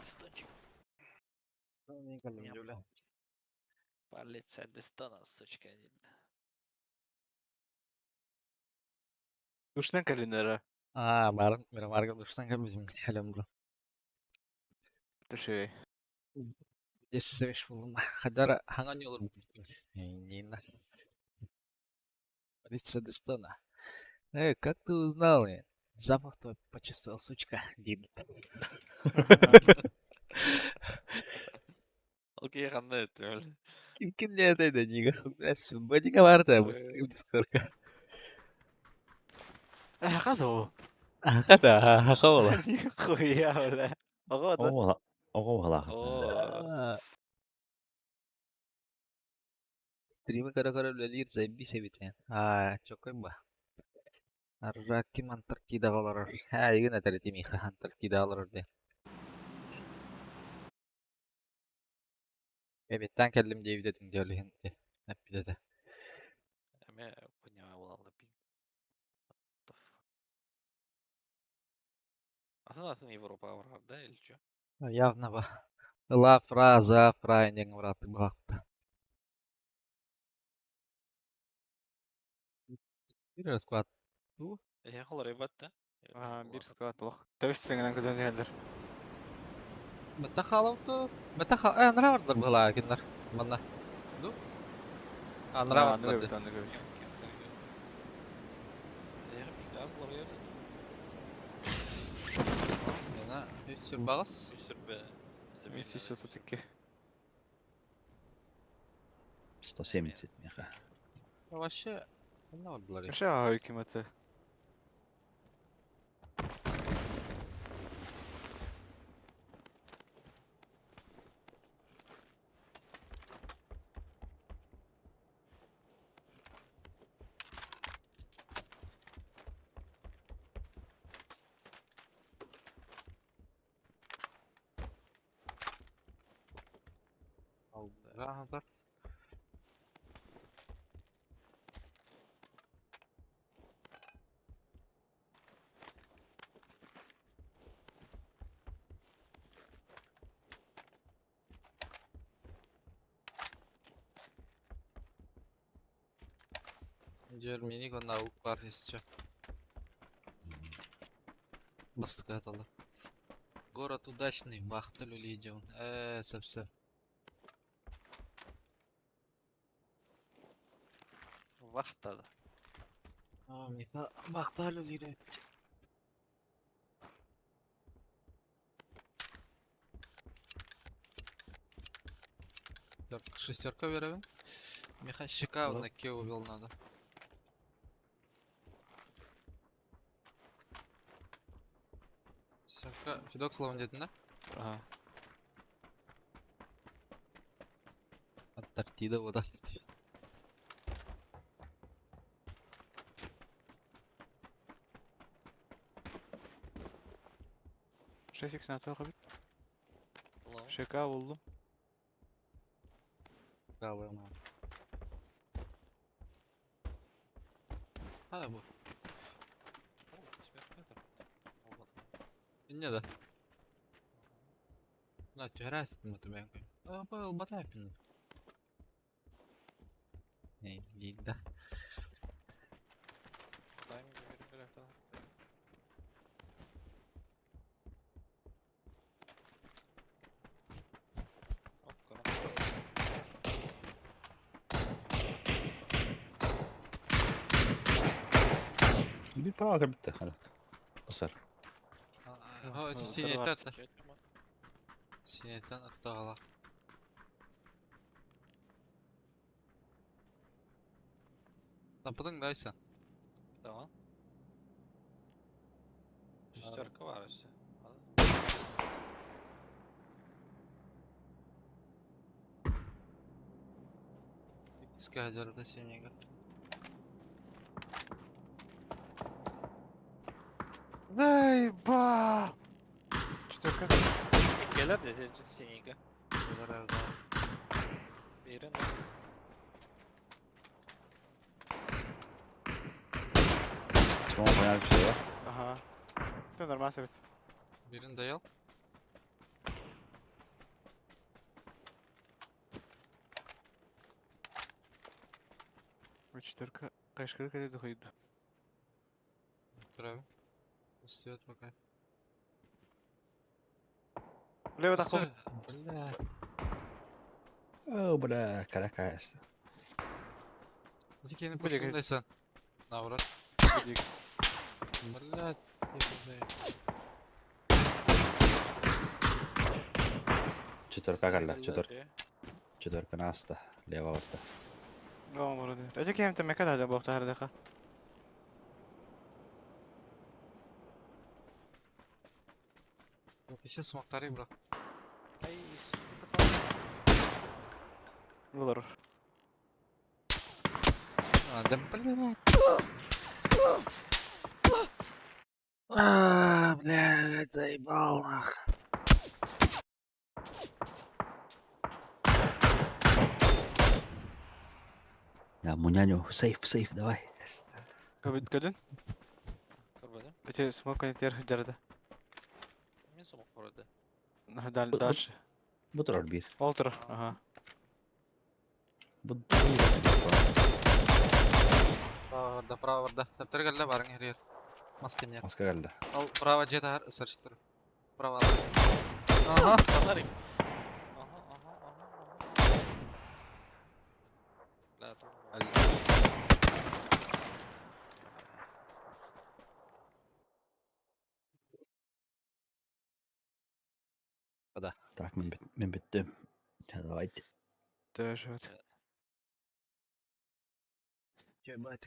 Speaker 4: Станчик. Полиция Дестана, сучка.
Speaker 7: Duştan kalınlara.
Speaker 5: Барын, мира марга душсан ка bizim хәлем бро.
Speaker 7: Düşü.
Speaker 5: Десеш булма. Хадара ханган yolur bu. Нина. Полиция Дестана. Как ты узнал? Запах твой почувствовал, сучка. Дейді.
Speaker 4: Okey qanday etdi öyle.
Speaker 5: Kim ne edeydi niga? Badinga var da bu Discord'ga.
Speaker 7: Haqada o.
Speaker 5: Haqada, haqa ola.
Speaker 7: Qo'ya ola. Haqada.
Speaker 3: Ogo wala.
Speaker 4: Oo.
Speaker 5: Stream'i kara lülelir zebbi seviten. Çok koyma. Ba. Arrakim Antarktida kalır. Igen atareti miha Antarktida alır de. Evet, ben keldim diye dedim diyor lehente. Hep bir de.
Speaker 4: Эме понимаю болалды пин. Атын Европа барар да или чё?
Speaker 5: Явно ба. La fraza, frainen vratı bıraktı. Bir squad.
Speaker 4: Эhe холор эбатта.
Speaker 7: Bir skatlıq. Tövsüngən көдөн geldir.
Speaker 5: Meta halavtu. Meta ha, nara vardır bu lakinler. Bana. Du? Nara
Speaker 7: Andı
Speaker 5: vardır.
Speaker 7: göbüt, andı göbüt.
Speaker 4: Эhe пинга холор yer.
Speaker 5: Yana bir sürü bağız.
Speaker 4: Üstürbe.
Speaker 7: 132.
Speaker 3: 170 miha.
Speaker 5: Yavaşı. Ne oldular ya?
Speaker 7: Aşağı hükümeti.
Speaker 5: Hazır. Germenik он наук бар еще. Бастык аталы. Город удачный, бахты люлидион. Совсем.
Speaker 4: Вахта да.
Speaker 5: Мика бахта люлидион. Шестерка веровен. Миха щека на ке увел надо. Şaka Fidok Slaven dedin de.
Speaker 7: Aha.
Speaker 5: Antarktida o da.
Speaker 7: 6x atıyor kabul.
Speaker 4: Tamam.
Speaker 7: Şaka buldum.
Speaker 5: Bravo ama. Ha bu. Не да. На террасе мы тебя. Был батапин. Не да.
Speaker 3: Bir paraga bitti. Hadi. Basar.
Speaker 5: Ha sinyetten. Sinyetten attı Tapıdın daysan.
Speaker 4: Tamam. Шестерка var işte.
Speaker 5: Скажер до синего.
Speaker 7: Ey ba. Четверка.
Speaker 4: Gelir de Seniga.
Speaker 5: Burada
Speaker 4: Birin.
Speaker 3: Tamam bayağı bir şey var.
Speaker 7: Aha. Det normal sebet.
Speaker 5: birini dayal.
Speaker 7: Bu четверка кашкада каде доходит.
Speaker 5: Травы. Пустят пока.
Speaker 7: Лево так
Speaker 5: Всё, бля.
Speaker 3: Oh bra, Caracas.
Speaker 5: Дикий не
Speaker 7: Бля,
Speaker 5: пошел дайсан. Наврат.
Speaker 7: ходит.
Speaker 2: Блядь,
Speaker 3: Четверка кalla,
Speaker 4: Sevgililer ya.
Speaker 3: четверка наста, лево вот.
Speaker 7: No, brother. Ece kim temek hadi bu hafta her dakika.
Speaker 2: Еще смоктари, бро.
Speaker 4: Ay,
Speaker 7: Olur.
Speaker 2: Да блядь. Блядь, заебал нах.
Speaker 3: Да, муняню, сейф, давай.
Speaker 7: Kabit kadın.
Speaker 4: Görmedim.
Speaker 7: Ece smoke connector jarda.
Speaker 4: Min soğuk orada.
Speaker 7: Dal dash.
Speaker 3: Bu troll bir.
Speaker 7: Oltur. Aha.
Speaker 3: Bu
Speaker 2: Право, да. Таптар галла барың херер. Маска нет.
Speaker 3: Maska geldi.
Speaker 2: Ал право жета хар ысырчыктыр. Право.
Speaker 4: Aha. Sanırım. Aha. La dur.
Speaker 3: Так, мен bitti. Ja, давайте.
Speaker 7: Dövüşüt.
Speaker 2: Ебать.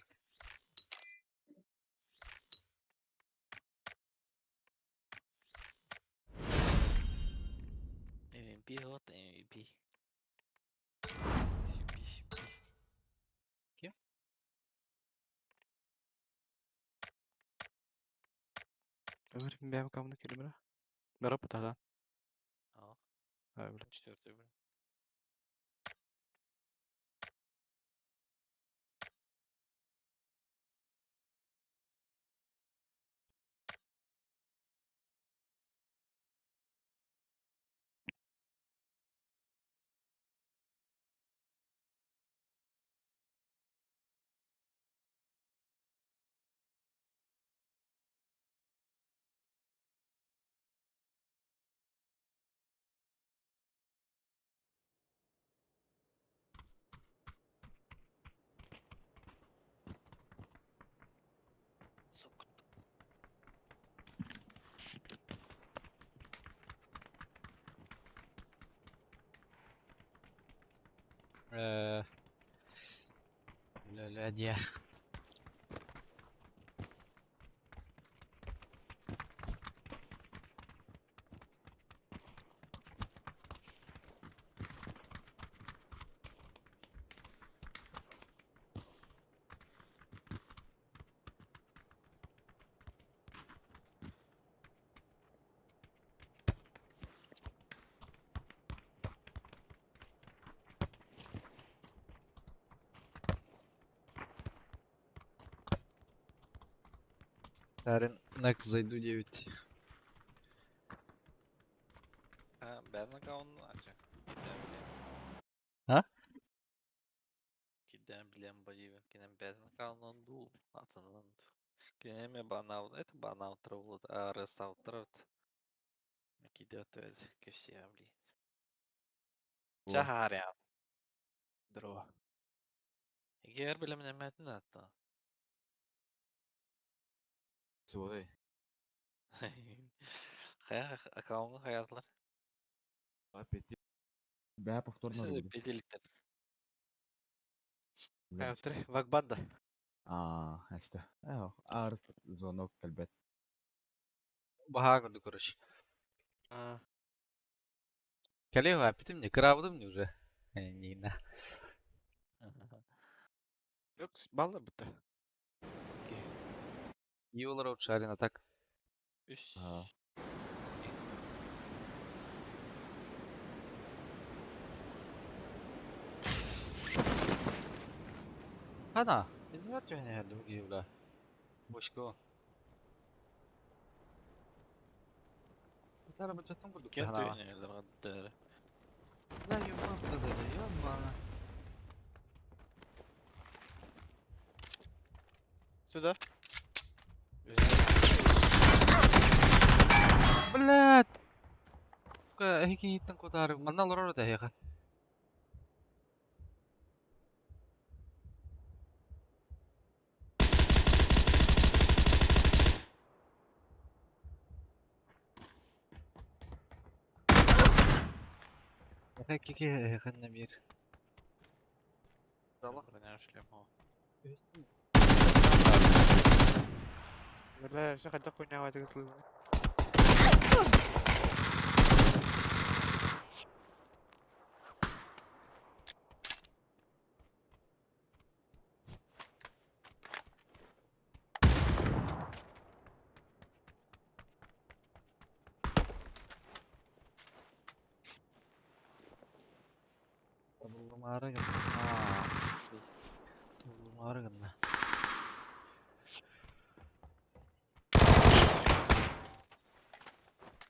Speaker 4: MVP hot MVP. Sürpriz.
Speaker 7: Ömer kim benim kamını kelime. Merhaba tadan.
Speaker 4: Aa.
Speaker 7: Öyle.
Speaker 4: 4 öbür. Sokut.
Speaker 2: لا دي Тарин Next зайду 9.
Speaker 4: Ha, ben akağını açacak.
Speaker 2: Ha?
Speaker 4: Giden bilen bayı. Giden ben akağını du. Atının du. Giden mi bana это бана утровод, а реста утрот. Гидет это ко все, блин. Чахарян.
Speaker 7: Дрова.
Speaker 4: Егер білем неметін атты.
Speaker 5: Suday.
Speaker 4: Akağını hayatlar.
Speaker 5: Аппетит. Бя повторно
Speaker 4: Mesela
Speaker 5: ли?
Speaker 4: bedelikten.
Speaker 7: Ötürü vakbanda.
Speaker 5: Este. Арс звонок калбет.
Speaker 2: Бага gördük короче.
Speaker 7: Aa.
Speaker 2: Калева аппетит мне, кравdım мне уже. Нина.
Speaker 7: Yok ballar bitti.
Speaker 2: İyi olur o çağırın atak.
Speaker 4: Üst.
Speaker 2: Ana. Ne var yani herhalde bu gibi la. Boşka o. Bir tane bıçaktan vurduk
Speaker 4: Kent
Speaker 2: ya.
Speaker 4: oynuyorlar hatta.
Speaker 2: La yummak da dedi yumma.
Speaker 7: Сюда.
Speaker 2: Блядь. Сука, хикин кудар. Манна лорор да яха. Ки ханна бир.
Speaker 4: Броня шлем о.
Speaker 7: Варда яшна кадда куня ватыгы тылы.
Speaker 2: Bulmara gana. Bulmara gana.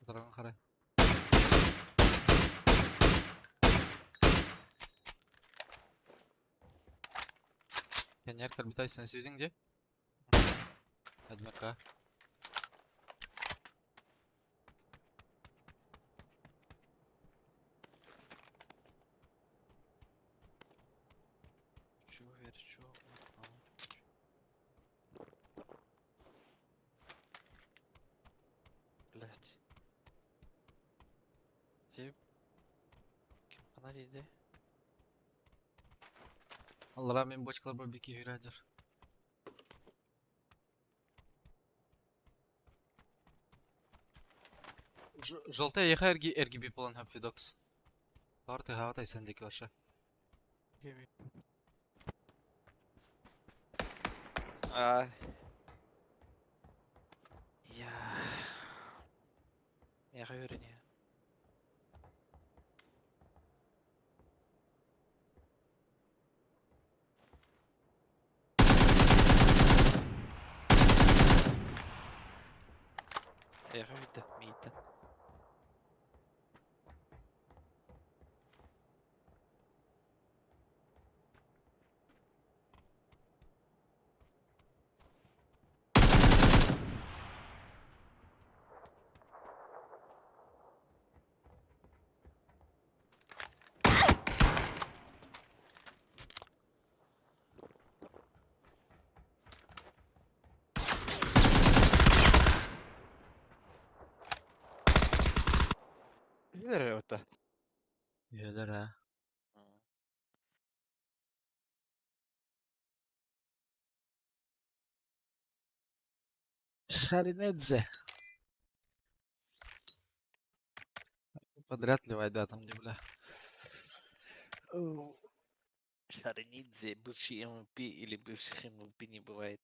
Speaker 2: Tarang kare. Kenyar kalbita sen sizin je? Hadi maka.
Speaker 4: Чё вер, чё? Блять. Тип. Kim kana dedi?
Speaker 2: Allah men boçkalar bir biki hüradır. Желтая еха RGB план Happy Тарты хаватай сендеки аша.
Speaker 4: Ай. Я. Я öğreniyor. Я öğrendi. Miydi?
Speaker 7: Nereye otta?
Speaker 2: Yeler ha. Шаринедзе. Подряд ли вайда там где, бля.
Speaker 4: Шаренидзе, бывший МВП или бывших МВП не бывает.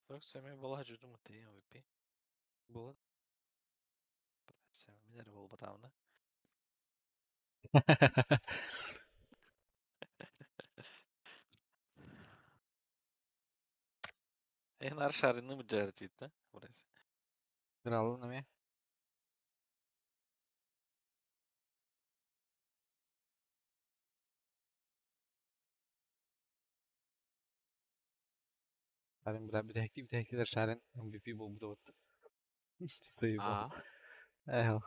Speaker 4: Так, сами была ждем ты МВП. Было. Сами минер был батавна. Нар шарины мыджартит, да? Burası.
Speaker 2: Играл на мне. Шарин бля bir tekler Шарин MVP болуп да вот. Стою. Эхо.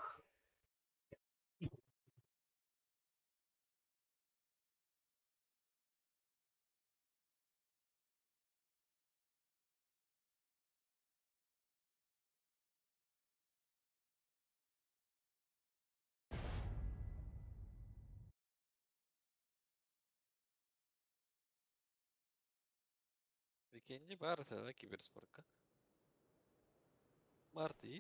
Speaker 4: Weekend'ci Bart'a da Kibersport'a. Bart'ı.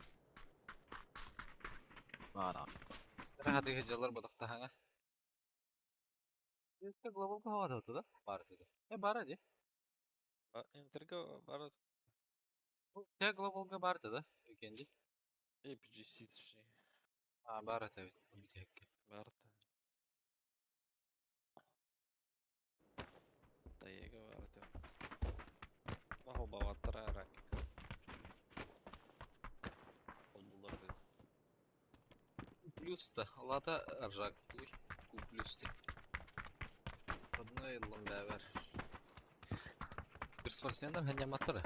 Speaker 2: Rahat hıcalar balıkta hanga. İşte global hava da da. Var dedi. Бар hadi.
Speaker 4: Интерга Bart.
Speaker 2: Ya globalga бар dedi. Weekend'i.
Speaker 4: APGC точнее.
Speaker 2: Бар evet. Bir tek.
Speaker 4: Bart'a. Тайга Bart'a. Махал баваттара рак. Oldular dedi.
Speaker 2: Плюс да. Лата ржак. Плюс да. Одно yılın beraber. Bir sportsmenler hanya matara.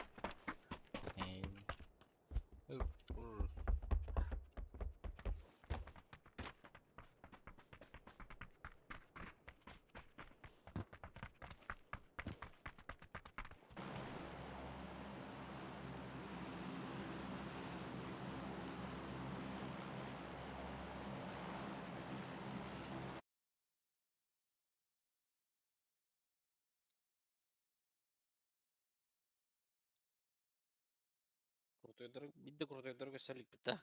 Speaker 4: Бинде крутойдор көсөлүк бит да.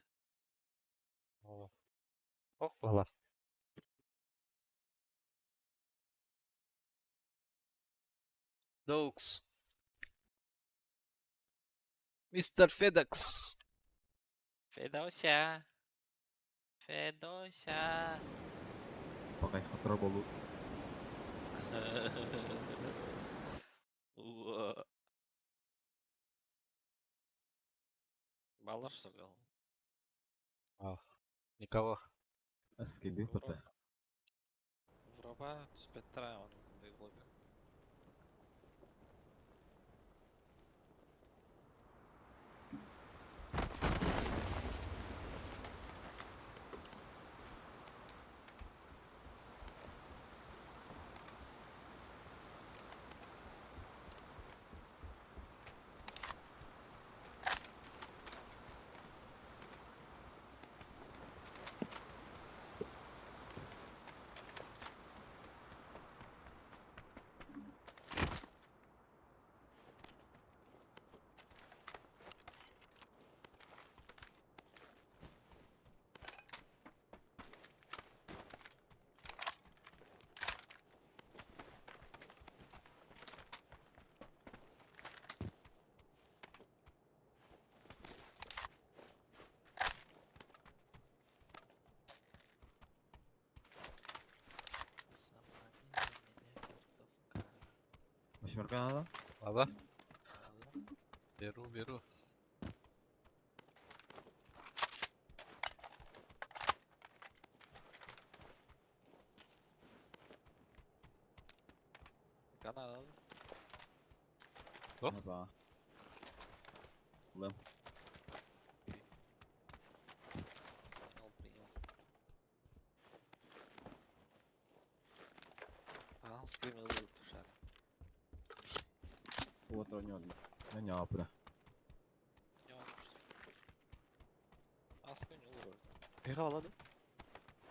Speaker 2: Ох бала. Dogs. Mr. FedEx.
Speaker 4: Федося. Федося.
Speaker 8: Pakai kotor bolu.
Speaker 4: Уа. Балар сыгыл.
Speaker 2: Никого.
Speaker 8: Askedi pata.
Speaker 4: Вроба спектра он выглядит.
Speaker 8: Başmarkan ada?
Speaker 2: Baba. Беру.
Speaker 4: Канал.
Speaker 2: Оп.
Speaker 8: Apa? Belum.
Speaker 4: Принял. Скримил тушар.
Speaker 8: Вот он. Nanya apa dah?
Speaker 4: Асконь улur.
Speaker 7: Эйга алады.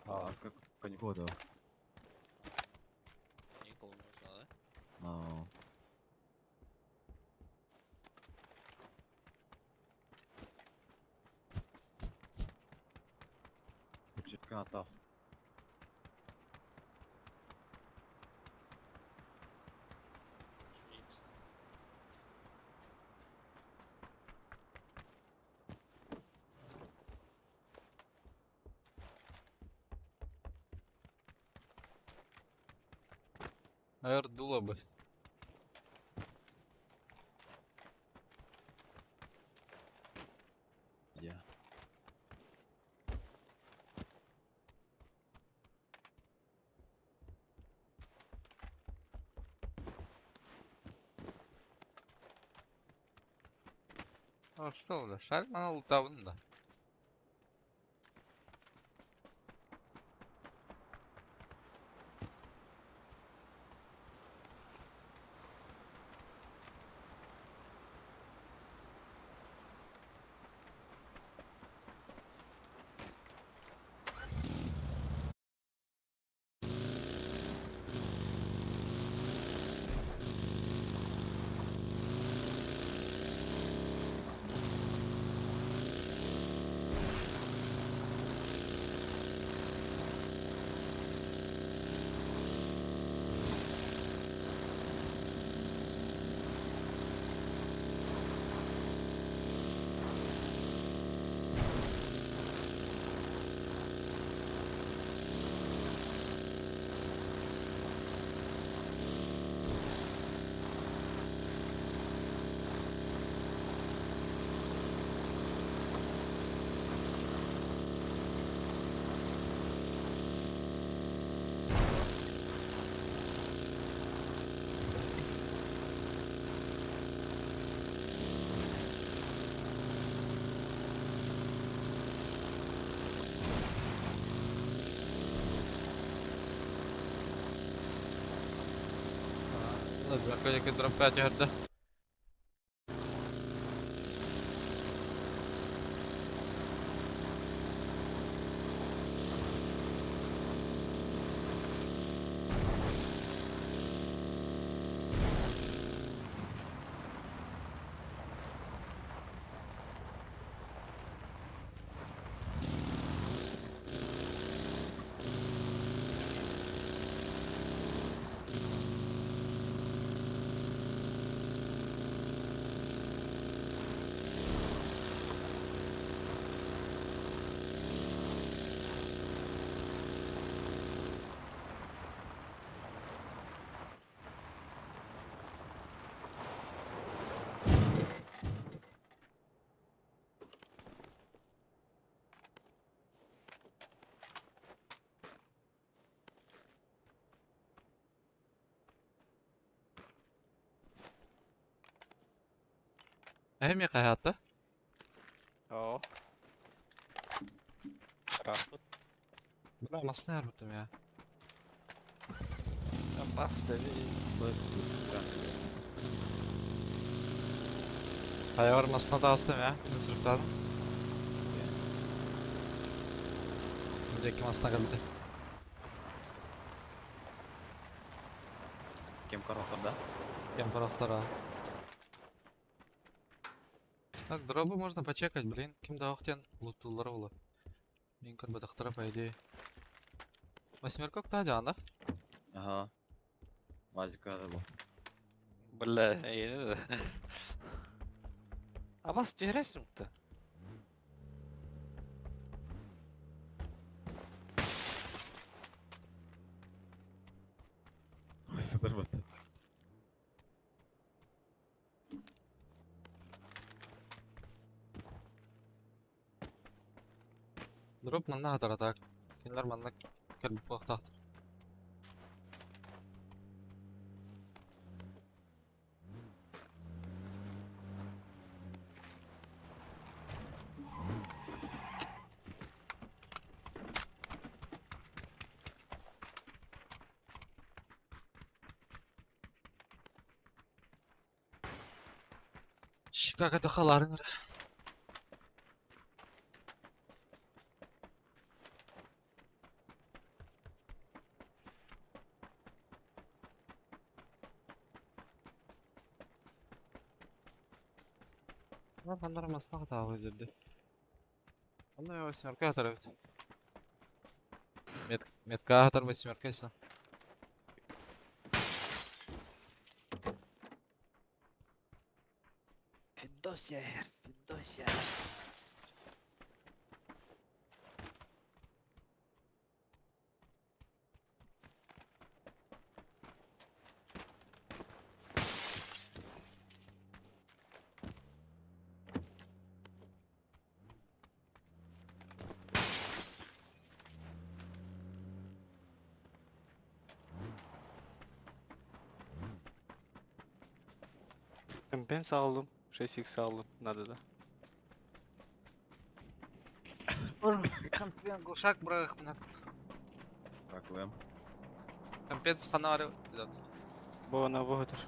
Speaker 8: Aska kaniko da.
Speaker 4: Не колмошна, да?
Speaker 8: Aa. Küçük ata.
Speaker 4: Швейц.
Speaker 2: Наверное, дуло бы.
Speaker 8: Ya.
Speaker 2: А что, бля, шарь на лутавын да. Какой-то дроп 5 ярда. Hem ya hayatta.
Speaker 4: Ja. Kraftigt.
Speaker 2: Bula masna yarbutum ya.
Speaker 4: Jag fastnar vid...
Speaker 2: Hayvar masna da astım ya. Sınıftan. Önceki masna kaldı.
Speaker 8: Kim karakterda?
Speaker 2: Кем парақтара. Так, дробы можно почекать, блин. Кем да охтен лутулары болу. Мен кырбадактара по идее. Восьмерка кто один, да?
Speaker 8: Aha. Vazikada bu.
Speaker 4: Бля, yeni de. Abbas resim de.
Speaker 8: Sıdır batı.
Speaker 2: Дроп манна хатара так. Кинлер манна кырбып бактактыр. Как это халарың? Адамдар масына тағы жерде. Ондай восьмерка атар бит. Метка атар восьмеркасы.
Speaker 4: Финдосия, Финдосия.
Speaker 7: Компенс aldım. 6x aldım. Надо да.
Speaker 2: Компенс глушак брах мына.
Speaker 8: Bakıyorum.
Speaker 2: Компенс канары идет.
Speaker 7: Bu ona budur.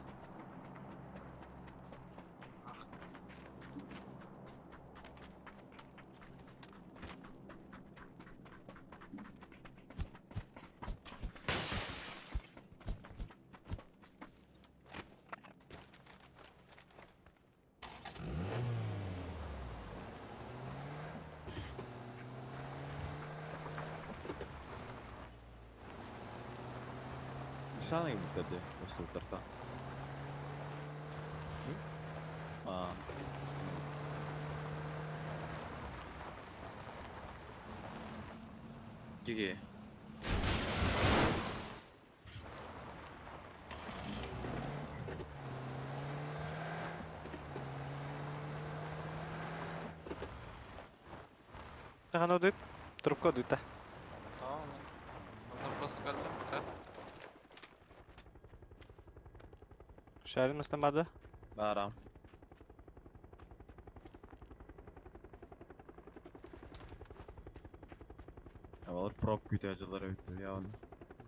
Speaker 8: Sana gibi dedi. Nasıl tarta? Aa. Gigi.
Speaker 7: Ага, дует. Трубка дует, да.
Speaker 2: Tamam. Onlar просто kaldı.
Speaker 7: Şehrin ısınmadı.
Speaker 8: Baram. Havalar prop kütücüleri bitti ya onu.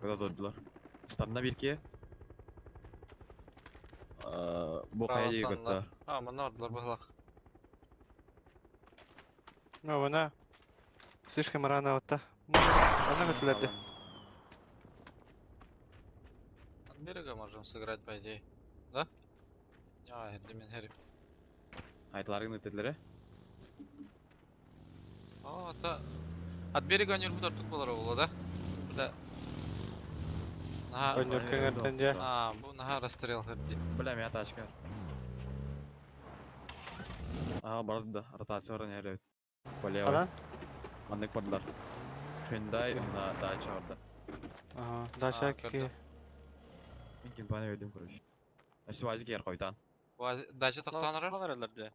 Speaker 8: Kadar durdular. Standına bir ki. Bu kaya yıkıttı.
Speaker 2: Ha, mına ordular bağlaq.
Speaker 7: Ну, она слишком рано вот так. Она готовит.
Speaker 2: От берега можем сыграть, по идее. Да? Ya, demin herif.
Speaker 8: Aytların öteleri.
Speaker 2: Aa, hatta... От берега не bu tutuk bolar oğlu da. Burada... Naha...
Speaker 7: Önürken ertence.
Speaker 2: Aa, bu naha расстрел herdi.
Speaker 8: Bilmem ya taşkar. Aha barada da rotasiya var nerede? Polya var.
Speaker 7: Falan.
Speaker 8: Mandık bardalar. Şunday na daha çağırdı.
Speaker 7: Ага, дальше
Speaker 2: А,
Speaker 7: какие?
Speaker 8: Kim bana ödüm kuruş. Şu azıcık yer koydan.
Speaker 2: Дача тоқтаныры?
Speaker 4: Kameralerde.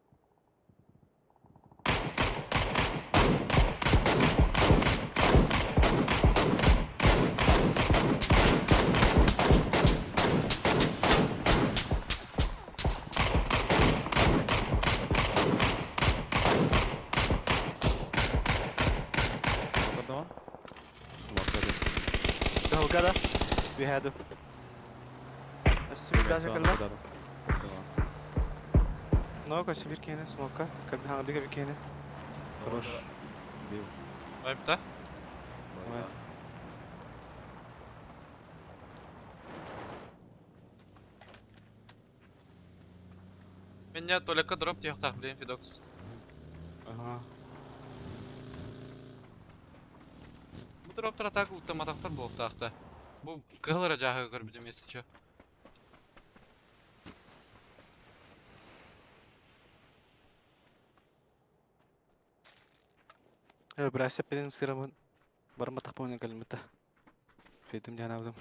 Speaker 7: Gada. We had. Asıl daha şekilde. No kaçı bir kene smoke'a. Kabin hangi bir kene. Хорош.
Speaker 2: Ayıpta.
Speaker 7: Ouais.
Speaker 2: Мен не только дроп тияқтақ білейін Фидокс.
Speaker 7: Ага.
Speaker 2: Бұл дроптар атақ ұлттаматақтар болып тақты. Бұл қығылыра жағы көрбідім есі чо.
Speaker 7: Berasa benim sıramın barma takpamın kalimata. Fedim jana udum.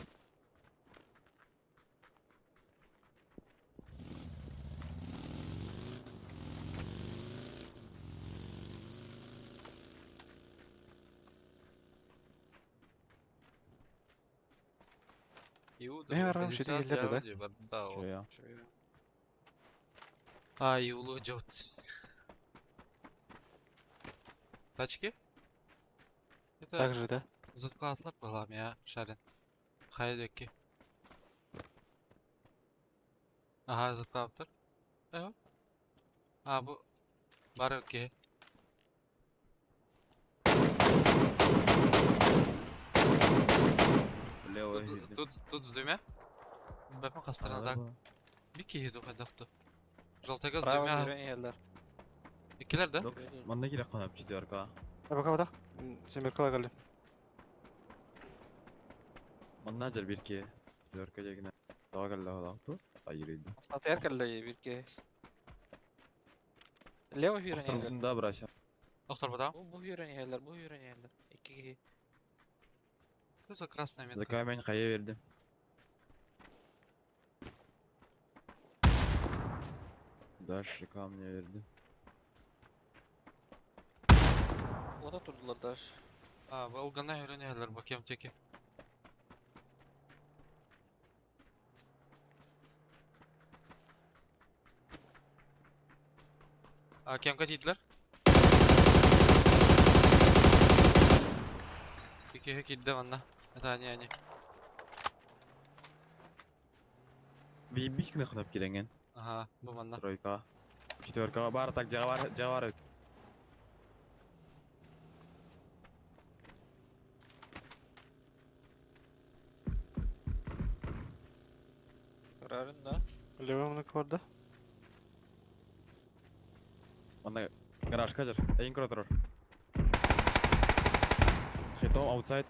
Speaker 7: Ne var oğlum, şöyle yerlerde de.
Speaker 3: Şuraya.
Speaker 2: Ай, улы жот. Тачки? Это
Speaker 7: Так же, да?
Speaker 2: заткалатлар болам я, шарин. Хайдеки. Ага, заткалаптар. Evet. Ha bu var okey.
Speaker 8: Левый.
Speaker 2: Тут с двумя? Бэпма кастрана так. Бики еду ходахту. Желтый газ с
Speaker 4: Право
Speaker 2: двумя.
Speaker 4: yürüyen yerler.
Speaker 2: İkiler de.
Speaker 8: Докс, манда келе қонап четверка.
Speaker 7: Bak bak. Sen bir kolay geldi.
Speaker 8: Манда жер бирке. Четверка дегене. Дава келе қонапты. Айырыйды.
Speaker 4: Aslında terkelle bir ki. Leva yürüyen yerler.
Speaker 8: Автормында браша.
Speaker 2: Доктор бада.
Speaker 4: Bu yürüyen yerler, bu yürüyen yerler. İki.
Speaker 2: Что за красная метка?
Speaker 8: Закай мен қая бердім. Дальше камня верdim.
Speaker 4: O da durdular daş.
Speaker 2: А, Волгана үйренелер бакем теки. А кемка тидлер? Икеге кидді ванна. Это они.
Speaker 8: Бейбіш күні қонап келенген.
Speaker 2: Ага, bu ванна.
Speaker 8: Тройка. Четверка бар, так жағы бар.
Speaker 4: Kararın da.
Speaker 7: Levamını korda.
Speaker 8: Мында гаражка жүр. Эйн кіре тұрыр. Хитом аутсайд.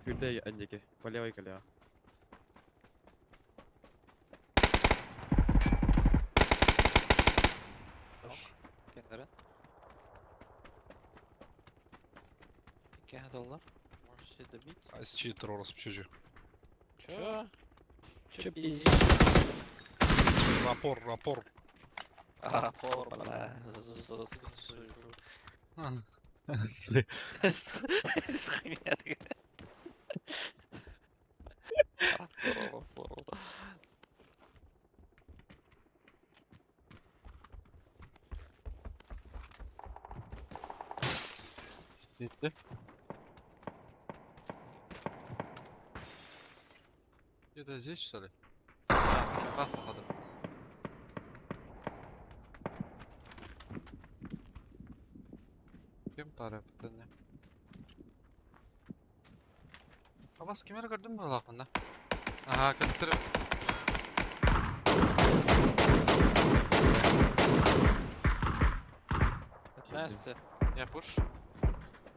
Speaker 8: Күрде әндеке. По левой колеға.
Speaker 4: Kendileri. İki hatalar. Можете добить.
Speaker 5: А с читер оросп çocuğu.
Speaker 4: Чё? Чё пиздишь?
Speaker 5: Rapor.
Speaker 4: А, формула. Схуя ты. Формула.
Speaker 2: Bitti. Где-то здесь, что ли? А, походу. Kim tarafta ne? Abbas kimleri gördün mü aklında? Aha, kırıktırım.
Speaker 4: Nasıl?
Speaker 2: Я пуш.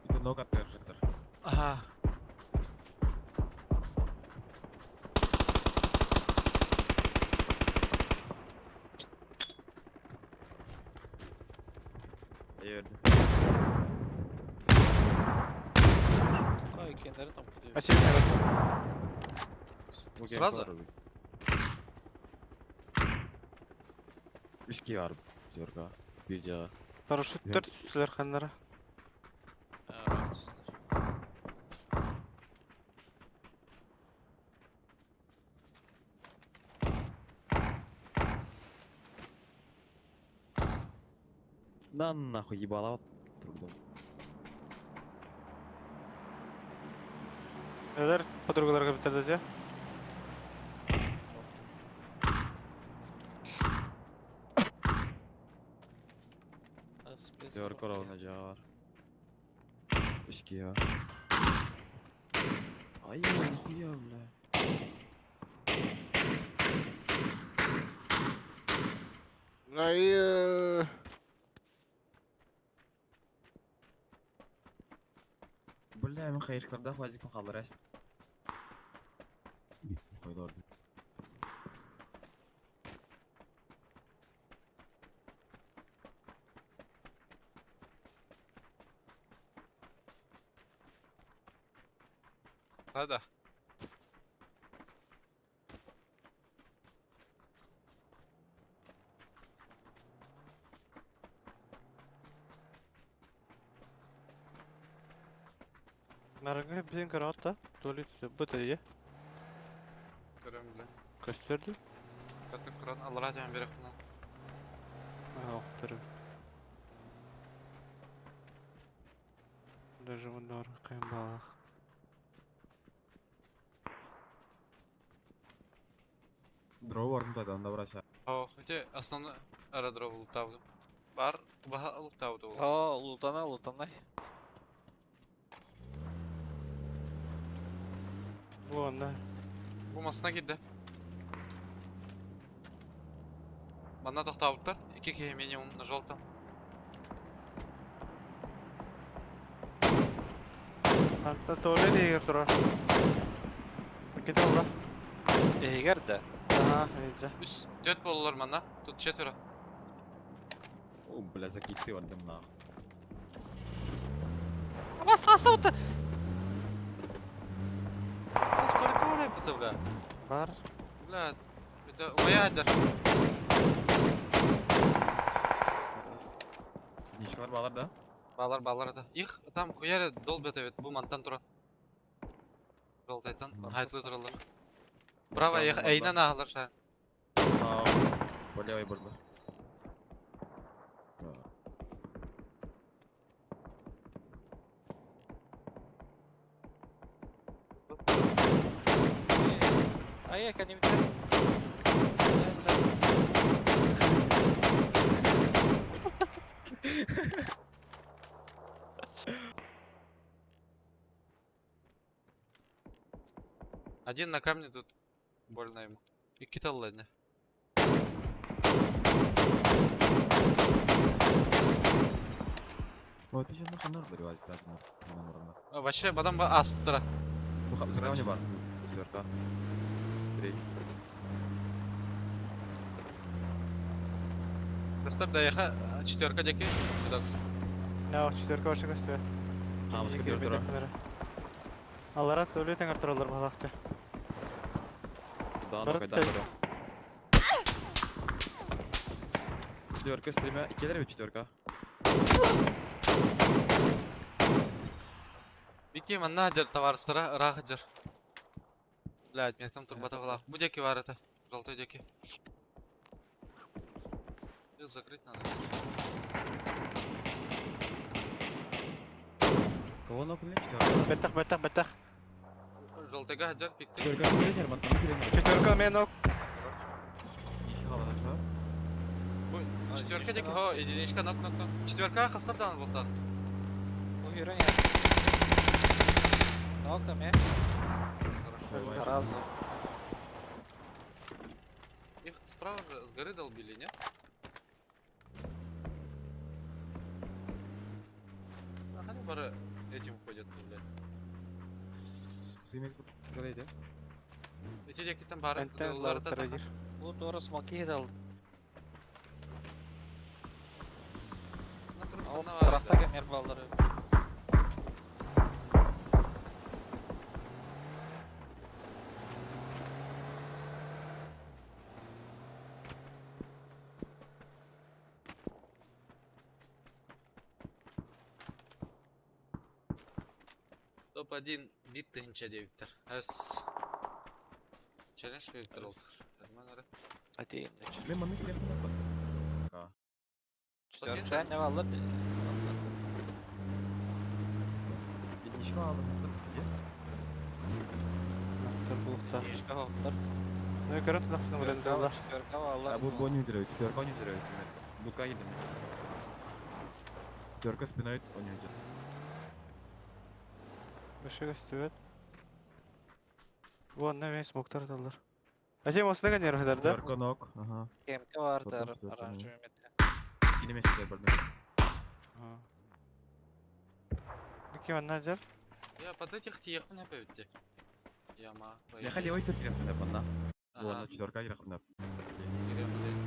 Speaker 8: Itu ног attırır.
Speaker 2: Ага.
Speaker 8: Verdim.
Speaker 4: Ay kendileri tam tutuyor.
Speaker 7: Açayım evet.
Speaker 8: Bu
Speaker 2: Сразу?
Speaker 8: game var. 3 kişi var. Четверка. Bir cağı.
Speaker 7: Paraşütler üstüler kanlara.
Speaker 4: Evet.
Speaker 8: Да нахуй ебало. Трудно.
Speaker 7: Neler подругаларга bitirdi ya?
Speaker 8: Teorik olacağı var. İşki ya. Ay nihuya bla.
Speaker 7: Ay.
Speaker 8: Bla men hayır kırda fazik mi kalır es. Koydu orada.
Speaker 5: Hadi.
Speaker 7: Naranga bizim karatta. Tuvalet bu diye
Speaker 5: Görüyorum bile.
Speaker 7: gösterdi.
Speaker 5: Katık kıran Allah'a can berek buna.
Speaker 7: Ha, okturu. Даже bunlar kayınbağ.
Speaker 8: Draw var mı da onda burası.
Speaker 5: О, хотя основной аэродром лутавду. Бар, баха лутавду.
Speaker 4: Aa, Ulutana.
Speaker 7: Bu anda.
Speaker 5: Bu masına gitti. Bana toxtavutlar. 2 kişi minimum на желтом.
Speaker 7: Hatta tuvalet diye tura. Git ola.
Speaker 4: Eğer de.
Speaker 7: Aha, iyice.
Speaker 5: Üst 4 bollar bana. Тут 4.
Speaker 8: O bla zakiti vardım na.
Speaker 4: Ama hasta mı?
Speaker 5: А, столько вариантов, бля.
Speaker 7: Var.
Speaker 5: Бля, это уядер.
Speaker 8: Nişki var bağlar da.
Speaker 5: Балар это. Их там хуяри долбят evet bu mantan туран. Жолтайтан, хайтлы туралар. Браво, их эйнен ағылар шайын.
Speaker 8: Aa. Böyle ay burada.
Speaker 4: Ay, kan ni bitir.
Speaker 5: Один на камне тут больно ему. И китал не.
Speaker 8: O ateşin ne kadar da rivayet lazım.
Speaker 5: Вообще бадам асып тұра.
Speaker 8: Bu zırhlı ne var? Четверка. Три.
Speaker 5: Достар даяха четверка деки.
Speaker 7: Ne o четверка başı gösteriyor.
Speaker 8: Tamam sıkı bir tura.
Speaker 7: Allara tuvalet en artırılır balakta.
Speaker 8: Daha
Speaker 7: Barut
Speaker 8: da kayda
Speaker 7: tel-
Speaker 8: var. Четверка стриме. İkiler mi четверка?
Speaker 5: Бики манна жер товарыстыра рах жер. Блядь, мен там турбата кылак. Бу деки бар это. Желтой деки. Их закрыть надо.
Speaker 8: Kova ne yapıyor? Четверка.
Speaker 7: Betak.
Speaker 5: Желтыйга жер пикти.
Speaker 8: Четверка ne gelir? Bana girelim.
Speaker 7: Четверка men ok.
Speaker 8: İşi havadan aşağı.
Speaker 5: Бу четверка деки. О, единичка нок. Четверка хастап дан болтат.
Speaker 4: Bu yürün ya. Ne oldu ya? Разу.
Speaker 5: Их справа же с горы долбили, не? А они бары этим ходят, блядь.
Speaker 8: Suymak buraydı.
Speaker 5: Эти деки там бары.
Speaker 7: Enten
Speaker 5: Доллары
Speaker 7: lar
Speaker 5: да
Speaker 7: tarayır.
Speaker 4: Bu doğru smoky dal. O tarafta kemer balları.
Speaker 5: Топ-1 биттинче деbittер. Эс. Челлендж bebittер ол. Hermanları.
Speaker 4: Hadi indir.
Speaker 8: Ben bana girelim. Ha.
Speaker 4: Четверка ne ballar?
Speaker 8: Bir nişki aldım.
Speaker 7: bulukta.
Speaker 4: Ишка хоптар.
Speaker 7: Ne görüntü lafını böyle Allah.
Speaker 4: Четверка алар.
Speaker 8: Bu не удирают, четверка не удирают. Бука едем. Четверка спиной, он не удирает.
Speaker 7: Işık üstü. Bu ne ve smoktar atarlar. Acem olsun ne kadar yer da?
Speaker 8: Четверка ног. Ага.
Speaker 4: Кемке барды
Speaker 8: Потом четверка,
Speaker 4: оранжевый
Speaker 8: ну.
Speaker 4: метте.
Speaker 8: Yine mesele bölüm.
Speaker 7: İki var ne cer?
Speaker 5: Я под этих тех мне поведите. Яма.
Speaker 8: Я хали ой тут кирем да бана.
Speaker 5: Ага.
Speaker 8: Ладно, четверка кирем да.
Speaker 5: Берем, блин,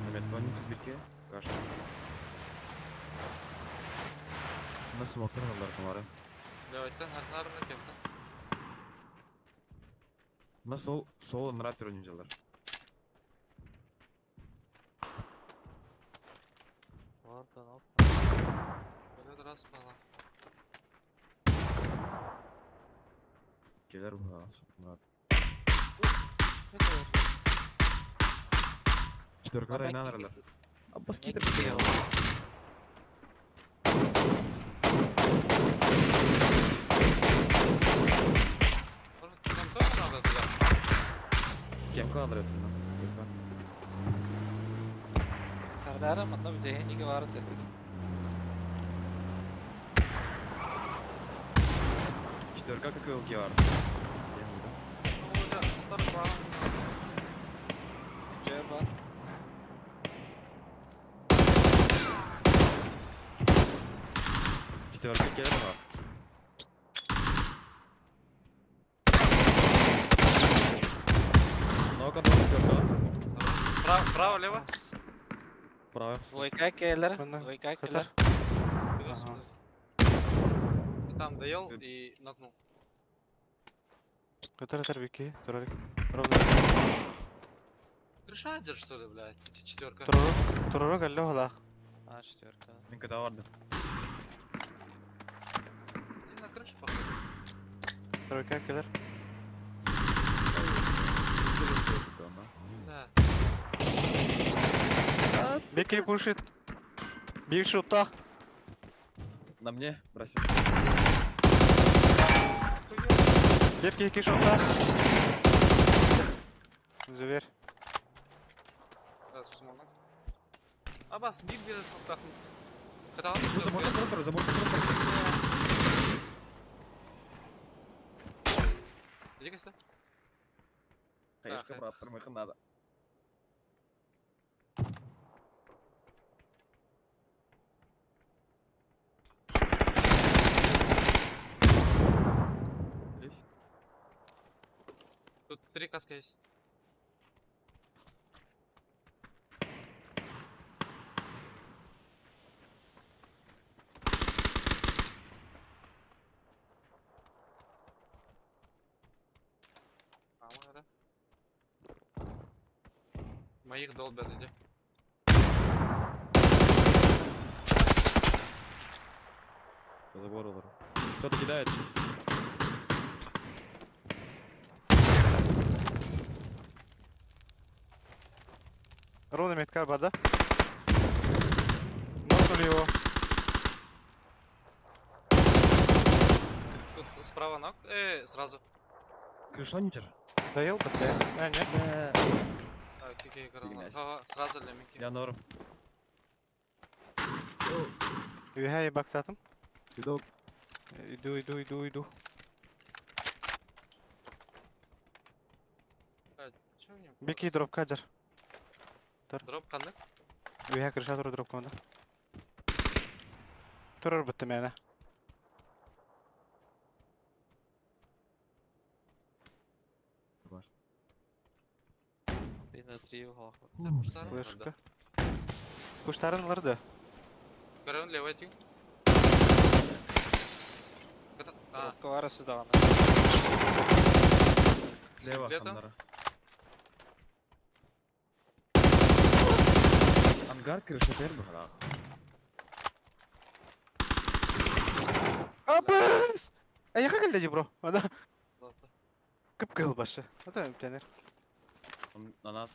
Speaker 8: Мehmet bana tut bir ke. Karşı. Nasıl bakar onlar kumara?
Speaker 5: Давайте нарна кем-то.
Speaker 8: Nasıl sol narratör oyuncular.
Speaker 4: Ладно, ну.
Speaker 5: Этот раз спала.
Speaker 8: Gelir bu ha. Murat. Четверка
Speaker 4: Ладно,
Speaker 8: райна
Speaker 4: кики.
Speaker 8: наралар. Abbas
Speaker 4: Не
Speaker 8: getir.
Speaker 4: кики.
Speaker 5: Может, там тоже надо туда?
Speaker 8: Кем kaldır ettin?
Speaker 4: Кардара мында бдехеники барды.
Speaker 8: Четверка как его var.
Speaker 5: Ну, да, полтора плана.
Speaker 4: Джеба.
Speaker 8: Четверка gelir ha. Нога до четверка.
Speaker 5: Право, лево.
Speaker 8: Право.
Speaker 4: Двойка келлер.
Speaker 7: Bundan
Speaker 4: Двойка
Speaker 7: kadar.
Speaker 4: келлер.
Speaker 5: Берём сюда. И там доел и нокнул.
Speaker 7: Kadar atar bir iki. Duralım. Duralım.
Speaker 5: Крышадер, что ли, блядь? Четверка.
Speaker 7: Duralım. Duralım geldi ola.
Speaker 4: А, четверка.
Speaker 8: Ben kadar vardı.
Speaker 5: И на крышу, походу.
Speaker 7: Duralım gelir.
Speaker 5: Да.
Speaker 7: Bir iki puşit. Bir şutta.
Speaker 8: На мне, бросим.
Speaker 7: Bir iki şutta. Züver.
Speaker 5: Раз, смонок. Абас, биг берес вот так. Когда
Speaker 8: Ну, забор контур, забор контур.
Speaker 5: Иди-ка сюда.
Speaker 8: Hayışka bıraktırmayı надо. Лезь.
Speaker 5: Тут 3 каска есть. Камера. Моих долбят, иди.
Speaker 8: Забор olur. Кто-то кидает.
Speaker 7: Ровно меткар бада. Нокнули его.
Speaker 5: Тут справа ног. Сразу.
Speaker 8: Крышоничер.
Speaker 7: Доел бы ты? А, нет.
Speaker 5: Окей,
Speaker 8: Фигня.
Speaker 5: Ага, сразу лемики.
Speaker 8: Я норм.
Speaker 7: Üyeye baktadım.
Speaker 8: Видок.
Speaker 7: Иду.
Speaker 5: Чё у него?
Speaker 7: Bir iki drop kacar.
Speaker 5: Дроп kandık.
Speaker 7: Üye kırışa doğru drop konda. Turur bitti mene.
Speaker 4: Bir de trio hak.
Speaker 5: Kuşlar mı
Speaker 7: Flashka.
Speaker 5: orada?
Speaker 7: Kuşların vardı.
Speaker 5: Görevin левой тюнь. Это... А,
Speaker 4: Коробка var сюда.
Speaker 8: Слева
Speaker 5: Где-то?
Speaker 8: ханнара. Ангар крыша тербі hala.
Speaker 7: Abes! Ayağa geldi bro. Ada
Speaker 5: ладно.
Speaker 7: kıpkıl başı. Ada ömtenir.
Speaker 8: На нас.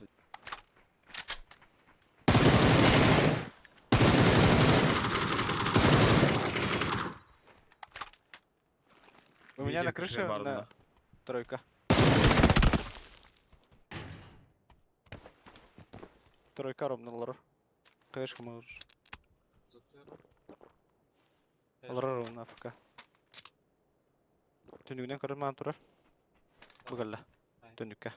Speaker 7: У меня на
Speaker 8: Видим,
Speaker 7: крыше
Speaker 8: кишер бардына.
Speaker 7: на тройка. Тройка ровно. Кэшка можешь. Алар на АФК. Төнүгүнөн көрмөн турар. Бугалла. Төнүккө.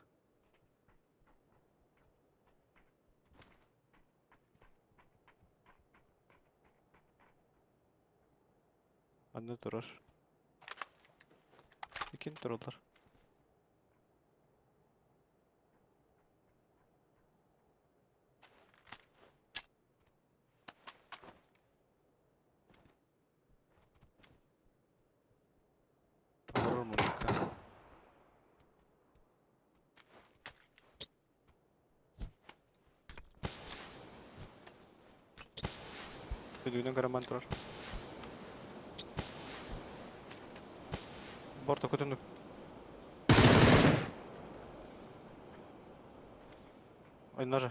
Speaker 7: Анда турар. Икин туралар. Алар мунука. Tönүгүнөн көрмөн турар. Борто көтөнүк. Ой, ножа.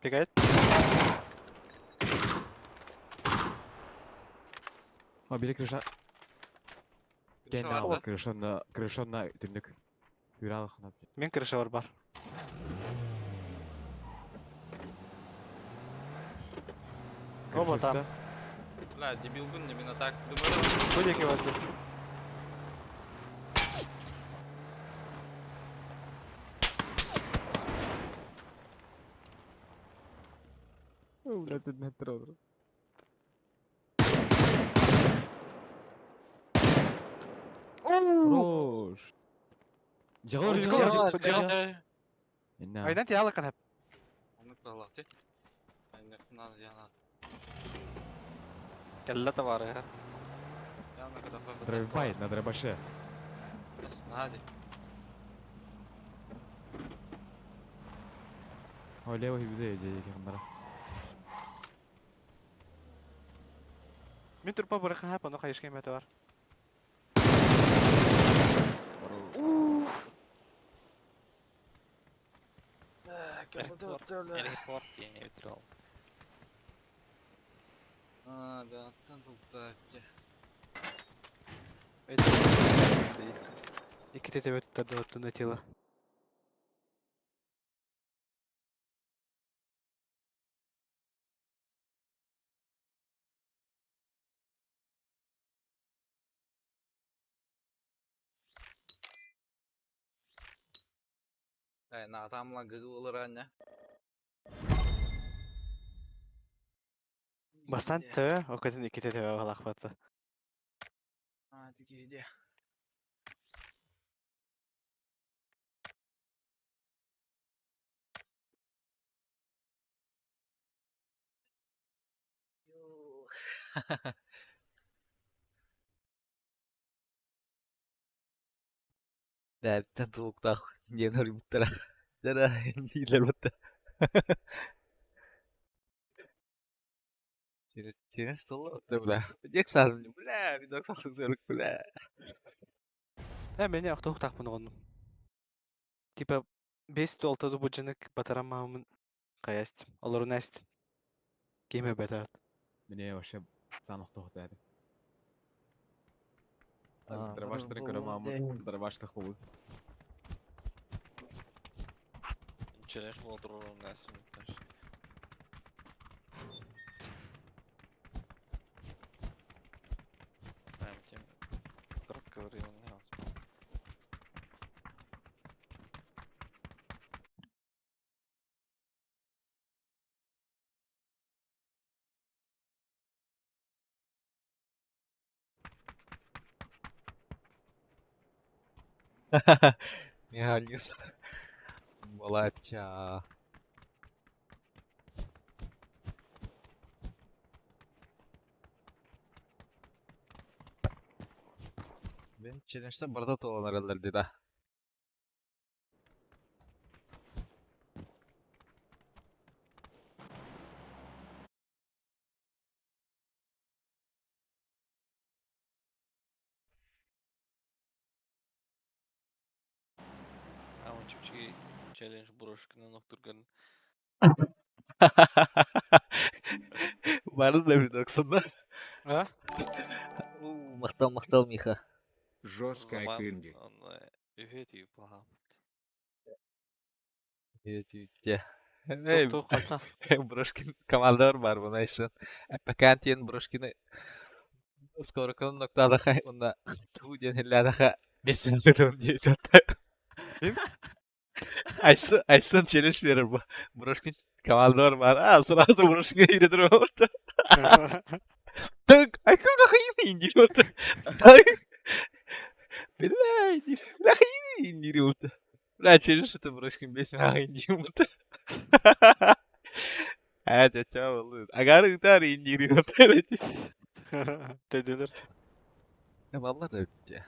Speaker 7: Бегает.
Speaker 8: О, бiri крыша. Kendi
Speaker 2: vardı.
Speaker 8: aldı. Крышонна түндік. Юралық ұнап.
Speaker 7: Мен крыша бар. Оба там.
Speaker 2: Бля, дебил gün ne bina tak. Думаю,
Speaker 7: Кодеки ватты.
Speaker 8: Блядь, не трогай. Хорош. Жығылыр,
Speaker 7: Ой,
Speaker 8: жығылыр.
Speaker 7: жығылыр, жығылыр.
Speaker 8: Enna.
Speaker 7: Айдан тиялы канап.
Speaker 2: onu kırlaktı. Ben yakından yana.
Speaker 4: Кәлләте бар ya.
Speaker 2: Yana kadar falan.
Speaker 8: Драйвбай на дробаше.
Speaker 2: Aslında hadi.
Speaker 8: О, левый бюде ежеге кембара.
Speaker 7: Мен турпа быракын хап, аны кайышка эмети бар.
Speaker 4: Электор тиңе битире ал.
Speaker 2: Aa, ben attım tuttu.
Speaker 7: Iki tete öttürdü öttürdü tela.
Speaker 2: Na tamla gıgılar anne.
Speaker 7: Бастан тebe, o kadın iki tete galak battı.
Speaker 2: Hadi gidelim. Däbitten tulukta yenari muttara. Jara hiiler mutta. Через стол, да бля. Дек сазым, бля, видок сахлык зөрүк, бля.
Speaker 7: Мени актоқ тақпын оғындым. Типа 5-6 бужынык батарамамын каястым. Олорун астым. Кеме батарат.
Speaker 8: Мне вообще санық тоқтады. Дробаштырын көрі мамыр. Дробаштық болу.
Speaker 4: Челлендж бол турурун нәсим иттеш. Тем кратко времени аз.
Speaker 2: Механизм. Молодча. Ben challenge'da barda tolanlar herhalde de.
Speaker 4: Ama çiftçi challenge broşkını nokturgan.
Speaker 2: Vardı da bir 90'da.
Speaker 7: Ha?
Speaker 2: Мактал, Миха.
Speaker 6: Жесткая
Speaker 4: Zaman
Speaker 6: кынги.
Speaker 4: onu ühe tüyüp aha.
Speaker 2: Ютубте.
Speaker 7: Тук тук калта.
Speaker 2: Брошкин командор бар бу найсын. Пакантин Брошкины скоро кон ноктада хай онда ту денеллада ха бесенсетон дейт.
Speaker 7: Kim?
Speaker 2: Aysun challenge verir bu. Брошкин командор бар. Сразу Брошкинге үйретіп отыр. Так, Aysun нахайын дейір отыр. Так. Блядь, нахайын дейір отыр. Бля, челлендж это Брошкин бес нахайын дейір отыр. Чача болду. Агар ытар индири отыр.
Speaker 7: Dediler.
Speaker 2: Vallahi da öptü.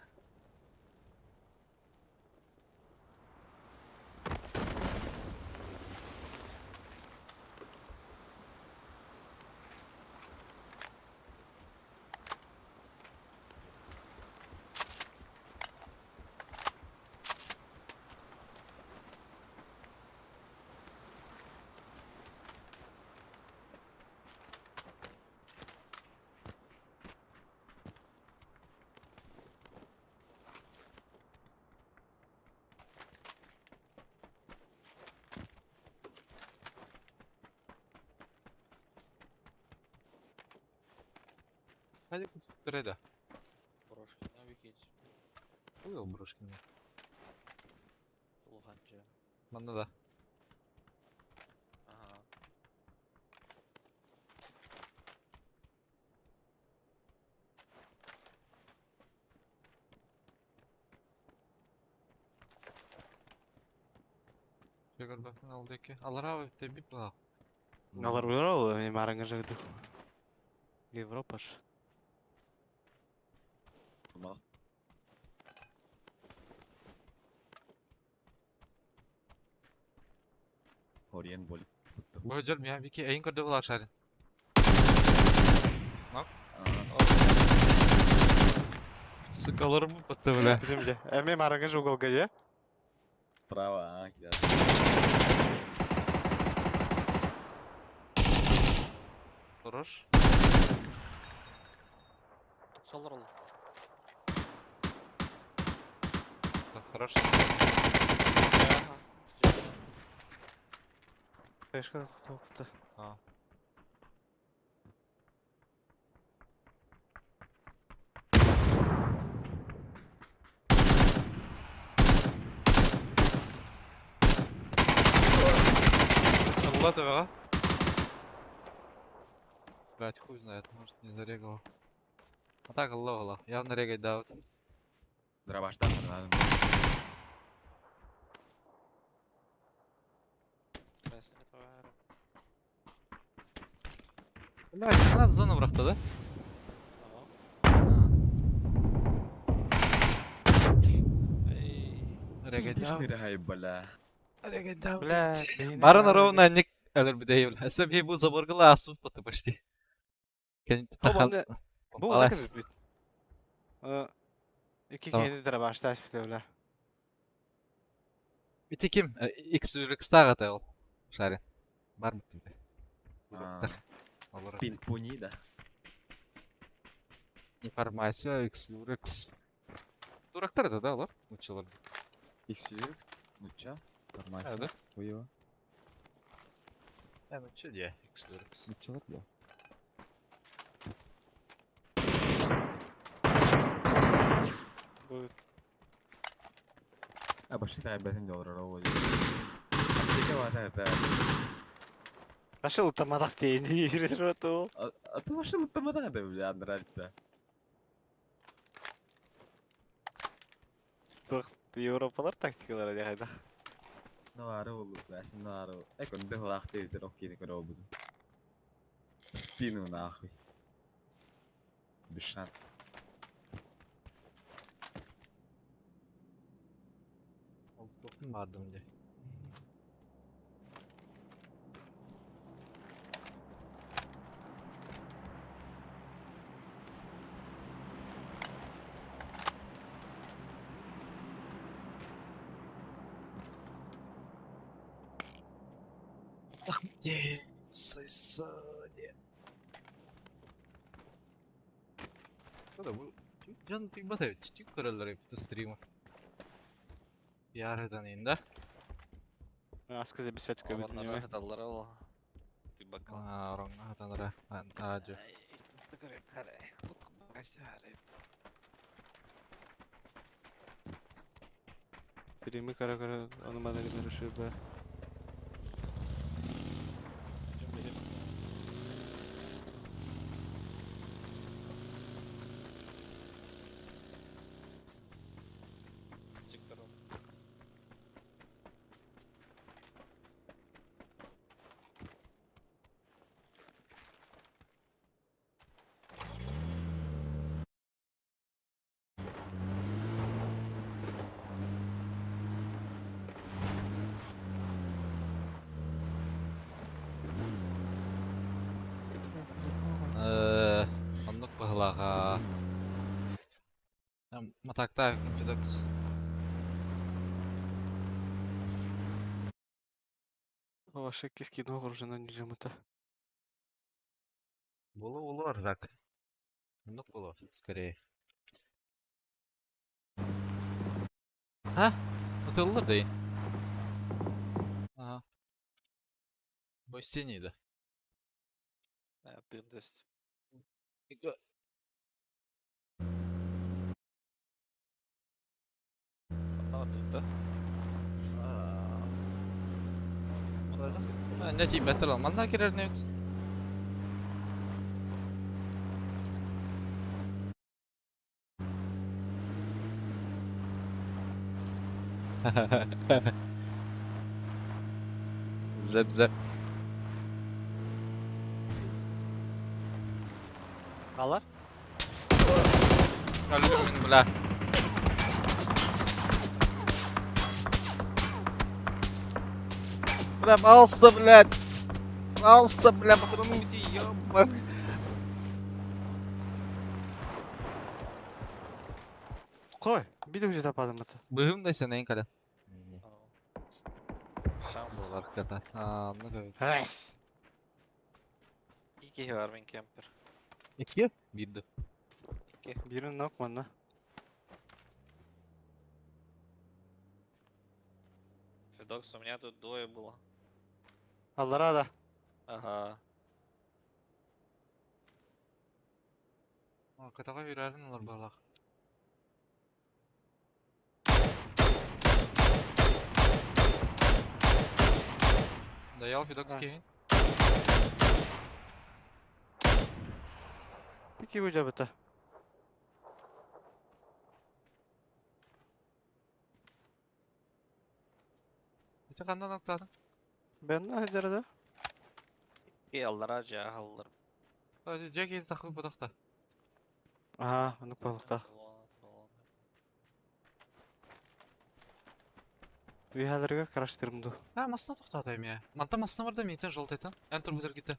Speaker 2: Hadi kız kreda.
Speaker 4: Брошкина викич.
Speaker 2: Uyuyor Брошкин.
Speaker 4: Улганча.
Speaker 2: Bana da.
Speaker 4: Aha.
Speaker 2: Çeker bakın aldı ki. Alır abi tebrik bak.
Speaker 7: Алар билер ал эми араңга жагды. Европа ж.
Speaker 8: Tamam. Orient bol.
Speaker 2: Bu hocam ya bir ki ayın kadar bul akşarın. Sıkalarım mı battı bile.
Speaker 7: Бидимде. Эми араңга ж уголга же.
Speaker 8: Право, а, кидер.
Speaker 2: Хорош.
Speaker 4: Solar ol.
Speaker 2: Хорош.
Speaker 4: Aha.
Speaker 7: Эшка токта.
Speaker 2: Allah тебе. Блять, хуй знает, может не зарегал. А так Allah. Явно регать да.
Speaker 8: Дробаштан, надо.
Speaker 4: Красный товар.
Speaker 2: Блять, она зона бıraktı da.
Speaker 4: Ey.
Speaker 2: Регать да.
Speaker 8: Мир хай бала.
Speaker 2: Регать да.
Speaker 7: Бля,
Speaker 2: Баран ровно ник алır bir değil. Hesap hep bu zaborgala asu patı baştı. Kendi takan.
Speaker 7: Бу да кебит бит. Iki
Speaker 2: Tamam.
Speaker 7: kendi tara başta işte öyle.
Speaker 2: Bir tekim X yürek stağa da ol. Şarin. Var mı timde? Olur.
Speaker 8: Пинг-пуни, да.
Speaker 2: Информация X yürek. Duraklar da da olur. Uçular.
Speaker 8: X-Yürek. Ну чё? Нормально.
Speaker 2: Evet.
Speaker 8: Хуёво.
Speaker 2: Yani uçuyor diye X yürek.
Speaker 8: Ну чё, да?
Speaker 7: Bu
Speaker 8: Başka kaybeden de olur araba. Tek var da.
Speaker 7: Başa utamadak değil. Yürüdür o to.
Speaker 8: Atı başka tutamadan da bile andralta.
Speaker 7: Европалар тактикалары жагайда.
Speaker 8: Ne var oğlum? Resim ne var o? Ekon de vakti yeter okuydu kara oldu. Spinu nahıy. Düşen.
Speaker 2: Dokun vardım diye. Где сосали? Что-то был.
Speaker 5: John тыйбат evet. Тик көрөлөр эпти стример. Ярыдан инде.
Speaker 7: Аскызе без свет көбүт
Speaker 4: Аларнара
Speaker 7: неме.
Speaker 4: хаталлар ол. Ты бакала.
Speaker 5: Оронга хатанара. Ажо.
Speaker 4: Истинде көрөп харе. Гасяре.
Speaker 7: Стримы кара аномалиялар ушуба.
Speaker 5: Аннык баглага. Матакта Фидокс.
Speaker 7: Ваше киски ногружена нижемата.
Speaker 5: Булу арзак. Аннык булу, скорее. Ha? Atılır değil. Aha. Bu isteniydi.
Speaker 4: Пиндест. Артта.
Speaker 5: Ne diyeyim beter olman girer ne? Zep zep.
Speaker 4: Алар?
Speaker 5: Öldüm bile. Бля, пожалуйста, блядь. Пожалуйста, бля, патроны где ёбан.
Speaker 7: Кой, биде уже тападым ата.
Speaker 5: Быгым да сен ең кале.
Speaker 4: Шанс.
Speaker 5: Болар ката. Аны көй.
Speaker 7: Хэс.
Speaker 4: İki var min camper.
Speaker 5: Iki? Birdi.
Speaker 7: Бирин нок манна.
Speaker 4: Федокс, у меня тут двое было.
Speaker 7: Аллара да.
Speaker 4: Ага.
Speaker 5: Катаға берерін олар бағлақ. Даял Фидокс кейін.
Speaker 7: Пики уже бата.
Speaker 5: Ете қандан ақтадың?
Speaker 7: Ben de hacerada.
Speaker 4: İyi allara alırım.
Speaker 5: Жеке тақып бұдақта.
Speaker 7: Aha, onu balıkta. Вихалерге караштырымды.
Speaker 5: Масына тоқтатайым я. Манта масына бар да мейттен жолтайтын. Ән тұр бұдыр кетті.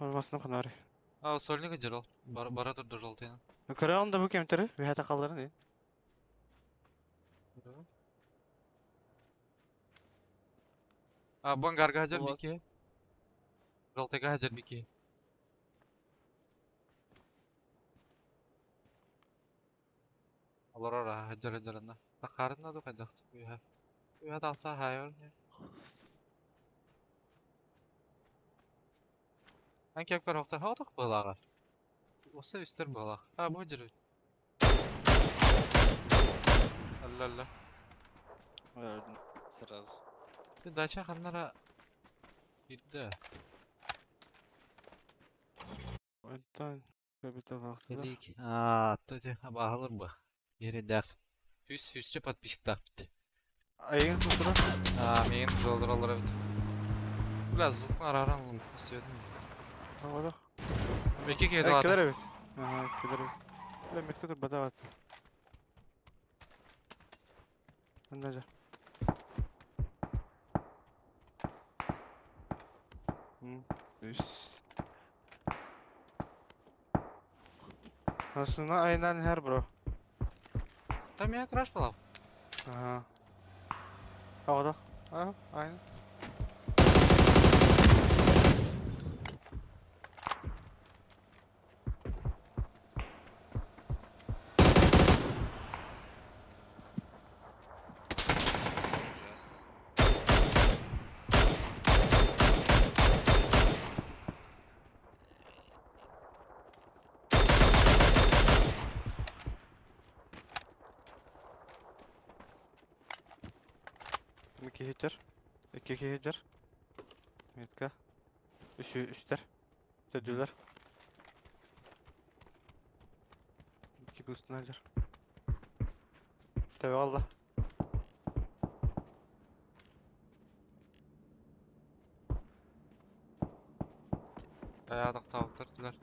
Speaker 7: Olmasına kanarı.
Speaker 5: Сольниға жер ол. Бара тұрды жолтайын.
Speaker 7: Köre onda bu kemteri. Vihata kalları ne?
Speaker 5: Бангарға жер
Speaker 4: Болады.
Speaker 5: бике. Жолтайға жер бике. Олар ора жер жерінна. Тақарынна да қайдақты. Вихата алса хайыр. Ан кеп көр оқты хаотық бұлаға. Осы үстер бұлақ. Бұл жүрі. Алла.
Speaker 7: Öldüm.
Speaker 4: Сразу.
Speaker 5: Дача ханнара идді.
Speaker 7: Ondan köbüte baktı.
Speaker 5: Келик. Төте бағылыр бұ. Ередәқ. Үсче подписчиктақ бітті.
Speaker 7: Ayın kusura.
Speaker 5: Мен жолдыралар бітті. Бля, звукны араран істедім.
Speaker 7: Havada.
Speaker 5: Меке кеді
Speaker 7: Ay
Speaker 5: аты.
Speaker 7: kadar evet. Aha, kadar evet. Ulan met kadar bada attı. Anlaca. Üs. Aslında aynen her bro.
Speaker 5: Там я краш балам.
Speaker 7: Aha. Havada. Aha, aynen. 2 hüter. 2 hüter. Metka. Üster. Södüler. 2 boost'un hacer. Tabii valla.
Speaker 5: Ayağdık tavuklardılar.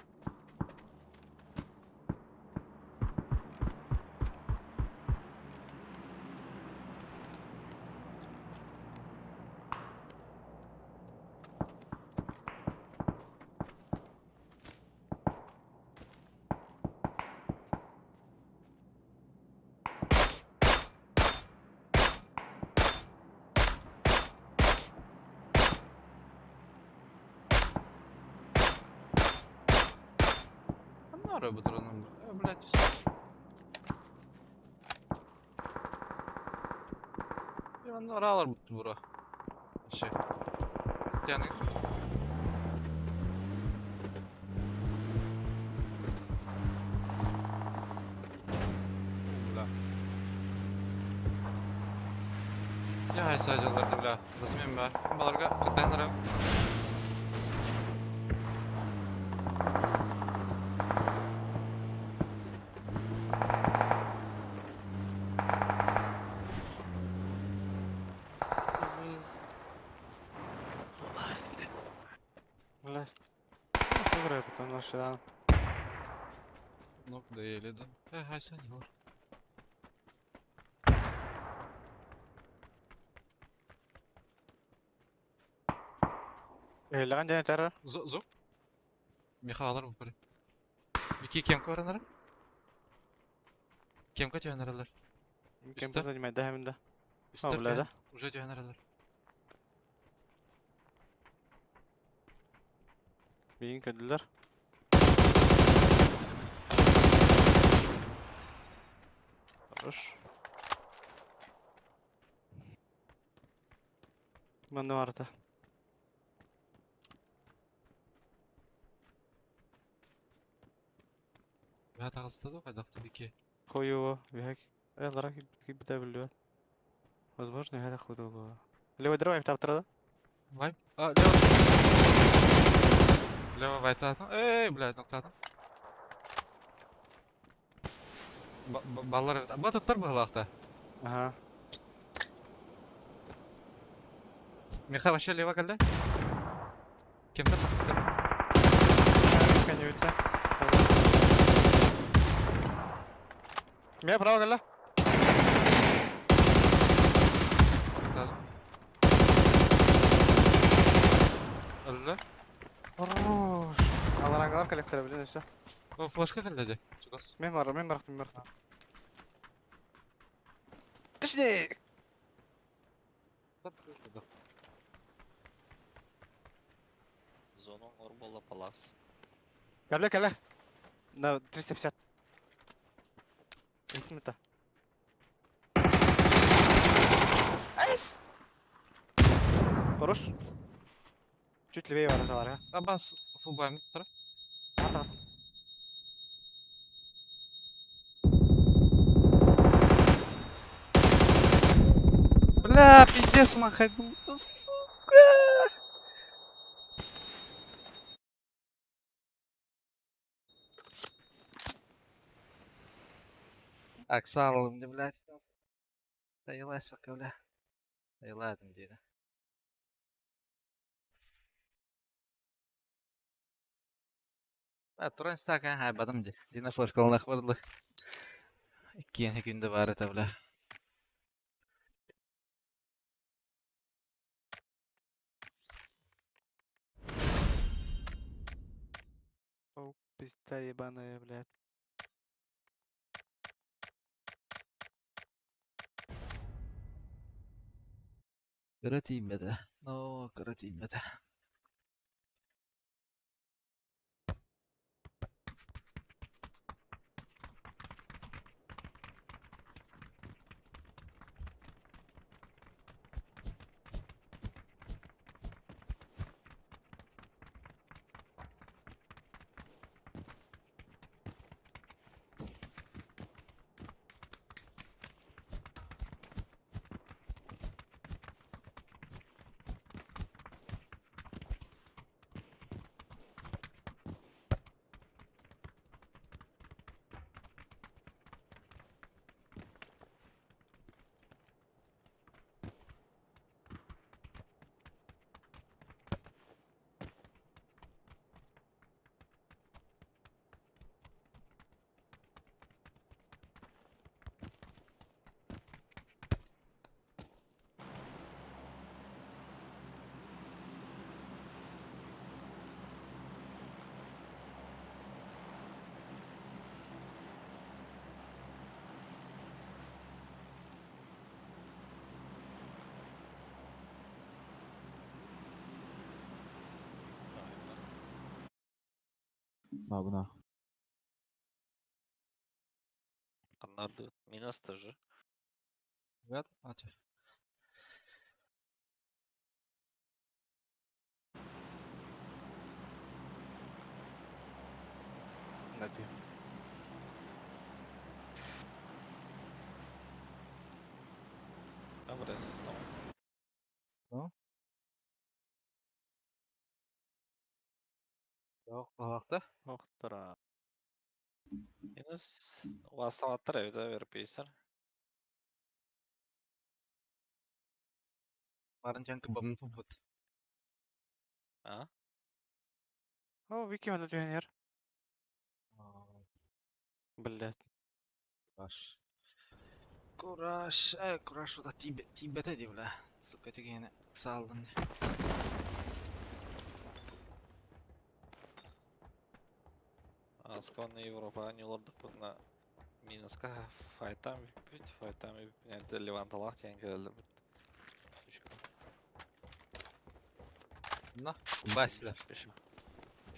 Speaker 5: Ne arıyor bu drone'un? Блядь, ben de alır bu bura. Şey. Yani бля. Я хайсайжаларды бля. Расымен бә. Баларга кытайнара.
Speaker 7: Блядь. Nasıl buraya buton aşağıdan?
Speaker 5: Ну, да еле да. Хайсайжалар.
Speaker 7: Eğlen jeneratör.
Speaker 5: Зо. Меха алар bu böyle. İki kemka var onlara. Kemka tüyenlerler.
Speaker 7: Kim
Speaker 5: Üstte.
Speaker 7: zaнимает даймында.
Speaker 5: Üstler
Speaker 7: bля, да?
Speaker 5: Уже tüyenlerler.
Speaker 7: Beyin ködüler. Хорош. Bende vardı.
Speaker 5: Ya tağızda da kaydaktı bir ki.
Speaker 7: Кою его. Вихак. Ларак битабилиyor. Возможно, я так ходил бы. Левый драйв там трада.
Speaker 5: Вайп. А, лево. Лево вайта атам. Ey, блядь, nokta атам. Ballar evet. Batıtlar bu halakta.
Speaker 7: Ага.
Speaker 5: Меха вообще лево geldi. Kemka takıldı.
Speaker 7: Коня видно. Меня право гала.
Speaker 5: Öldü.
Speaker 7: Хорош. Аларангалар коллекторы bilin işte.
Speaker 5: O flashka geldi dedi. Çok az.
Speaker 7: Men bıraktım. Kışni.
Speaker 4: Зону Орбола Палас.
Speaker 7: Гала. На 350. Итмета. Айс. Хорош. Чуть левее var atalar ya.
Speaker 5: Abbas full buy mı? Tara.
Speaker 7: Атасın.
Speaker 5: Бля, пиздец, махайду. Сука. Аксалым, блядь. Ayılay bak öyle. Ayılaydım diye. Turan istakan haybadım diye. Dina fırkalın akbarlı. 2 günde var et öyle.
Speaker 7: Пизда ебаная, блядь.
Speaker 5: Кратим беда. Но кратим беда.
Speaker 8: Бабына.
Speaker 4: Канарды. Минус тоже.
Speaker 2: Ребят, против.
Speaker 7: Надеюсь.
Speaker 4: Добре, снова.
Speaker 2: Жоқ, балақты.
Speaker 7: Охтара.
Speaker 4: Минус. У вас салаттар evde верпейсер.
Speaker 2: Барын жанкы бабын попыт.
Speaker 4: А?
Speaker 7: О, Вики мана түйенер. Блядь.
Speaker 2: Кураж. Кураж ода тибете ди бля. Сука тегені салдым.
Speaker 4: Сконна Европа не лордық бұдына минусқа файтам енді Леванталақ деген келді бұд.
Speaker 2: На, басилер.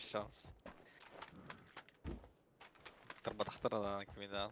Speaker 4: Шанс. Тарбатақтар адан кемедан.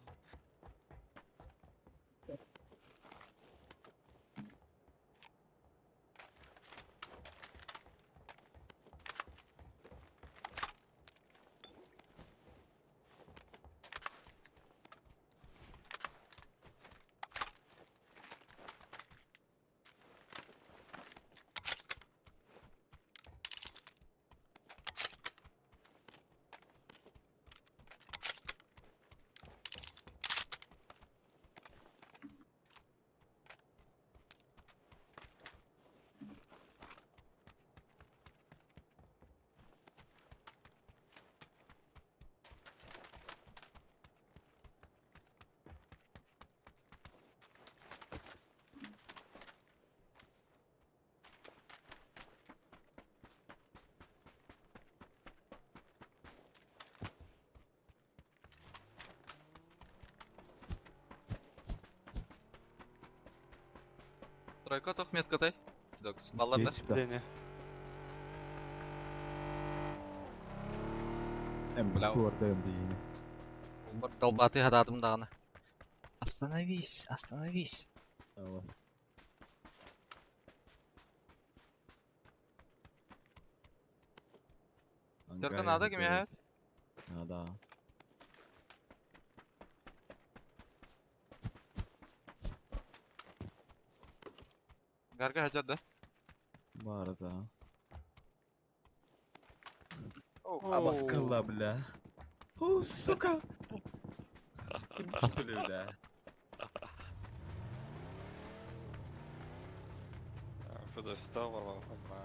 Speaker 2: Тройка тоқ меткатай. Докс. Балларда.
Speaker 7: Дене.
Speaker 2: Бля,
Speaker 8: Көрдім дейіне.
Speaker 2: Бір долбаты хададым дағына. Остановись, остановись. Только надо, кеме?
Speaker 8: Надо.
Speaker 2: Гарга хажарда.
Speaker 8: Бар да.
Speaker 7: Абаскалла,
Speaker 8: бля. О, сука! Кім күштілі, бля?
Speaker 4: Подостал ворвал на.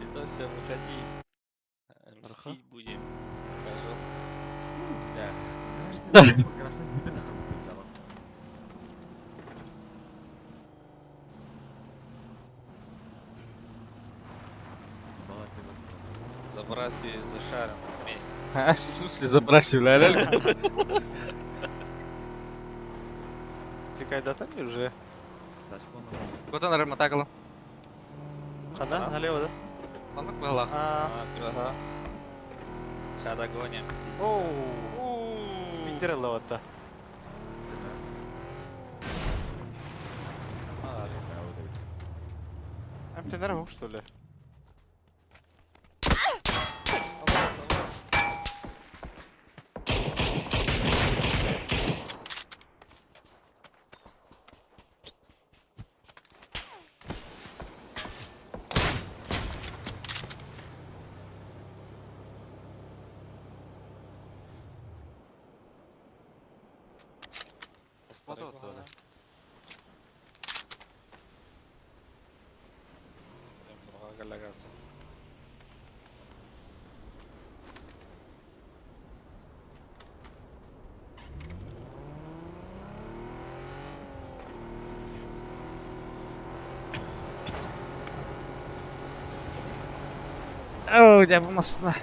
Speaker 4: Питося, выходи. Мстить будем. Жестко. Да.
Speaker 8: Граждан бүтін ақыр бүтін табақ. Бала кемесі.
Speaker 4: Забрасывай за шаром вместе.
Speaker 2: В смысле забрасил, ля-ля-ля?
Speaker 7: Ты когда-то не уже.
Speaker 8: Ташкон.
Speaker 2: Куда на рыма тагла?
Speaker 7: Хана, налево, да?
Speaker 2: Манок балах.
Speaker 4: Ага. Хада гоним.
Speaker 7: Оу. Миндерелла ватта. Ты на рогу, что ли?
Speaker 2: Вот, вот, да.
Speaker 4: Галагаса.
Speaker 2: Оу, я булмасына.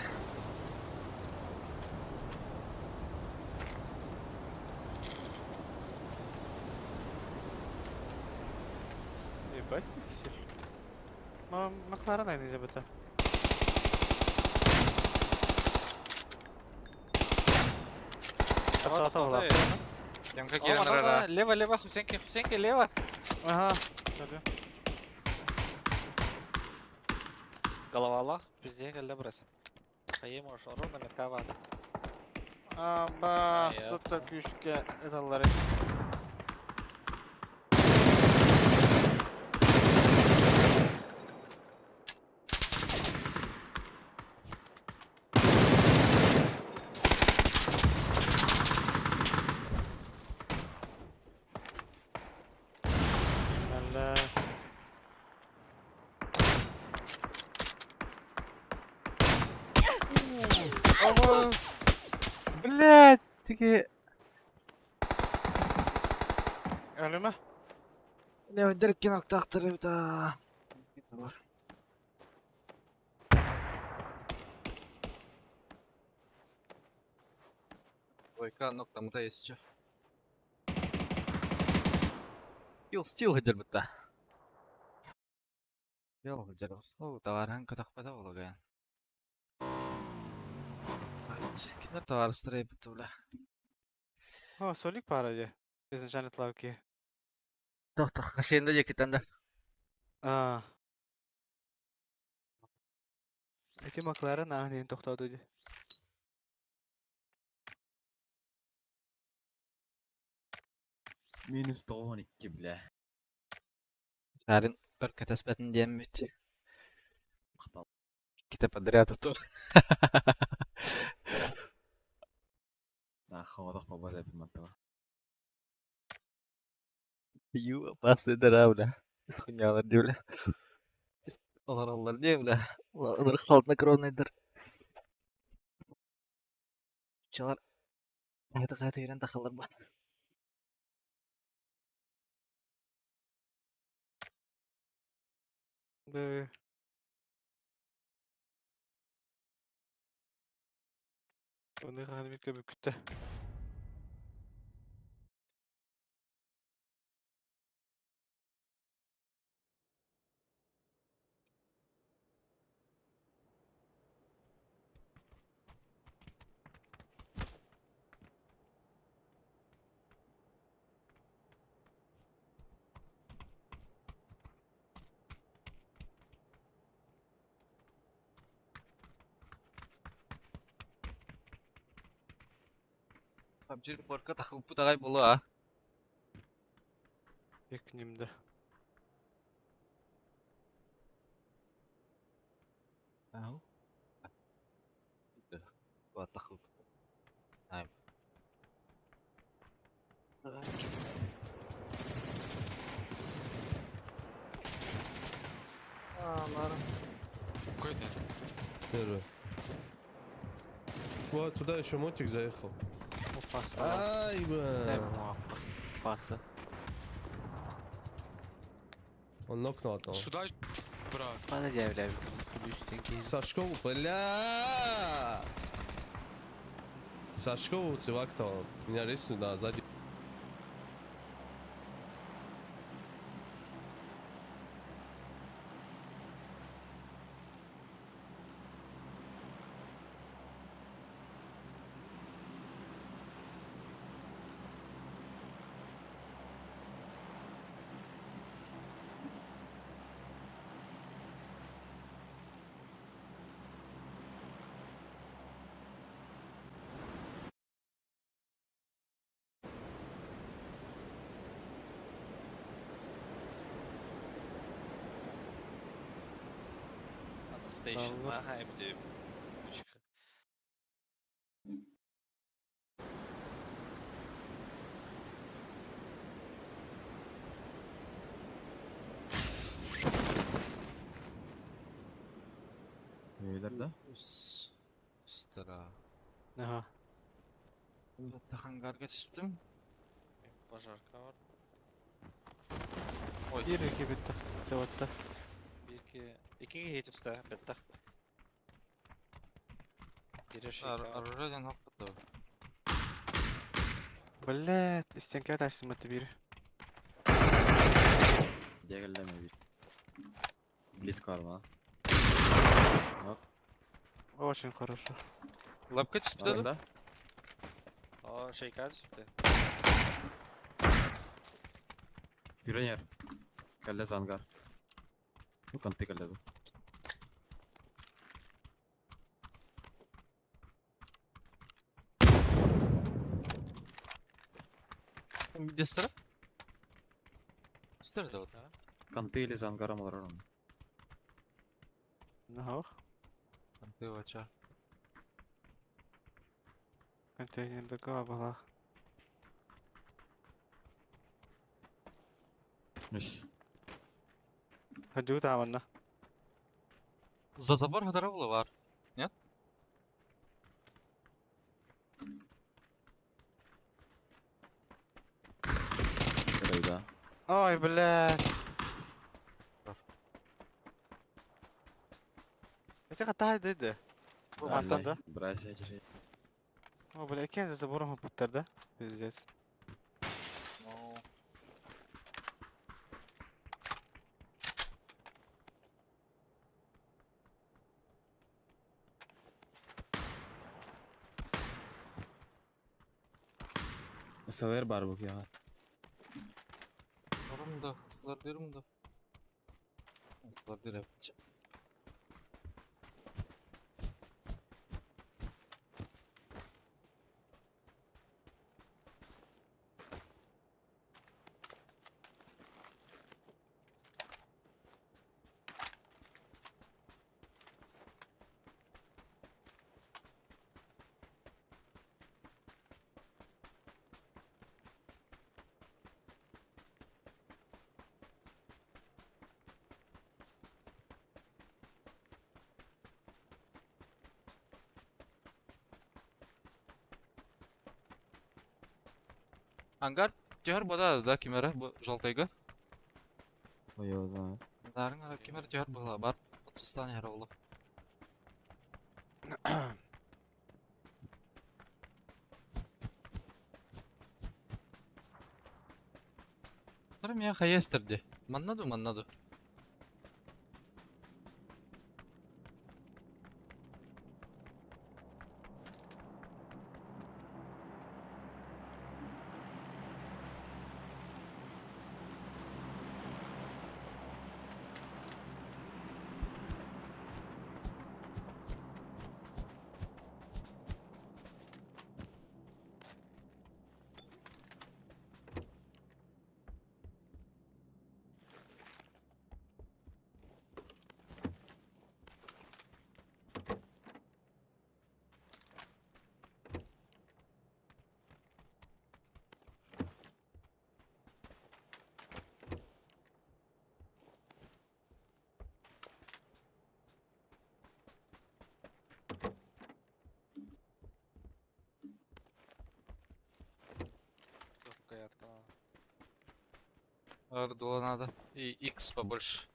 Speaker 7: Ебать, пиксель. McLaren aynı bata.
Speaker 4: Ата,
Speaker 5: Темка
Speaker 4: Ама,
Speaker 5: кирен рара.
Speaker 4: лева, Хусенке, лева.
Speaker 7: Aha. Tabii.
Speaker 4: Головала, пиздец, гелде burası. Hayır mı şu anda metka var.
Speaker 7: Aba,
Speaker 4: Ya,
Speaker 7: тут
Speaker 4: tamam.
Speaker 7: так üçgen etalları. Allah. Ama
Speaker 2: Блядь, тики.
Speaker 7: ölüme.
Speaker 2: Не өндіріп кен оқтақтырып да. Ойка ноқтамыда есічі. Стил ғыдыр бұтта. Yok güzel ol. O tavarın katakpada olagan. Evet, kimler tavar ıstırayıp bıtıvla.
Speaker 7: O, solik paraca. Изначально тлавки.
Speaker 2: Тоқтық, қашайында жекетенді.
Speaker 7: Aa. İki McLaren ahneyin toxtadı.
Speaker 8: Minus 12 bile.
Speaker 2: Шарын өркі тәспәтін дем бит.
Speaker 8: Мақтал.
Speaker 2: Ките подряд оту.
Speaker 8: Да, havada baba da bir madde var.
Speaker 2: Ю, опасный дыра, бля. Исхунялар, де, бля. Олар, де, бля. Олар хладнокровный дыр. Чалар. Қайты үйрен тақалар ба.
Speaker 7: Be. Onu hani bir köpük kütte.
Speaker 2: PUBG porka takılıp bu tağay bolu ha.
Speaker 7: Yakınımda.
Speaker 2: Aho. Bu takılıp. Hayır.
Speaker 5: Какой-то.
Speaker 9: Первый. Вот, туда еще мотик заехал.
Speaker 7: Опасно.
Speaker 9: Ай,
Speaker 7: Не
Speaker 9: бля.
Speaker 7: muhakkak. Pası.
Speaker 9: Он нокнул одного.
Speaker 5: Сюда, брат.
Speaker 7: Bana devler. Üstten ki.
Speaker 9: Сашко, бля! Сашко у Цивактова. Меня рисуют, да, сзади.
Speaker 4: Station.
Speaker 7: Allah.
Speaker 4: Aha, hem de.
Speaker 8: Beyler de.
Speaker 2: Üstara.
Speaker 7: Aha.
Speaker 2: Hatta hangarga düştüm.
Speaker 4: Пожарка var.
Speaker 7: Bir iki bitti. Cevatta.
Speaker 4: İki hit üstte, bitti. Biri şey
Speaker 2: Arradan hakikaten.
Speaker 7: Блядь, стенка taşsın mı biri.
Speaker 8: Diğerleme bir. Близко var mı?
Speaker 7: Очень хорошо.
Speaker 2: Лапка түсіп деді.
Speaker 8: Да?
Speaker 4: Aa şey geldi şimdi.
Speaker 8: Pioneer. Kelle zangar. Bu kanıtı kelle bu.
Speaker 2: Midestірі? Түстерді от.
Speaker 8: Kanıtı ile zangara mı var onun?
Speaker 7: Нахуй.
Speaker 2: Ты его чё?
Speaker 7: Контейнерді кабала.
Speaker 8: Nüs.
Speaker 7: Hadi tamamına.
Speaker 2: За забор Гадаровла var. Нет?
Speaker 8: Şöyle daha.
Speaker 7: Ой, блядь. Это хата dedi. Bu matanda.
Speaker 8: Bırak şey.
Speaker 7: О, бля, екен забором путарда. Пиздец.
Speaker 8: Sever barbuk ya.
Speaker 2: Orumda, ıslar derim da. Islar derim. Ангар төхөр бода да кимера bu жолтайга.
Speaker 8: Ой o zaman.
Speaker 2: Дарын ара кимер төхөр бола бар. 30 tane her oğlu. Tarım ya hayestirdi. Mannadı.
Speaker 4: Рукоятка надо.
Speaker 2: Ардула надо. И X побольше.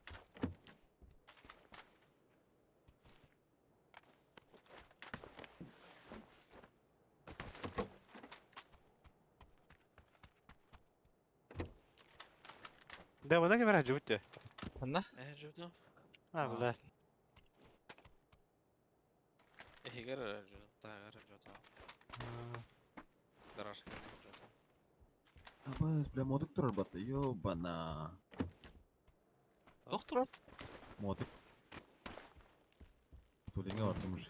Speaker 7: Да, вона камера живуть.
Speaker 2: Анна?
Speaker 4: Judo.
Speaker 7: А, блядь.
Speaker 4: Higar judo. Tagar judo. Garaj judo.
Speaker 8: Apa bля moduk durur batı. Yo bana.
Speaker 2: Доктор?
Speaker 8: Moduk. Tulinge ortamış.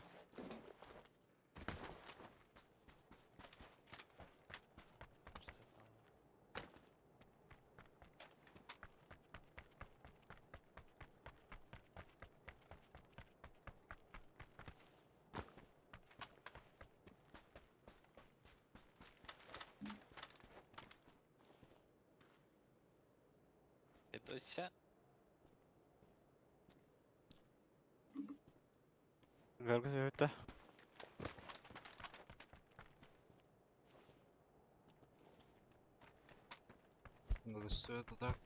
Speaker 4: Это все.
Speaker 7: Görgü живуть.
Speaker 2: Надо все это так.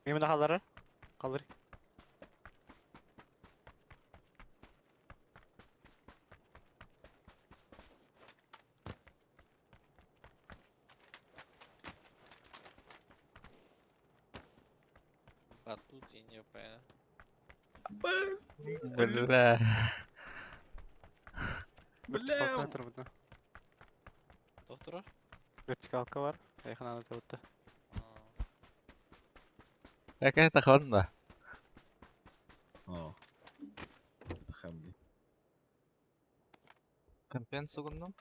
Speaker 7: Мені қалдыры? Қалдыр.
Speaker 4: А тут и не понятно.
Speaker 2: Бля.
Speaker 7: Вертикалка тұрбыды.
Speaker 4: Доктор?
Speaker 7: Вертикалка бар. Айхананы тұрбыды.
Speaker 2: Какая тахонда?
Speaker 8: اه خمدي
Speaker 2: Компенс угодно?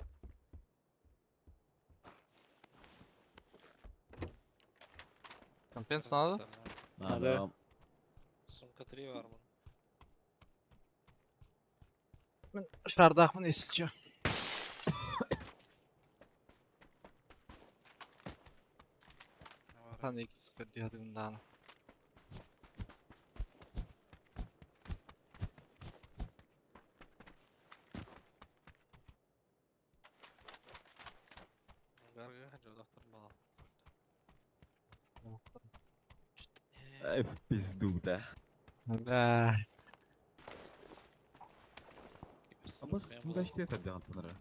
Speaker 2: Компенс надо?
Speaker 8: надо
Speaker 4: Сумка 3 var bunun.
Speaker 2: Мен шардақмын есілчі. Хан 2 диядығындағын.
Speaker 4: Garga hacı doktor bal.
Speaker 8: в пизду да
Speaker 2: Бля.
Speaker 8: бос кімді іште етеді деген тыныры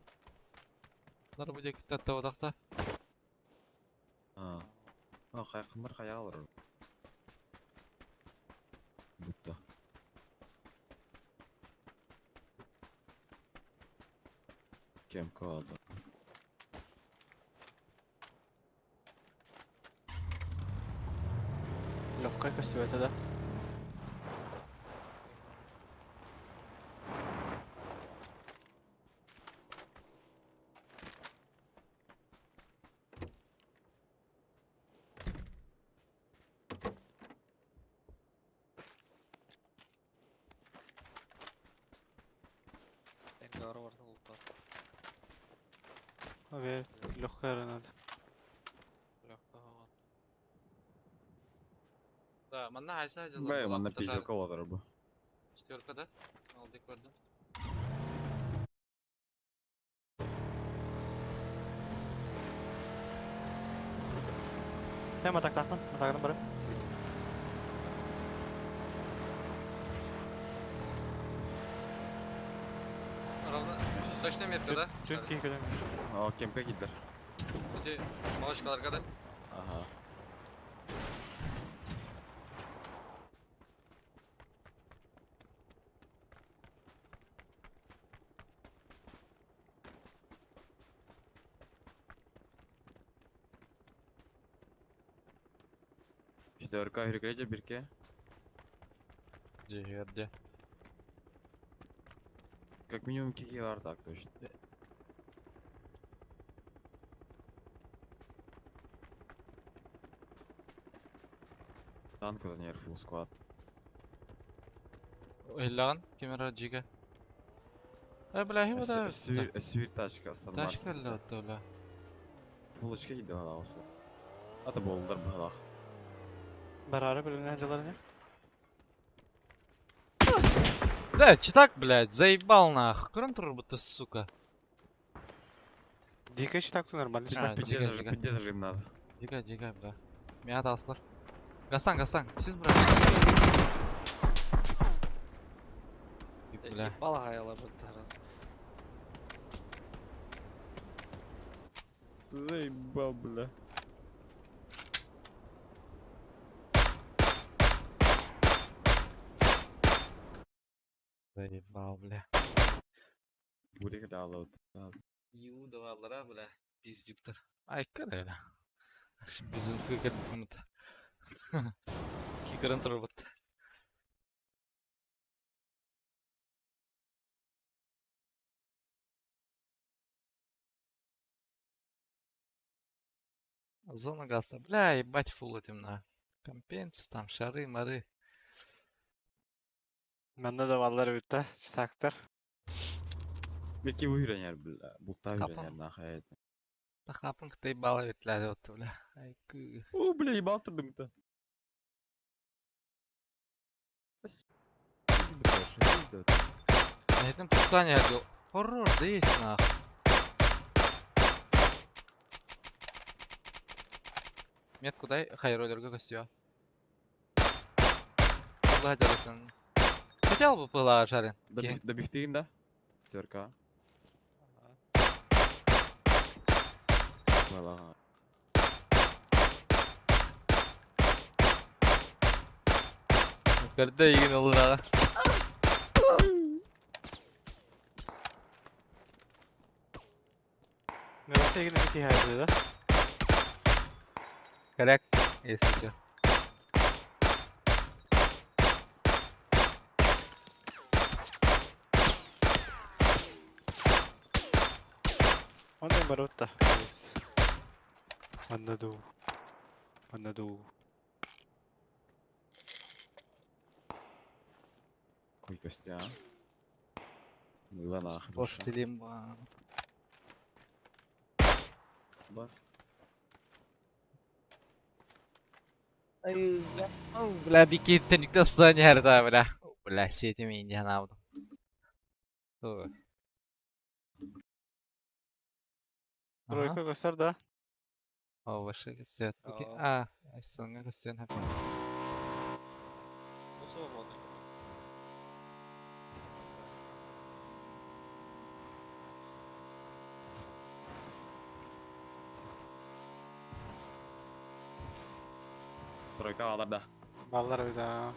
Speaker 2: Нар bude кітатта одақта.
Speaker 8: қайқын бар қая алыр бұтта кем қалды
Speaker 7: Легкая костюм это, да?
Speaker 4: Engarı var da ulta.
Speaker 7: Окей, легкая надо.
Speaker 4: Lökta havan.
Speaker 2: Да, манна айса ажалар.
Speaker 8: бәй манда пизока отыр бұл
Speaker 2: Четверкада. Алды көрдім.
Speaker 7: Hem ataktan, ataktan bari.
Speaker 2: Равно. Точно меткада.
Speaker 7: Çünkü kötü.
Speaker 8: кемпе келдір
Speaker 2: Өте малышкаларға да.
Speaker 8: аха четверка үргеде бірке
Speaker 2: Жерде.
Speaker 8: как минимум кики бар так точно танк не full squad
Speaker 2: Ойлаған камера жига. Бля, хиба да.
Speaker 8: свир тачка стандарт
Speaker 2: Ташкалды отты ола.
Speaker 8: full içke gidiyor hala olsa ata boldur bu hala
Speaker 7: Bararı bölümün hacıları ne?
Speaker 2: Да, читак, блядь, заебал нахуй. Крон тур будто, сука.
Speaker 7: Дикая так то нормально.
Speaker 2: А,
Speaker 7: Читак.
Speaker 8: пиде зажим надо
Speaker 2: Дига, бля. Меня таслар. Гасан, сіз брат. Бля.
Speaker 4: Bal hayalar bu tarz.
Speaker 8: заебал бля
Speaker 2: Заебал, бля.
Speaker 8: buraya download
Speaker 2: Ю давалара, бля. Пиздюктар. Ай, kada öyle. Bizim fıkır tutmadı. Kikırın turbat. Зона газа. Бля, ебать фул этим на. Компенс, там шары, мары.
Speaker 7: Bende de valları bitti. Çitaktır.
Speaker 8: belki bu ürenyer bля bulta
Speaker 2: Kapan.
Speaker 8: ürenyer nahayet
Speaker 2: Да хапын кытай бала ветләде отты, бля. Ай, кы.
Speaker 8: о бля ебал тұрдым да
Speaker 2: Этим пускание отдел. Хоррор, да есть нахуй. Метку дай, хайроллерга костюя. Пыла жарысын. Хотел бы пыла жарын.
Speaker 8: добифтейін да четверка
Speaker 2: Көрдө ийгин олунаға.
Speaker 7: Neresi egin iki haydi da.
Speaker 2: Коряк, если чё.
Speaker 7: Ondan barotta. Anladım. Anladım.
Speaker 8: Koy köstü ya. Lan ahır.
Speaker 2: Постелим.
Speaker 8: Bas.
Speaker 2: Бля, бикеттен никто стане харда, бля. Бля, сетими индиан алдым. Ой.
Speaker 7: Тройка göster da.
Speaker 2: О, ваши göster. Okey. Sonra gösteren hep.
Speaker 4: Nasıl olmadı?
Speaker 8: Тройка аларда.
Speaker 7: Ballar bir daha.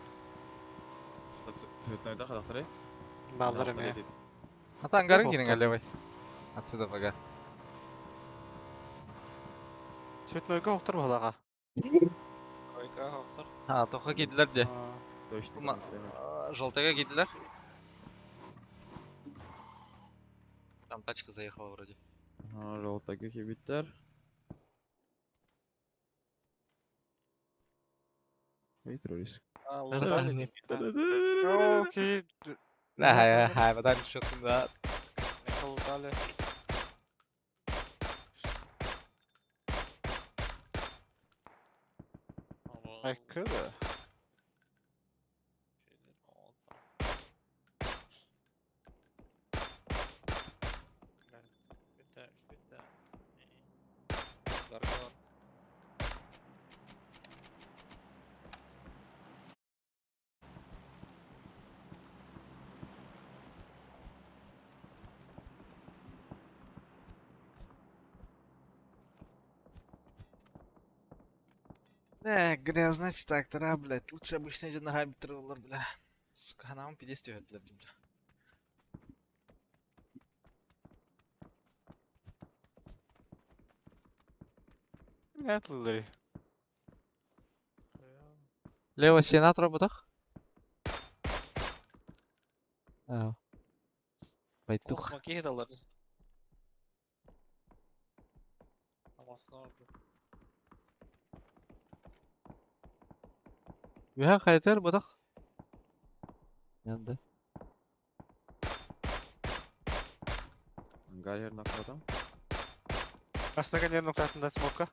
Speaker 8: Цветной да, kadar.
Speaker 7: Ballar eme.
Speaker 2: Ата ангарын
Speaker 7: Yok,
Speaker 2: келin
Speaker 7: yok.
Speaker 2: левой. Отсюда пока.
Speaker 7: Цветнойга оқтыр балаға.
Speaker 4: Koyka haftar.
Speaker 2: Тоққа келділер де.
Speaker 8: Дöştük.
Speaker 2: Желтыға келділер. Там тачка заехала вроде.
Speaker 8: Желтогі кебиттер. Ой, террорист.
Speaker 4: Лутали değil.
Speaker 7: Окей.
Speaker 2: لا هاي بدل الشوط ده.
Speaker 4: Ne lutali?
Speaker 7: Aykırı.
Speaker 2: Грязная трактора, блядь. Лучше обычный один арбитр olur, бля. Сука, анамın pidesi verdiler bля.
Speaker 7: Ne atılır?
Speaker 2: Лево сенат работах? Байтух.
Speaker 4: Makiye dalar. Amasını orada.
Speaker 2: Вяха хайтер бодах. Yandı.
Speaker 8: Angar yer nokladım.
Speaker 7: Aslında kendi yer noktasında smoke'a.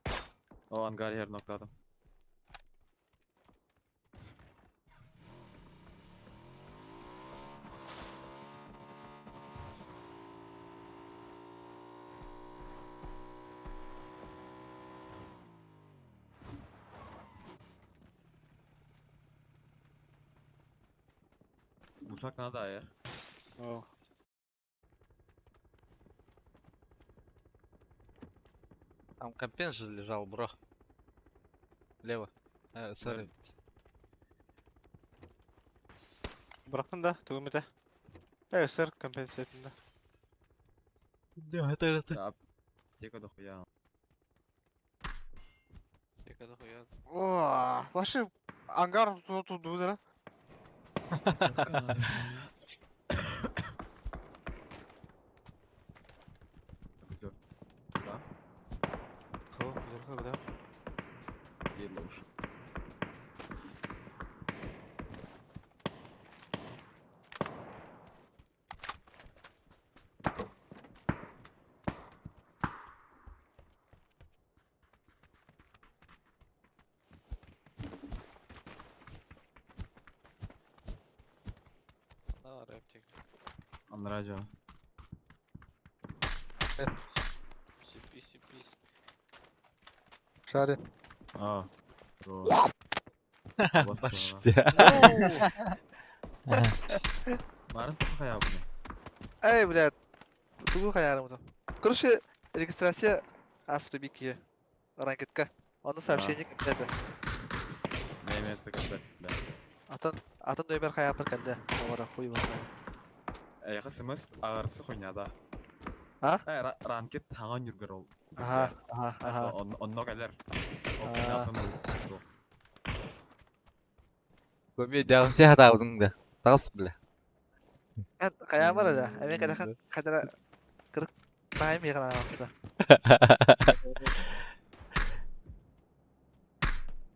Speaker 8: O angar yer nokladım. Uçak nada ya.
Speaker 7: Oh.
Speaker 2: Там компенс же лежал, бро. Лево. Сори.
Speaker 7: Bıraktım da tüğümü. Evet sir компенсатında.
Speaker 2: Это.
Speaker 8: Тихо дохуя.
Speaker 4: Yakada koyar.
Speaker 7: Ooo. Başı angar tutuldu da. Tamam, güzel kadar.
Speaker 8: Geliyor.
Speaker 4: Ne var yapacak?
Speaker 8: Andraja.
Speaker 4: Sürpriz.
Speaker 7: Şari.
Speaker 8: Aa. Bro.
Speaker 2: Баш.
Speaker 8: Марин туха я bunu.
Speaker 7: Эй, блядь. Тугу хаярым там. Короче, регистрация Асптобики. Ранкетка. Onda сообщение как это.
Speaker 8: Mehmet tıkıntı.
Speaker 7: Atan Атын дойбер каяпыр келди. Ора куй болса.
Speaker 8: Аяқы сымыз ағарысы қойнада.
Speaker 7: А?
Speaker 8: Рамкет таған жүргер ол.
Speaker 7: Аха.
Speaker 8: Онно кәлер.
Speaker 2: Көбе дәвімсе хатабының да. Тағыс біле.
Speaker 7: Каяпыр да. Эме кадахан кадара кырык тайм ягана вакытта.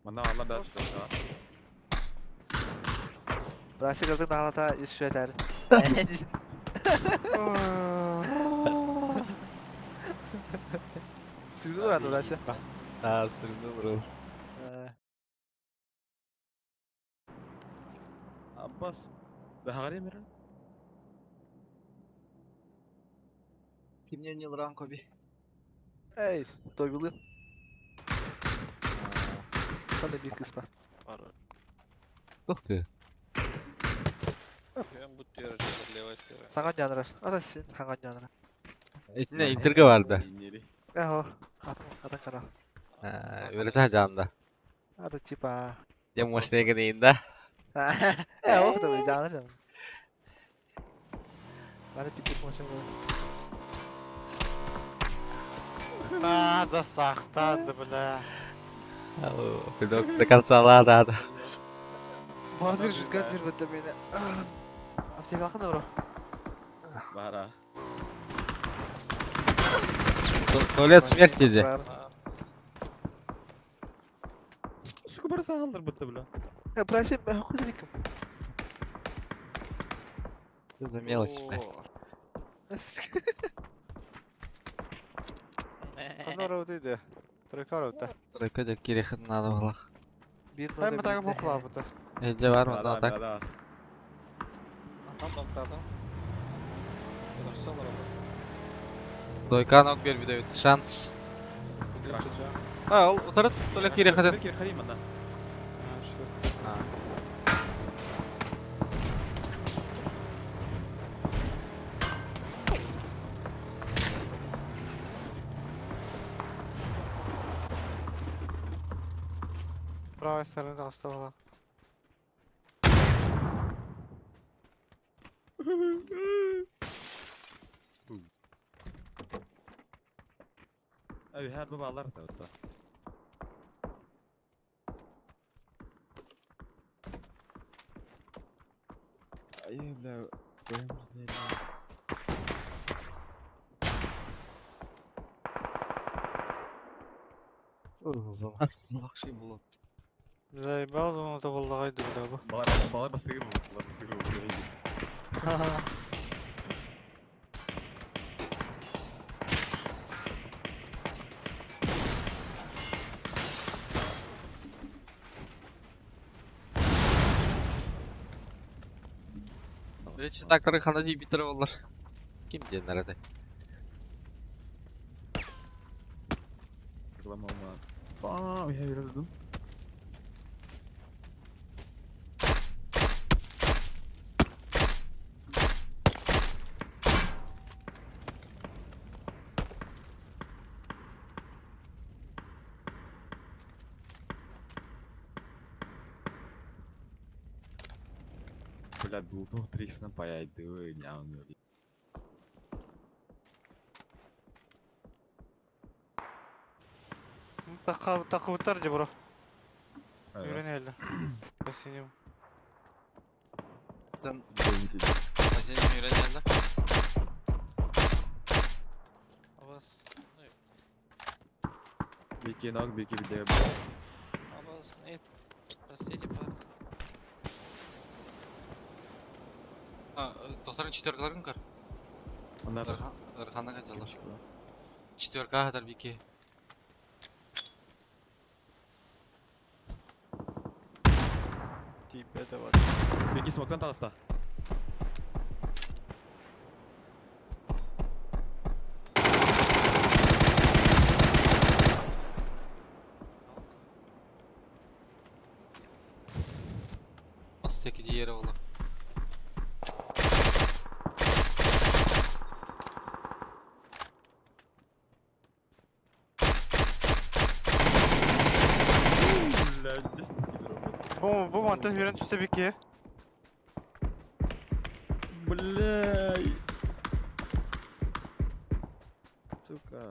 Speaker 8: Мана алла да түсірді.
Speaker 7: Брасы кырдык налата ишү этер. Сürgü durardı burası.
Speaker 2: Стрімді бұрыл.
Speaker 8: Аббас. Дағари мерен?
Speaker 2: Кімнен не лыран көбе?
Speaker 7: Ey, doygulu. Sana bir kısmı.
Speaker 4: Бар.
Speaker 2: Тоқты.
Speaker 4: Ben bu diğer levayet diyor.
Speaker 7: Sagan yanırar. Ata sizin sagan yanırar.
Speaker 2: Etine интерге барды.
Speaker 8: Нери.
Speaker 7: Eho. Ata kanal.
Speaker 2: Öyle de canlı.
Speaker 7: Ata tipa.
Speaker 2: Dem maçta gideyim de.
Speaker 7: O da böyle canlı canım. Ben de bitik maçım var.
Speaker 1: Да сақтады, бля.
Speaker 2: Педокста kalsalar da.
Speaker 7: Vardır rüzgar zirvette beni. Aptaya kalkın da bro.
Speaker 8: Бара.
Speaker 2: Tuvalet смерть dedi.
Speaker 8: Сколько бар сағалдар бұтты бля?
Speaker 7: Просим, хуй диким.
Speaker 2: Что за мелочь, бля.
Speaker 1: Қандар өтейді. Трекар өтті.
Speaker 2: Тройка да керехін надо было.
Speaker 7: Bir
Speaker 1: Ай, мұтағы бұқыла бұты.
Speaker 2: Ece var mı da tak?
Speaker 4: Там тоқтадым. Yaxşı olur ama.
Speaker 2: Doykan ok bir video şans. Ha, otarıp böyle kerехін.
Speaker 8: Bir kere xarim anda.
Speaker 1: Правой стороны оставила.
Speaker 8: Abi her bu bağlar da ötü. Ay bля, koyumuz değil.
Speaker 2: Лахши булат.
Speaker 1: Заебал, он это был лагай да bu.
Speaker 8: Bağlar bastığı bu. Bağlar bastığı bu.
Speaker 2: Rечи takları kana diye bitiriyorlar. Kim diye nerede?
Speaker 8: Kılam olma. Aa, ya yürüdüm. Бля, дултон триксна паяйды, нямам öyle.
Speaker 1: Takı utarcı bro. Yürü neyle. Kesinlikle.
Speaker 2: Sen Senin yöre geldi.
Speaker 4: Abbas.
Speaker 8: Bir nog, bir video.
Speaker 4: Abbas, ne? Простите, бар.
Speaker 2: Тоқтардың четверкаларын көр.
Speaker 8: Onlar
Speaker 2: Ырханнан қаншалар? Четверка қатар бике.
Speaker 1: Tipe de var.
Speaker 8: bir smoke'tan talasta.
Speaker 2: Астеки диğeri oğlum.
Speaker 1: Bu montaj veren üstte bir ki.
Speaker 8: Бляй. Сука.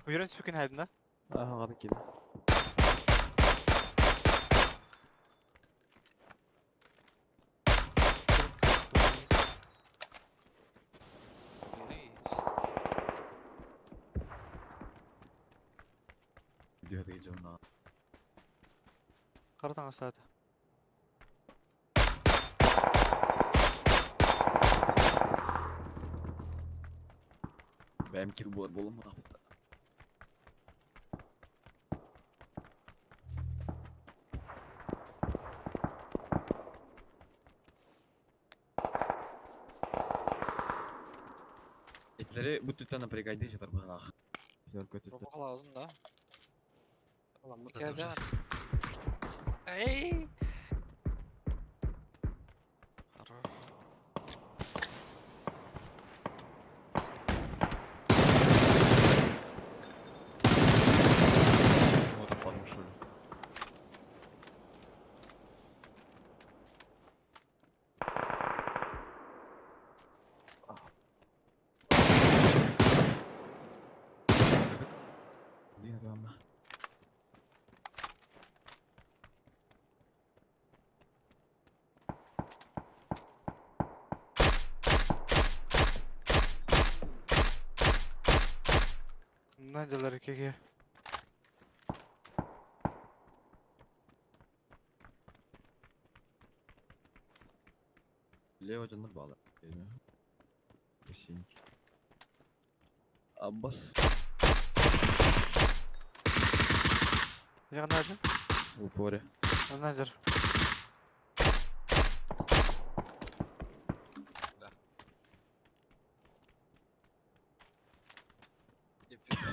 Speaker 7: Buyurun spikün haydında.
Speaker 8: Aha hadi gelin. Gidiyor diyeceğim lan.
Speaker 7: Karatan asada.
Speaker 8: Benim kill bu bolum mu? Etleri bu tütten напрягайdı жатар бағақ. Güzel kötü.
Speaker 4: Çok lazım da. Ulan bu
Speaker 2: da
Speaker 4: geldi.
Speaker 2: duracak.
Speaker 4: Ey!
Speaker 8: Вот опалmış öyle. Ne zaman?
Speaker 7: Neredeler keke?
Speaker 8: Leo canını bağla. Hüseyin. Abbas.
Speaker 7: Ya nerede?
Speaker 8: В упоре.
Speaker 7: Nedir?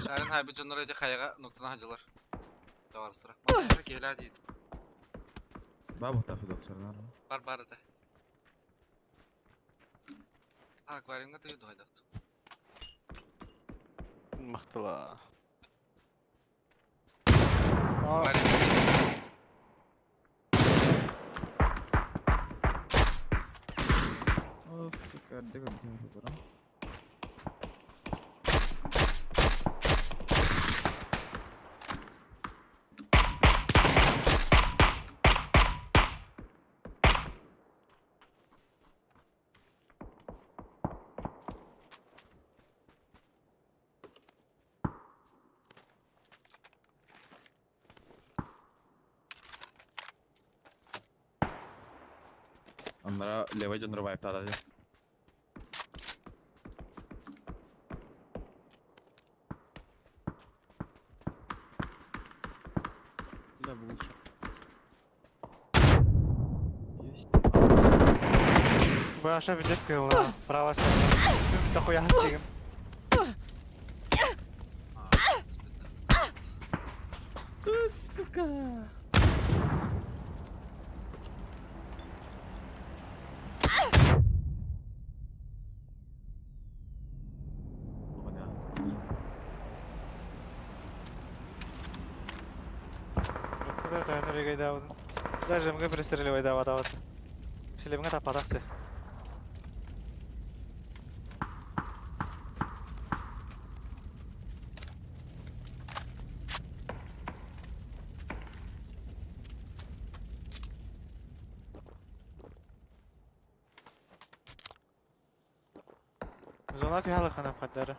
Speaker 2: Şahin haybi canları ede kayaga noktana hacılar. Davarıstıra. Bana gela değil.
Speaker 8: Бабу так doktorlar.
Speaker 2: Бар ede. Akvaryumda tüyü doydaktı.
Speaker 7: Mıhtıla.
Speaker 2: Akvaryumda biz.
Speaker 8: Of, suka, dega bizim fotoğraf. Onlara leva canları wipe taradı. Да, лучше. Есть.
Speaker 7: Bu aşağı bir disk yoluna. Bravo sen. Tüm de koya hastayım.
Speaker 8: Сука.
Speaker 7: Куда ты на регай даун? Даже мы пристреливай дават. Шили мы та падахты. Зона тюхала хана паддары.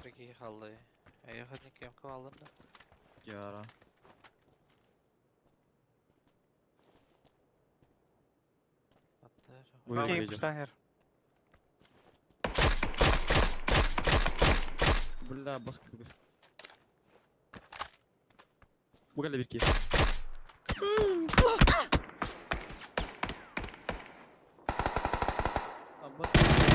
Speaker 4: Такие халлы. А я хоть никем ковалым да.
Speaker 8: Яра.
Speaker 4: Attır.
Speaker 8: Buyur
Speaker 7: Okey
Speaker 8: Recep.
Speaker 7: kuştan her.
Speaker 8: Бля, бас кыргыз. Bu geldi bir ki. Abbas.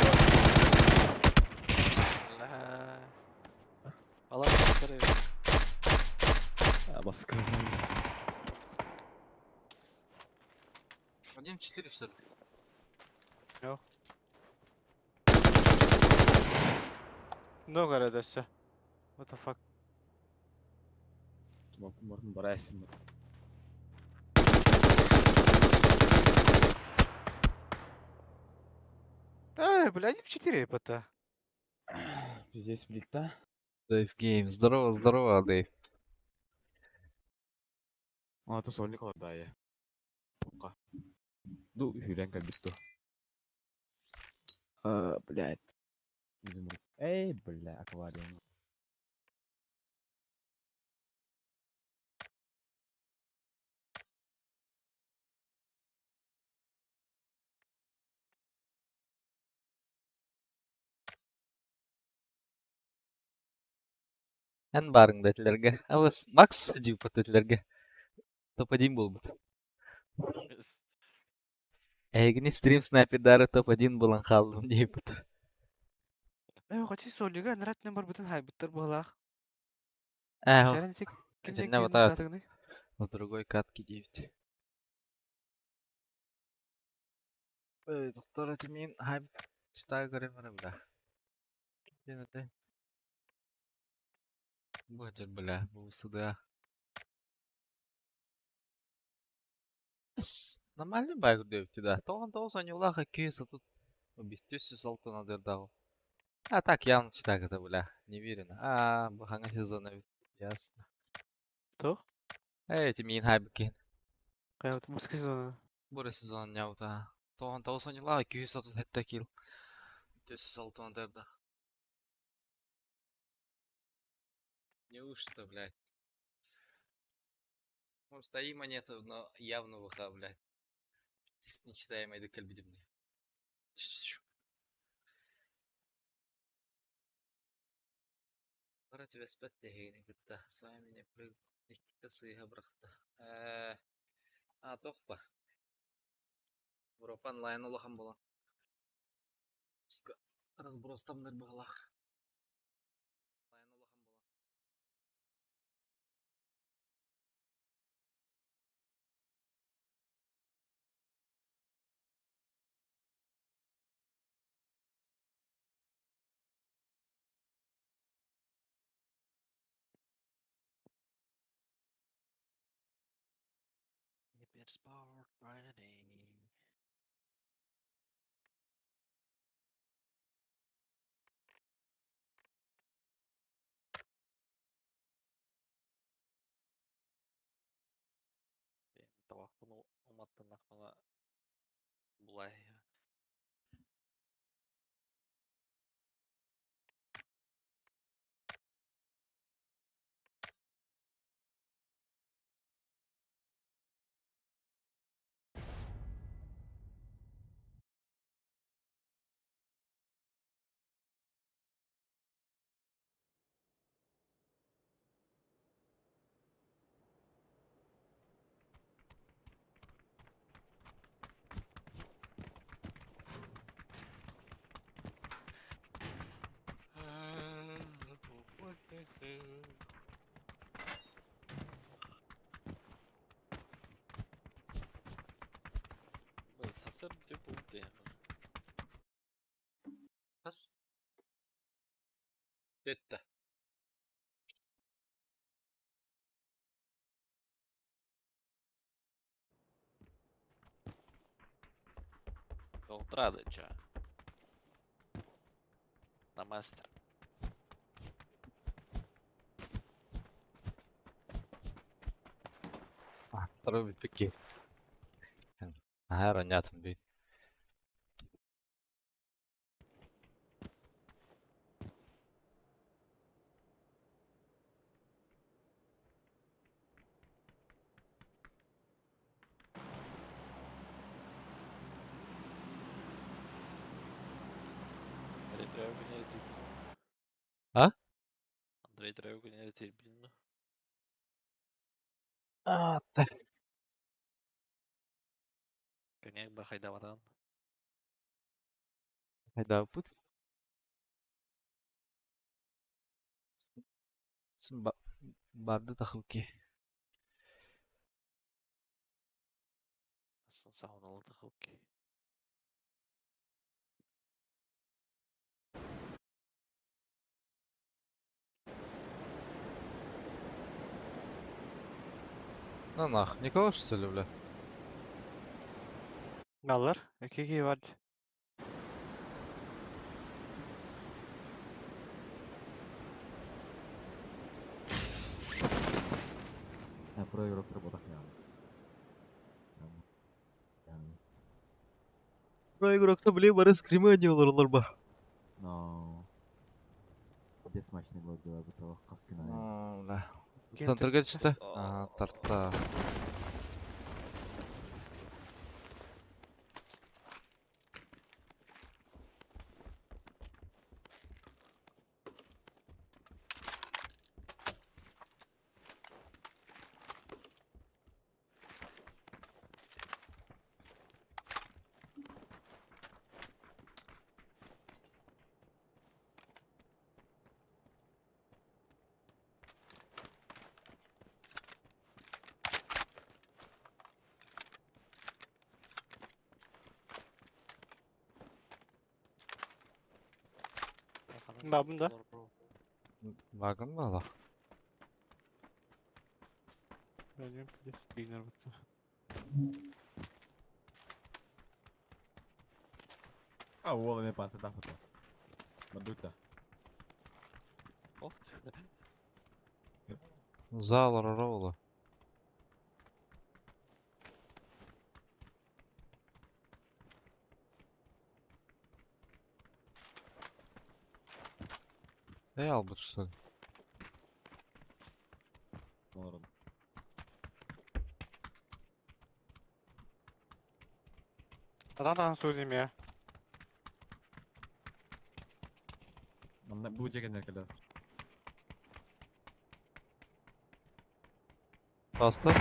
Speaker 8: Басқа.
Speaker 5: 1-4 все.
Speaker 7: Много радостя. What the fuck?
Speaker 8: Смокын бар әсім.
Speaker 7: Бля, они в 4 пота.
Speaker 8: Здесь сплита.
Speaker 2: Дэйв Гейм. Здорово, здорово, Дэйв.
Speaker 8: Аты сольник олар да, я. Ду, хүлән кәбітті. Блядь. Эй, бля, аквариум.
Speaker 2: Эн барыңда этлерге. Абыз Макс жипот этлерге. Топ-1 болбут. Эгини стрим снайпердары топ-1 болан калдым дейбут.
Speaker 7: Хоть солига, нрат номер бутын хайбуттар балах.
Speaker 2: Э,
Speaker 7: Шаран тек кимден
Speaker 2: Эженне
Speaker 7: кимден
Speaker 2: вот
Speaker 7: катыгны.
Speaker 2: на другой катке 9. Эй, доктор, это мен хайп читаю говорю, бля. Где это? Боже, бля, был сюда. Нормальный байк девти, да. То он не улаха киса тут. Обестюсь салту на дердагу. А так явно читаю это, бля. Не уверен. Баханга сезона ведь. Ясно.
Speaker 7: То?
Speaker 2: Эти мен хайбки.
Speaker 7: Каят муска сезона.
Speaker 2: Буры сезон няута. То он не улаха киса тут хетта кил. Төс салту на дерда. Неужто, блядь? Может, стои монета, но явно выха, блядь. Нечитаемый до кальбидебни. Пора тебя спать, тягейный, гыта. С вами меня прыг. Касы брахта. Тохпа. Европа онлайн улахан болан. Разброс там нар бағалақ. Онлайн улахан болан.
Speaker 4: Sport Friday. Табақ бұны ұматтан ақмала бұлай. Сасыр деп болды.
Speaker 2: Kas? Tötte.
Speaker 4: Утра, да, ча. На мастер.
Speaker 2: Второй бипики. Ронятын бит. А?
Speaker 4: Андрей Драйвга не летит, блин.
Speaker 2: Так.
Speaker 4: Коньяк ба хайдавадан.
Speaker 2: Хайда пут. Барды тахылки.
Speaker 4: Aslında saunalı da okey.
Speaker 2: На нах, никого что ли, бля?
Speaker 7: Gallar. İki vardı.
Speaker 2: Buraya Grok'ta bile bana scream'i oynuyorlar onlar mı? Бля. Тантырга чисто? Ага, тарта.
Speaker 7: Babında.
Speaker 2: Вагон было?
Speaker 7: Benim bilmiyorum.
Speaker 8: А, Уолла не панца да фото. Мадута.
Speaker 4: Oh.
Speaker 2: Зал рола. Эй, Албут, что ли?
Speaker 8: Doğru.
Speaker 7: Adam söyleyeyim ya.
Speaker 8: Bu ceket kadar.
Speaker 2: Баста?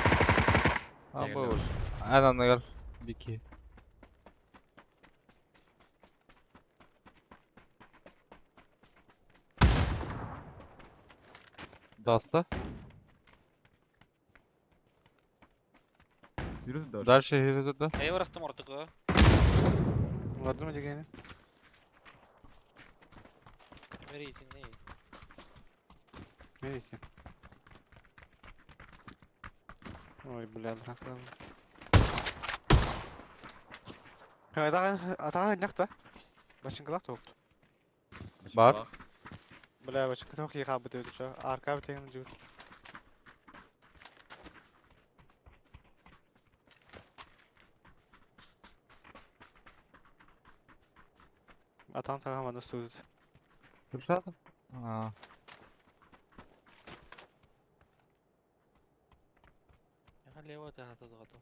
Speaker 2: А,
Speaker 8: Я
Speaker 2: был
Speaker 8: гляну.
Speaker 2: уже. Айна, наверное, Бики. Баста?
Speaker 8: Yürüdü de.
Speaker 2: Дальше yürüdü de.
Speaker 4: Neye bıraktım artık o?
Speaker 7: Vardı mı diyeceğini?
Speaker 4: Nereye için neyi?
Speaker 7: Ne diyeyim? Ой, блядь, дракон. Атаға някта. Башыңғылақ тоқты.
Speaker 2: Бар.
Speaker 7: Бля, башыңғы тоқ иға бұт өді ча. Арқа бітеген жүр. Атаң тағам ана сөйді.
Speaker 2: Кürşat'ım? Aa.
Speaker 4: Ya lewa da hata da hata.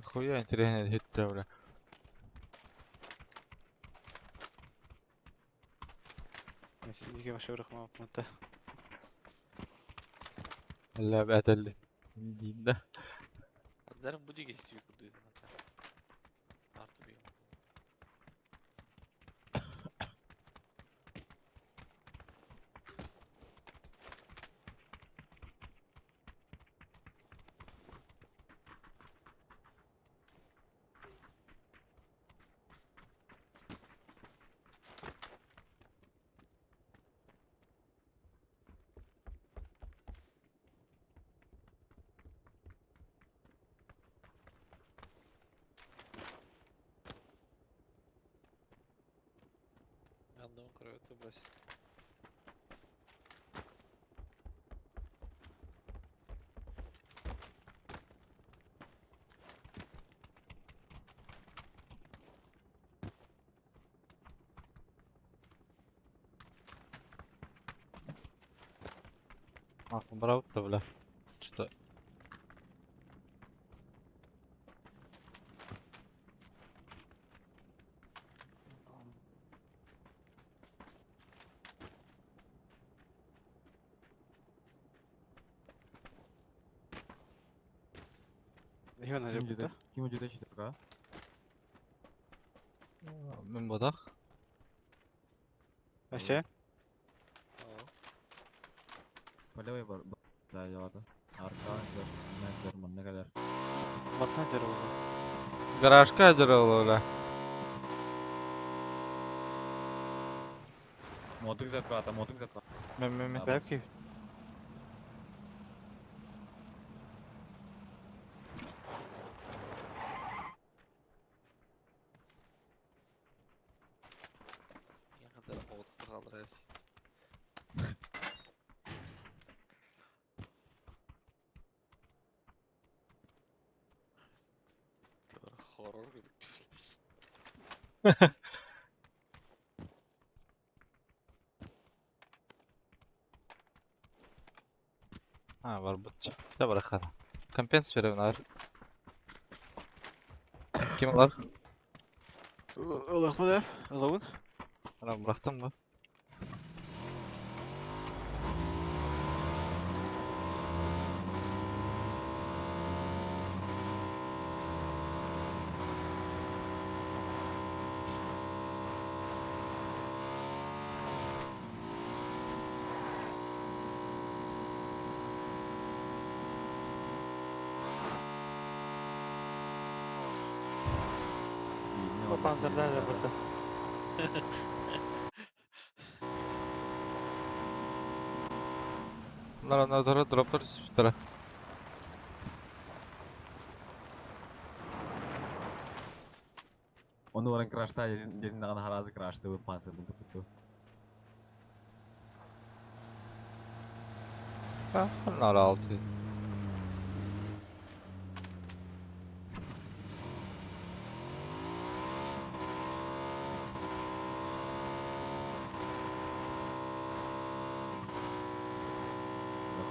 Speaker 2: Хуя интересный хит, бля.
Speaker 7: Сидіге башы ұрықма мұнта.
Speaker 2: اللعب قتل دين ده.
Speaker 4: Derim bu dige istiyor burada zaten. Artı bir. Yandım kravata baş.
Speaker 2: Ах, брал-то, бля. Что?
Speaker 7: İyi ona
Speaker 8: Kim
Speaker 7: cep
Speaker 8: juda? Kim juda çıktık ha?
Speaker 2: Men bodak.
Speaker 7: Aşağı.
Speaker 8: Böyle var. Daha yavadı. Arka zer. Ne kadar.
Speaker 7: Batman cep oldu.
Speaker 2: Garajka eder ola.
Speaker 8: Motuk zat var. Motuk zat var.
Speaker 2: Men.
Speaker 7: Belki.
Speaker 4: Ne kadar oğlum kalır esin. Horror gözüktü.
Speaker 2: Ha var butça. Da bırakalım. Kompens verin var. Kim var?
Speaker 7: Ilık mı der? Ilığın?
Speaker 2: Ana bıraktın mı?
Speaker 7: O panzerden de batı.
Speaker 2: Bunlar sonra droplar üstüne.
Speaker 8: Onu orang crash'ta dedin de harazi crash'ta bu panser bu.
Speaker 2: Ha, bunlar altı.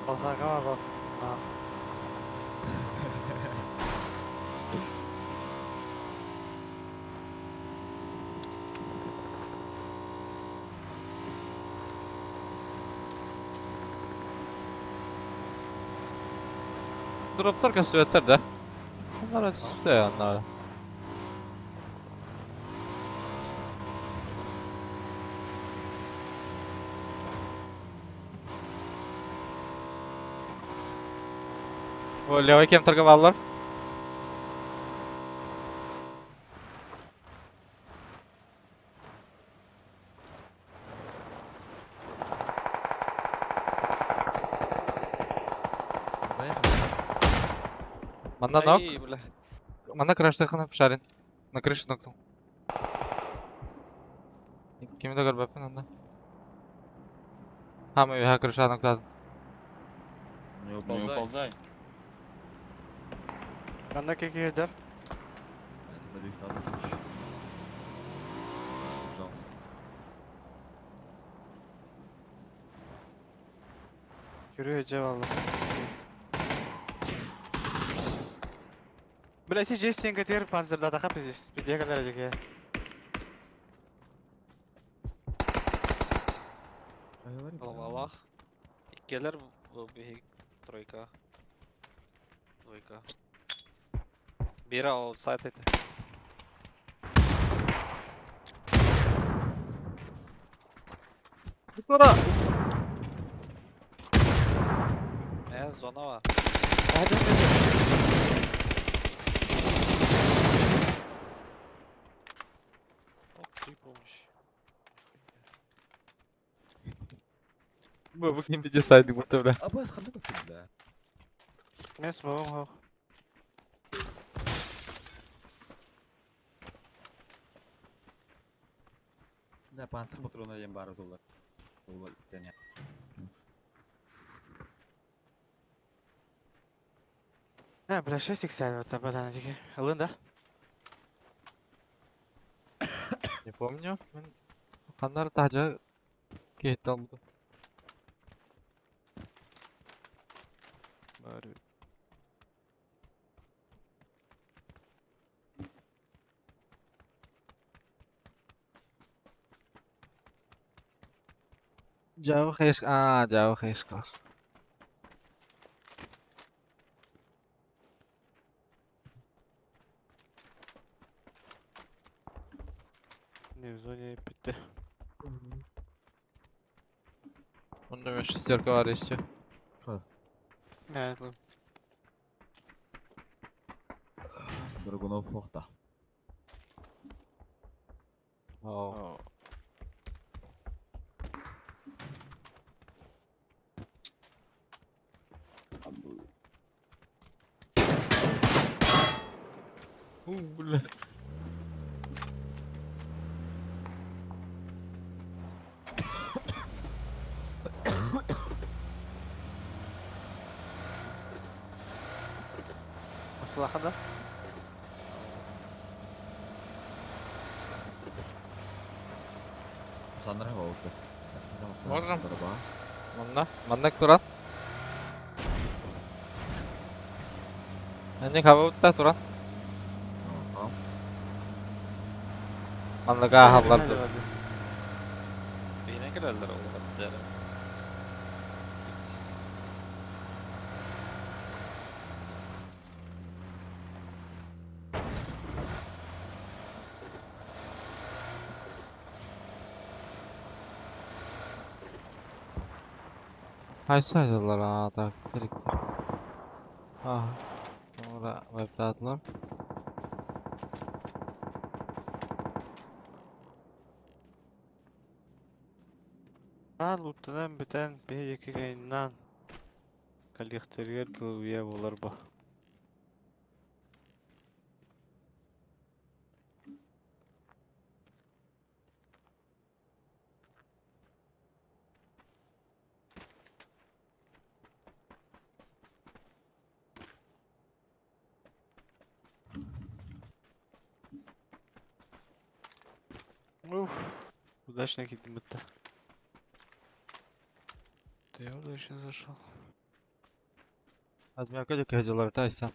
Speaker 7: Osaka var bak. Ha.
Speaker 2: Droplar kasvetler de. Bunlar üstte ya onlar. O levay kem targa vallar. Manda nok.
Speaker 4: Ай, бля.
Speaker 2: Манда крашта шарин. На крыше нокнул. Kimi de görmepin onda. Ha mı ha крыша nokladım.
Speaker 8: Не уползай.
Speaker 7: Bende keki eder.
Speaker 8: Это лифт надо ключ. Пожалуйста.
Speaker 7: Yürüyor Ece valla. Блять, и здесь тенга тер панцир да тахап здесь. Где kadar edecek ya?
Speaker 4: Аллах. İkkeler bu bir trojka. Двойка. Biri outside eti.
Speaker 2: Sonra.
Speaker 4: Zona var.
Speaker 7: Hadi.
Speaker 4: Hop creep olmuş.
Speaker 2: Bu kim video saydı muhtemelen.
Speaker 8: Абас қандай көтер да?
Speaker 7: Ben smoke'um hoch.
Speaker 8: Да, панцир патроны ем бары доллар. Доллар тәне.
Speaker 7: Ha, bля, 6 вот таба дики. Alın da.
Speaker 2: Не помню. Мен Хандар тажа кетти алмадым.
Speaker 7: Bari.
Speaker 2: Jauh Hesk. Ah, jauh Heskar.
Speaker 7: в зоне bitti.
Speaker 2: Onda bir şesтерка var işte.
Speaker 7: Evet lan.
Speaker 8: Dragunov фохта.
Speaker 2: Oo. Bula.
Speaker 7: Maslahada.
Speaker 8: Sandra Hawke.
Speaker 2: Можем.
Speaker 8: Дорога.
Speaker 2: Mannak Turan. Anjing hava utta Turan.
Speaker 8: Tamam.
Speaker 2: Mannak ahallar dur.
Speaker 4: Beyine girerler o kadar.
Speaker 2: Kaysaydılar ha da dedik. Ah. Sonra web'dadılar.
Speaker 7: Loot'tan biten bir iki gayından коллекторга дылвия болар ба. Уф, удачно кидим-то. Да я удачно зашел.
Speaker 2: Azmiyaka dök hacıları Taysan.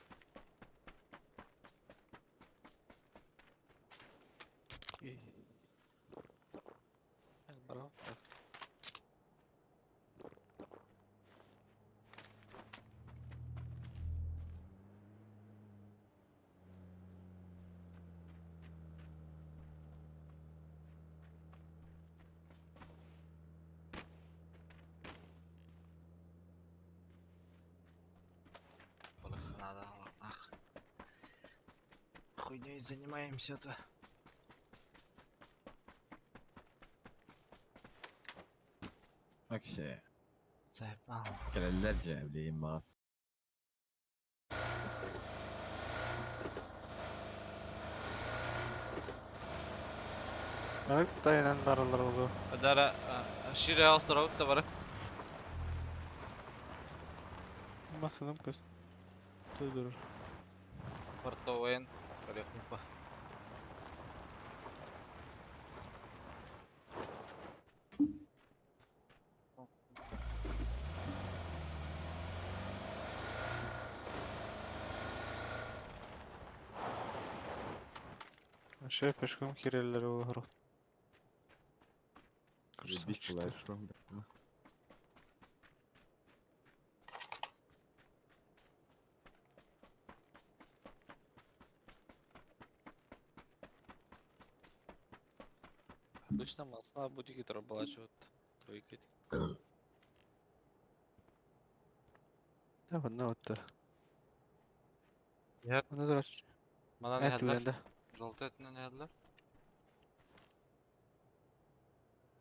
Speaker 4: Bravo.
Speaker 2: Надо, хуйней занимаемся-то.
Speaker 8: Bak şey.
Speaker 2: Заебал.
Speaker 8: Gelirler cevleyim bas.
Speaker 7: Bak dayanan daralar oldu.
Speaker 2: Дара шире островот да бара.
Speaker 7: Масаным кыз. Тойдурur.
Speaker 2: Портовен. Коряхнупа.
Speaker 7: Aşağı pешком киреллер олар.
Speaker 8: Biz kolay çıkalım.
Speaker 4: Обычно масла будики дробачивают. Тройки.
Speaker 7: Да, одна вот.
Speaker 2: Yer.
Speaker 7: Ona da
Speaker 2: Bana ne
Speaker 7: et
Speaker 2: dediler?
Speaker 7: uyanda.
Speaker 2: Жолты etine ne dediler?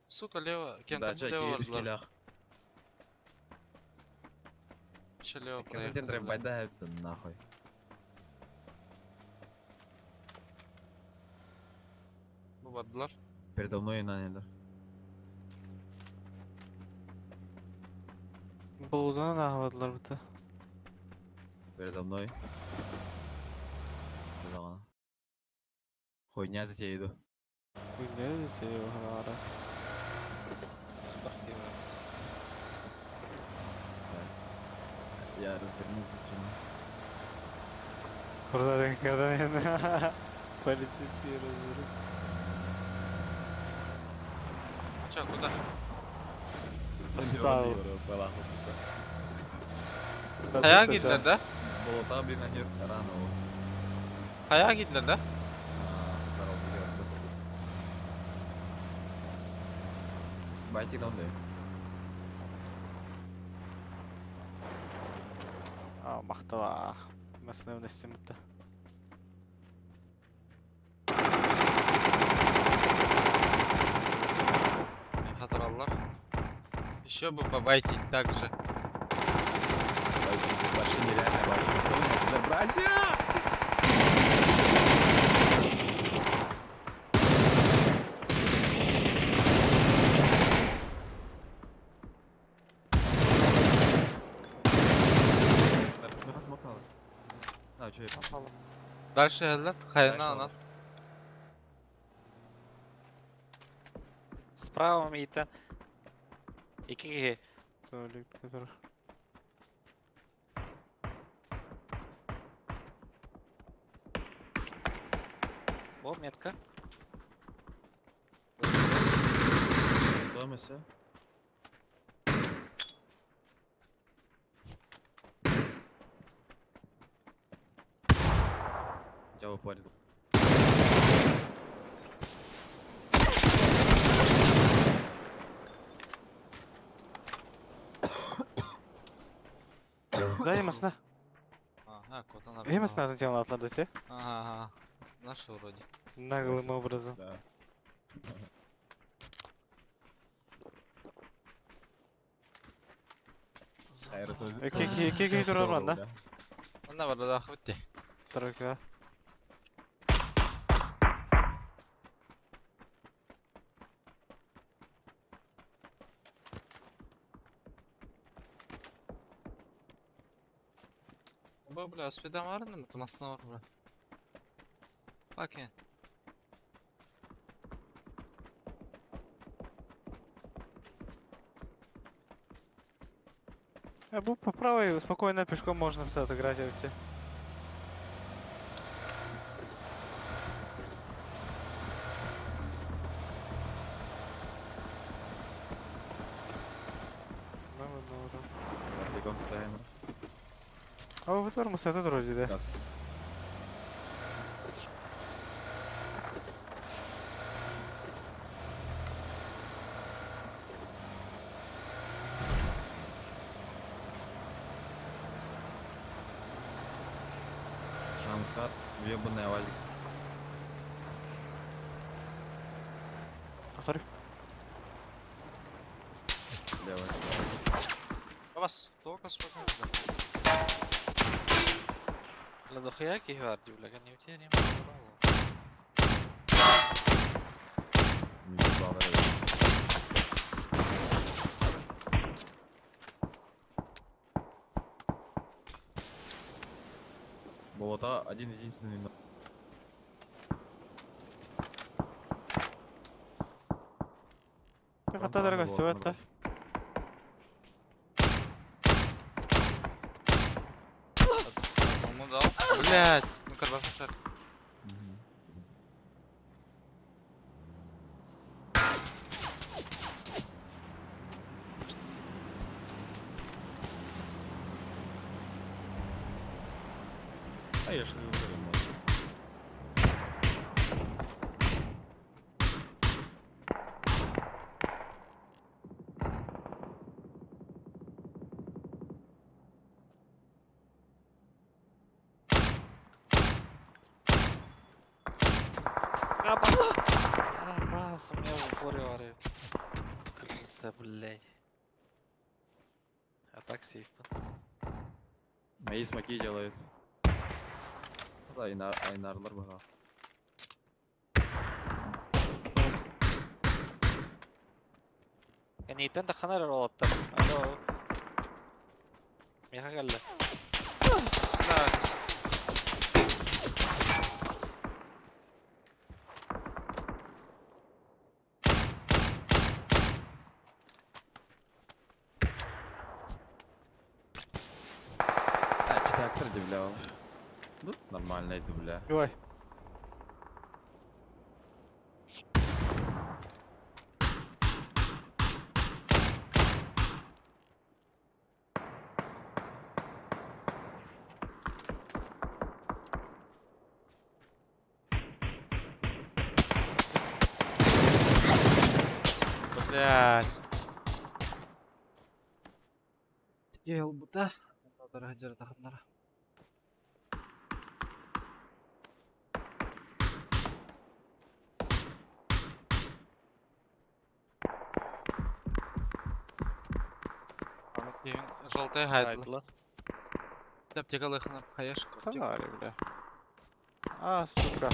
Speaker 2: Сука, лево. Кем
Speaker 8: Да,
Speaker 2: там
Speaker 8: чаки,
Speaker 2: лево
Speaker 8: üst
Speaker 2: vardılar.
Speaker 8: geliyor.
Speaker 2: Еще лево
Speaker 8: Кемден
Speaker 2: проехали.
Speaker 8: дребайда hepten нахуй.
Speaker 2: Bu vardılar.
Speaker 8: Передо мной наняли.
Speaker 7: Buludana ne havadılar bu da.
Speaker 8: Передо мной. Куда? Хуйня затеяду.
Speaker 7: Bu ne diyor ara.
Speaker 8: Я развернулся к чему.
Speaker 7: Burada denkadan yana. Полицейский разрыв.
Speaker 2: Че, куда?
Speaker 7: Стал.
Speaker 2: Kaya gittiler de.
Speaker 8: Болота, блин, они рано.
Speaker 2: Kaya gittiler de.
Speaker 8: Дорогу Байтик донде.
Speaker 7: Мақтала. Мәсіне өне істемітті.
Speaker 2: Хатırlarlar. Еще бы побайтить так же.
Speaker 8: Байтик вообще нереально. Байтик оставляет. Братья! Ну, посмотрелось. А, что это?
Speaker 2: Дальше eller? Hayırlı
Speaker 8: Дальше
Speaker 2: anlat.
Speaker 4: Справа мейті. Екі кеге.
Speaker 7: Өлікті тұр.
Speaker 4: О, метка.
Speaker 8: Кто место? Я упорил.
Speaker 7: Да, емасына.
Speaker 2: Ага, кот-то
Speaker 7: Емасына атан атladı те.
Speaker 2: Ага. Наши вроде.
Speaker 7: Наглым образом.
Speaker 8: Да.
Speaker 7: İki tur var da.
Speaker 2: Onda var da bitti.
Speaker 7: Tarık'a.
Speaker 2: Бля, спида var mı? Тумасына var bura. Fucking.
Speaker 7: По правой спокойно пешком можно все отыграть.
Speaker 8: Бегом таймер.
Speaker 7: А вы тормоз это вроде, да?
Speaker 8: Раз. Шанскар, въебанный авазик.
Speaker 7: Повтори.
Speaker 8: Левый.
Speaker 2: У вас только спокойно.
Speaker 4: Бля, дохуя кеге var diyor. Бля, не утеряем.
Speaker 8: Не въебал, Болота один единственный.
Speaker 7: Как это дорого стоит-то?
Speaker 2: Кому дал? Блять, ну карбон.
Speaker 8: А я ж не уверен.
Speaker 4: Раз, у меня в упоре варит. Крыса, блядь. А так сейф.
Speaker 8: Мои смоки делают. Да, Айнарлар была.
Speaker 4: Нейттен de kanar olattı. Alo. Miha geldi.
Speaker 8: А, читак продивлял. Ну, нормально это, бля.
Speaker 7: Ой.
Speaker 2: Блядь. Где лбута? Надо хаджар таханнара. Желтая хайдла.
Speaker 4: Айтылар.
Speaker 2: Аптекалы ханап хаяш.
Speaker 7: Фонари, бля. А, сука.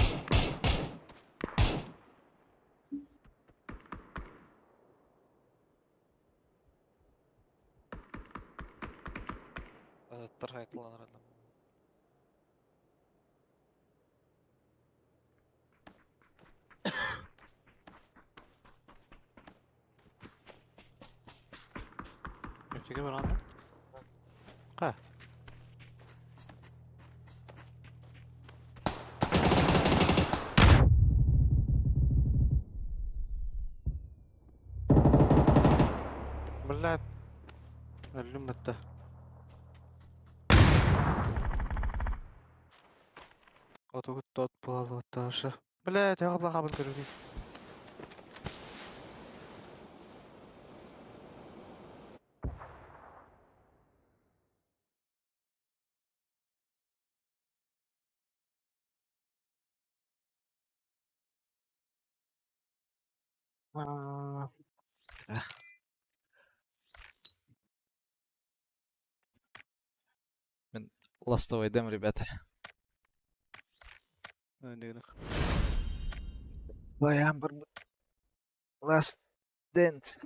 Speaker 4: Азаттар айтылар адам.
Speaker 7: Öteki bir anda. Ha. Блядь. Ölüm bitti. Otogut dot bulalı taşı. Блядь, я қабла қабын көрген.
Speaker 2: Ластовый дем, ребята.
Speaker 7: Öndegini.
Speaker 2: Баян бір Last Dance.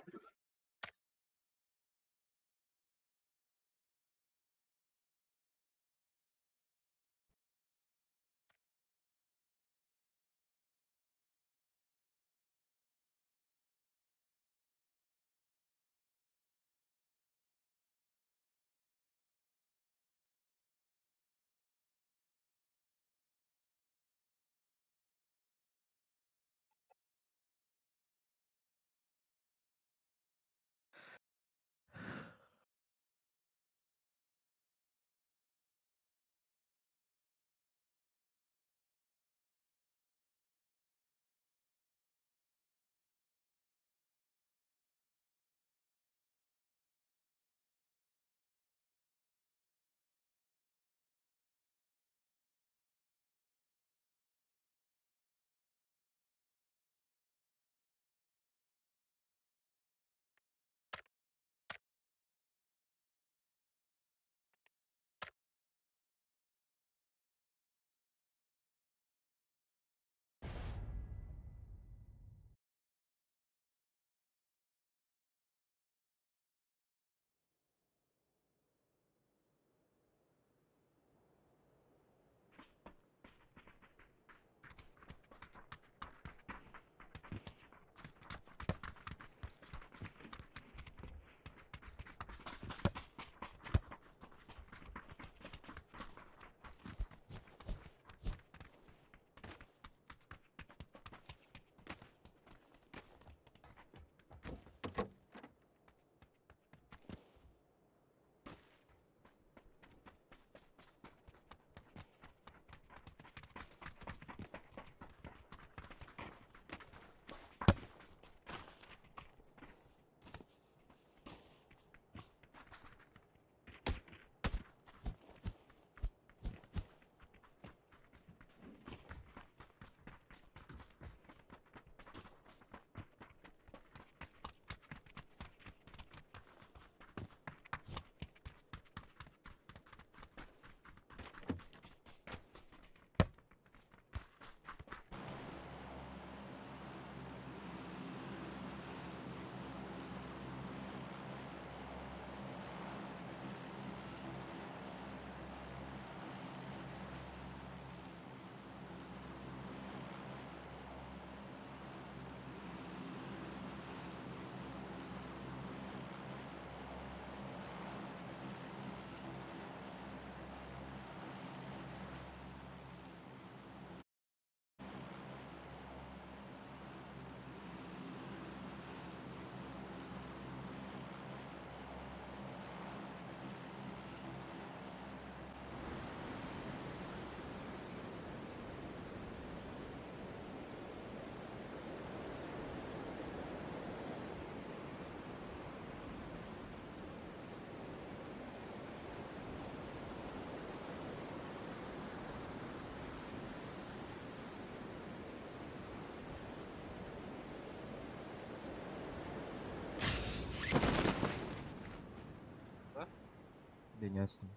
Speaker 8: üstüm.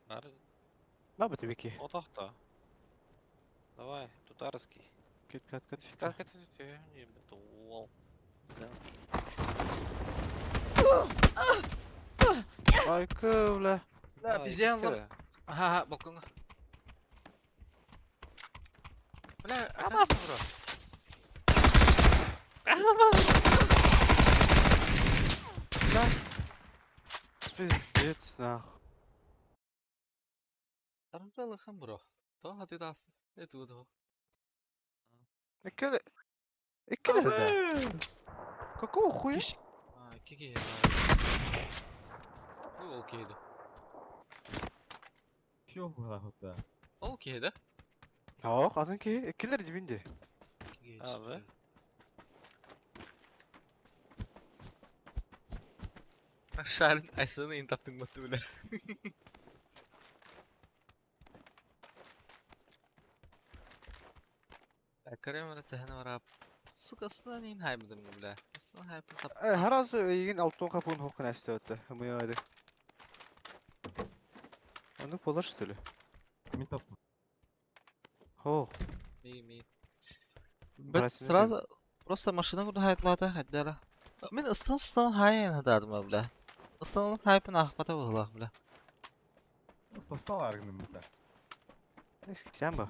Speaker 4: Bari
Speaker 7: Baba tabii ki.
Speaker 4: o tahta. Давай, Тутарский.
Speaker 7: Kat.
Speaker 4: Как это не бетол. Зеленский.
Speaker 7: Ay kıvla.
Speaker 2: La bizi yanlar. Ha balkonga. Bля,
Speaker 4: Амас,
Speaker 2: bro.
Speaker 7: Пиздец, нахуй.
Speaker 2: Армбелахам, bro. То hadi dasın. Ne tudo?
Speaker 7: Ikili. İkili de. Какого хуя?
Speaker 2: Ha, iki ya. Bu okeydi.
Speaker 8: Şu hatta.
Speaker 2: Okeydi.
Speaker 7: Ya kadın ki ikiler dibinde.
Speaker 2: İki
Speaker 4: Abi.
Speaker 2: Şarin Aysan'ı intaptın batı bile. Karıyorum öyle tehne var abi. Sık aslında neyin haybidim bile. Aslında haybim tap.
Speaker 7: Her az yiyin altın kapının hokuna istiyordu. Bu yağdı. Onu polar stili.
Speaker 8: Kimin topu?
Speaker 7: Ho.
Speaker 2: İyi.
Speaker 7: Burası ne
Speaker 2: Сразу просто машина куда хайтлады хайдара. Мен ыстан хайын хададым бля. Ыстанын хайпын ахпата булах бля.
Speaker 8: Stastal argınım bir de.
Speaker 7: Eski sen bak.